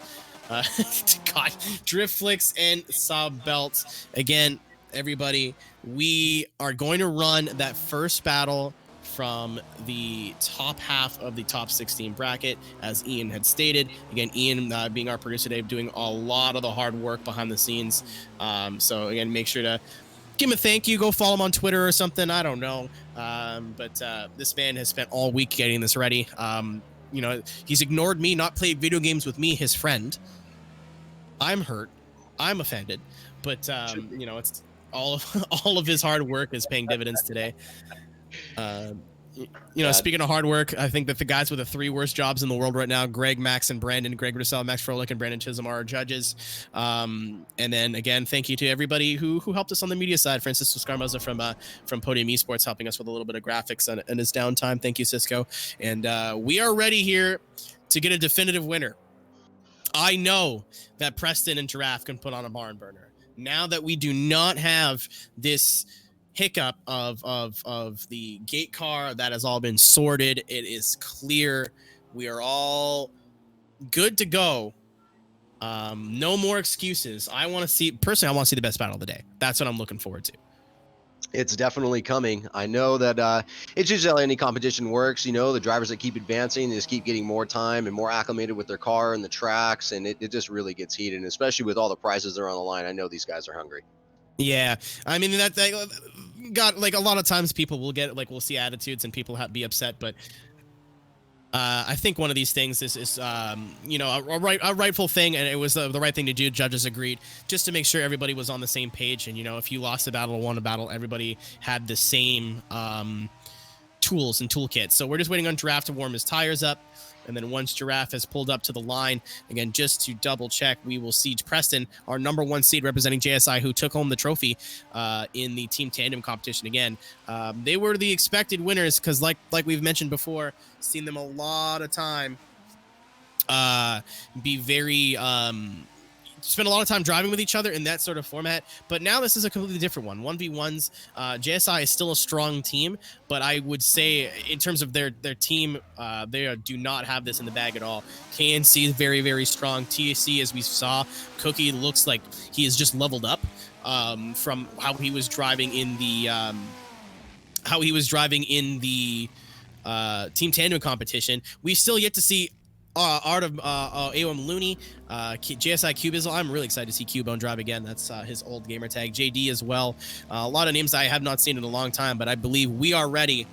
S5: God, Drift Flicks, and Sub Belts. Again, everybody, we are going to run that first battle from the top half of the top 16 bracket, as Ian had stated. Again, Ian, being our producer today, doing a lot of the hard work behind the scenes. So again, make sure to give him a thank you. Go follow him on Twitter or something. I don't know. But this man has spent all week getting this ready. You know, he's ignored me, not played video games with me, his friend. I'm hurt. I'm offended. But, you know, it's all of his hard work is paying dividends today. You know, speaking of hard work, I think that the guys with the three worst jobs in the world right now, Greg, Max, and Brandon, Greg Russell, Max Froelich, and Brandon Chisholm, are our judges. And then again, thank you to everybody who helped us on the media side. Francisco Scarmoza from Podium Esports, helping us with a little bit of graphics and his downtime. Thank you, Cisco. And we are ready here to get a definitive winner. I know that Preston and Giraffe can put on a barn burner. Now that we do not have this hiccup of the gate car that has all been sorted, it is clear we are all good to go. No more excuses. I want to see the best battle of the day. That's what I'm looking forward to.
S6: It's definitely coming. I know that it's usually how any competition works. You know, the drivers that keep advancing, they just keep getting more time and more acclimated with their car and the tracks, and it just really gets heated, and especially with all the prizes that are on the line. I know these guys are hungry.
S5: Yeah, I mean, that got, like, a lot of times people will get, like, we'll see attitudes and people be upset, but I think one of these things is you know, a rightful thing, and it was the right thing to do. Judges agreed, just to make sure everybody was on the same page. And, you know, if you lost a battle or won a battle, everybody had the same tools and toolkits. So we're just waiting on Giraffe to warm his tires up. And then once Giraffe has pulled up to the line, again, just to double check, we will see Preston, our number one seed representing JSI, who took home the trophy in the team tandem competition. Again, they were the expected winners because, like we've mentioned before, seen them a lot of time be very spend a lot of time driving with each other in that sort of format. But now this is a completely different one. 1v1s. JSI is still a strong team, but I would say in terms of their team, they do not have this in the bag at all. KNC is very, very strong. TSC, as we saw, Cookie looks like he has just leveled up from how he was driving in the team tandem competition. We've still yet to see Art of AOM Looney, JSI Bizzle. I'm really excited to see Cubone drive again. That's his old gamer tag. JD as well. A lot of names I have not seen in a long time, but I believe we are ready.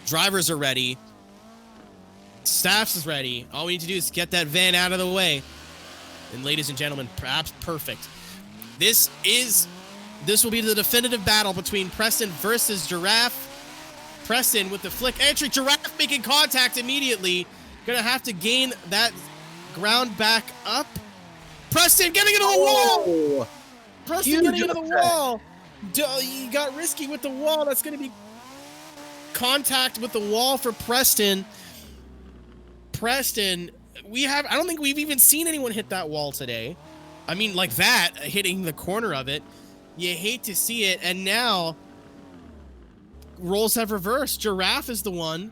S5: Drivers are ready. Staffs is ready. All we need to do is get that van out of the way. And ladies and gentlemen, perhaps perfect. This will be the definitive battle between Preston versus Giraffe. Preston with the flick entry. Giraffe making contact immediately. Gonna have to gain that ground back up. Preston getting into the wall. Preston getting into the wall. He got risky with the wall. That's gonna be contact with the wall for Preston. Preston, I don't think we've even seen anyone hit that wall today. I mean, like that, hitting the corner of it. You hate to see it. And now roles have reversed. Giraffe is the one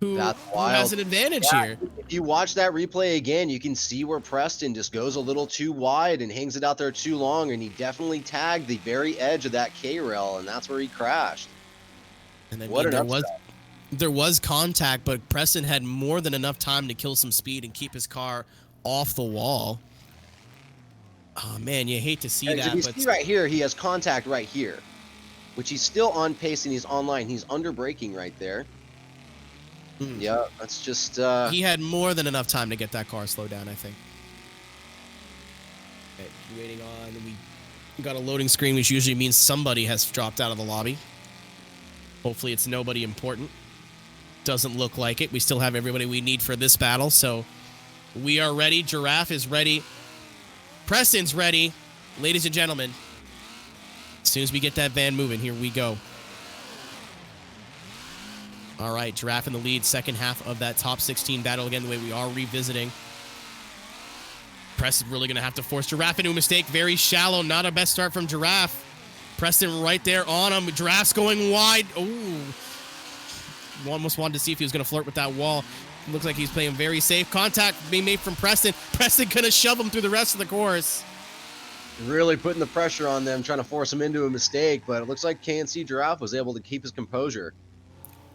S5: who has an advantage here.
S6: If you watch that replay again, you can see where Preston just goes a little too wide and hangs it out there too long, and he definitely tagged the very edge of that K-rail, and that's where he crashed.
S5: And then there was contact, but Preston had more than enough time to kill some speed and keep his car off the wall. Oh man, you hate to see that.
S6: You see right here, he has contact right here, which he's still on pace and he's online. He's under braking right there. Yeah, that's just...
S5: He had more than enough time to get that car slowed down, I think. Okay, waiting on... We got a loading screen, which usually means somebody has dropped out of the lobby. Hopefully it's nobody important. Doesn't look like it. We still have everybody we need for this battle, so we are ready. Giraffe is ready. Preston's ready. Ladies and gentlemen, as soon as we get that van moving, here we go. All right, Giraffe in the lead, second half of that top 16 battle. Again, the way we are revisiting. Preston really going to have to force Giraffe into a mistake. Very shallow, not a best start from Giraffe. Preston right there on him. Giraffe's going wide. Ooh. Almost wanted to see if he was going to flirt with that wall. Looks like he's playing very safe. Contact being made from Preston. Preston going to shove him through the rest of the course.
S6: Really putting the pressure on them, trying to force him into a mistake, but it looks like KNC Giraffe was able to keep his composure.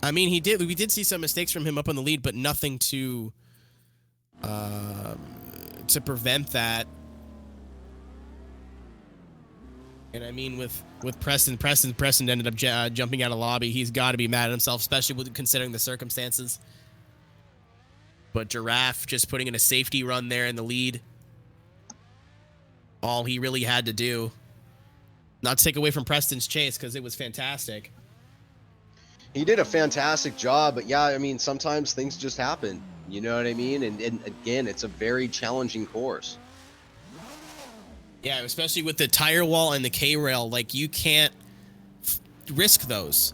S5: I mean, we did see some mistakes from him up on the lead, but nothing to prevent that. And I mean, with Preston ended up jumping out of lobby. He's got to be mad at himself, especially considering the circumstances. But Giraffe just putting in a safety run there in the lead. All he really had to do. Not to take away from Preston's chase, because it was fantastic.
S6: He did a fantastic job, but yeah, I mean, sometimes things just happen. You know what I mean? And again, it's a very challenging course.
S5: Yeah, especially with the tire wall and the K-rail, like you can't risk those.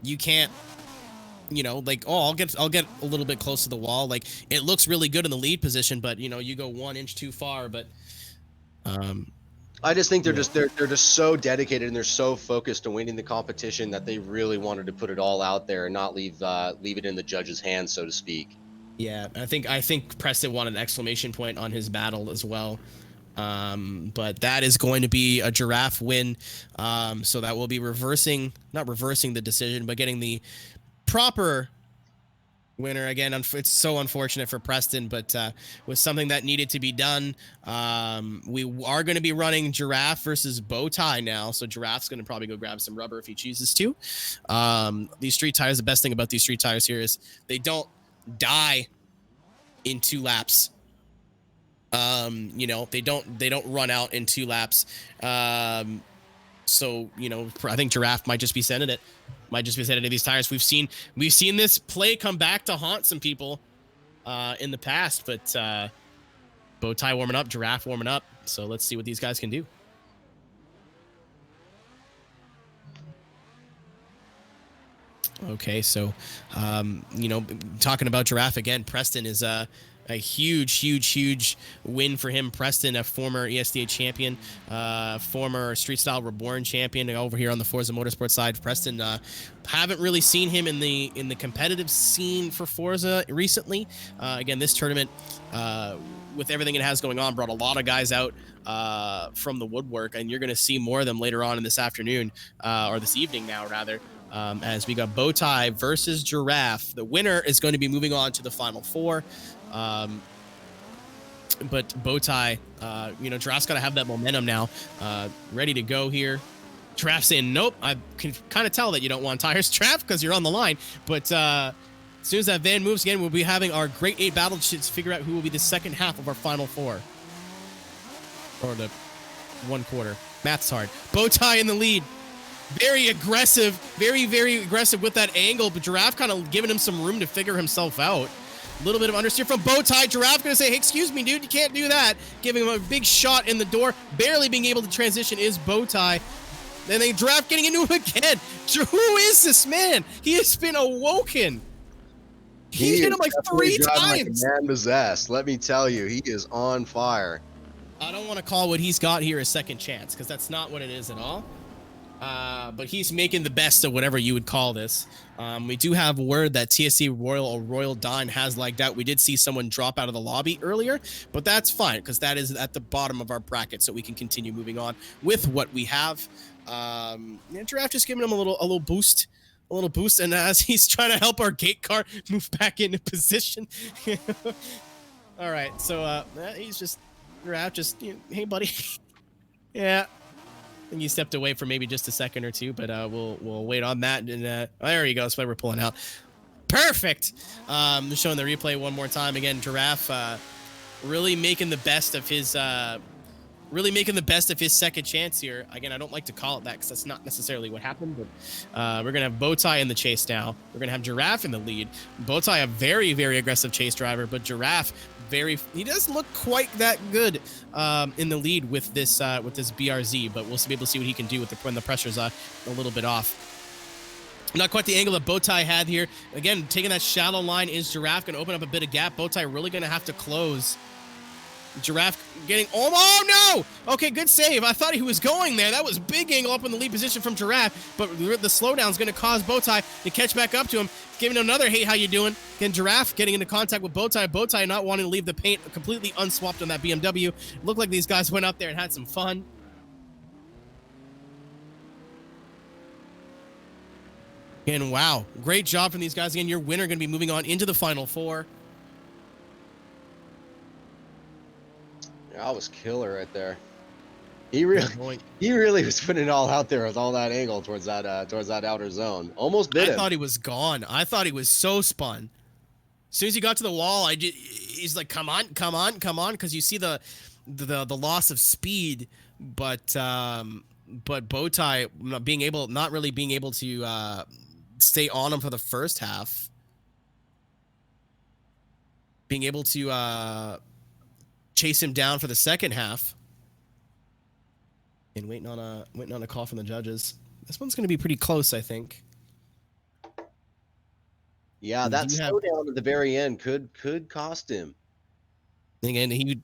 S5: You can't, like, I'll get a little bit close to the wall. Like it looks really good in the lead position, but you go 1 inch too far. But
S6: I just think they're just so dedicated and they're so focused on winning the competition that they really wanted to put it all out there and not leave it in the judge's hands, so to speak.
S5: Yeah, I think Preston wanted an exclamation point on his battle as well. But that is going to be a Giraffe win. So that will be not reversing the decision, but getting the proper winner. Again, it's so unfortunate for Preston, but was something that needed to be done. We are going to be running Giraffe versus Bowtie now, so Giraffe's going to probably go grab some rubber if he chooses to. These street tires, the best thing about these street tires here is they don't die in 2 laps. They don't run out in 2 laps. So I think Giraffe might just be sending it. Might just be sending to these tires. We've seen this play come back to haunt some people in the past, but Bowtie warming up, Giraffe warming up. So let's see what these guys can do. Okay, so talking about Giraffe again, Preston is a huge win for him. Preston, a former ESDA champion, former Street Style Reborn champion over here on the Forza Motorsport side. Preston, haven't really seen him in the competitive scene for Forza recently. Again, this tournament, with everything it has going on, brought a lot of guys out from the woodwork, and you're going to see more of them later on in this afternoon, or this evening now, rather. As we got Bowtie versus Giraffe. The winner is going to be moving on to the Final Four. But Bowtie, Giraffe's got to have that momentum now, ready to go here. Giraffe saying, nope, I can kind of tell that you don't want tires, Giraffe, because you're on the line. But As soon as that van moves again, we'll be having our Great 8 battle to figure out who will be the second half of our Final 4. Or the 1/4. Math's hard. Bowtie in the lead. Very aggressive. Very, very aggressive with that angle, but Giraffe kind of giving him some room to figure himself out. A little bit of understeer from Bowtie. Giraffe going to say, hey, excuse me, dude, you can't do that. Giving him a big shot in the door. Barely being able to transition is Bowtie. And then Giraffe getting into him again. Who is this man? He has been awoken. He hit him like 3 times.
S6: Like a man possessed. Let me tell you, he is on fire.
S5: I don't want to call what he's got here a second chance, because that's not what it is at all. But he's making the best of whatever you would call this. We do have word that TSC Royal Dawn has lagged out. We did see someone drop out of the lobby earlier, but that's fine, because that is at the bottom of our bracket, so we can continue moving on with what we have. Giraffe just giving him a little boost. A little boost, and as he's trying to help our gate car move back into position. All right, so he's just Giraffe, hey buddy. Yeah, I think he stepped away for maybe just a second or two, but we'll wait on that. And there you go. That's why we're pulling out. Perfect. Showing the replay one more time again. Giraffe really making the best of his. Really making the best of his second chance here. Again, I don't like to call it that because that's not necessarily what happened, but we're going to have Bowtie in the chase now. We're going to have Giraffe in the lead. Bowtie, a very, very aggressive chase driver, but Giraffe, he doesn't look quite that good in the lead with this BRZ, but we'll be able to see what he can do when the pressure's a little bit off. Not quite the angle that Bowtie had here. Again, taking that shallow line is Giraffe, going to open up a bit of gap. Bowtie really going to have to close. Giraffe getting, oh no! Okay, good save. I thought he was going there. That was big angle up in the lead position from Giraffe, but the slowdown is going to cause Bowtie to catch back up to him, giving him another, hey, how you doing? Again, Giraffe getting into contact with Bowtie. Bowtie not wanting to leave the paint, completely unswapped on that BMW. Looked like these guys went up there and had some fun. And wow, great job from these guys. Again, your winner going to be moving on into the Final 4.
S6: That was killer right there. He really was putting it all out there with all that angle towards that outer zone. Almost bit him.
S5: I thought he was gone. I thought he was so spun. As soon as he got to the wall, he's like, come on, because you see the loss of speed, but Bowtie not really being able to stay on him for the first half, being able to chase him down for the second half, and waiting on a call from the judges. This one's going to be pretty close, I think.
S6: Yeah, that slowdown at the very end could cost him.
S5: Again, he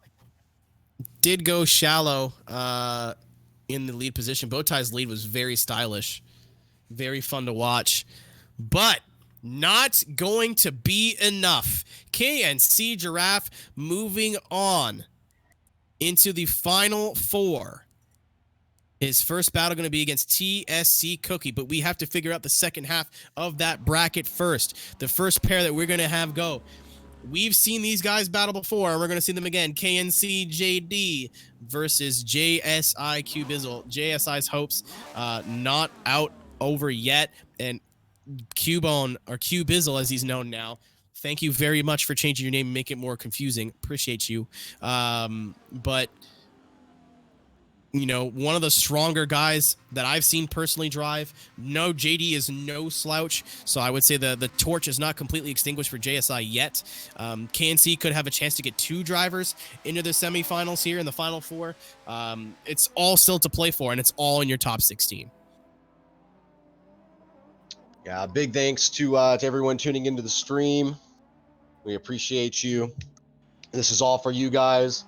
S5: did go shallow in the lead position. Bowtie's lead was very stylish, very fun to watch, but not going to be enough. KNC Giraffe moving on into the Final 4. His first battle going to be against TSC Cookie, but we have to figure out the second half of that bracket first. The first pair that we're going to have go. We've seen these guys battle before, and we're going to see them again. KNC JD versus JSI Q Bizzle. JSI's hopes not out over yet, and Cubone, or Q Bizzle as he's known now, thank you very much for changing your name and make it more confusing. Appreciate you. But you know, one of the stronger guys that I've seen personally drive. No, JD is no slouch, so I would say the torch is not completely extinguished for JSI yet. KNC could have a chance to get 2 drivers into the semifinals here in the Final 4. It's all still to play for, and it's all in your top 16.
S6: Yeah, big thanks to everyone tuning into the stream. We appreciate you. This is all for you guys.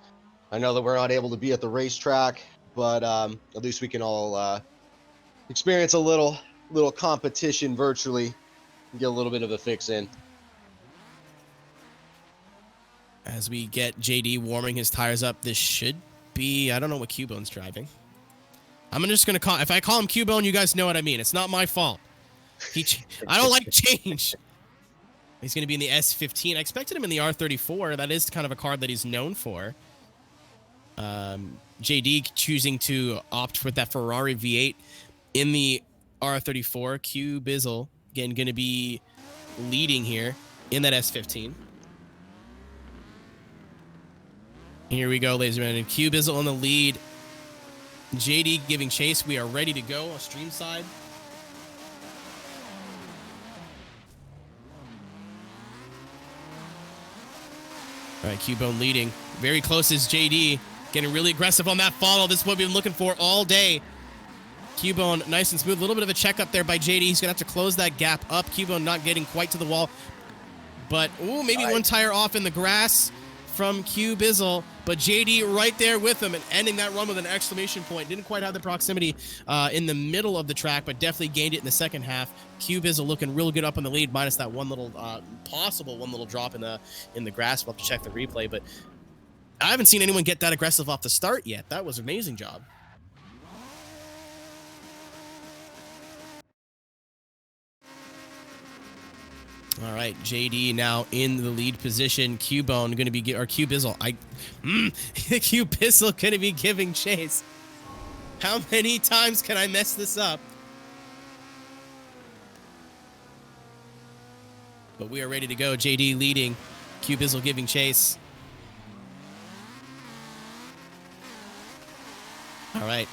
S6: I know that we're not able to be at the racetrack, but at least we can all experience a little competition virtually and get a little bit of a fix in.
S5: As we get JD warming his tires up, this should be, I don't know what Cubone's driving. I'm just going to call, if I call him Cubone, you guys know what I mean. It's not my fault. I don't like change. He's going to be in the S15. I expected him in the R34. That is kind of a car that he's known for. JD choosing to opt for that Ferrari V8 in the R34. Q Bizzle, again, going to be leading here. in that S15. Here we go, ladies and gentlemen. Q Bizzle on the lead. JD giving chase. We are ready to go. Stream side. All right, Q-Bone leading. Very close is JD. Getting really aggressive on that follow. This is what we've been looking for all day. Q-Bone nice and smooth. A little bit of a checkup there by JD. He's going to have to close that gap up. Q-Bone not getting quite to the wall. But, ooh, maybe one tire off in the grass from Q Bizzle. But JD right there with him and ending that run with an exclamation point. Didn't quite have the proximity in the middle of the track, but definitely gained it in the second half. Q Bizzle looking real good up in the lead, minus that one little possible one little drop in the grass. We'll have to check the replay, but I haven't seen anyone get that aggressive off the start yet. That was an amazing job. All right, JD now in the lead position. Q-Bone going to be, or Q Bizzle. Q Bizzle going to be giving chase. How many times can I mess this up? But we are ready to go. JD leading. Q Bizzle giving chase. All right.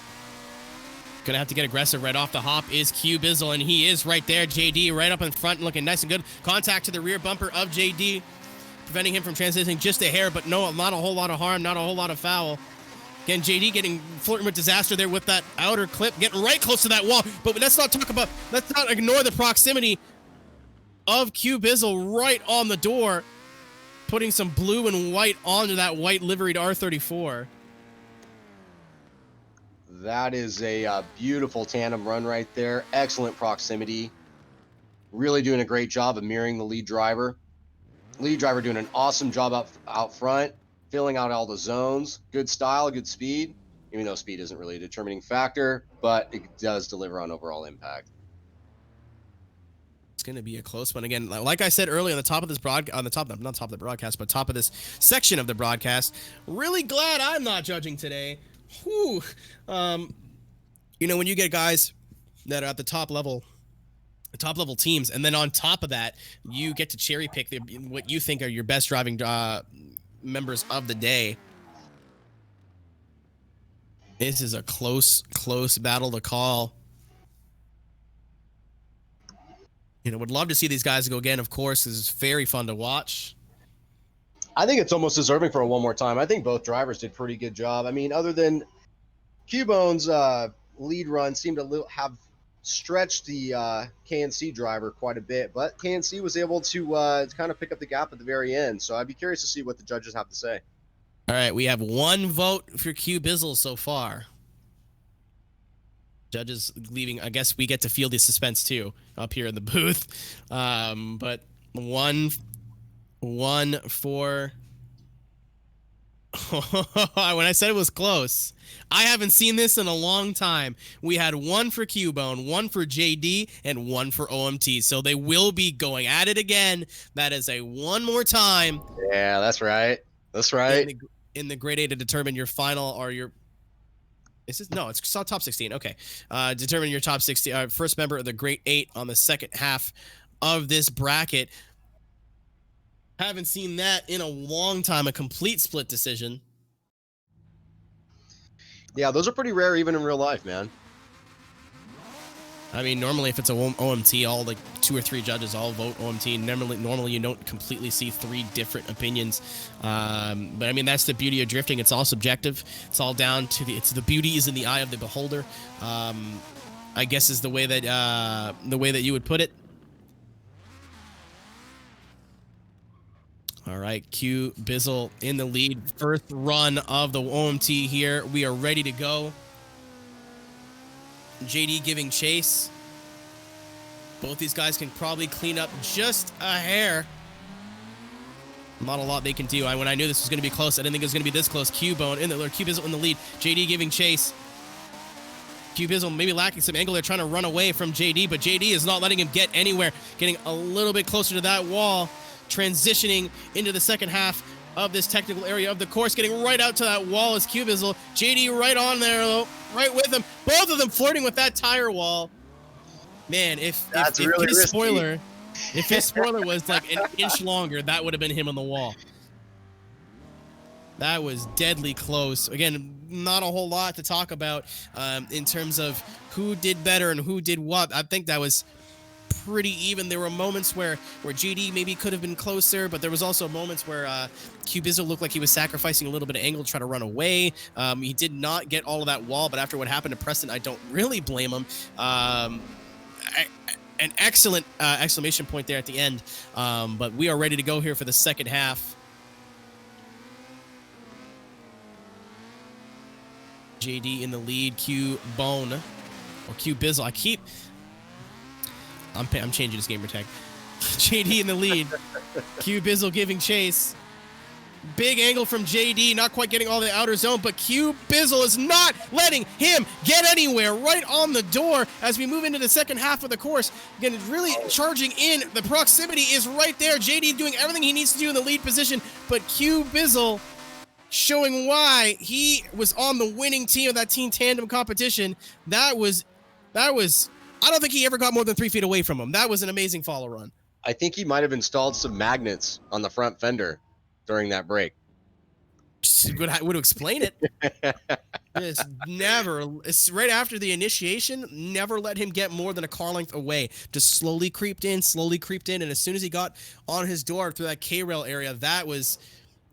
S5: Gonna have to get aggressive right off the hop is Q Bizzle, and he is right there. JD right up in front, looking nice and good. Contact to the rear bumper of JD, preventing him from transitioning just a hair, but no, not a whole lot of harm, not a whole lot of foul. Again, JD flirting with disaster there with that outer clip, getting right close to that wall. But let's not ignore the proximity of Q Bizzle right on the door, putting some blue and white onto that white liveried R34.
S6: That is a beautiful tandem run right there. Excellent proximity. Really doing a great job of mirroring the lead driver. Lead driver doing an awesome job out front, filling out all the zones. Good style, good speed, even though speed isn't really a determining factor, but it does deliver on overall impact.
S5: It's going to be a close one. Again, like I said earlier on the top of this not top of the broadcast, but top of this section of the broadcast, really glad I'm not judging today. Whew. You know, when you get guys that are at the top level teams, and then on top of that, you get to cherry pick what you think are your best driving members of the day. This is a close battle to call. You know, would love to see these guys go again, of course. This is very fun to watch.
S6: I think it's almost deserving for a one more time. I think both drivers did pretty good job. I mean, other than Q-Bone's lead run seemed to have stretched the KNC driver quite a bit, but KNC was able to kind of pick up the gap at the very end. So I'd be curious to see what the judges have to say.
S5: All right, we have one vote for Q Bizzle so far. Judges leaving. I guess we get to feel the suspense too up here in the booth. But one for. When I said it was close, I haven't seen this in a long time. We had one for Q-Bone, one for JD, and one for OMT. So they will be going at it again. That is a one more time.
S6: Yeah, that's right. That's right.
S5: In the grade A to determine your final or your. Is this, no, it's top 16. Okay. Determine your top 16. First member of the grade 8 on the second half of this bracket. Haven't seen that in a long time, a complete split decision.
S6: Yeah, those are pretty rare even in real life, man.
S5: I mean, normally if it's a OMT, all like 2 or 3 judges all vote OMT. Normally you don't completely see 3 different opinions. But I mean, that's the beauty of drifting. It's all subjective. It's all down to the beauty is in the eye of the beholder. I guess is the way that you would put it. All right, Q Bizzle in the lead. First run of the OMT here. We are ready to go. JD giving chase. Both these guys can probably clean up just a hair. Not a lot they can do. When I knew this was going to be close, I didn't think it was going to be this close. Q Bizzle in the lead. JD giving chase. Q Bizzle maybe lacking some angle there, trying to run away from JD, but JD is not letting him get anywhere. Getting a little bit closer to that wall. Transitioning into the second half of this technical area of the course, getting right out to that wall is Q Bizzle. JD right on there, though, right with him. Both of them flirting with that tire wall. Man, if
S6: really
S5: spoiler, If his spoiler was like an inch longer, that would have been him on the wall. That was deadly close. Again, not a whole lot to talk about in terms of who did better and who did what. I think that was pretty even. There were moments where JD maybe could have been closer, but there was also moments where Bizzle looked like he was sacrificing a little bit of angle to try to run away. He did not get all of that wall, but after what happened to Preston, I don't really blame him. An excellent exclamation point there at the end. But we are ready to go here for the second half. JD in the lead, Bone or Bizzle. I'm changing his gamer tag. JD in the lead, Bizzle giving chase. Big angle from JD, not quite getting all the outer zone, but Bizzle is not letting him get anywhere. Right on the door as we move into the second half of the course. Again, really charging in. The proximity is right there. JD doing everything he needs to do in the lead position, but Bizzle showing why he was on the winning team of that team tandem competition. That was, I don't think he ever got more than 3 feet away from him. That was an amazing follow run.
S6: I think he might have installed some magnets on the front fender during that break.
S5: Would explain it. It's right after the initiation, never let him get more than a car length away. Just slowly creeped in, and as soon as he got on his door through that K-rail area,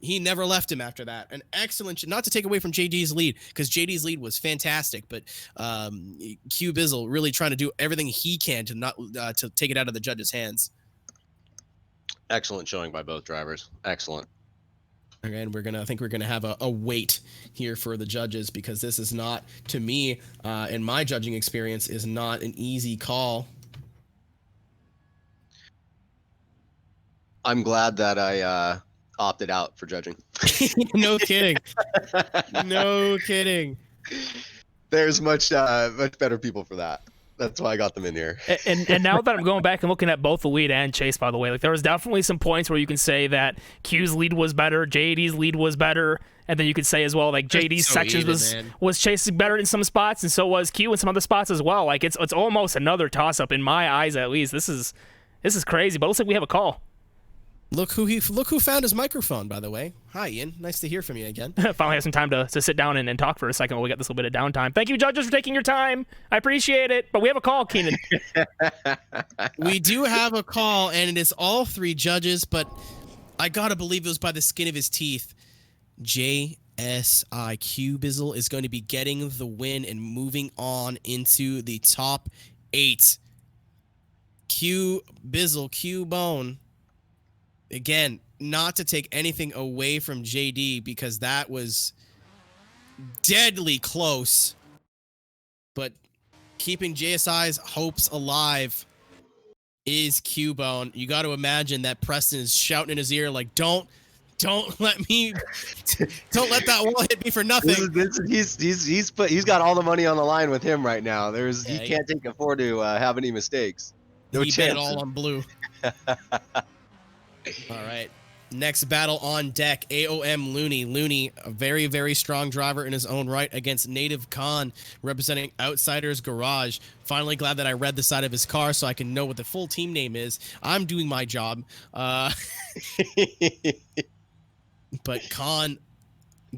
S5: he never left him after that. An excellent, not to take away from JD's lead, because JD's lead was fantastic, but Bizzle really trying to do everything he can to not to take it out of the judges' hands.
S6: Excellent showing by both drivers. Excellent.
S5: Again, I think we're gonna have a wait here for the judges, because this is not, to me, in my judging experience, is not an easy call.
S6: I'm glad that I opted out for judging.
S5: No kidding. No kidding.
S6: There's much better people for that. That's why I got them in here.
S7: And now that I'm going back and looking at both the lead and Chase, by the way, like there was definitely some points where you can say that Q's lead was better, JD's lead was better, and then you could say as well like JD's sections was Chase's better in some spots, and so was Q in some other spots as well. Like it's almost another toss up in my eyes at least. This is crazy, but it looks like we have a call.
S5: Look who found his microphone, by the way. Hi, Ian. Nice to hear from you again.
S7: Finally have some time to sit down and talk for a second while we get this little bit of downtime. Thank you, judges, for taking your time. I appreciate it. But we have a call, Keenan.
S5: We do have a call, and it is all 3 judges, but I gotta believe it was by the skin of his teeth. JSIQ Bizzle is going to be getting the win and moving on into the top 8. Bizzle, Bone. Again, not to take anything away from JD, because that was deadly close, but keeping JSI's hopes alive is Q-Bone. You got to imagine that Preston is shouting in his ear like, don't let that wall hit me for nothing.
S6: He's got all the money on the line with him right now. He can't afford to have any mistakes.
S5: He bet it all on blue. All right. Next battle on deck, AOM Looney. Looney, a very, very strong driver in his own right against Native Khan, representing Outsiders Garage. Finally glad that I read the side of his car so I can know what the full team name is. I'm doing my job. But Khan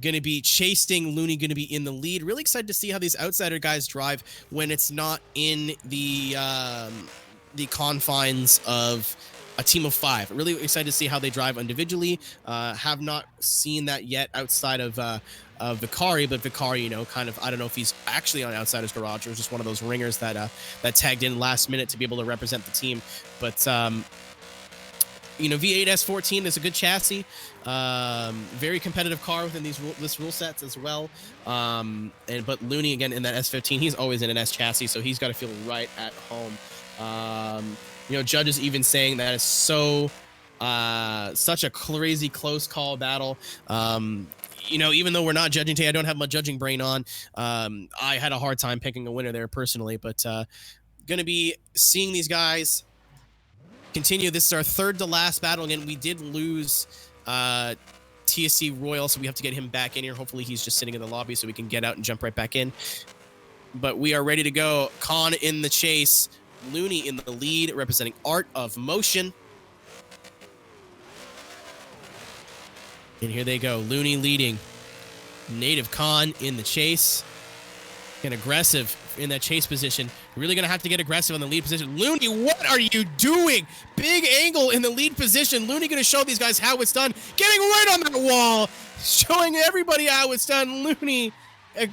S5: going to be chasing, Looney going to be in the lead. Really excited to see how these Outsider guys drive when it's not in the confines of a team of 5. Really excited to see how they drive individually. Have not seen that yet outside of Vicari, but Vicari, kind of, I don't know if he's actually on Outsiders Garage or just one of those ringers that tagged in last minute to be able to represent the team. But V8 S14 is a good chassis. Very competitive car within this rule sets as well. But Looney again in that S15, he's always in an S chassis, so he's got to feel right at home. Judges even saying that it's such a crazy close call battle. Even though we're not judging today, I don't have my judging brain on. I had a hard time picking a winner there personally, but going to be seeing these guys continue. This is our third to last battle. Again, we did lose TSC Royal, so we have to get him back in here. Hopefully he's just sitting in the lobby so we can get out and jump right back in. But we are ready to go. Khan in the chase. Looney in the lead, representing Art of Motion. And here they go. Looney leading. Native Khan in the chase. And aggressive in that chase position. Really going to have to get aggressive on the lead position. Looney, what are you doing? Big angle in the lead position. Looney going to show these guys how it's done. Getting right on that wall. Showing everybody how it's done. Looney,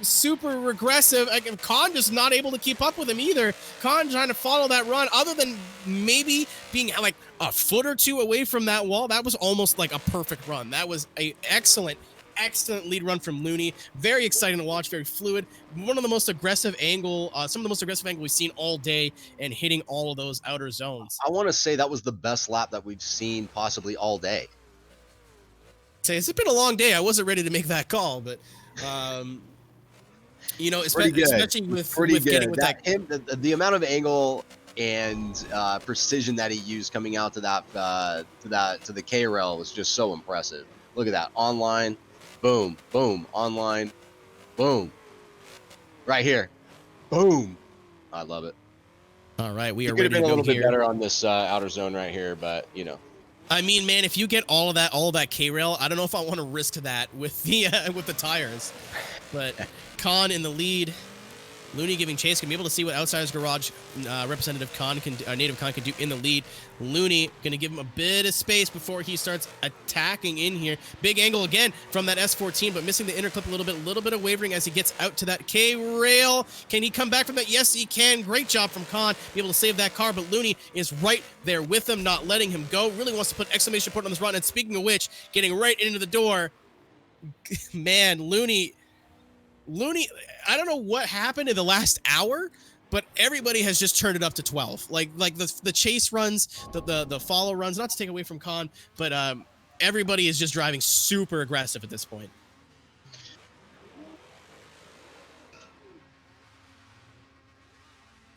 S5: super aggressive. Khan just not able to keep up with him either. Khan trying to follow that run. Other than maybe being like a foot or two away from that wall, that was almost like a perfect run. That was a excellent lead run from Looney. Very exciting to watch, very fluid. One of the most aggressive angle, some of the most aggressive angle we've seen all day, and hitting all of those outer zones.
S6: I want to say that was the best lap that we've seen possibly all day.
S5: Say it's been a long day. I wasn't ready to make that call, but you know, especially with getting with that
S6: the amount of angle and precision that he used coming out to the K rail was just so impressive. Look at that, online, boom, boom, online, boom, right here, boom. I love it.
S5: All right, we are
S6: ready to go. Could have been a little bit
S5: here.
S6: better on this outer zone right here, but you know.
S5: I mean, man, if you get all of that K-rail, I don't know if I want to risk that with the tires. But Khan in the lead, Looney giving chase. Gonna be able to see what Outsiders Garage representative Khan Native Khan can do in the lead. Looney gonna give him a bit of space before he starts attacking in here. Big angle again from that S14, but missing the inner clip a little bit of wavering as he gets out to that K-rail. Can he come back from that? Yes, he can. Great job from Khan, be able to save that car, but Looney is right there with him, not letting him go. Really wants to put exclamation point on this run. And speaking of which, getting right into the door, man, Looney, I don't know what happened in the last hour, but everybody has just turned it up to 12. Like the chase runs, the follow runs, not to take away from Khan, but everybody is just driving super aggressive at this point.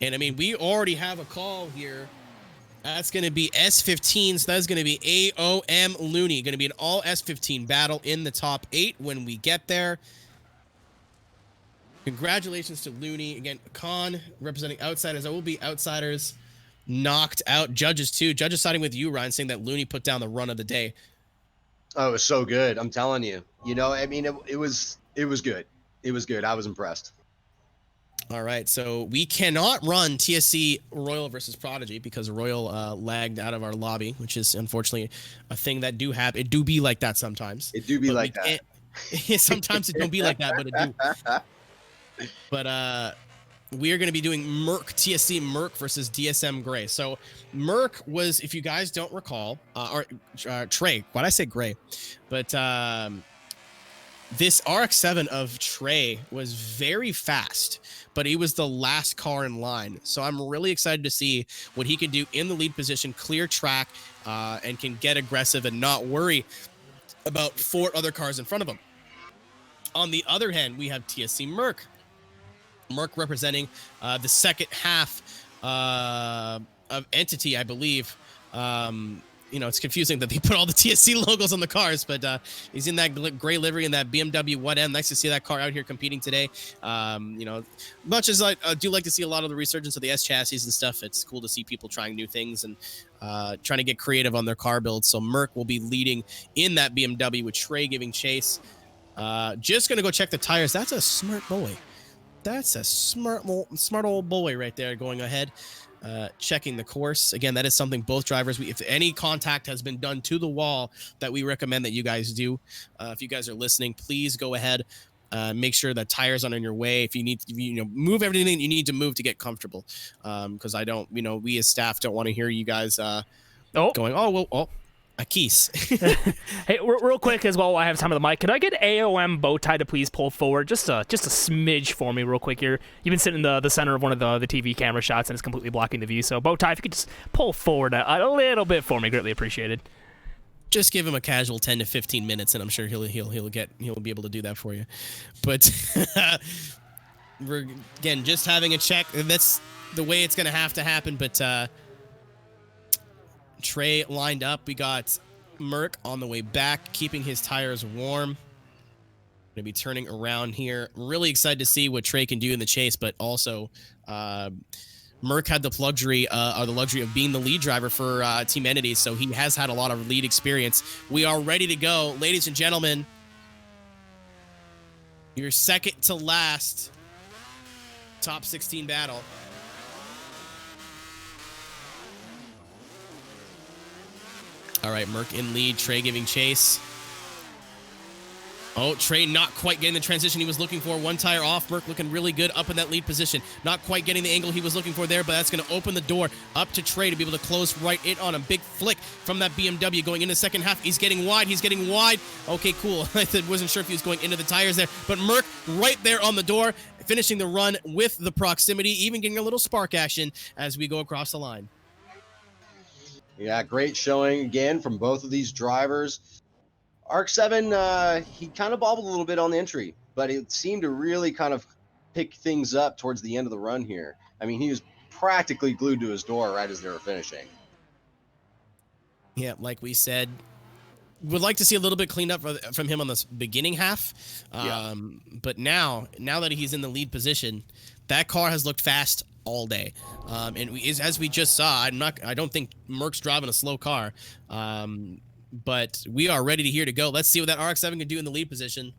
S5: And I mean, we already have a call here. That's going to be S15, so that's going to be AOM Looney. Going to be an all S15 battle in the top 8 when we get there. Congratulations to Looney. Again, Khan representing Outsiders. That will be Outsiders knocked out. Judges, too. Judges siding with you, Ryan, saying that Looney put down the run of the day.
S6: Oh, it was so good. I'm telling you. You know, I mean, it was good. It was good. I was impressed.
S5: All right, so we cannot run TSC Royal versus Prodigy because Royal lagged out of our lobby, which is unfortunately a thing that do happen. It do be like that sometimes.
S6: It do be like that.
S5: Sometimes it don't be like that, but it do. But we are going to be doing TSC Merc versus DSM Gray. So Merc was, if you guys don't recall, Trey, why'd I say Gray? But this RX-7 of Trey was very fast, but he was the last car in line. So I'm really excited to see what he can do in the lead position, clear track, and can get aggressive and not worry about 4 other cars in front of him. On the other hand, we have TSC Merc. Merc representing the second half of Entity, I believe. You know, it's confusing that they put all the TSC logos on the cars, but he's in that gray livery in that BMW 1M. Nice to see that car out here competing today. You know, much as I do like to see a lot of the resurgence of the S chassis and stuff, it's cool to see people trying new things and trying to get creative on their car builds. So Merc will be leading in that BMW with Trey giving chase. Just going to go check the tires. That's a smart boy. That's a smart old boy right there going ahead, checking the course. Again, that is something both drivers, if any contact has been done to the wall, that we recommend that you guys do. If you guys are listening, please go ahead, make sure that tires aren't in your way. If you need to, move everything you need to move to get comfortable. Because I don't, we as staff don't want to hear you guys going, a keys.
S7: Hey, real quick as well, while I have time on the mic, can I get AOM bow tie to please pull forward just a smidge for me real quick here? You've been sitting in the center of one of the TV camera shots and it's completely blocking the view. So bow tie, if you could just pull forward a little bit for me, greatly appreciated.
S5: Just give him a casual 10 to 15 minutes and I'm sure he'll be able to do that for you. But we're again just having a check. That's the way it's going to have to happen, but Trey lined up. We got Merc on the way back, keeping his tires warm. Going to be turning around here. Really excited to see what Trey can do in the chase, but also Merc had the luxury of being the lead driver for Team Entity, so he has had a lot of lead experience. We are ready to go, ladies and gentlemen. Your second to last top 16 battle. All right, Merc in lead, Trey giving chase. Oh, Trey not quite getting the transition he was looking for. One tire off. Merc looking really good up in that lead position. Not quite getting the angle he was looking for there, but that's going to open the door up to Trey to be able to close right in on him. Big flick from that BMW going into the second half. He's getting wide. He's getting wide. Okay, cool. I wasn't sure if he was going into the tires there, but Merc right there on the door, finishing the run with the proximity, even getting a little spark action as we go across the line.
S6: Yeah, great showing again from both of these drivers. ARC-7, he kind of bobbled a little bit on the entry, but it seemed to really kind of pick things up towards the end of the run here. I mean, he was practically glued to his door right as they were finishing.
S5: Yeah, like we said, would like to see a little bit cleaned up from him on this beginning half. But now that he's in the lead position, that car has looked fast all day. As we just saw, I don't think Merc's driving a slow car. But we are ready to go. Let's see what that RX-7 can do in the lead position.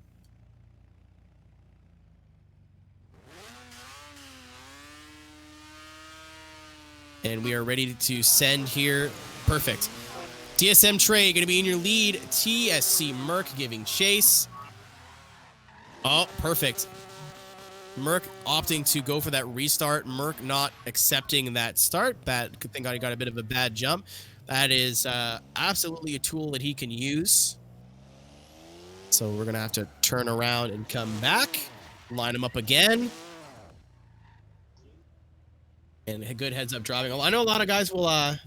S5: And we are ready to send here. Perfect. DSM Trey going to be in your lead. TSC Merc giving chase. Oh, perfect. Merc opting to go for that restart. Merc not accepting that start. Bad. Good thing I got a bit of a bad jump. That is absolutely a tool that he can use. So we're going to have to turn around and come back. Line him up again. And a good heads-up driving. I know a lot of guys will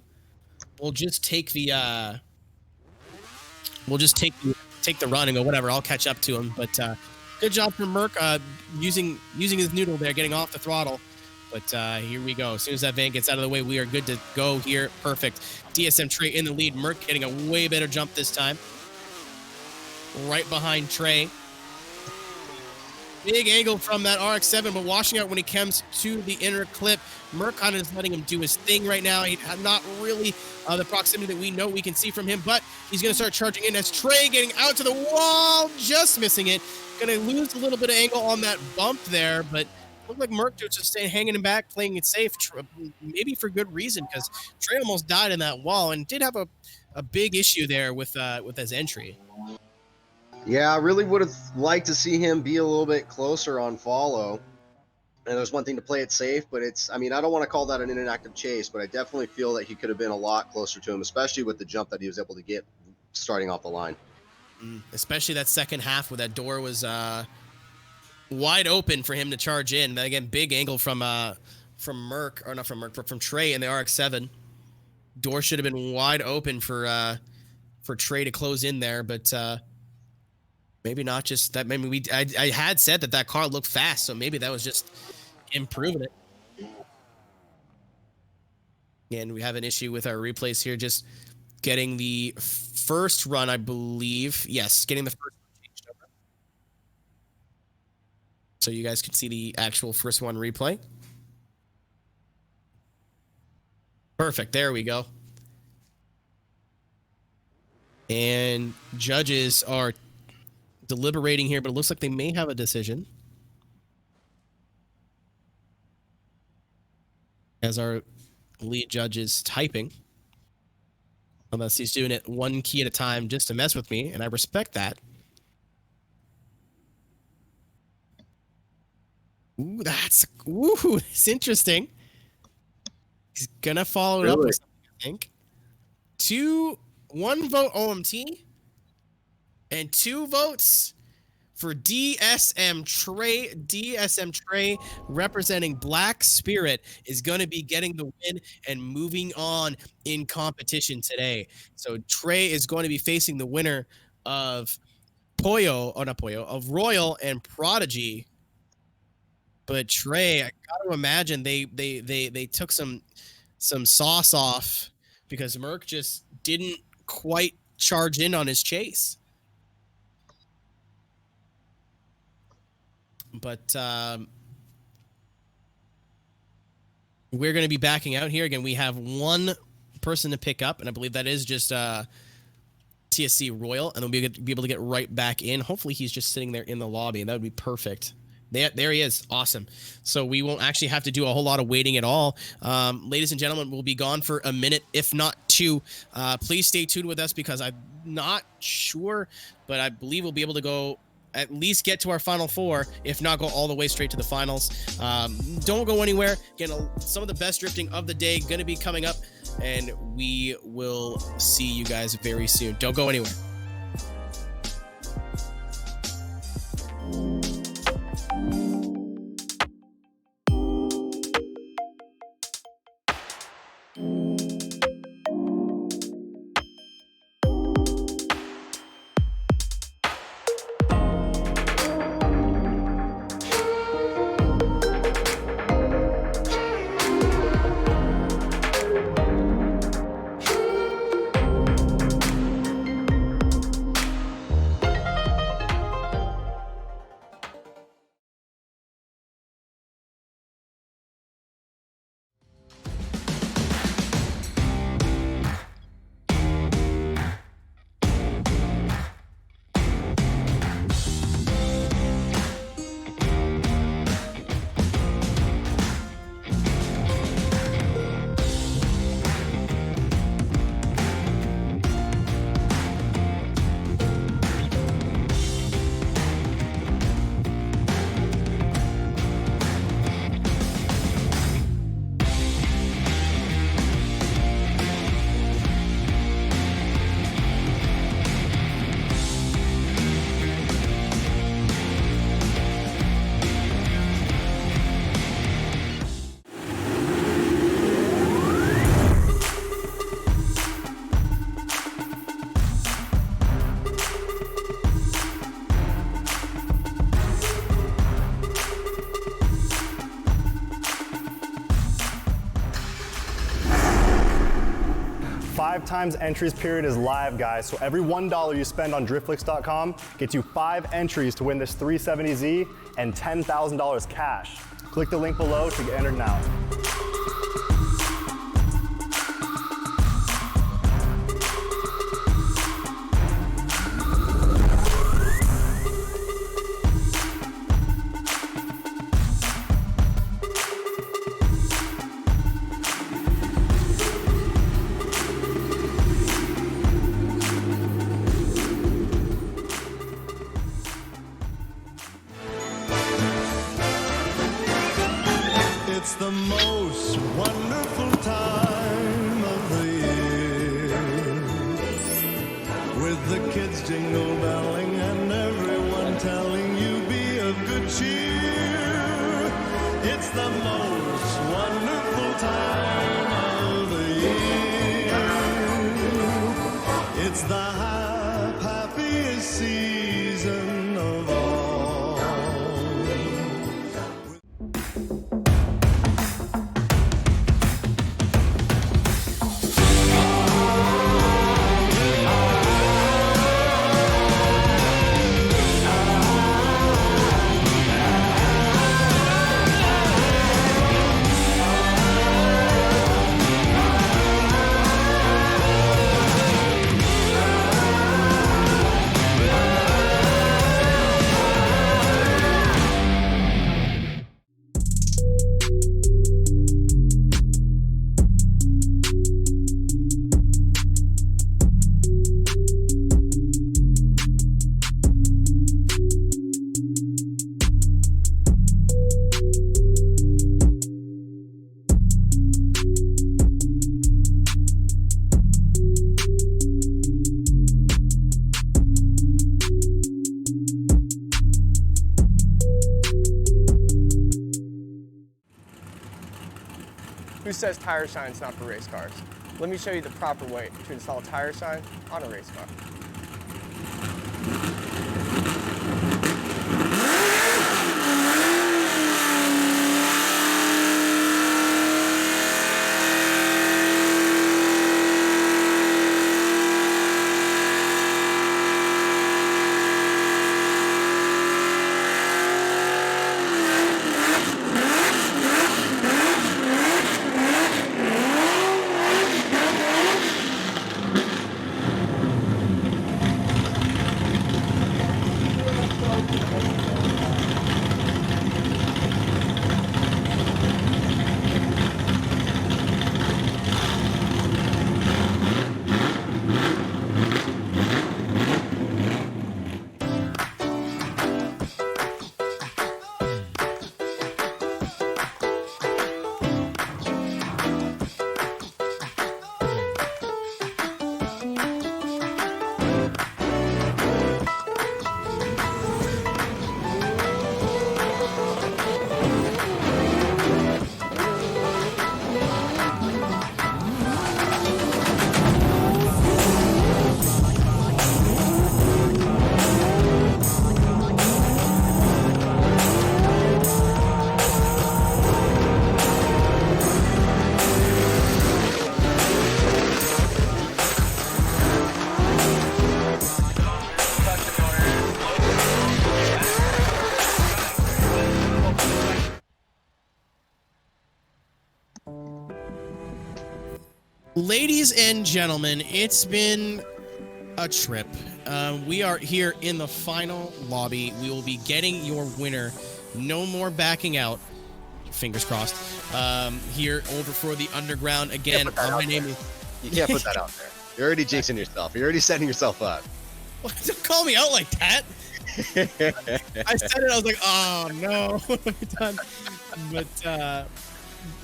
S5: just take the take the run and go, whatever, I'll catch up to him. But good job from Merc using his noodle there, getting off the throttle. But here we go. As soon as that van gets out of the way, we are good to go here. Perfect. DSM Trey in the lead. Merc getting a way better jump this time. Right behind Trey. Big angle from that RX-7, but washing out when he comes to the inner clip. Merc kind of is letting him do his thing right now. He not really the proximity that we know we can see from him, but he's going to start charging in as Trey getting out to the wall, just missing it. Going to lose a little bit of angle on that bump there, but looked like Merc just staying hanging him back, playing it safe, maybe for good reason, because Trey almost died in that wall and did have a big issue there with his entry.
S6: Yeah, I really would have liked to see him be a little bit closer on follow. And there's one thing to play it safe, but I don't want to call that an inactive chase, but I definitely feel that he could have been a lot closer to him, especially with the jump that he was able to get starting off the line.
S5: Especially that second half where that door was wide open for him to charge in. But again, big angle from Merc, or not from Merc, but from Trey in the RX-7. Door should have been wide open for Trey to close in there, but maybe not just that. Maybe I had said that car looked fast, so maybe that was just improving it. And we have an issue with our replays here, just getting the first run, I believe. Yes, getting the first run changed over. So you guys can see the actual first one replay. Perfect. There we go. And judges are deliberating here, but it looks like they may have a decision. As our lead judge is typing. Unless he's doing it one key at a time just to mess with me, and I respect that. Ooh, it's interesting. He's gonna follow it up with something, I think. 1 vote OMT and 2 votes for DSM Trey. DSM Trey, representing Black Spirit, is going to be getting the win and moving on in competition today. So Trey is going to be facing the winner of of Royal and Prodigy. But Trey, I got to imagine they took some sauce off because Merc just didn't quite charge in on his chase. But we're going to be backing out here. Again, we have one person to pick up, and I believe that is just TSC Royal, and then we'll be able to get right back in. Hopefully he's just sitting there in the lobby, and that would be perfect. There he is. Awesome. So we won't actually have to do a whole lot of waiting at all. Ladies and gentlemen, we'll be gone for a minute, if not two. Please stay tuned with us because I'm not sure, but I believe we'll be able to go at least get to our final four, if not go all the way straight to the finals. Don't go anywhere. Again, some of the best drifting of the day going to be coming up, and we will see you guys very soon. Don't go anywhere.
S1: Five times entries period is live, guys. So every $1 you spend on driftflix.com gets you 5 entries to win this 370Z and $10,000 cash. Click the link below to get entered now.
S2: It's the most wonderful time of the year, with the kids jingle belling and everyone telling you be of good cheer. It's the most wonderful time of the year. It's the happiest season of all.
S3: Who says tire sign's not for race cars? Let me show you the proper way to install a tire sign on a race car.
S5: ladies and gentlemen, it's been a trip. We are here in the final lobby. We will be getting your winner. No more backing out. Fingers crossed. Here over for the underground again. My name is.
S6: You can't put that out there. You're already jinxing yourself. You're already setting yourself up.
S5: Don't call me out like that. I said it. I was like, oh no, what have I done? But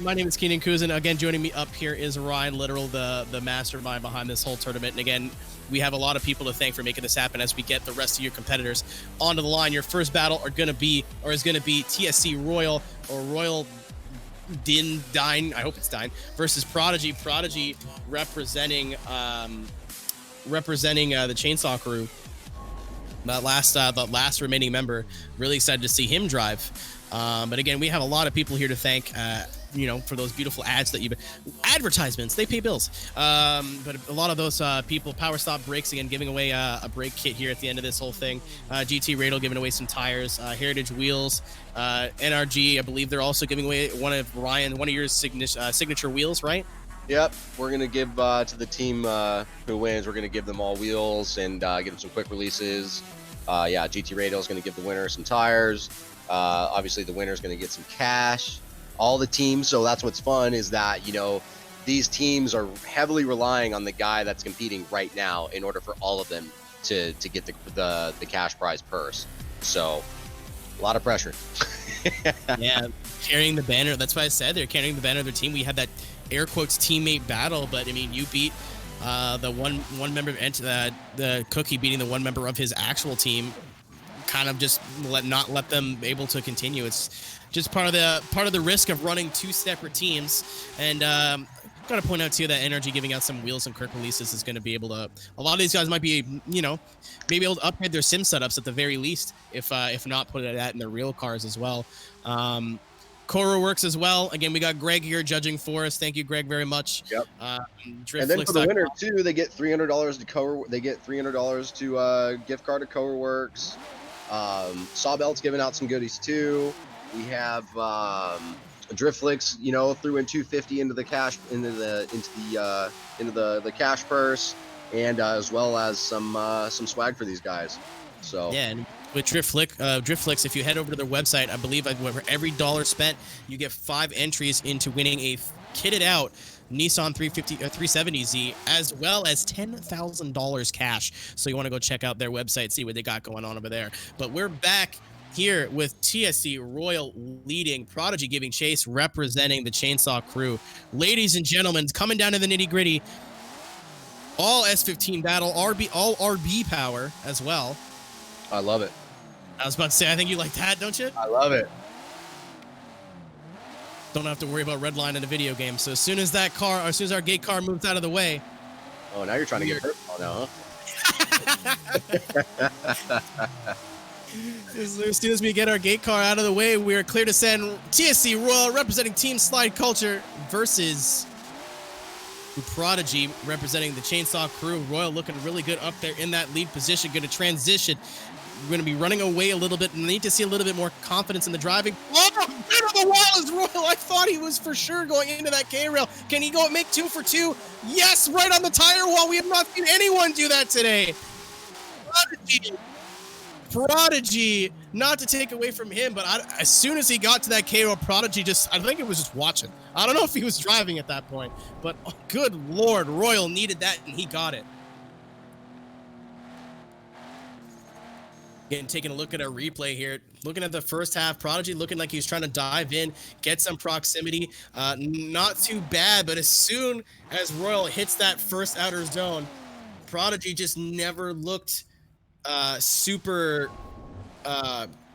S5: my name is Keenan Kuzin. Again, joining me up here is Ryan Litteral, the mastermind behind this whole tournament. And again, we have a lot of people to thank for making this happen as we get the rest of your competitors onto the line. Your first battle is going to be TSC Royal or Royal Dine. I hope it's Dine versus Prodigy. Prodigy representing the Chainsaw Crew. The last remaining member. Really excited to see him drive. But again, we have a lot of people here to thank, for those beautiful ads that advertisements, they pay bills. But a lot of those people, Power Stop Brakes, again, giving away a brake kit here at the end of this whole thing. GT Radial giving away some tires, Heritage Wheels, NRG, I believe they're also giving away one of your signature wheels, right?
S6: Yep, we're going to give to the team who wins, we're going to give them all wheels and give them some quick releases. GT Radial is going to give the winner some tires. Obviously, the winner is going to get some cash. All the teams, so that's what's fun is that, these teams are heavily relying on the guy that's competing right now in order for all of them to get the cash prize purse. So, a lot of pressure.
S5: Yeah, carrying the banner. That's why I said they're carrying the banner of their team. We had that air quotes teammate battle, but I mean, you beat the one member of the Cookie beating the one member of his actual team. Kind of just not let them able to continue. It's just part of the risk of running two separate teams. And got to point out too that Energy giving out some wheels and quick releases is going to be able to. A lot of these guys might be maybe able to upgrade their sim setups at the very least, if not put that in their real cars as well. Cora works as well. Again, we got Greg here judging for us. Thank you, Greg, very much.
S6: Yep. And then for the winner too, they get $300 to Cora. They get $300 to gift card to Cora Works. Sawbelt's giving out some goodies too. We have Driftflix, threw in $250 into the cash into the cash purse, and as well as some swag for these guys. So
S5: yeah, and with Driftflix, if you head over to their website, I believe for every dollar spent, you get 5 entries into winning a kitted out Nissan 370Z, as well as $10,000 cash. So you want to go check out their website, see what they got going on over there. But we're back here with TSC Royal leading, Prodigy giving chase, representing the Chainsaw Crew. Ladies and gentlemen, coming down to the nitty gritty, all S15 battle, all RB power as well.
S6: I love it.
S5: I was about to say, I think you like that, don't you?
S6: I love it.
S5: Don't have to worry about redline in a video game. So as soon as our gate car moves out of the way.
S6: Oh, now you're trying to get hurt now, huh?
S5: As soon as we get our gate car out of the way, we are clear to send TSC Royal representing Team Slide Culture versus Prodigy representing the Chainsaw Crew. Royal looking really good up there in that lead position. Going to transition. We're going to be running away a little bit and need to see a little bit more confidence in the driving. Oh, into the wall is Royal. I thought he was for sure going into that K-rail. Can he go make 2 for 2? Yes, right on the tire wall. We have not seen anyone do that today. Prodigy, not to take away from him, but as soon as he got to that K-rail, Prodigy I think it was just watching. I don't know if he was driving at that point, but good Lord, Royal needed that and he got it. Again, taking a look at our replay here, looking at the first half, Prodigy looking like he was trying to dive in, get some proximity. Not too bad, but as soon as Royal hits that first outer zone, Prodigy just never looked super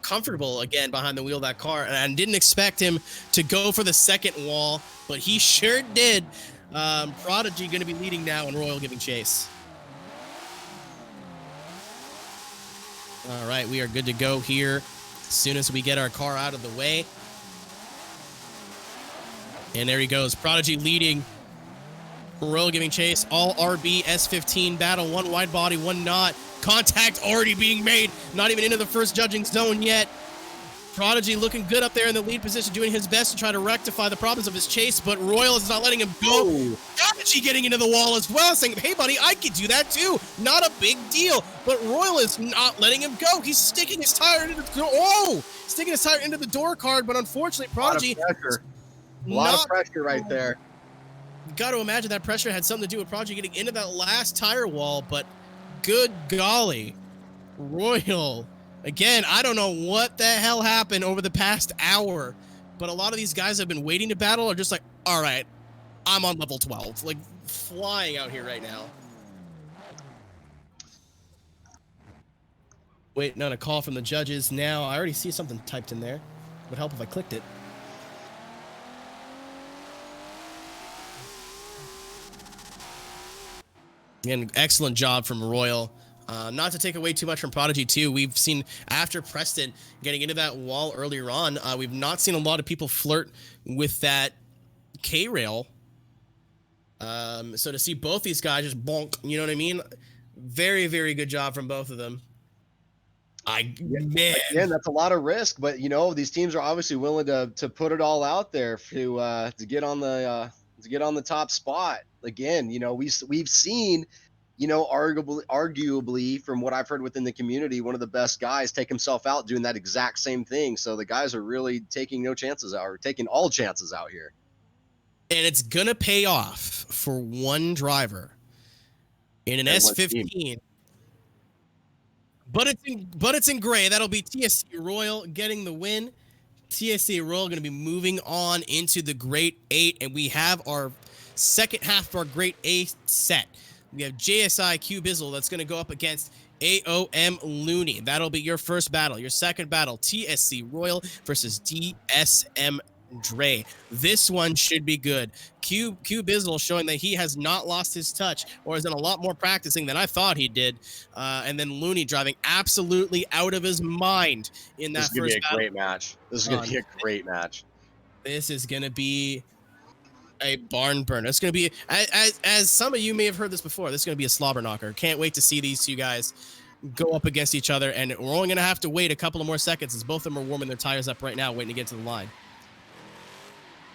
S5: comfortable again behind the wheel of that car. And I didn't expect him to go for the second wall, but he sure did. Prodigy going to be leading now and Royal giving chase. All right, we are good to go here as soon as we get our car out of the way. And there he goes. Prodigy leading. Royal giving chase. All RB S15 battle. One wide body, one not. Contact already being made. Not even into the first judging zone yet. Prodigy looking good up there in the lead position, doing his best to try to rectify the problems of his chase, but Royal is not letting him go. Prodigy getting into the wall as well, saying, hey, buddy, I could do that too. Not a big deal. But Royal is not letting him go. He's sticking his tire into the door card, but unfortunately, Prodigy...
S6: A lot of pressure right there.
S5: Got to imagine that pressure had something to do with Prodigy getting into that last tire wall, but good golly. Royal... Again, I don't know what the hell happened over the past hour, but a lot of these guys have been waiting to battle are just like, all right, I'm on level 12, like flying out here right now. Waiting on a call from the judges now. I already see something typed in there. Would help if I clicked it. Again, excellent job from Royal. Not to take away too much from Prodigy, too. We've seen, after Preston getting into that wall earlier on, we've not seen a lot of people flirt with that K-rail. So to see both these guys just bonk, you know what I mean? Very, very good job from both of them. Man.
S6: Again, that's a lot of risk, but, you know, these teams are obviously willing to put it all out there to get on the top spot. Again, you know, we've seen... You know, arguably, from what I've heard within the community, one of the best guys take himself out doing that exact same thing. So the guys are really taking no chances out, or taking all chances out here.
S5: And it's going to pay off for one driver in an S15. But it's in gray. That'll be TSC Royal getting the win. TSC Royal going to be moving on into the Great 8, and we have our second half of our Great 8 set. We have JSI Q Bizzle that's going to go up against AOM Looney. That'll be your first battle. Your second battle, TSC Royal versus DSM Dre. This one should be good. Q Bizzle showing that he has not lost his touch or has done a lot more practicing than I thought he did. And then Looney driving absolutely out of his mind in that first battle.
S6: This is going to be a great match. This is going to be a great match.
S5: This is going to be a barn burner. It's going to be, as some of you may have heard this before, this is going to be a slobber knocker. Can't wait to see these two guys go up against each other, and we're only going to have to wait a couple of more seconds as both of them are warming their tires up right now, waiting to get to the line.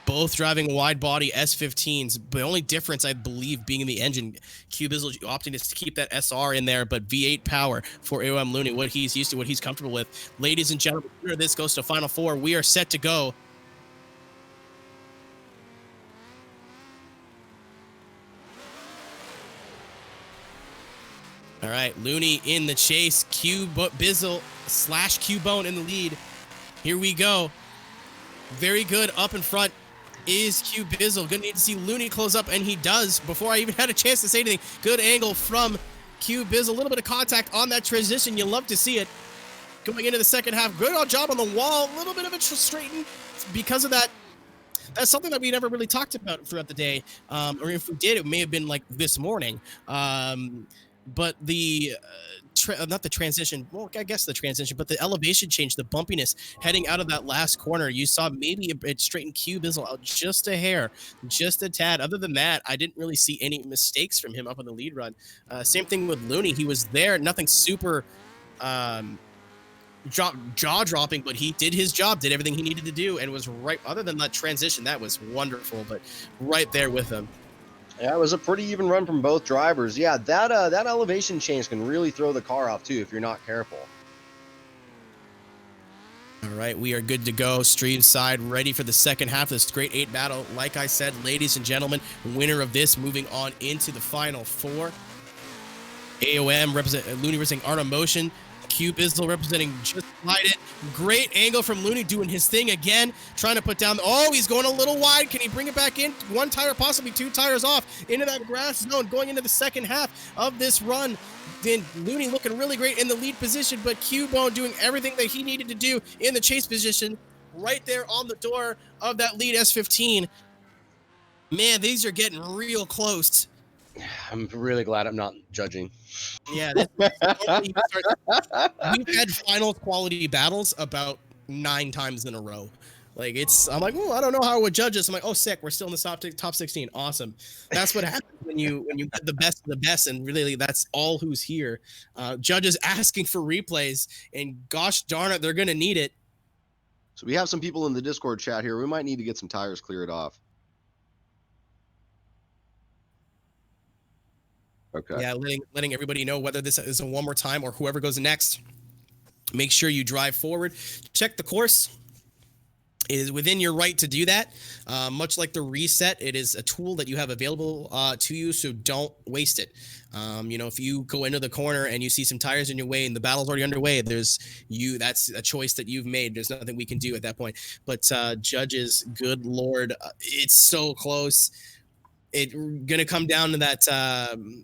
S5: Both driving wide body S15s. The only difference, I believe, being in the engine, Q-Bizzle opting to keep that SR in there, but V8 power for AOM Looney, what he's used to, what he's comfortable with. Ladies and gentlemen, this goes to Final Four. We are set to go. All right, Looney in the chase. Bizzle / Q-Bone in the lead. Here we go. Very good up in front is Q Bizzle. Gonna need to see Looney close up, and he does before I even had a chance to say anything. Good angle from Q Bizzle. A little bit of contact on that transition. You love to see it. Going into the second half. Good job on the wall. A little bit of a straighten because of that. That's something that we never really talked about throughout the day. Or if we did, it may have been like this morning. But the not the transition, well, I guess the transition, but the elevation change, the bumpiness heading out of that last corner, you saw maybe it straightened Q Bizzle out just a hair, just a tad. Other than that, I didn't really see any mistakes from him up on the lead run. Same thing with Looney. He was there, nothing super jaw-dropping, but he did his job, did everything he needed to do, and was right. Other than that transition, that was wonderful, but right there with him.
S6: Yeah, it was a pretty even run from both drivers. Yeah, that elevation change can really throw the car off too if you're not careful.
S5: All right, we are good to go. Stream side ready for the second half of this Great 8 battle. Like I said, ladies and gentlemen, winner of this moving on into the Final Four. AOM representing Looney representing Art of Motion. Q Bizzle representing Just Slide It. Great angle from Looney doing his thing again, trying to put down. Oh, he's going a little wide. Can he bring it back in? One tire, possibly two tires off into that grass zone, going into the second half of this run. Then Looney looking really great in the lead position, but Q-Bone doing everything that he needed to do in the chase position right there on the door of that lead S15. Man, these are getting real close.
S6: I'm really glad I'm not judging.
S5: Yeah, we've had finals quality battles about 9 times in a row. Like I'm like, oh, I don't know how I would judge this. I'm like, oh, sick, we're still in the top 16. Awesome. That's what happens when you get the best of the best, and really that's all who's here. Judges asking for replays, and gosh darn it, they're gonna need it.
S6: So we have some people in the Discord chat here. We might need to get some tires cleared off. Okay.
S5: Yeah, letting everybody know whether this is a one more time or whoever goes next. Make sure you drive forward. Check the course. It is within your right to do that. Much like the reset, it is a tool that you have available to you, so don't waste it. If you go into the corner and you see some tires in your way and the battle's already underway, that's a choice that you've made. There's nothing we can do at that point. But judges, good Lord, it's so close. It's going to come down to that.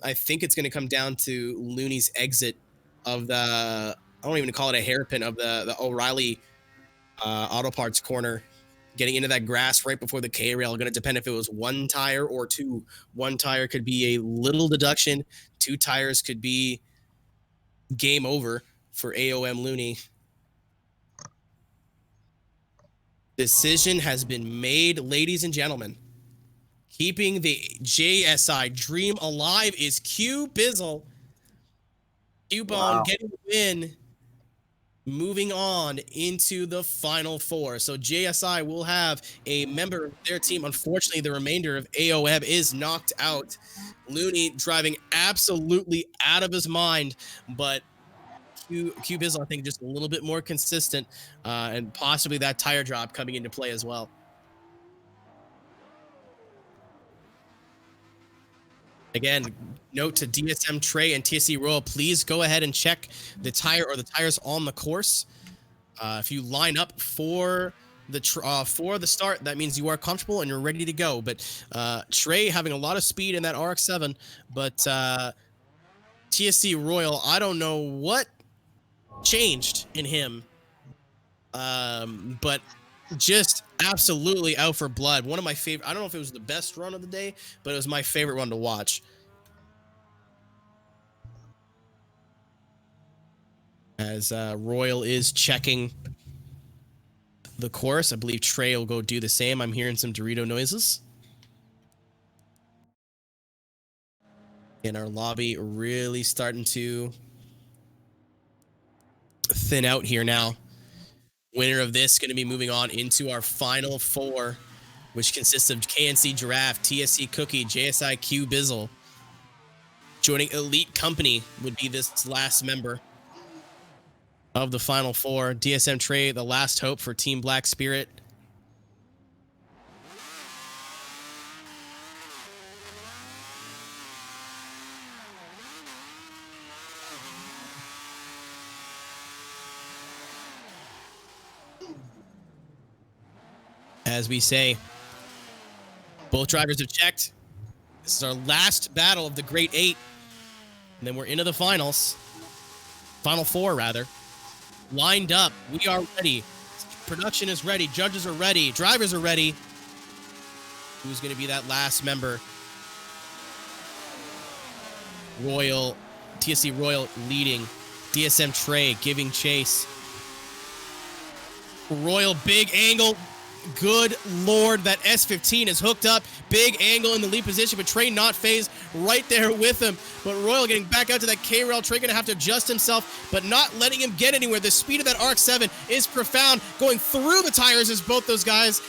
S5: I think it's going to come down to Looney's exit of the, I don't even call it a hairpin, of the O'Reilly auto parts corner, getting into that grass right before the K-rail. Going to depend if it was one tire or two. One tire could be a little deduction. Two tires could be game over for AOM Looney. Decision has been made, ladies and gentlemen. Keeping the JSI dream alive is Q Bizzle. Q-Bone getting the win. Moving on into the Final Four. So JSI will have a member of their team. Unfortunately, the remainder of AOM is knocked out. Looney driving absolutely out of his mind, but Q Bizzle, I think, just a little bit more consistent, and possibly that tire drop coming into play as well. Again, note to DSM Trey and TSC Royal, please go ahead and check the tire or the tires on the course. If you line up for the start, that means you are comfortable and you're ready to go. But Trey having a lot of speed in that RX-7, but TSC Royal, I don't know what changed in him, but just absolutely out for blood. One of my favorite, I don't know if it was the best run of the day, but it was my favorite one to watch. As Royal is checking the course, I believe Trey will go do the same. I'm hearing some Dorito noises. And our lobby really starting to thin out here now. Winner of this going to be moving on into our Final Four, which consists of KNC Giraffe, TSC Cookie, JSI Q Bizzle. Joining Elite Company would be this last member of the Final Four. DSM Trey, the last hope for Team Black Spirit. As we say, both drivers have checked. This is our last battle of the Great Eight. And then we're into the finals. Final Four, rather. Lined up. We are ready. Production is ready. Judges are ready. Drivers are ready. Who's going to be that last member? Royal, TSC Royal leading. DSM Trey giving chase. Royal, big angle. Good Lord, that S15 is hooked up. Big angle in the lead position, but Trey not phased, right there with him. But Royal getting back out to that K-rail. Trey going to have to adjust himself, but not letting him get anywhere. The speed of that RX-7 is profound. Going through the tires as both those guys.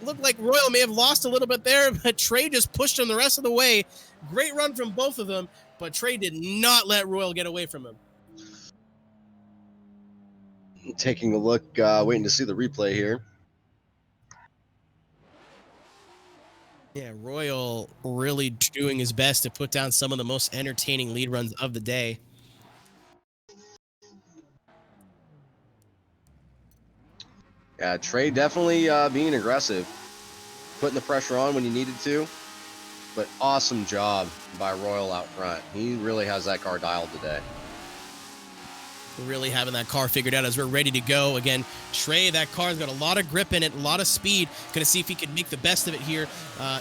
S5: Looked like Royal may have lost a little bit there, but Trey just pushed him the rest of the way. Great run from both of them, but Trey did not let Royal get away from him.
S6: Taking a look, waiting to see the replay here.
S5: Yeah, Royal really doing his best to put down some of the most entertaining lead runs of the day.
S6: Yeah, Trey definitely being aggressive, putting the pressure on when you needed to, but awesome job by Royal out front. He really has that car dialed today.
S5: Really having that car figured out as we're ready to go. Again, Trey, that car's got a lot of grip in it, a lot of speed. Going to see if he can make the best of it here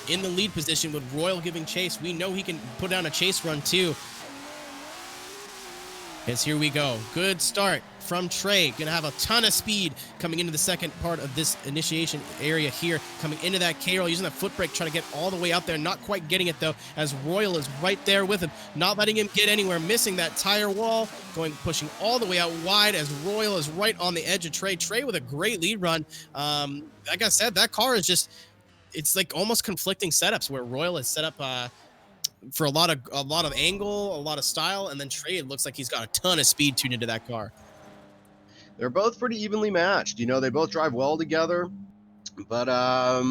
S5: in the lead position with Royal giving chase. We know he can put down a chase run too. As here we go. Good start from Trey. Gonna have a ton of speed coming into the second part of this initiation area here. Coming into that K-roll, using that foot brake, trying to get all the way out there. Not quite getting it though, as Royal is right there with him. Not letting him get anywhere, missing that tire wall. Pushing all the way out wide as Royal is right on the edge of Trey. Trey with a great lead run. Like I said, that car is just, it's like almost conflicting setups where Royal is set up for a lot of angle, a lot of style, and then Trey, it looks like he's got a ton of speed tuned into that car.
S6: They're both pretty evenly matched. You know, they both drive well together, but I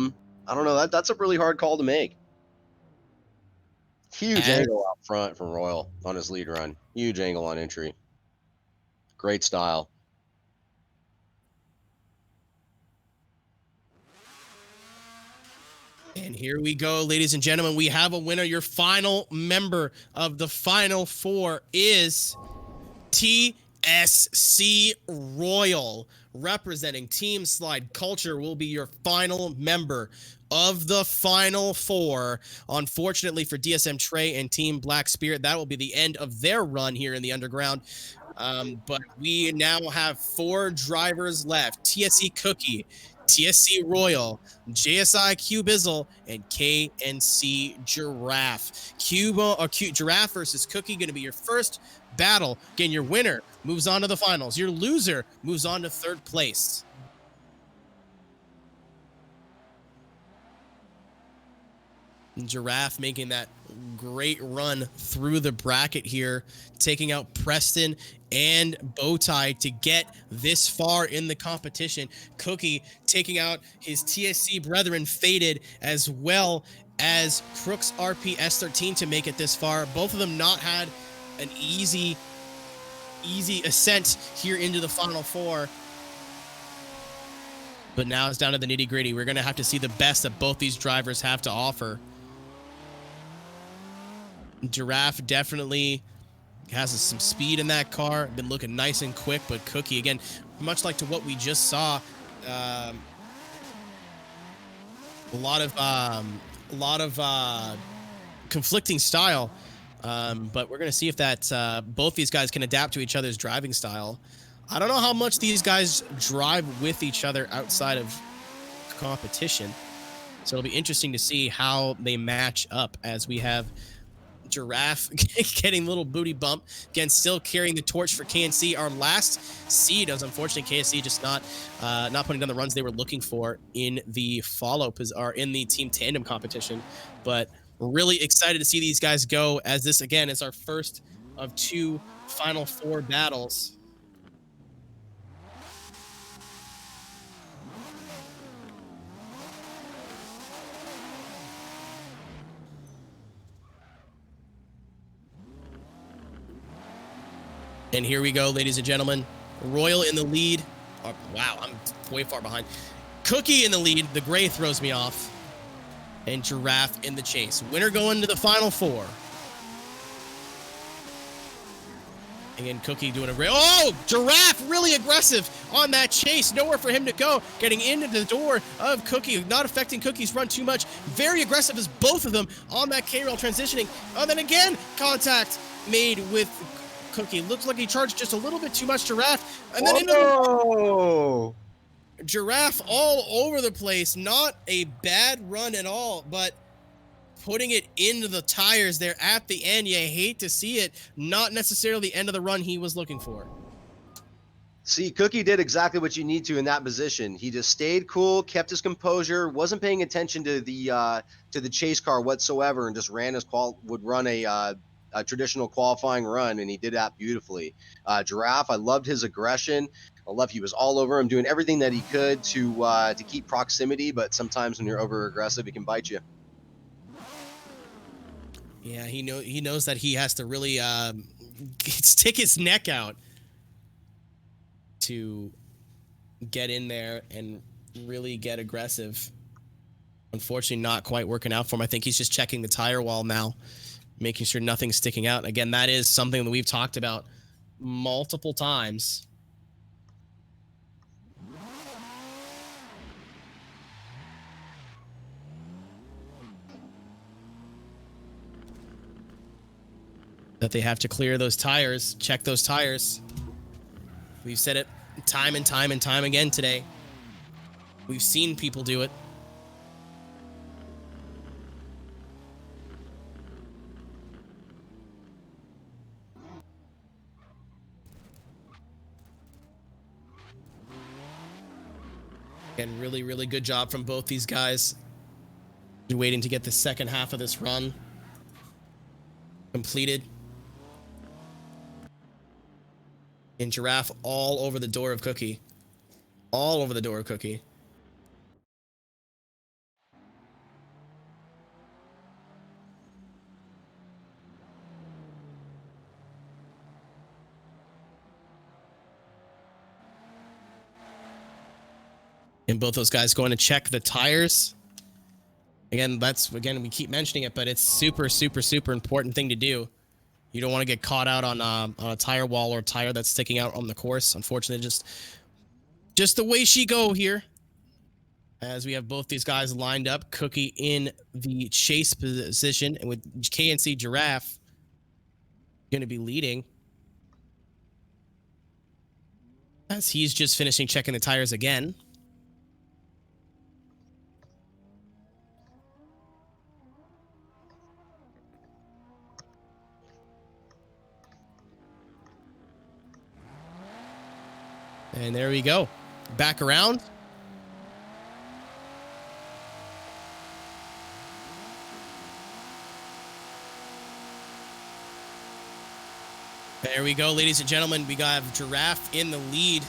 S6: don't know. That's a really hard call to make. Huge angle out front from Royal on his lead run. Huge angle on entry. Great style.
S5: And here we go, ladies and gentlemen. We have a winner. Your final member of the Final Four is TSC Royal. Representing Team Slide Culture will be your final member of the Final Four. Unfortunately for DSM Trey and Team Black Spirit, that will be the end of their run here in the Underground. But we now have 4 drivers left. TSC Cookie, TSC Royal, JSI Q Bizzle, and KNC Giraffe. Giraffe versus Cookie going to be your first battle. Again, your winner moves on to the finals. Your loser moves on to third place. Giraffe making that great run through the bracket here, taking out Preston and Bowtie to get this far in the competition. Cookie taking out his TSC brethren Faded, as well as Crooks RP S13 to make it this far. Both of them not had an easy ascent here into the Final Four. But now it's down to the nitty-gritty. We're going to have to see the best that both these drivers have to offer. Giraffe definitely has some speed in that car. Been looking nice and quick, but Cookie, again, much like to what we just saw, a lot of conflicting style. But we're going to see if that both these guys can adapt to each other's driving style. I don't know how much these guys drive with each other outside of competition. So it'll be interesting to see how they match up, as we have Giraffe getting a little booty bump. Again, still carrying the torch for KNC. Our last seed was unfortunately KNC just not putting down the runs they were looking for in the in the team tandem competition. But we're really excited to see these guys go, as this again is our first of 2 Final Four battles. And here we go, ladies and gentlemen. Royal in the lead. Oh, wow, I'm way far behind. Cookie in the lead. The gray throws me off. And Giraffe in the chase. Winner going to the Final Four. Again, Cookie doing a great... Oh! Giraffe really aggressive on that chase. Nowhere for him to go. Getting into the door of Cookie. Not affecting Cookie's run too much. Very aggressive as both of them on that K-rail transitioning. And then again, contact made with Cookie. Looks like he charged just a little bit too much Giraffe. And then Giraffe all over the place. Not a bad run at all, but putting it into the tires there at the end. You hate to see it. Not necessarily the end of the run he was looking for.
S6: See, Cookie did exactly what you need to in that position. He just stayed cool, kept his composure, wasn't paying attention to the chase car whatsoever, and just ran would run a traditional qualifying run, and he did that beautifully. Giraffe, I loved his aggression. I love he was all over him, doing everything that he could to keep proximity, but sometimes when you're over aggressive, it can bite you.
S5: Yeah, he knows that he has to really stick his neck out to get in there and really get aggressive. Unfortunately, not quite working out for him. I think he's just checking the tire wall now, making sure nothing's sticking out. Again, that is something that we've talked about multiple times. That they have to clear those tires, check those tires. We've said it time and time and time again today. We've seen people do it. And really, really good job from both these guys. Been waiting to get the second half of this run completed. And Giraffe all over the door of Cookie. All over the door of Cookie. And both those guys going to check the tires. Again, we keep mentioning it, but it's super, super, super important thing to do. You don't want to get caught out on a tire wall or a tire that's sticking out on the course. Unfortunately, just the way she go here. As we have both these guys lined up, Cookie in the chase position, and with KNC Giraffe going to be leading. As he's just finishing checking the tires again. And there we go. Back around. There we go, ladies and gentlemen. We got Giraffe in the lead.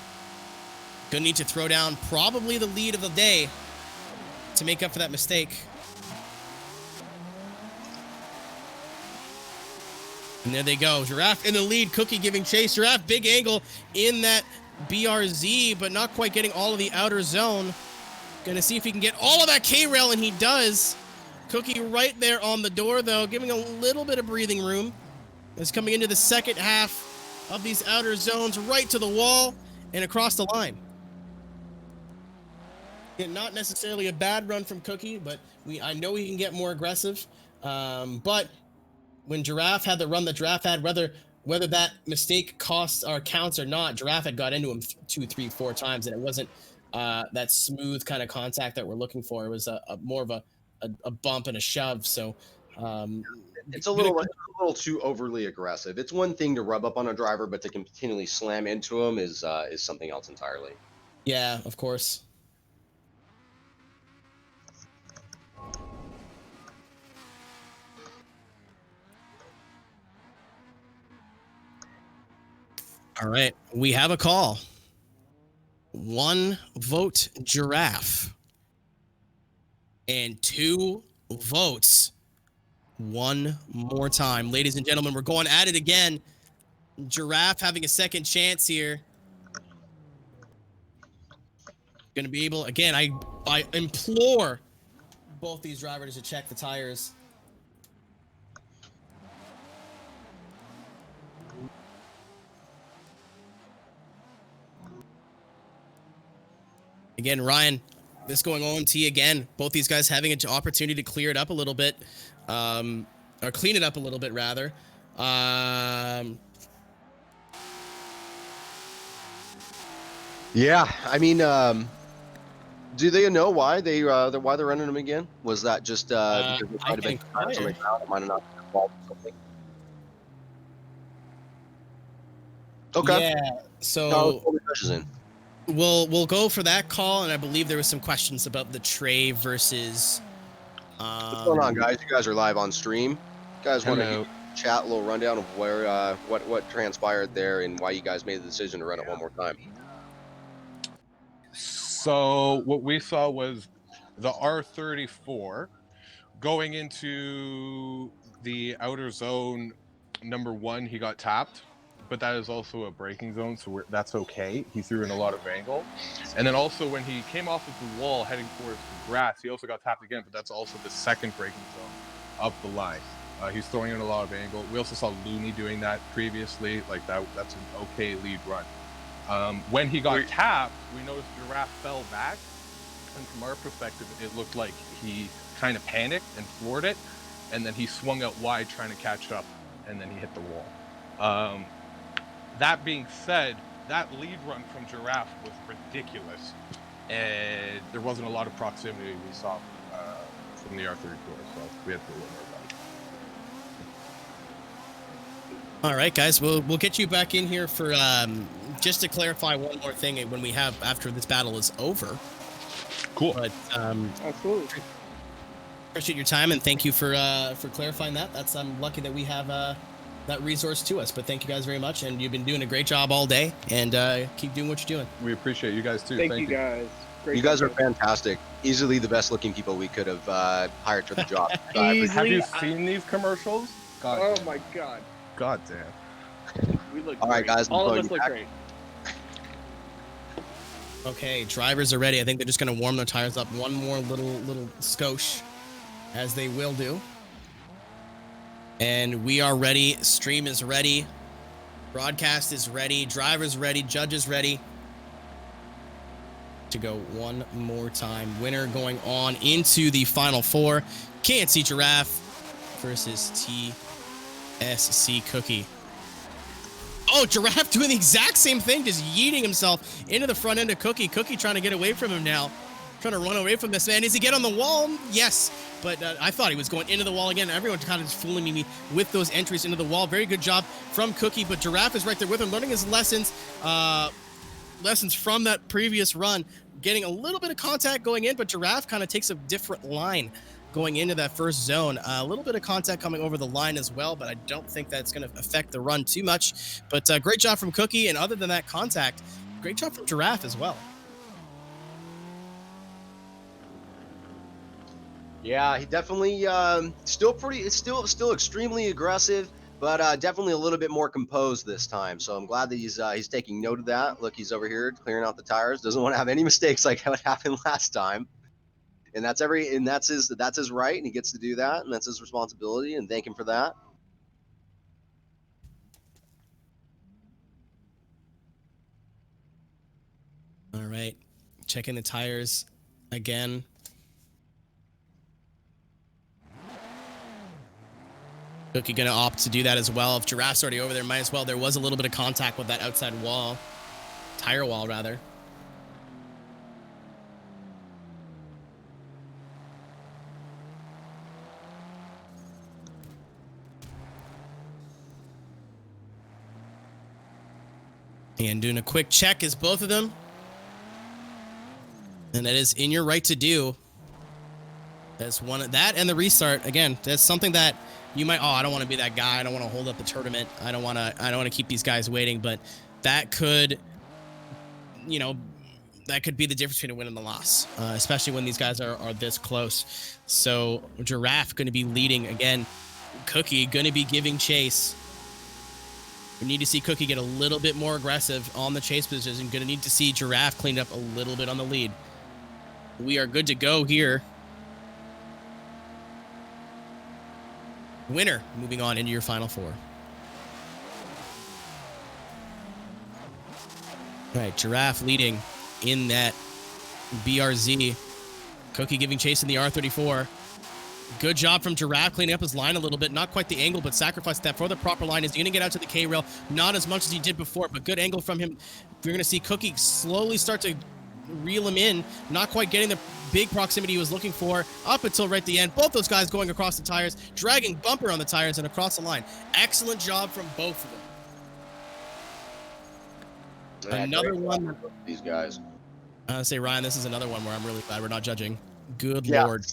S5: Gonna need to throw down probably the lead of the day to make up for that mistake. And there they go. Giraffe in the lead. Cookie giving chase. Giraffe, big angle in that BRZ, but not quite getting all of the outer zone. Gonna see if he can get all of that K-rail, and he does. Cookie right there on the door, though, giving a little bit of breathing room. Is coming into the second half of these outer zones, right to the wall and across the line. And not necessarily a bad run from Cookie, but I know he can get more aggressive. But when Giraffe had the run that Giraffe had, whether that mistake costs or counts or not, Giraffe had got into him 2, 3, 4 times, and it wasn't that smooth kind of contact that we're looking for. It was more of a bump and a shove. So
S6: it's a little too overly aggressive. It's one thing to rub up on a driver, but to continually slam into him is something else entirely.
S5: Yeah, of course. All right, we have a call. 1 vote Giraffe. And 2 votes one more time. Ladies and gentlemen, we're going at it again. Giraffe having a second chance here. Going to be able, again, I implore both these drivers to check the tires. Again, Ryan, this going OMT again. Both these guys having an opportunity to clear it up a little bit. Or clean it up a little bit, rather.
S6: Yeah, I mean, do they know why they're running them again? Was that just because they might have been on the ground? It might have not been involved in something. Okay.
S5: Yeah. So
S6: in.
S5: we'll go for that call, and I believe there was some questions about the tray versus.
S6: What's going on, guys? You guys are live on stream. You guys want to chat a little rundown of where what transpired there and why you guys made the decision to run it one more time?
S9: So what we saw was the R34 going into the outer zone. Number 1, he got tapped, but that is also a braking zone, so that's okay. He threw in a lot of angle. And then also when he came off of the wall heading towards the grass, he also got tapped again, but that's also the second braking zone up the line. He's throwing in a lot of angle. We also saw Looney doing that previously. Like that's an okay lead run. When he got tapped, we noticed Giraffe fell back, and from our perspective, it looked like he kind of panicked and floored it, and then he swung out wide trying to catch up, and then he hit the wall. That being said, that lead run from Giraffe was ridiculous, and there wasn't a lot of proximity we saw from the R34, so we had to do a little more about it.
S5: All right, guys, we'll get you back in here for just to clarify one more thing when we have after this battle is over.
S9: Cool.
S5: But
S3: Absolutely.
S5: appreciate your time and thank you for clarifying that. I'm lucky that we have that resource to us. But thank you guys very much, and you've been doing a great job all day, and keep doing what you're doing.
S9: We appreciate you guys too.
S3: Thank you guys. Great
S6: You guys are
S3: job.
S6: fantastic. Easily the best looking people we could have hired for the job.
S9: Have
S3: Easily.
S9: you seen these commercials? God
S3: Oh
S9: damn.
S3: my God.
S9: God damn.
S3: We look
S6: All right,
S3: great.
S6: guys, I'm
S3: All of
S6: pulling
S3: us
S6: you
S3: look
S6: back.
S3: great.
S5: Okay, drivers are ready. I think they're just going to warm their tires up one more little skosh, as they will do. And we are ready. Stream is ready. Broadcast is ready. Drivers ready. Judges ready. To go one more time. Winner going on into the final four. KNC Giraffe versus TSC Cookie. Oh, Giraffe doing the exact same thing, just yeeting himself into the front end of Cookie. Cookie trying to get away from him now. Trying to run away from this man. Does he get on the wall? Yes. But I thought he was going into the wall again. Everyone kind of just fooling me with those entries into the wall. Very good job from Cookie, but Giraffe is right there with him, learning his lessons from that previous run. Getting a little bit of contact going in, but Giraffe kind of takes a different line going into that first zone. A little bit of contact coming over the line as well, but I don't think that's going to affect the run too much. But great job from Cookie, and other than that contact, great job from Giraffe as well.
S6: Yeah, he definitely still extremely aggressive, but definitely a little bit more composed this time. So I'm glad that he's taking note of that. Look, he's over here clearing out the tires. Doesn't want to have any mistakes like what happened last time. And that's his right, and he gets to do that, and that's his responsibility, and thank him for that.
S5: All right, checking the tires again. Cookie gonna opt to do that as well. If Giraffe's already over there, might as well. There was a little bit of contact with that outside wall, tire wall rather. And doing a quick check is both of them. And that is in your right to do. That's one, that and the restart. Again, that's something that you might, I don't want to be that guy. I don't want to hold up the tournament. I don't want to keep these guys waiting, but that could, that could be the difference between a win and the loss, especially when these guys are this close. So Giraffe going to be leading again. Cookie going to be giving chase. We need to see Cookie get a little bit more aggressive on the chase position. Going to need to see Giraffe cleaned up a little bit on the lead. We are good to go here. Winner moving on into your final four. All right, Giraffe leading in that BRZ. Cookie giving chase in the R34. Good job from Giraffe cleaning up his line a little bit. Not quite the angle, but sacrificed that for the proper line. Is he going to get out to the K-rail? Not as much as he did before, but good angle from him. You're going to see Cookie slowly start to reel him in. Not quite getting the big proximity he was looking for up until right at the end. Both those guys going across the tires, dragging bumper on the tires and across the line. Excellent job from both of them.
S6: Yeah,
S5: Another
S6: great
S5: one.
S6: job for these guys.
S5: I say, Ryan, this is another one where I'm really glad we're not judging. Good
S6: Yeah,
S5: Lord.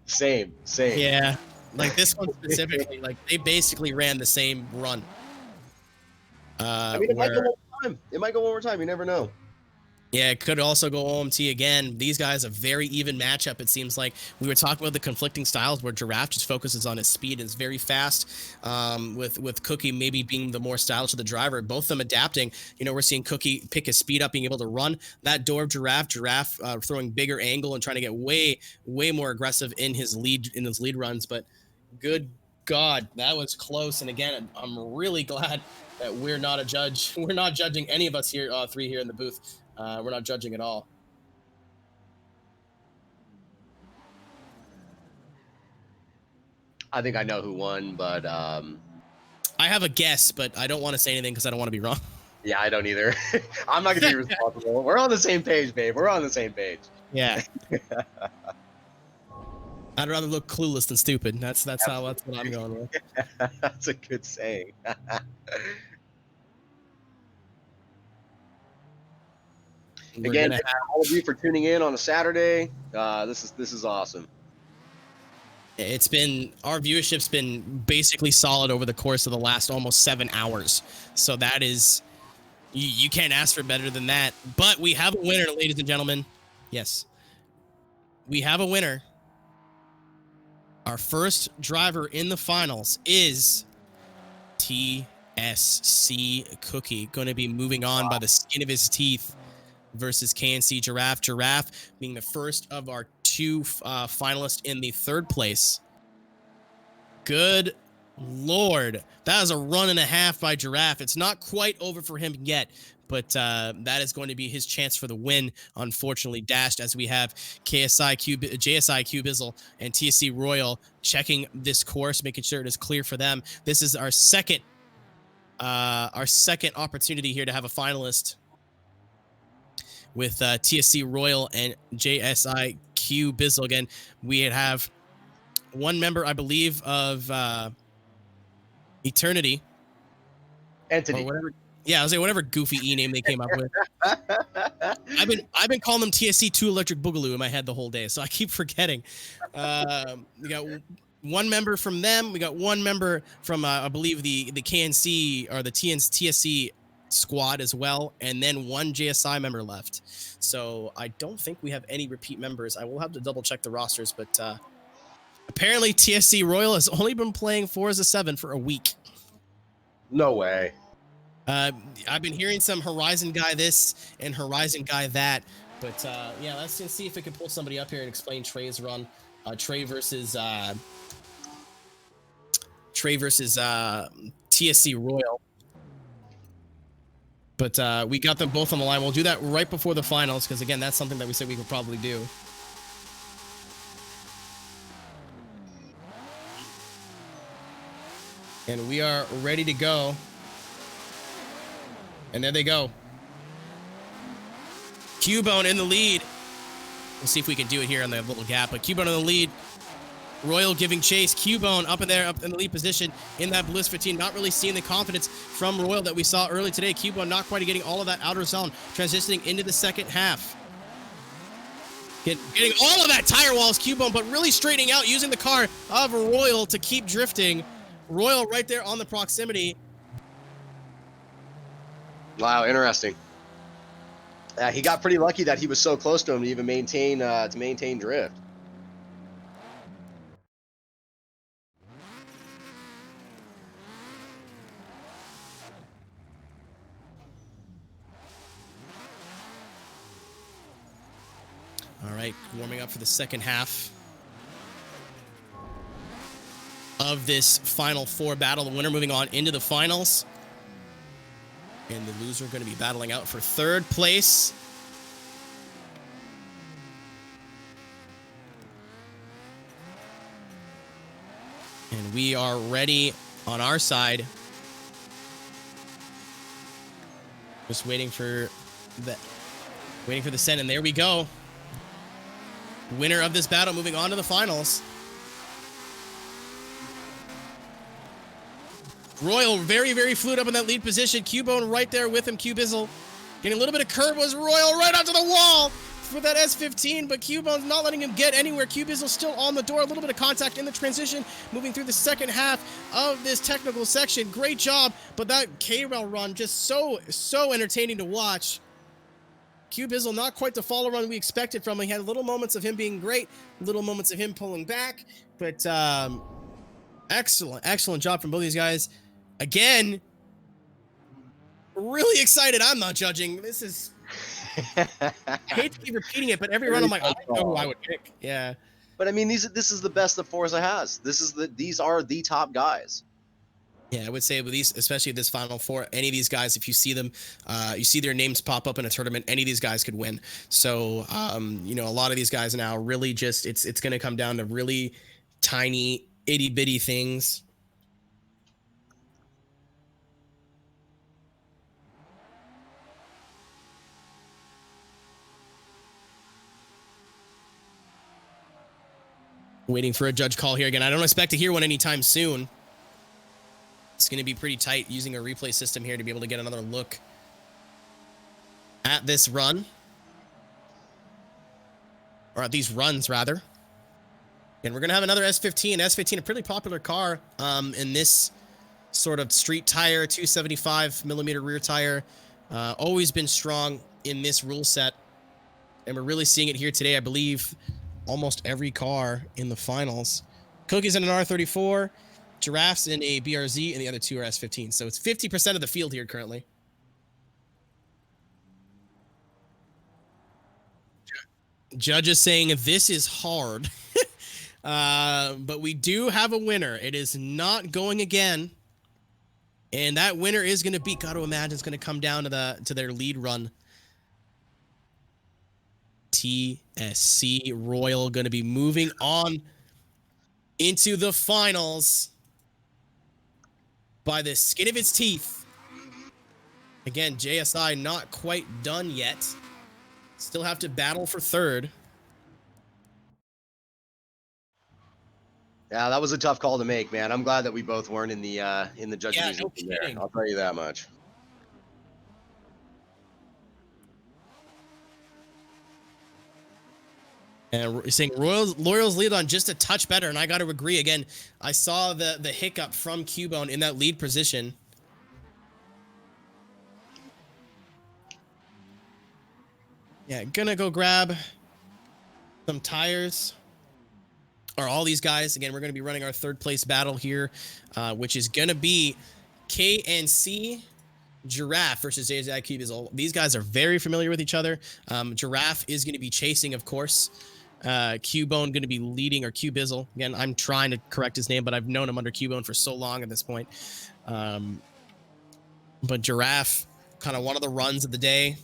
S6: same.
S5: Yeah, like this one specifically, like they basically ran the same run.
S6: I mean, it might go one more time. It might go one more time. You never know.
S5: Yeah, it could also go OMT again. These guys, a very even matchup, it seems like. We were talking about the conflicting styles where Giraffe just focuses on his speed and is very fast, with Cookie maybe being the more stylish of the driver. Both of them adapting. We're seeing Cookie pick his speed up, being able to run that door of Giraffe. Giraffe throwing bigger angle and trying to get way more aggressive in his lead runs. But good God, that was close. And again, I'm really glad that we're not a judge. We're not judging any of us here, three here in the booth. We're not judging at all.
S6: I think I know who won, but
S5: I have a guess, but I don't want to say anything because I don't want to be wrong.
S6: Yeah, I don't either. I'm not gonna be responsible. We're on the same page, babe. We're on the same page.
S5: Yeah. I'd rather look clueless than stupid. That's what I'm going with.
S6: That's a good saying. Again, thank all of you for tuning in on a Saturday. This is awesome.
S5: Our viewership's been basically solid over the course of the last almost 7 hours. So that is, you can't ask for better than that. But we have a winner, ladies and gentlemen. Yes, we have a winner. Our first driver in the finals is TSC Cookie, going to be moving on by the skin of his teeth versus KNC Giraffe. Giraffe being the first of our 2 finalists in the 3rd place. Good Lord. That is a run and a half by Giraffe. It's not quite over for him yet, but that is going to be his chance for the win. Unfortunately dashed, as we have JSI Q Bizzle and TSC Royal checking this course, making sure it is clear for them. This is our second opportunity here to have a finalist with TSC Royal and JSI Q Bizzle. Again, we have one member, I believe, of Eternity.
S6: Entity.
S5: Or whatever. Yeah, I was saying whatever goofy E name they came up with. I've been calling them TSC 2 Electric Boogaloo in my head the whole day, so I keep forgetting. We got one member from them. We got one member from I believe the KNC or the TSC squad as well, and then one JSI member left. So I don't think we have any repeat members. I will have to double check the rosters, but apparently TSC Royal has only been playing Forza 7 for a week.
S6: No way.
S5: I've been hearing some Horizon guy this and Horizon guy that, but yeah, let's see if we can pull somebody up here and explain Trey's run. Trey versus TSC Royal. But we got them both on the line. We'll do that right before the finals, because again, that's something that we said we could probably do. And we are ready to go. And there they go. Cubone in the lead. We'll see if we can do it here on the little gap. But Cubone in the lead. Royal giving chase. Cubone up in the lead position in that Bliss 15. Not really seeing the confidence from Royal that we saw early today. Cubone not quite getting all of that outer zone. Transitioning into the second half. Getting all of that tire walls, Cubone, but really straightening out, using the car of Royal to keep drifting. Royal right there on the proximity.
S6: Wow, interesting. He got pretty lucky that he was so close to him to even maintain drift.
S5: All right, warming up for the second half of this Final Four battle. The winner moving on into the finals. And the loser going to be battling out for third place. And we are ready on our side. Just waiting for the send, and there we go. Winner of this battle moving on to the finals. Royal very, very fluid up in that lead position. Cubone right there with him. Q Bizzle getting a little bit of curve was Royal right onto the wall for that S15, but Cubone's not letting him get anywhere. Q Bizzle still on the door. A little bit of contact in the transition, moving through the second half of this technical section. Great job, but that K-Rail run just so entertaining to watch. Q Bizzle not quite the follow run we expected from him. He had little moments of him being great, little moments of him pulling back, but excellent job from both these guys. Again, really excited. I'm not judging. This is, I hate to keep repeating it, but every run I'm like, I know who I would pick. Yeah.
S6: But I mean, this is the best that Forza has. These are the top guys.
S5: Yeah, I would say with these, especially this Final Four, any of these guys, if you see them, you see their names pop up in a tournament, any of these guys could win. So, a lot of these guys now really just, it's going to come down to really tiny, itty bitty things. Waiting for a judge call here again. I don't expect to hear one anytime soon. It's going to be pretty tight using a replay system here to be able to get another look at this run. Or at these runs, rather. And we're going to have another S15. S15, a pretty popular car in this sort of street tire, 275 millimeter rear tire. Always been strong in this rule set. And we're really seeing it here today, I believe. Almost every car in the finals. Cookie's in an R34, Giraffe's in a BRZ, and the other two are S15. So it's 50% of the field here currently. Judge is saying this is hard. But we do have a winner. It is not going again. And that winner is going to be, got to imagine, it's going to come down to their lead run. TSC Royal going to be moving on into the finals by the skin of its teeth. Again, JSI not quite done yet. Still have to battle for third.
S6: Yeah, that was a tough call to make, man. I'm glad that we both weren't in the judging
S5: Yeah,
S6: meeting
S5: no
S6: there.
S5: kidding.
S6: I'll tell you that much.
S5: And we're saying Royals lead on just a touch better, and I got to agree. Again, I saw the hiccup from Cubone in that lead position. Yeah, gonna go grab some tires. Or all these guys. Again, we're gonna be running our third place battle here, which is gonna be KNC Giraffe versus JSI Bizzle. These guys are very familiar with each other. Giraffe is gonna be chasing, of course. Cubone going to be leading, or Bizzle. Again, I'm trying to correct his name, but I've known him under Cubone for so long at this point. But Giraffe, kind of one of the runs of the day.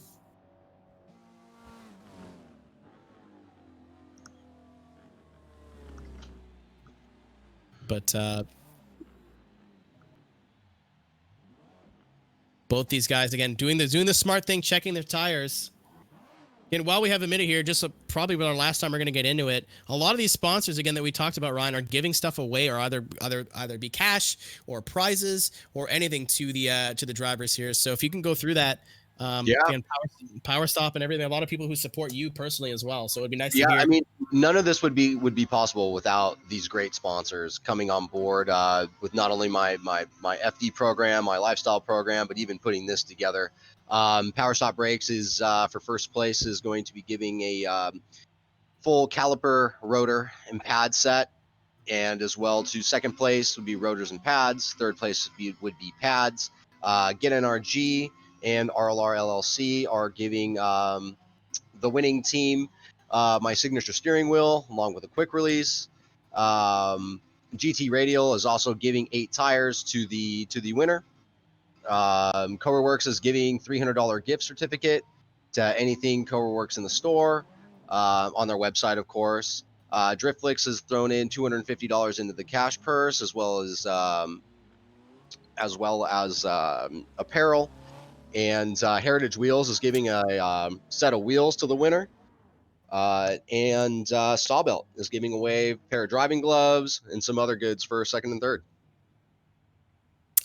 S5: But both these guys, again, doing the smart thing, checking their tires. And while we have a minute here, just probably with our last time we're going to get into it, a lot of these sponsors, again, that we talked about, Ryan, are giving stuff away, or either be cash or prizes or anything to the drivers here. So if you can go through that, again, Power Stop and everything, a lot of people who support you personally as well. So it'd be nice to hear.
S6: I mean, none of this would be possible without these great sponsors coming on board with not only my FD program, my lifestyle program, but even putting this together. Power Stop Brakes is for first place is going to be giving a full caliper rotor and pad set, and as well to second place would be rotors and pads. Third place would be pads. Get NRG and RLR LLC are giving the winning team my signature steering wheel along with a quick release. GT Radial is also giving 8 tires to the winner. Coverworks is giving $300 gift certificate to anything Coverworks in the store, on their website, of course. Driftflix has thrown in $250 into the cash purse, as well as apparel. And Heritage Wheels is giving a set of wheels to the winner. And Sawbelt is giving away a pair of driving gloves and some other goods for second and third.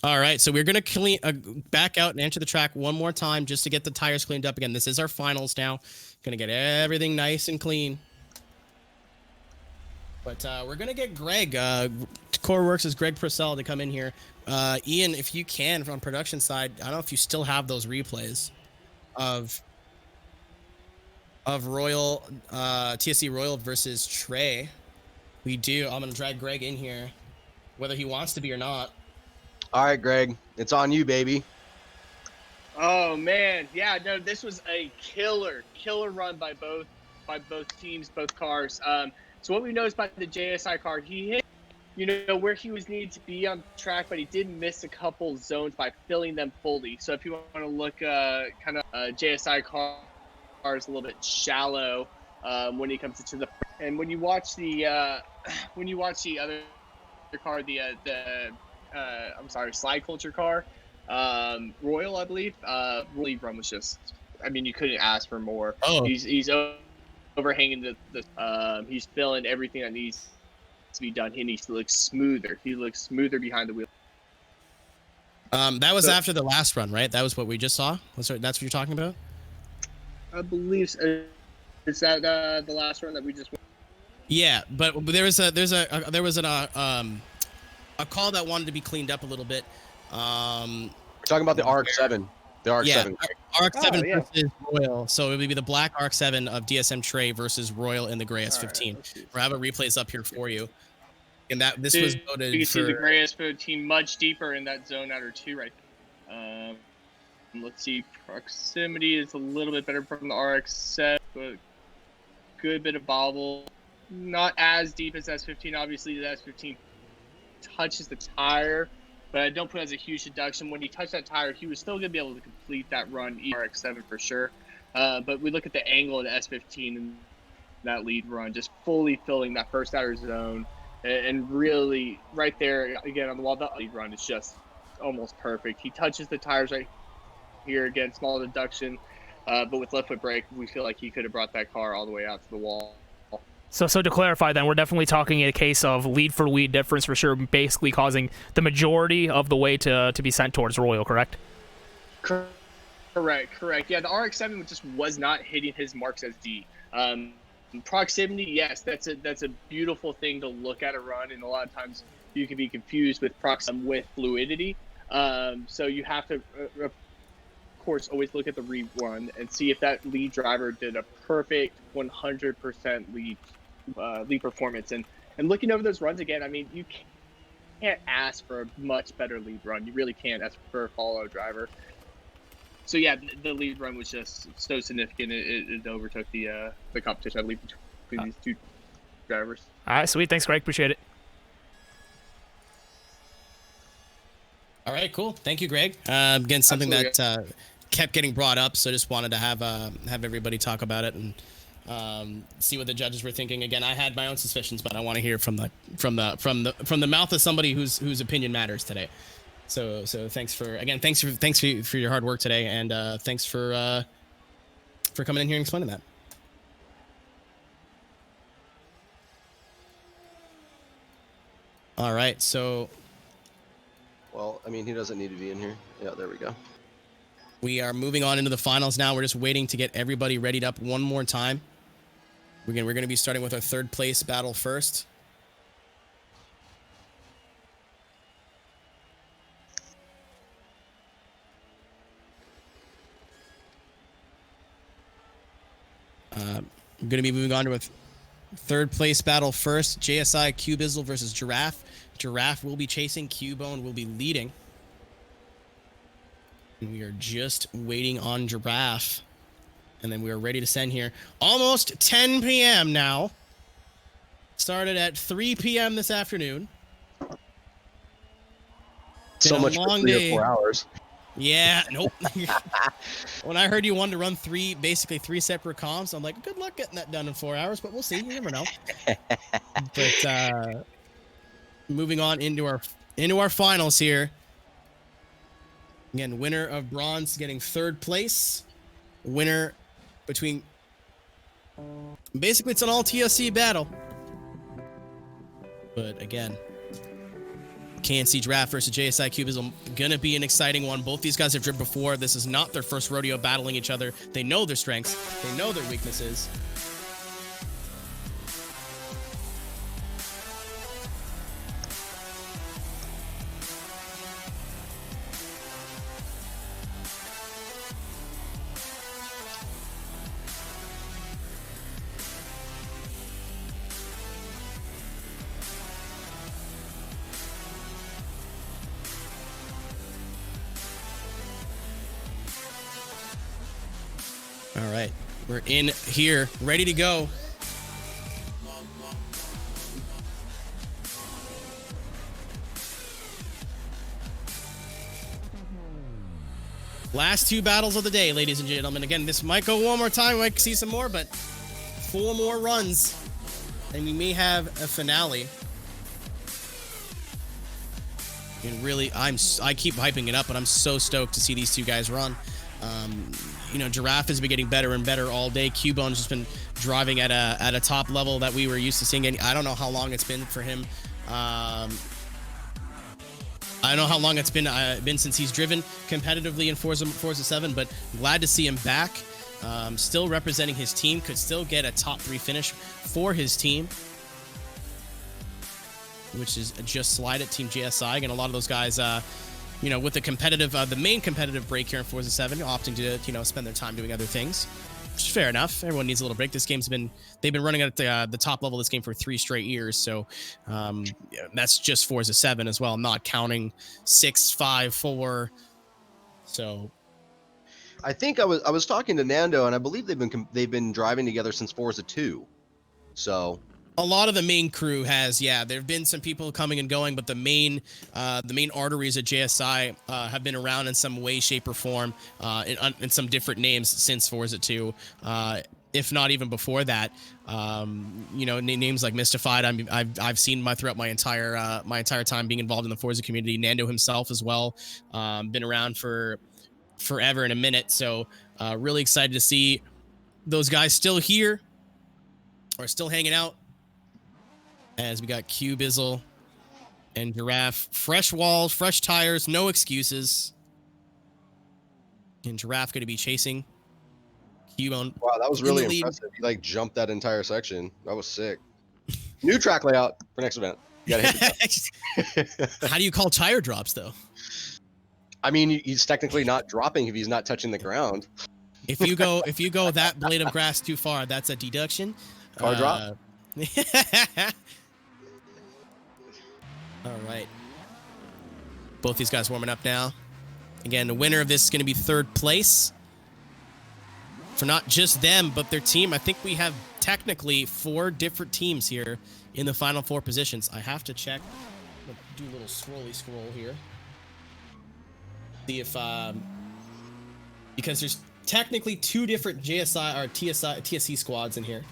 S5: All right, so we're going to back out and enter the track one more time just to get the tires cleaned up. Again, this is our finals now. Going to get everything nice and clean. But we're going to get Greg, Coreworks' Greg Purcell, to come in here. Ian, if you can, from production side, I don't know if you still have those replays of Royal, TSC Royal versus Trey. We do. I'm going to drag Greg in here, whether he wants to be or not.
S6: All right, Greg, it's on you, baby.
S3: Oh man, yeah, no, this was a killer run by both teams, both cars. So what we noticed about the JSI car, he hit, where he was needed to be on track, but he did miss a couple zones by filling them fully. So if you want to look, kind of JSI car is a little bit shallow when he comes into the, and when you watch the other car, Slide Culture car, Royal, I believe. Really run was just, I mean, you couldn't ask for more.
S5: Oh.
S3: He's overhanging the he's filling everything that needs to be done, and he looks smoother. He looks smoother behind the wheel.
S5: That was after the last run, right? That was what we just saw. That's what you're talking about.
S3: I believe so. Is that the last run that we just went?
S5: Yeah, but there was a call that wanted to be cleaned up a little bit.
S6: We're talking about the RX-7. The RX-7.
S5: Yeah, RX-7 versus Royal. So it would be the black RX-7 of DSM Trey versus Royal in the gray S15. We'll have a replays up here for you. And this was voted
S3: you can
S5: for...
S3: see the gray S15 much deeper in that zone outer 2 right there. Let's see, proximity is a little bit better from the RX-7, but good bit of bobble. Not as deep as S15. Obviously, the S15 touches the tire, but I don't put it as a huge deduction. When he touched that tire, he was still going to be able to complete that run, RX-7 for sure. But we look at the angle of the S15 and that lead run, just fully filling that first outer zone. And really, right there, again, on the wall, that lead run is just almost perfect. He touches the tires right here. Again, small deduction. But with left foot brake, we feel like he could have brought that car all the way out to the wall.
S7: So to clarify, then, we're definitely talking a case of lead for lead difference for sure, basically causing the majority of the way to be sent towards Royal, correct?
S3: Correct. Yeah, the RX-7 just was not hitting his marks as D. Proximity, yes, that's a beautiful thing to look at a run, and a lot of times you can be confused with with fluidity. So you have to, of course, always look at the rerun and see if that lead driver did a perfect 100% lead performance. And looking over those runs again, I mean, you can't ask for a much better lead run. You really can't ask for a follow driver. So yeah, the lead run was just so significant. It overtook the competition, I believe, between these two drivers.
S7: All right, sweet. Thanks, Greg. Appreciate it.
S5: All right, cool. Thank you, Greg. Again, something
S3: Absolutely.
S5: that kept getting brought up, so just wanted to have everybody talk about it and see what the judges were thinking. Again, I had my own suspicions, but I want to hear from the mouth of somebody whose opinion matters today. So thanks for your hard work today, and thanks for coming in here and explaining that. All right, so.
S6: Well, I mean, he doesn't need to be in here. Yeah, there we go.
S5: We are moving on into the finals now. We're just waiting to get everybody readied up one more time. We're going to be starting with our third place battle first. We're going to be moving on to a third place battle first. JSI Bizzle versus Giraffe. Giraffe will be chasing. Cubone will be leading. And we are just waiting on Giraffe. And then we are ready to send here. Almost 10 p.m. now. Started at 3 p.m. this afternoon.
S6: So much for 3 or 4 hours.
S5: Yeah, nope. When I heard you wanted to run basically three separate comps, I'm like, good luck getting that done in 4 hours, but we'll see. You never know. But moving on into our finals here. Again, winner of bronze getting third place. Winner between... Basically, it's an all TSC battle. But again... KNC Giraffe versus JSI Cube is going to be an exciting one. Both these guys have driven before. This is not their first rodeo battling each other. They know their strengths. They know their weaknesses. All right, we're in here, ready to go. Last two battles of the day, ladies and gentlemen. Again, this might go one more time. We might see some more, but 4 more runs, and we may have a finale. And really, I keep hyping it up, but I'm so stoked to see these two guys run. Giraffe has been getting better and better all day. Cubone's just been driving at a top level that we were used to seeing. And I don't know how long it's been for him. I don't know how long it's been since he's driven competitively in Forza 7, but glad to see him back. Still representing his team, could still get a top 3 finish for his team, which is just slide at Team JSI. And a lot of those guys, with the main competitive break here in Forza 7, opting to, spend their time doing other things. Which is fair enough. Everyone needs a little break. They've been running at the top level of this game for 3 straight years. So that's just Forza 7 as well, not counting 6, 5, 4. So
S6: I think I was talking to Nando, and I believe they've been driving together since Forza 2. So
S5: a lot of the main crew has, there have been some people coming and going, but the main arteries at JSI have been around in some way, shape, or form, in some different names since Forza 2, if not even before that. Names like Mystified, I've seen throughout my entire time being involved in the Forza community. Nando himself as well, been around for forever and a minute. So really excited to see those guys still here or still hanging out. As we got Bizzle and Giraffe. Fresh walls, fresh tires, no excuses. And Giraffe going to be chasing Cubone.
S6: Wow, that was really impressive. He jumped that entire section. That was sick. New track layout for next event. You gotta hit the
S5: How do you call tire drops, though?
S6: I mean, he's technically not dropping if he's not touching the ground.
S5: If you go that blade of grass too far, that's a deduction.
S6: Car drop.
S5: All right. Both these guys warming up now. Again, the winner of this is going to be 3rd place. For not just them, but their team. I think we have technically 4 different teams here in the final 4 positions. I have to check. I'm going to do a little scroll here. See if... because there's technically 2 different JSI or TSC squads in here.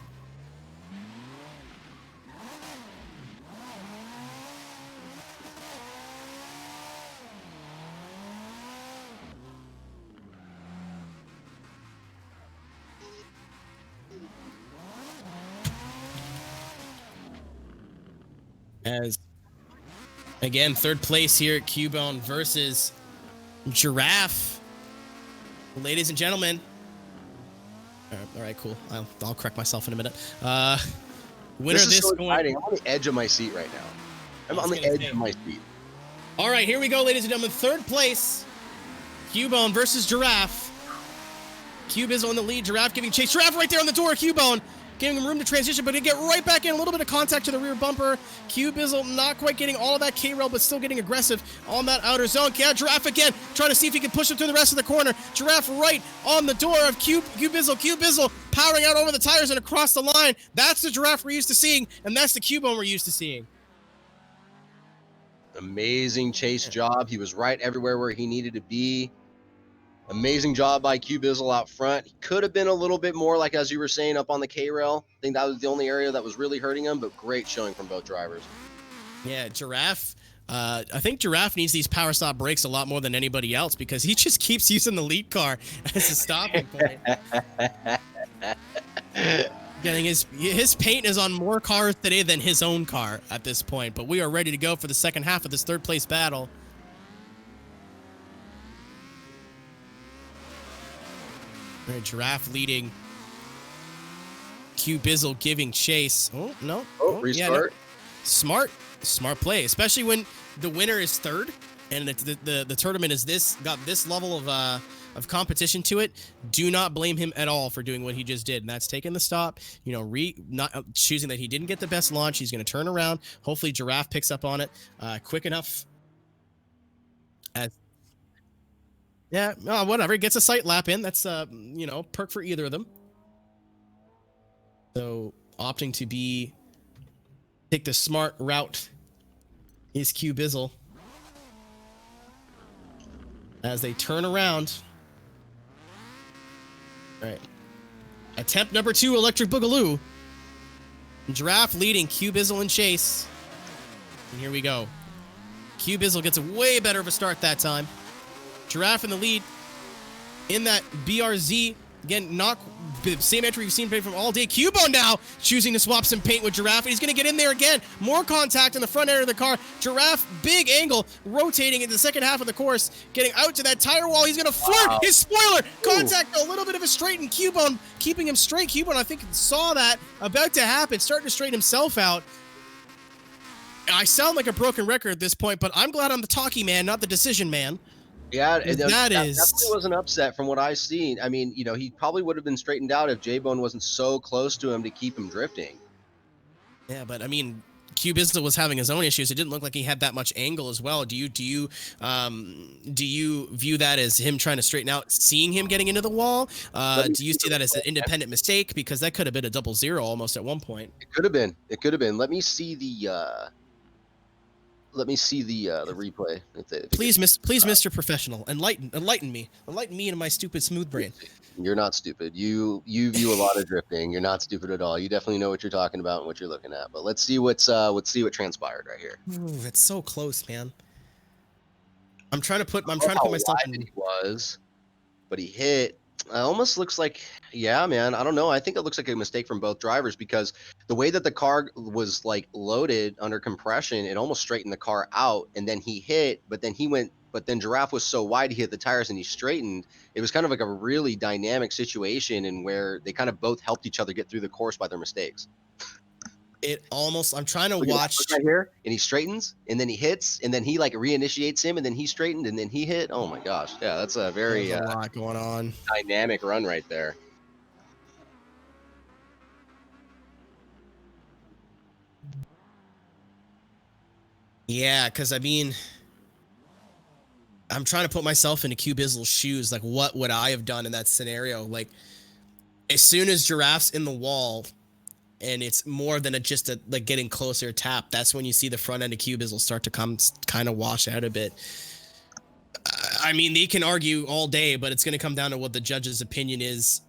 S5: As, again, 3rd place here at Cubone versus Giraffe. Ladies and gentlemen. All right, cool. I'll correct myself in a minute. Winner
S6: this
S5: of
S6: is
S5: this
S6: so
S5: going...
S6: exciting. I'm on the edge of my seat right now. I'm on the edge of my seat.
S5: All right, here we go, ladies and gentlemen. 3rd place, Cubone versus Giraffe. Bizzle in the lead. Giraffe giving chase. Giraffe right there on the door. Cubone giving him room to transition, but he get right back in. A little bit of contact to the rear bumper. Bizzle not quite getting all of that K-rail, but still getting aggressive on that outer zone. Yeah, Giraffe again, trying to see if he can push him through the rest of the corner. Giraffe right on the door of Bizzle. Bizzle powering out over the tires and across the line. That's the Giraffe we're used to seeing, and that's the Cubone we're used to seeing.
S6: Amazing chase job. He was right everywhere where he needed to be. Amazing job by Bizzle out front. He could have been a little bit more, like as you were saying, up on the K-rail. I think that was the only area that was really hurting him, but great showing from both drivers. Yeah,
S5: Giraffe. I think Giraffe needs these power stop brakes a lot more than anybody else because he just keeps using the lead car as a stopping point. Getting his paint is on more cars today than his own car at this point, but we are ready to go for the second half of this 3rd place battle. All right, Giraffe leading. Bizzle giving chase. Oh, no.
S6: Restart.
S5: Yeah, no. Smart play, especially when the winner is 3rd and the tournament is got this level of competition to it. Do not blame him at all for doing what he just did, and that's taking the stop. Not choosing that he didn't get the best launch. He's going to turn around. Hopefully, Giraffe picks up on it quick enough. Whatever. He gets a sight lap in. That's perk for either of them. So opting to take the smart route is Bizzle. As they turn around. All right. Attempt number 2, Electric Boogaloo. Giraffe leading Bizzle in chase. And here we go. Bizzle gets a way better of a start that time. Giraffe in the lead. in that BRZ. Again, not the same entry we've seen from all day. Cubone now choosing to swap some paint with Giraffe. And he's going to get in there again. More contact in the front end of the car. Giraffe, big angle, rotating into the second half of the course, getting out to that tire wall. He's going to flirt his spoiler. Contact, a little bit of a straight, and Cubone keeping him straight. Cubone, I think, saw that about to happen, starting to straighten himself out. I sound like a broken record at this point, but I'm glad I'm the talkie man, not the decision man.
S6: Yeah, that
S5: is
S6: definitely was an upset from what I seen. I mean, he probably would have been straightened out if J-Bone wasn't so close to him to keep him drifting.
S5: Yeah, but I mean, Bizzle was having his own issues. It didn't look like he had that much angle as well. Do you view that as him trying to straighten out, seeing him getting into the wall? Do you see that as an independent mistake? Because that could have been a 0-0 almost at one point.
S6: It could have been. Let me see the replay.
S5: Please, Mr. Professional, enlighten me into my stupid smooth brain.
S6: You're not stupid. You view a lot of drifting. You're not stupid at all. You definitely know what you're talking about and what you're looking at. But let's see what transpired right here.
S5: Ooh, it's so close, man. I'm trying to put myself in.
S6: He was, but he hit. It almost looks like, yeah, man. I don't know. I think it looks like a mistake from both drivers because the way that the car was like loaded under compression, it almost straightened the car out. And then he hit, but then Giraffe was so wide, he hit the tires and he straightened. It was kind of like a really dynamic situation and where they kind of both helped each other get through the course by their mistakes.
S5: I'm trying to watch
S6: right here, and he straightens, and then he hits, and then he like reinitiates him, and then he straightened, and then he hit. Oh my gosh, yeah, that's a very
S5: a lot going on.
S6: Dynamic run right there.
S5: Yeah, because I mean, I'm trying to put myself into Bizzle's shoes. Like, what would I have done in that scenario? Like, as soon as Giraffe's in the wall, and it's more than just like getting closer tap, that's when you see the front end of Bizzle start to come kind of wash out a bit. I mean, they can argue all day, but it's going to come down to what the judge's opinion is.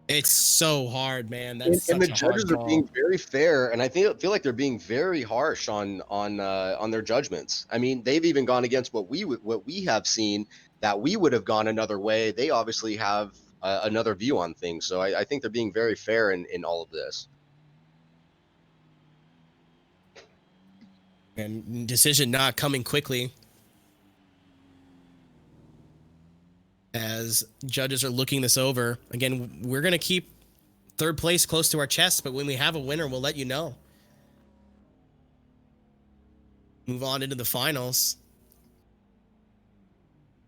S5: It's so hard, man.
S6: And the judges are being very fair, and I feel like they're being very harsh on their judgments. I mean, they've even gone against what we have seen that we would have gone another way. They obviously have another view on things, so I think they're being very fair in all of this.
S5: And decision not coming quickly as judges are looking this over. Again, we're going to keep third place close to our chest, but when we have a winner, we'll let you know. Move on into the finals.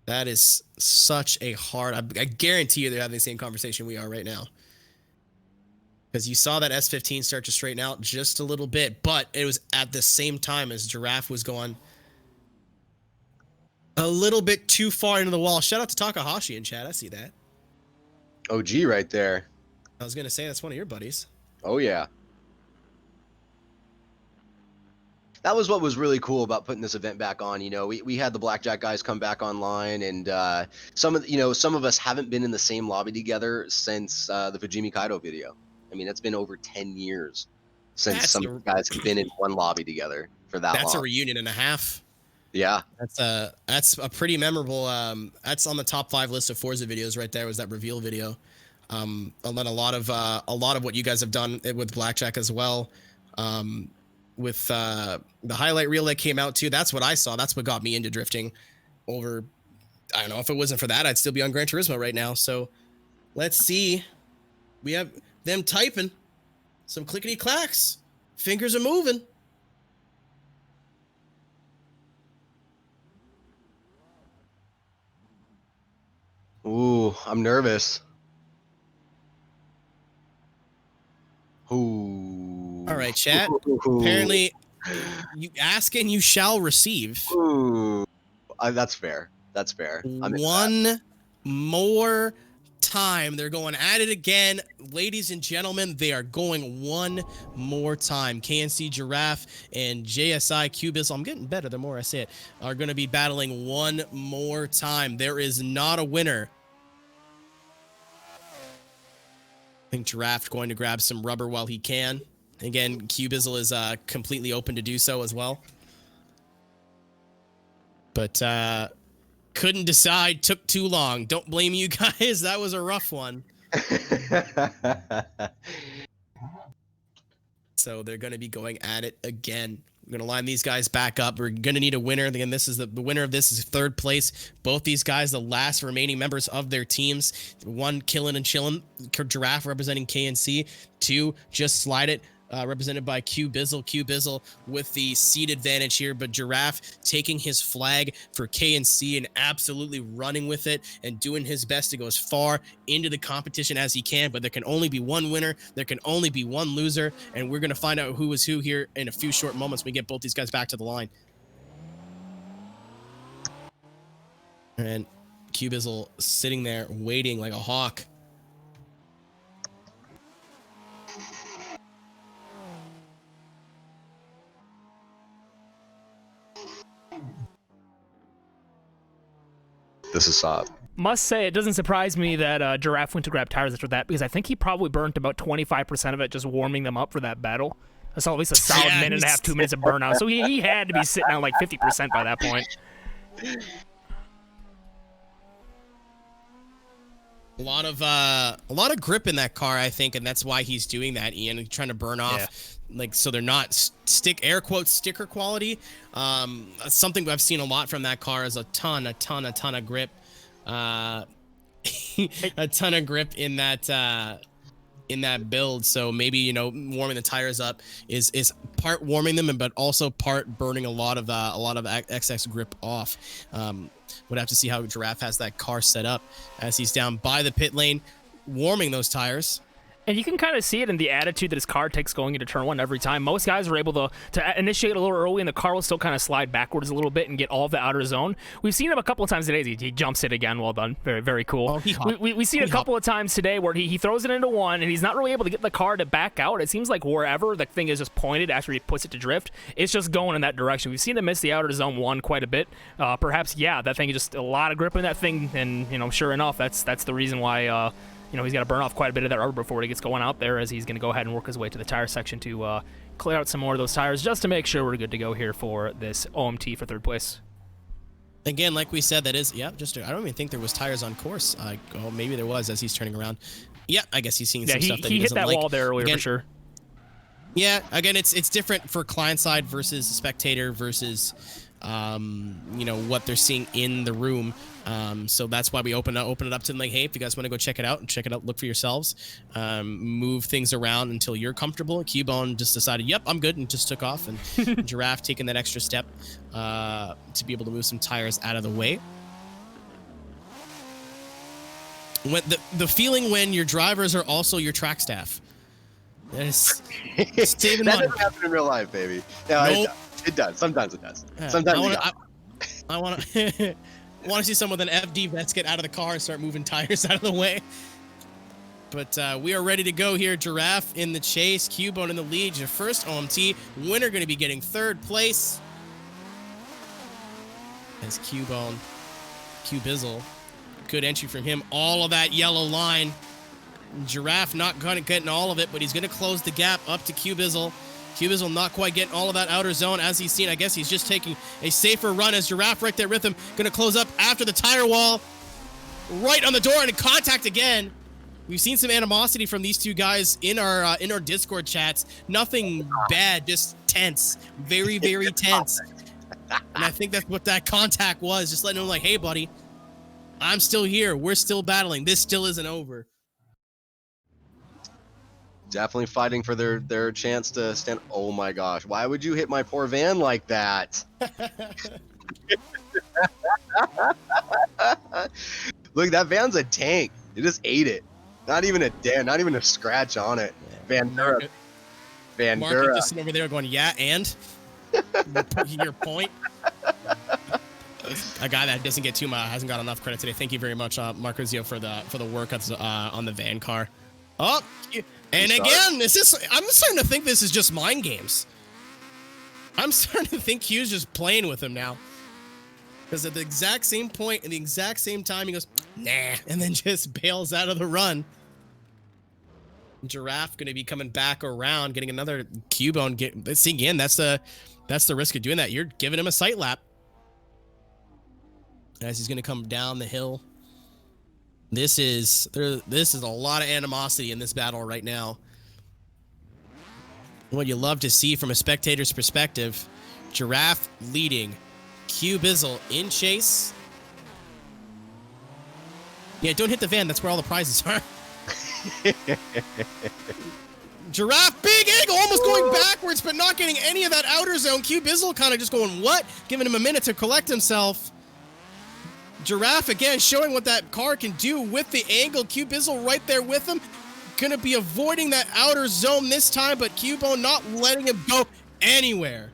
S5: That is such a hard... I guarantee you they're having the same conversation we are right now. Because you saw that S15 start to straighten out just a little bit, but it was at the same time as Giraffe was going a little bit too far into the wall. Shout out to Takahashi in chat. I see that.
S6: OG right there.
S5: I was going to say that's one of your buddies.
S6: Oh, yeah. That was what was really cool about putting this event back on. You know, we had the Blackjack guys come back online, and some of us haven't been in the same lobby together since the Fujimi Kaido video. I mean, it's been over 10 years since some of the guys have been in one lobby together for that long.
S5: That's a reunion and a half.
S6: Yeah.
S5: That's a pretty memorable, that's on the top 5 list of Forza videos right there, was that reveal video. And then a lot of what you guys have done with Blackjack as well. With the highlight reel that came out too. That's what I saw. That's what got me into drifting over. I don't know, if it wasn't for that, I'd still be on Gran Turismo right now. So let's see. We have them typing some clickety clacks. Fingers are moving.
S6: Ooh, I'm nervous. Ooh.
S5: All right, chat. Apparently, you ask and you shall receive.
S6: Ooh. That's fair. That's fair.
S5: One more time. They're going at it again. Ladies and gentlemen, they are going one more time. KNC Giraffe and JSI Bizzle, I'm getting better the more I say it, are going to be battling one more time. There is not a winner. I think Giraffe going to grab some rubber while he can. Again, Bizzle is completely open to do so as well. But Couldn't decide, took too long. Don't blame you guys. That was a rough one. So they're going to be going at it again. We're going to line these guys back up. We're going to need a winner. Again, this is the winner of this is third place. Both these guys, the last remaining members of their teams. One, killing and chilling. Giraffe representing KNC. Two, just slide it. Represented by Bizzle. Bizzle with the seed advantage here, but Giraffe taking his flag for KNC and absolutely running with it and doing his best to go as far into the competition as he can. But there can only be one winner. There can only be one loser, and we're going to find out who is who here in a few short moments when we get both these guys back to the line. And Bizzle sitting there waiting like a hawk.
S6: This is soft.
S7: Must say, it doesn't surprise me that Giraffe went to grab tires after that, because I think he probably burnt about 25% of it just warming them up for that battle. I saw at least a solid minute and a half, 2 minutes of burnout. So he had to be sitting on like 50% by that point.
S5: A lot of grip in that car, I think, and that's why he's doing that, Ian. He's trying to burn off, like, so they're not air quotes sticker quality. Something I've seen a lot from that car is a ton of grip. A ton of grip in that build. So maybe, you know, warming the tires up is part warming them, but also part burning a lot of excess grip off. Would have to see how Giraffe has that car set up as he's down by the pit lane, warming those tires.
S7: And you can kind of see it in the attitude that his car takes going into turn one every time. Most guys are able to initiate a little early, and the car will still kind of slide backwards a little bit and get all of the outer zone. We've seen him a couple of times today. He jumps it again. Well done. Very, very cool. Oh, we see it a couple of times today where he throws it into one, and he's not really able to get the car to back out. It seems like wherever the thing is just pointed after he puts it to drift, it's just going in that direction. We've seen him miss the outer zone one quite a bit. Perhaps, that thing is just a lot of grip in that thing, and, you know, sure enough, that's the reason why... you know, he's got to burn off quite a bit of that rubber before he gets going out there, as he's going to go ahead and work his way to the tire section to clear out some more of those tires just to make sure we're good to go here for this OMT for third place.
S5: Again, like we said, that is, I don't even think there was tires on course. Maybe there was as he's turning around. Yeah, I guess he's seeing some stuff that he
S7: hit that
S5: like.
S7: wall there earlier,
S5: again,
S7: for sure.
S5: Yeah, again, it's different for client side versus spectator versus, you know, what they're seeing in the room. So that's why we open it up to them, like, hey, if you guys want to go check it out, look for yourselves, move things around until you're comfortable. Cubone just decided, yep, I'm good, and just took off, and Giraffe taking that extra step to be able to move some tires out of the way. When the feeling when your drivers are also your track staff. That
S6: doesn't happen in real life, baby. No, nope. It does. Sometimes it does. Sometimes
S5: I want to see someone with an FD vest get out of the car and start moving tires out of the way. But we are ready to go here. Giraffe in the chase, Cubone in the lead. Your first OMT winner going to be getting third place. As Bizzle, good entry from him. All of that yellow line. Giraffe not getting all of it, but he's going to close the gap up to Bizzle. Bizzle not quite getting all of that outer zone as he's seen. I guess he's just taking a safer run as Giraffe right there with him. Going to close up after the tire wall. Right on the door and in contact again. We've seen some animosity from these two guys in our Discord chats. Nothing bad, just tense. Very, very tense. And I think that's what that contact was. Just letting him like, hey, buddy, I'm still here. We're still battling. This still isn't over.
S6: Definitely fighting for their chance to stand. Oh my gosh, why would you hit my poor van like that? Look, that van's a tank. It just ate it. Not even a dent, not even a scratch on it. Vandura.
S5: Mark just sitting over there going, yeah, and your point. A guy that doesn't get hasn't got enough credit today. Thank you very much, Marco Zio, for the work on the van car. Oh, and again, I'm starting to think this is just mind games. I'm starting to think Q's just playing with him now. Because at the exact same point, in the exact same time, he goes, nah, and then just bails out of the run. Giraffe going to be coming back around, getting another Cubone. See, again, that's the risk of doing that. You're giving him a sight lap. as he's going to come down the hill. This is a lot of animosity in this battle right now. What you love to see from a spectator's perspective, Giraffe leading, Bizzle in chase. Yeah, don't hit the van. That's where all the prizes are. Giraffe, big angle, almost going backwards, but not getting any of that outer zone. Bizzle kind of just going, what? Giving him a minute to collect himself. Giraffe, again, showing what that car can do with the angle. Bizzle right there with him. Gonna be avoiding that outer zone this time, but Cubo not letting him go anywhere.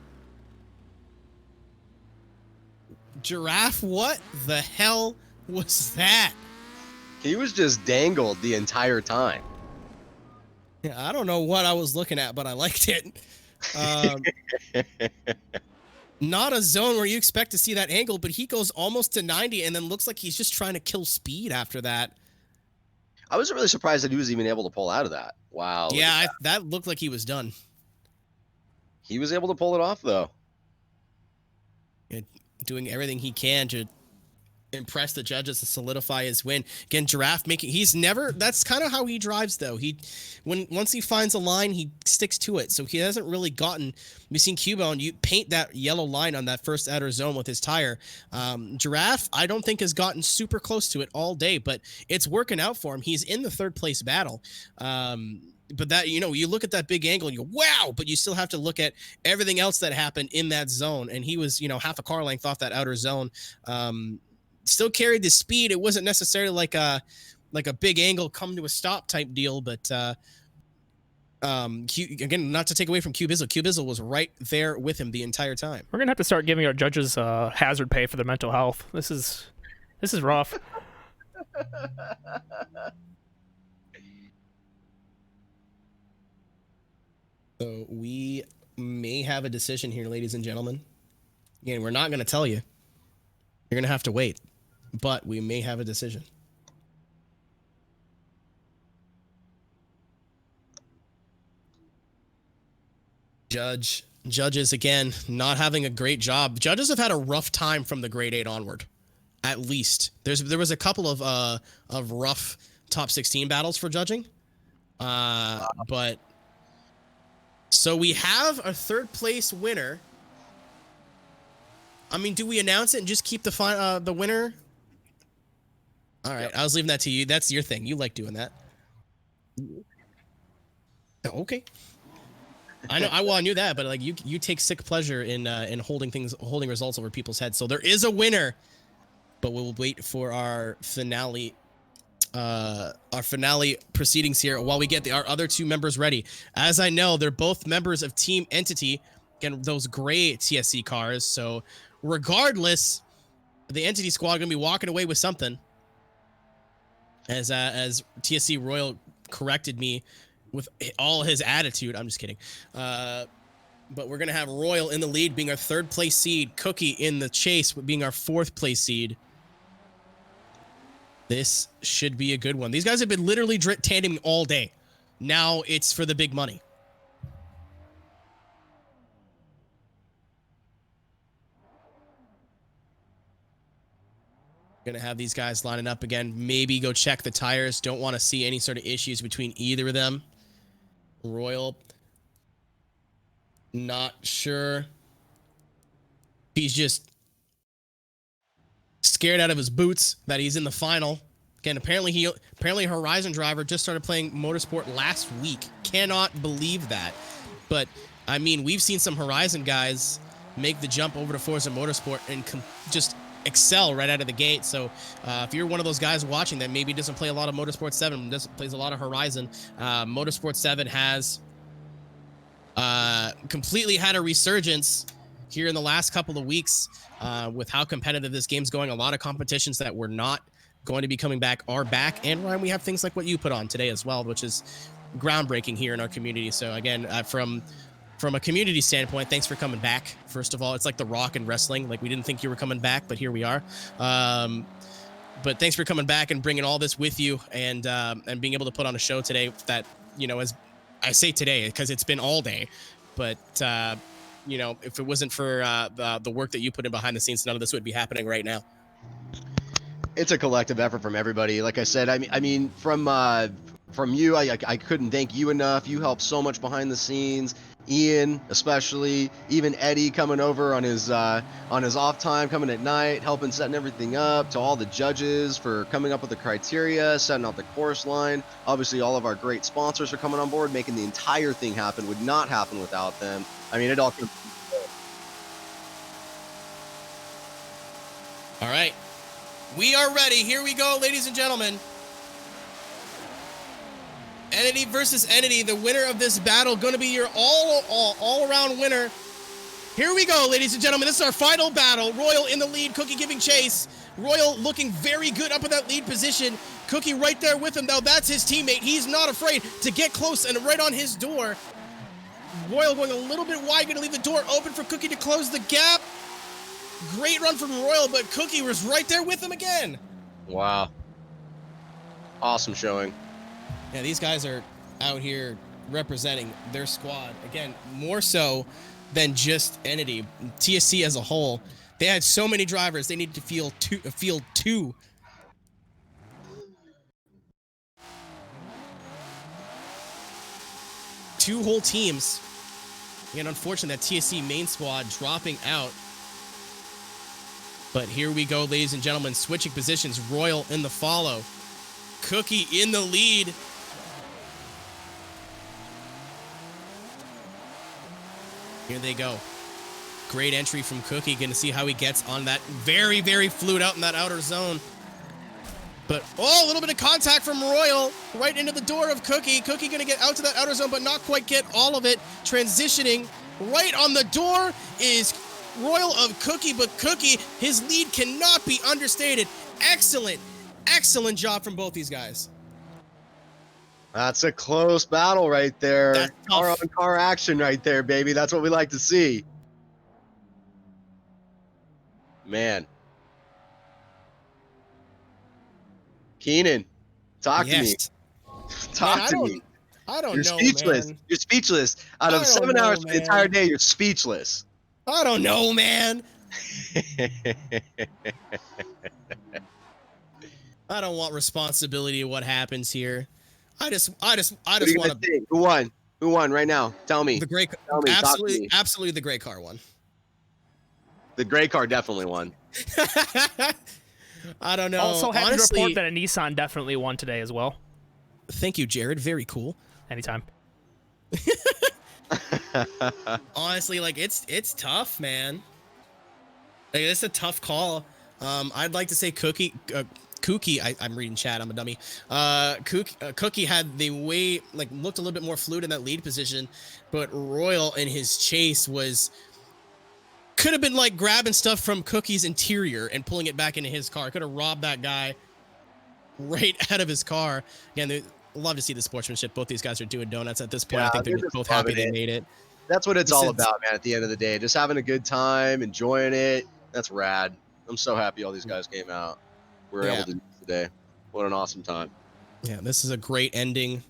S5: Giraffe, what the hell was that?
S6: He was just dangled the entire time.
S5: Yeah, I don't know what I was looking at, but I liked it. Not a zone where you expect to see that angle, but he goes almost to 90 and then looks like he's just trying to kill speed after that.
S6: I was really surprised that he was even able to pull out of that. Wow.
S5: Yeah, that looked like he was done.
S6: He was able to pull it off, though.
S5: Doing everything he can to impress the judges to solidify his win. Again, Giraffe that's kind of how he drives, though. Once he finds a line, he sticks to it. So he hasn't really gotten, we've seen Cubone, you paint that yellow line on that first outer zone with his tire. Giraffe, I don't think has gotten super close to it all day, but it's working out for him. He's in the third place battle. But that, you look at that big angle and you go, wow, but you still have to look at everything else that happened in that zone. And he was, half a car length off that outer zone. Still carried the speed. It wasn't necessarily like a big angle come to a stop type deal, but again, not to take away from Bizzle. Bizzle was right there with him the entire time.
S7: We're gonna have to start giving our judges hazard pay for their mental health. This is rough.
S5: So we may have a decision here, ladies and gentlemen. Again, we're not going to tell you. You're going to have to wait. But we may have a decision. Judges, again, not having a great job. Judges have had a rough time from the grade 8 onward. At least. There was a couple of rough top 16 battles for judging. But... So we have a third place winner. I mean, do we announce it and just keep the winner? All right, yep. I was leaving that to you. That's your thing. You like doing that. Okay. I knew that, but like you take sick pleasure in holding results over people's heads. So there is a winner, but we'll wait for our finale proceedings here while we get our other two members ready. As I know, they're both members of Team Entity, again, those gray TSC cars. So regardless, the Entity squad going to be walking away with something. As TSC Royal corrected me with all his attitude. I'm just kidding. But we're going to have Royal in the lead being our third place seed, Cookie in the chase being our fourth place seed. This should be a good one. These guys have been literally tandeming all day. Now it's for the big money. Gonna have these guys lining up again. Maybe go check the tires. Don't want to see any sort of issues between either of them. Royal, not sure. He's just scared out of his boots that he's in the final. Again, apparently Horizon driver just started playing Motorsport last week. Cannot believe that. But I mean, we've seen some Horizon guys make the jump over to Forza Motorsport and just excel right out of the gate. So if you're one of those guys watching that maybe doesn't play a lot of Motorsport 7, plays a lot of Horizon, Motorsport 7 has completely had a resurgence here in the last couple of weeks with how competitive this game's going. A lot of competitions that were not going to be coming back are back. And Ryan, we have things like what you put on today as well, which is groundbreaking here in our community. So again, from a community standpoint, thanks for coming back. First of all, it's like The Rock and wrestling. Like, we didn't think you were coming back, but here we are. But thanks for coming back and bringing all this with you and being able to put on a show today that, as I say today, because it's been all day, but if it wasn't for the work that you put in behind the scenes, none of this would be happening right now.
S6: It's a collective effort from everybody. Like I said, I mean, from you, I couldn't thank you enough. You helped so much behind the scenes. Ian, especially, even Eddie coming over on his off time, coming at night, helping setting everything up. To all the judges for coming up with the criteria, setting out the course line. Obviously, all of our great sponsors are coming on board, making the entire thing happen. Would not happen without them. I mean, it all.
S5: All right. We are ready. Here we go, ladies and gentlemen. Entity versus Entity. The winner of this battle going to be your all-around winner. Here we go, ladies and gentlemen. This is our final battle. Royal in the lead. Cookie giving chase. Royal looking very good up in that lead position. Cookie right there with him. Now that's his teammate. He's not afraid to get close and right on his door. Royal going a little bit wide. Going to leave the door open for Cookie to close the gap. Great run from Royal, but Cookie was right there with him again.
S6: Wow. Awesome showing.
S5: Yeah, these guys are out here representing their squad. Again, more so than just Entity. TSC as a whole, they had so many drivers, they needed to field two. Two whole teams. And unfortunately, that TSC main squad dropping out. But here we go, ladies and gentlemen, switching positions. Royal in the follow. Cookie in the lead. Here they go. Great entry from Cookie. Going to see how he gets on that very, very fluid out in that outer zone. But, oh, a little bit of contact from Royal right into the door of Cookie. Cookie going to get out to that outer zone, but not quite get all of it. Transitioning right on the door is Royal of Cookie, but Cookie, his lead cannot be understated. Excellent, excellent job from both these guys.
S6: That's a close battle right there. Car on car action right there, baby. That's what we like to see. Man. Keenan, talk to me. Talk to me.
S5: I don't
S6: You're
S5: know,
S6: speechless.
S5: man.
S6: You're speechless. Out of 7 hours for the entire day, you're speechless.
S5: I don't know, man. I don't want responsibility of what happens here. I just want to.
S6: Who won? Who won right now? Tell me.
S5: The gray.
S6: Tell me.
S5: Absolutely, the gray car won.
S6: The gray car definitely won.
S5: I don't know.
S7: Also, happy to
S5: Honestly,
S7: report that a Nissan definitely won today as well.
S5: Thank you, Jared. Very cool.
S7: Anytime.
S5: Honestly, like it's tough, man. Like, it's a tough call. I'd like to say Cookie. I'm reading chat. I'm a dummy. Cookie had the way looked a little bit more fluid in that lead position, but Royal in his chase could have been like grabbing stuff from Cookie's interior and pulling it back into his car. Could have robbed that guy right out of his car. Again, love to see the sportsmanship. Both these guys are doing donuts at this point.
S6: Yeah,
S5: I think they're both happy they made it.
S6: That's what it's all about, man. At the end of the day, just having a good time, enjoying it. That's rad. I'm so happy all these guys came out. We were able to do this today. What an awesome time.
S5: Yeah, this is a great ending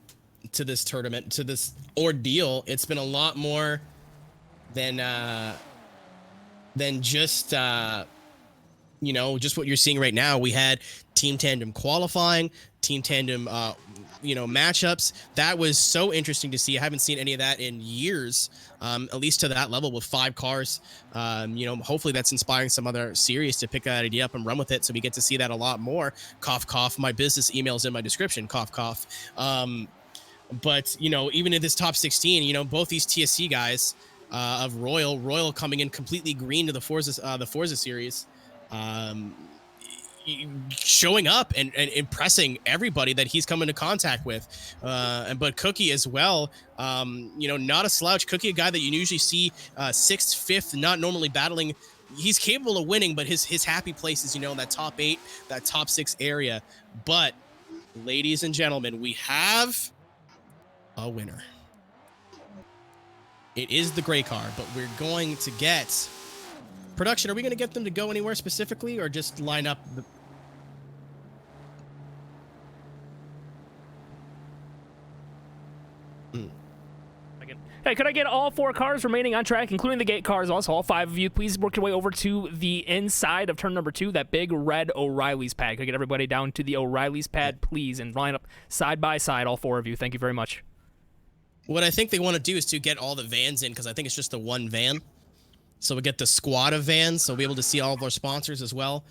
S5: to this tournament, to this ordeal. It's been a lot more than just just what you're seeing right now. We had team tandem qualifying, team tandem matchups. That was so interesting to see. I haven't seen any of that in years, at least to that level with 5 cars. Hopefully that's inspiring some other series to pick that idea up and run with it, so we get to see that a lot more. Cough, cough. My business email's in my description. Cough, cough. But even in this top 16, both these TSC guys of Royal coming in completely green to the Forza series, showing up and impressing everybody that he's come into contact with, but Cookie as well, not a slouch. Cookie, a guy that you usually see 6th, 5th, not normally battling. He's capable of winning, but his happy place is in that top 8, that top 6 area. But ladies and gentlemen, we have a winner. It is the gray car, but we're going to get production. Are we going to get them to go anywhere specifically, or just line up the...
S7: Hey, could I get all 4 cars remaining on track, including the gate cars also, all 5 of you, please work your way over to the inside of turn number 2, that big red O'Reilly's pad. Could I get everybody down to the O'Reilly's pad, please, and line up side by side, all 4 of you. Thank you very much.
S5: What I think they want to do is to get all the vans in, because I think it's just the one van. So we get the squad of vans, so we'll be able to see all of our sponsors as well.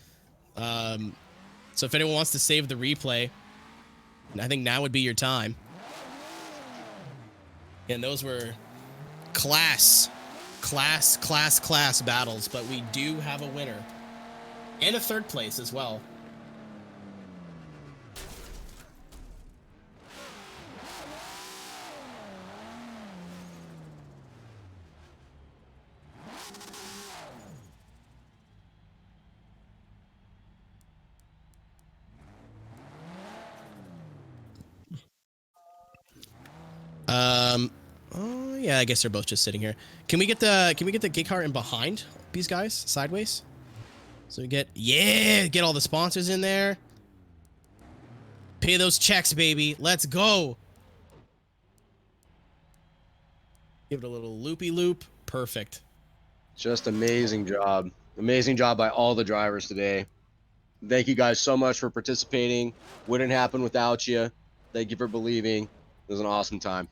S5: So if anyone wants to save the replay, I think now would be your time. And those were class battles, but we do have a winner. And a 3rd place as well. Oh yeah, I guess they're both just sitting here. Can we get the gate car in behind these guys sideways? So we get all the sponsors in there. Pay those checks, baby. Let's go. Give it a little loopy loop. Perfect.
S6: Just amazing job. Amazing job by all the drivers today. Thank you guys so much for participating. Wouldn't happen without you. Thank you for believing. It was an awesome time.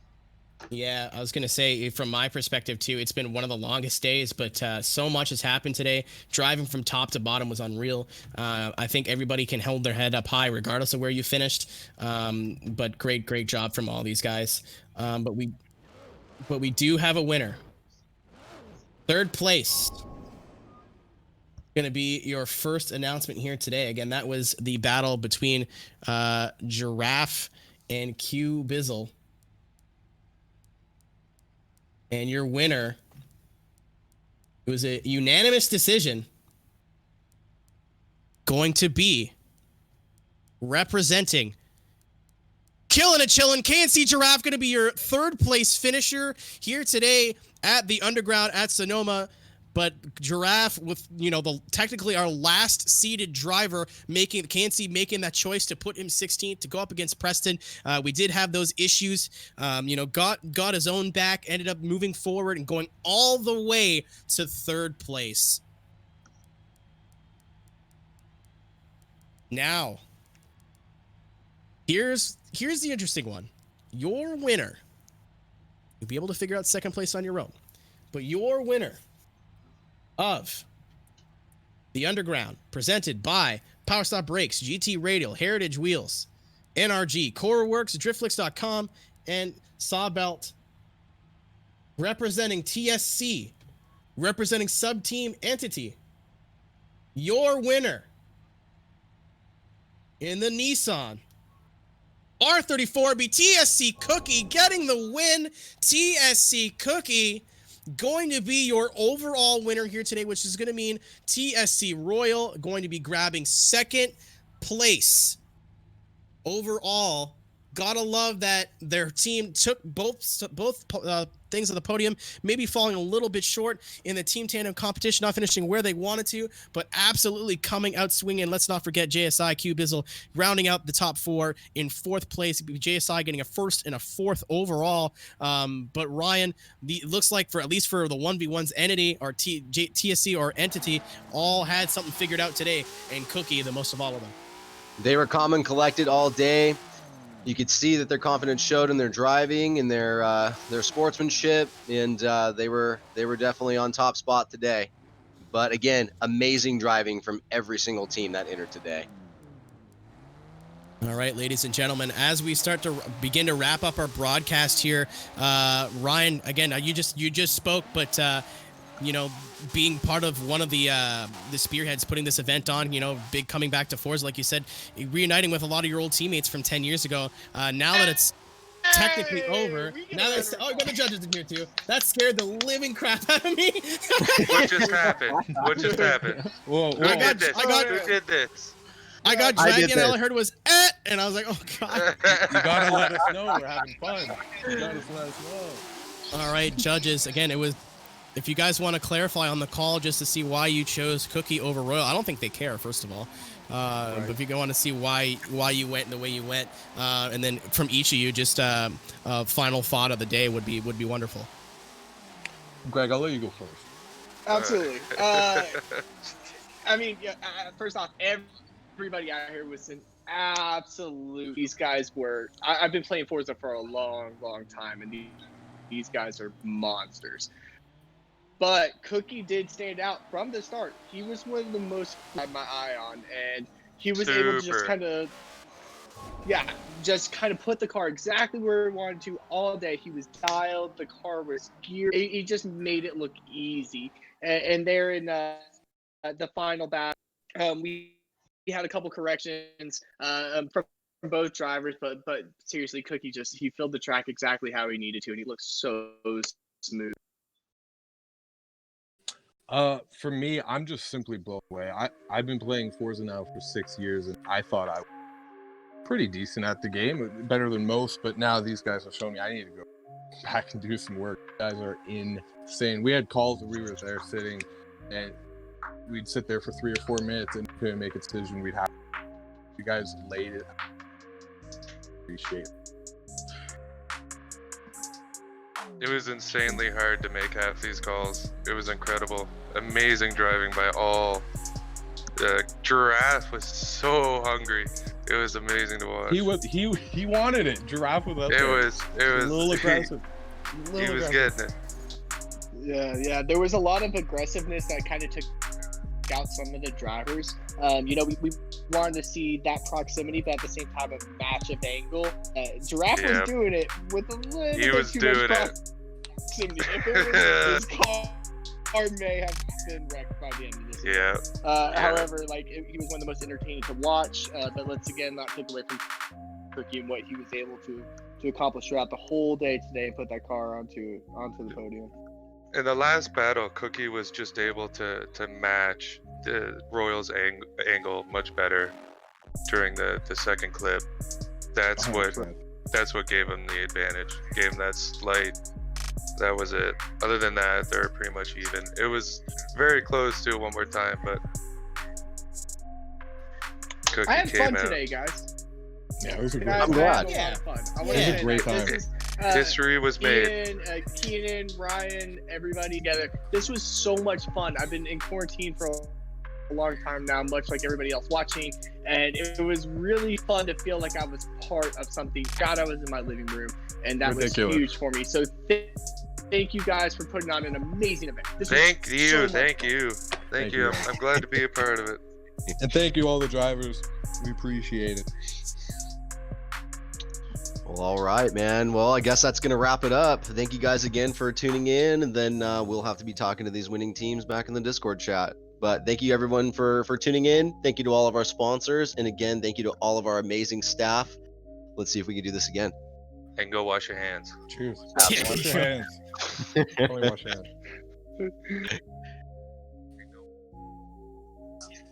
S5: Yeah, I was going to say, from my perspective, too, it's been one of the longest days, but so much has happened today. Driving from top to bottom was unreal. I think everybody can hold their head up high regardless of where you finished. But great job from all these guys. But we do have a winner. 3rd place. Going to be your first announcement here today. Again, that was the battle between Giraffe and Bizzle. And your winner, it was a unanimous decision, going to be representing Killin' a Chillin' KNC Giraffe, going to be your 3rd place finisher here today at the Underground at Sonoma. But Giraffe, with technically our last seeded driver, KNC making that choice to put him 16th to go up against Preston. We did have those issues. Got his own back, ended up moving forward and going all the way to 3rd place. Now, here's the interesting one. Your winner, you'll be able to figure out 2nd place on your own, but your winner of the Underground, presented by Power Stop Brakes, GT Radial, Heritage Wheels, NRG, Coreworks, Driftflix.com, and Sawbelt, representing TSC, representing Sub-Team Entity. Your winner in the Nissan R34B TSC Cookie, getting the win. TSC Cookie going to be your overall winner here today, which is going to mean TSC Royal going to be grabbing 2nd place overall. Gotta love that their team took both things on the podium, maybe falling a little bit short in the team tandem competition, not finishing where they wanted to, but absolutely coming out swinging. Let's not forget JSI, Bizzle rounding out the top 4 in 4th place. JSI getting a 1st and a 4th overall. But Ryan, it looks like at least for the 1v1's entity or TSC or entity, all had something figured out today, and Cookie the most of all of them.
S6: They were calm and collected all day. You could see that their confidence showed in their driving and their sportsmanship, and they were definitely on top spot today. But again, amazing driving from every single team that entered today.
S5: All right, ladies and gentlemen, as we start to begin to wrap up our broadcast here, Ryan, again, you just spoke, but being part of one of the spearheads putting this event on, big coming back to Forza, like you said, reuniting with a lot of your old teammates from 10 years ago. Now that it's technically over, now that you got the judges in here too. That scared the living crap out of me.
S10: What just happened?
S9: Whoa.
S10: Who did this?
S5: I got dragged and all I heard was "eh," and I was like, oh god.
S9: You gotta let us know we're having fun. You gotta let us know.
S5: All right, judges. Again, it was. If you guys want to clarify on the call just to see why you chose Cookie over Royal, I don't think they care, first of all. But if you want to see why you went the way you went, and then from each of you, just final thought of the day would be wonderful.
S9: Greg, I'll let you go first.
S3: Absolutely. I mean, first off, everybody out here was an absolute. These guys were. I've been playing Forza for a long, long time, and these guys are monsters. But Cookie did stand out from the start. He was one of the most I had my eye on, and he was able to just kind of, just kind of put the car exactly where he wanted to all day. He was dialed. The car was geared. He just made it look easy. And there in the final battle, we had a couple corrections from both drivers, but seriously, Cookie he filled the track exactly how he needed to, and he looked so smooth.
S9: For me, I'm just simply blown away. I've been playing Forza now for 6 years, and I thought I was pretty decent at the game, better than most, but now these guys have shown me I need to go back and do some work. You guys are insane. We had calls that we were there sitting, and we'd sit there for 3 or 4 minutes and couldn't make a decision. We'd have you guys laid it. Appreciate it.
S10: It was insanely hard to make half these calls. It was incredible. Amazing driving by all. Giraffe was so hungry. It was amazing to watch.
S9: He wanted it. Giraffe was up there.
S10: It was
S9: a little aggressive.
S10: He was getting it.
S3: Yeah. There was a lot of aggressiveness that kind of took out some of the drivers. We wanted to see that proximity, but at the same time, a match of angle. Giraffe was doing it with a little bit too much proximity. If it was his car may have been wrecked by the end of this. However, he was one of the most entertaining to watch. But let's again not take away from Cookie and what he was able to accomplish throughout the whole day today and put that car onto the podium.
S10: In the last battle, Cookie was just able to match the Royals' angle much better during the second clip. That's what gave him the advantage. Gave him that slight. That was it. Other than that, they're pretty much even. It was very close to one more time, but Cookie
S3: I had
S10: came
S3: fun
S10: out.
S3: today, guys.
S9: Yeah, it was a great
S3: I'm
S9: time.
S3: glad. It was
S9: a great time.
S10: History was made.
S3: Ian, Keenan, Ryan, everybody together. This was so much fun. I've been in quarantine for a long time now, much like everybody else watching, and it was really fun to feel like I was part of something. God, I was in my living room, and that was huge for me. So thank you guys for putting on an amazing event.
S10: Thank you. I'm glad to be a part of it.
S9: And thank you all the drivers. We appreciate it.
S6: Well, all right, man. Well, I guess that's going to wrap it up. Thank you guys again for tuning in, and then we'll have to be talking to these winning teams back in the Discord chat. But thank you, everyone, for tuning in. Thank you to all of our sponsors. And again, thank you to all of our amazing staff. Let's see if we can do this again.
S10: And go wash your hands.
S9: Cheers. Wash your hands. Only wash your hands.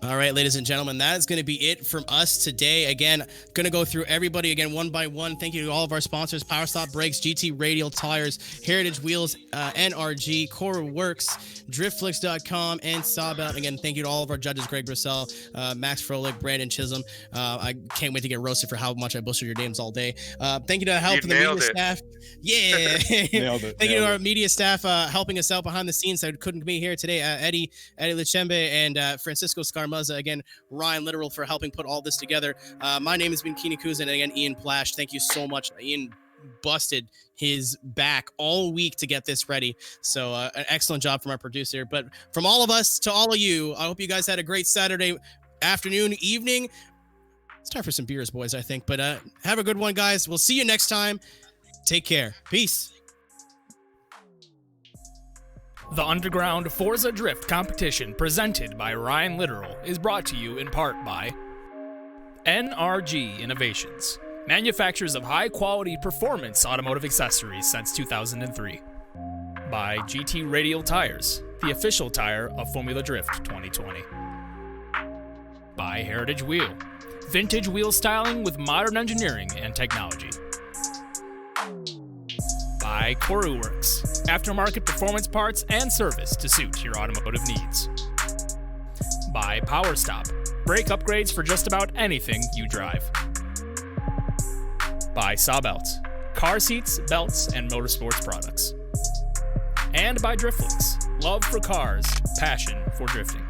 S5: All right, ladies and gentlemen, that is going to be it from us today. Again, going to go through everybody again one by one. Thank you to all of our sponsors: Power Stop Brakes, GT Radial Tires, Heritage Wheels, NRG, Cora Works, Driftflix.com, and Sawbelt. Again, thank you to all of our judges: Greg Brissell, Max Froelich, Brandon Chisholm. I can't wait to get roasted for how much I busted your names all day. Thank you to help from the media staff. Yeah,
S9: Nailed it.
S5: Thank you to our media staff helping us out behind the scenes that couldn't be here today. Eddie Lechembe and Francisco Scarmuzza. Again, Ryan Litteral for helping put all this together. My name has been Keenan Kuzin, and again, Ian Plash. Thank you so much. Ian busted his back all week to get this ready. So an excellent job from our producer. But from all of us to all of you, I hope you guys had a great Saturday afternoon, evening. It's time for some beers, boys, I think. But have a good one, guys. We'll see you next time. Take care. Peace.
S4: The Underground Forza Drift competition presented by Ryan Litteral is brought to you in part by NRG Innovations, manufacturers of high-quality performance automotive accessories since 2003. By GT Radial Tires, the official tire of Formula Drift 2020. By Heritage Wheel, vintage wheel styling with modern engineering and technology. By Koru Works, aftermarket performance parts and service to suit your automotive needs. By Power Stop, brake upgrades for just about anything you drive. By Sawbelts, car seats, belts, and motorsports products. And by Driftflix, love for cars, passion for drifting.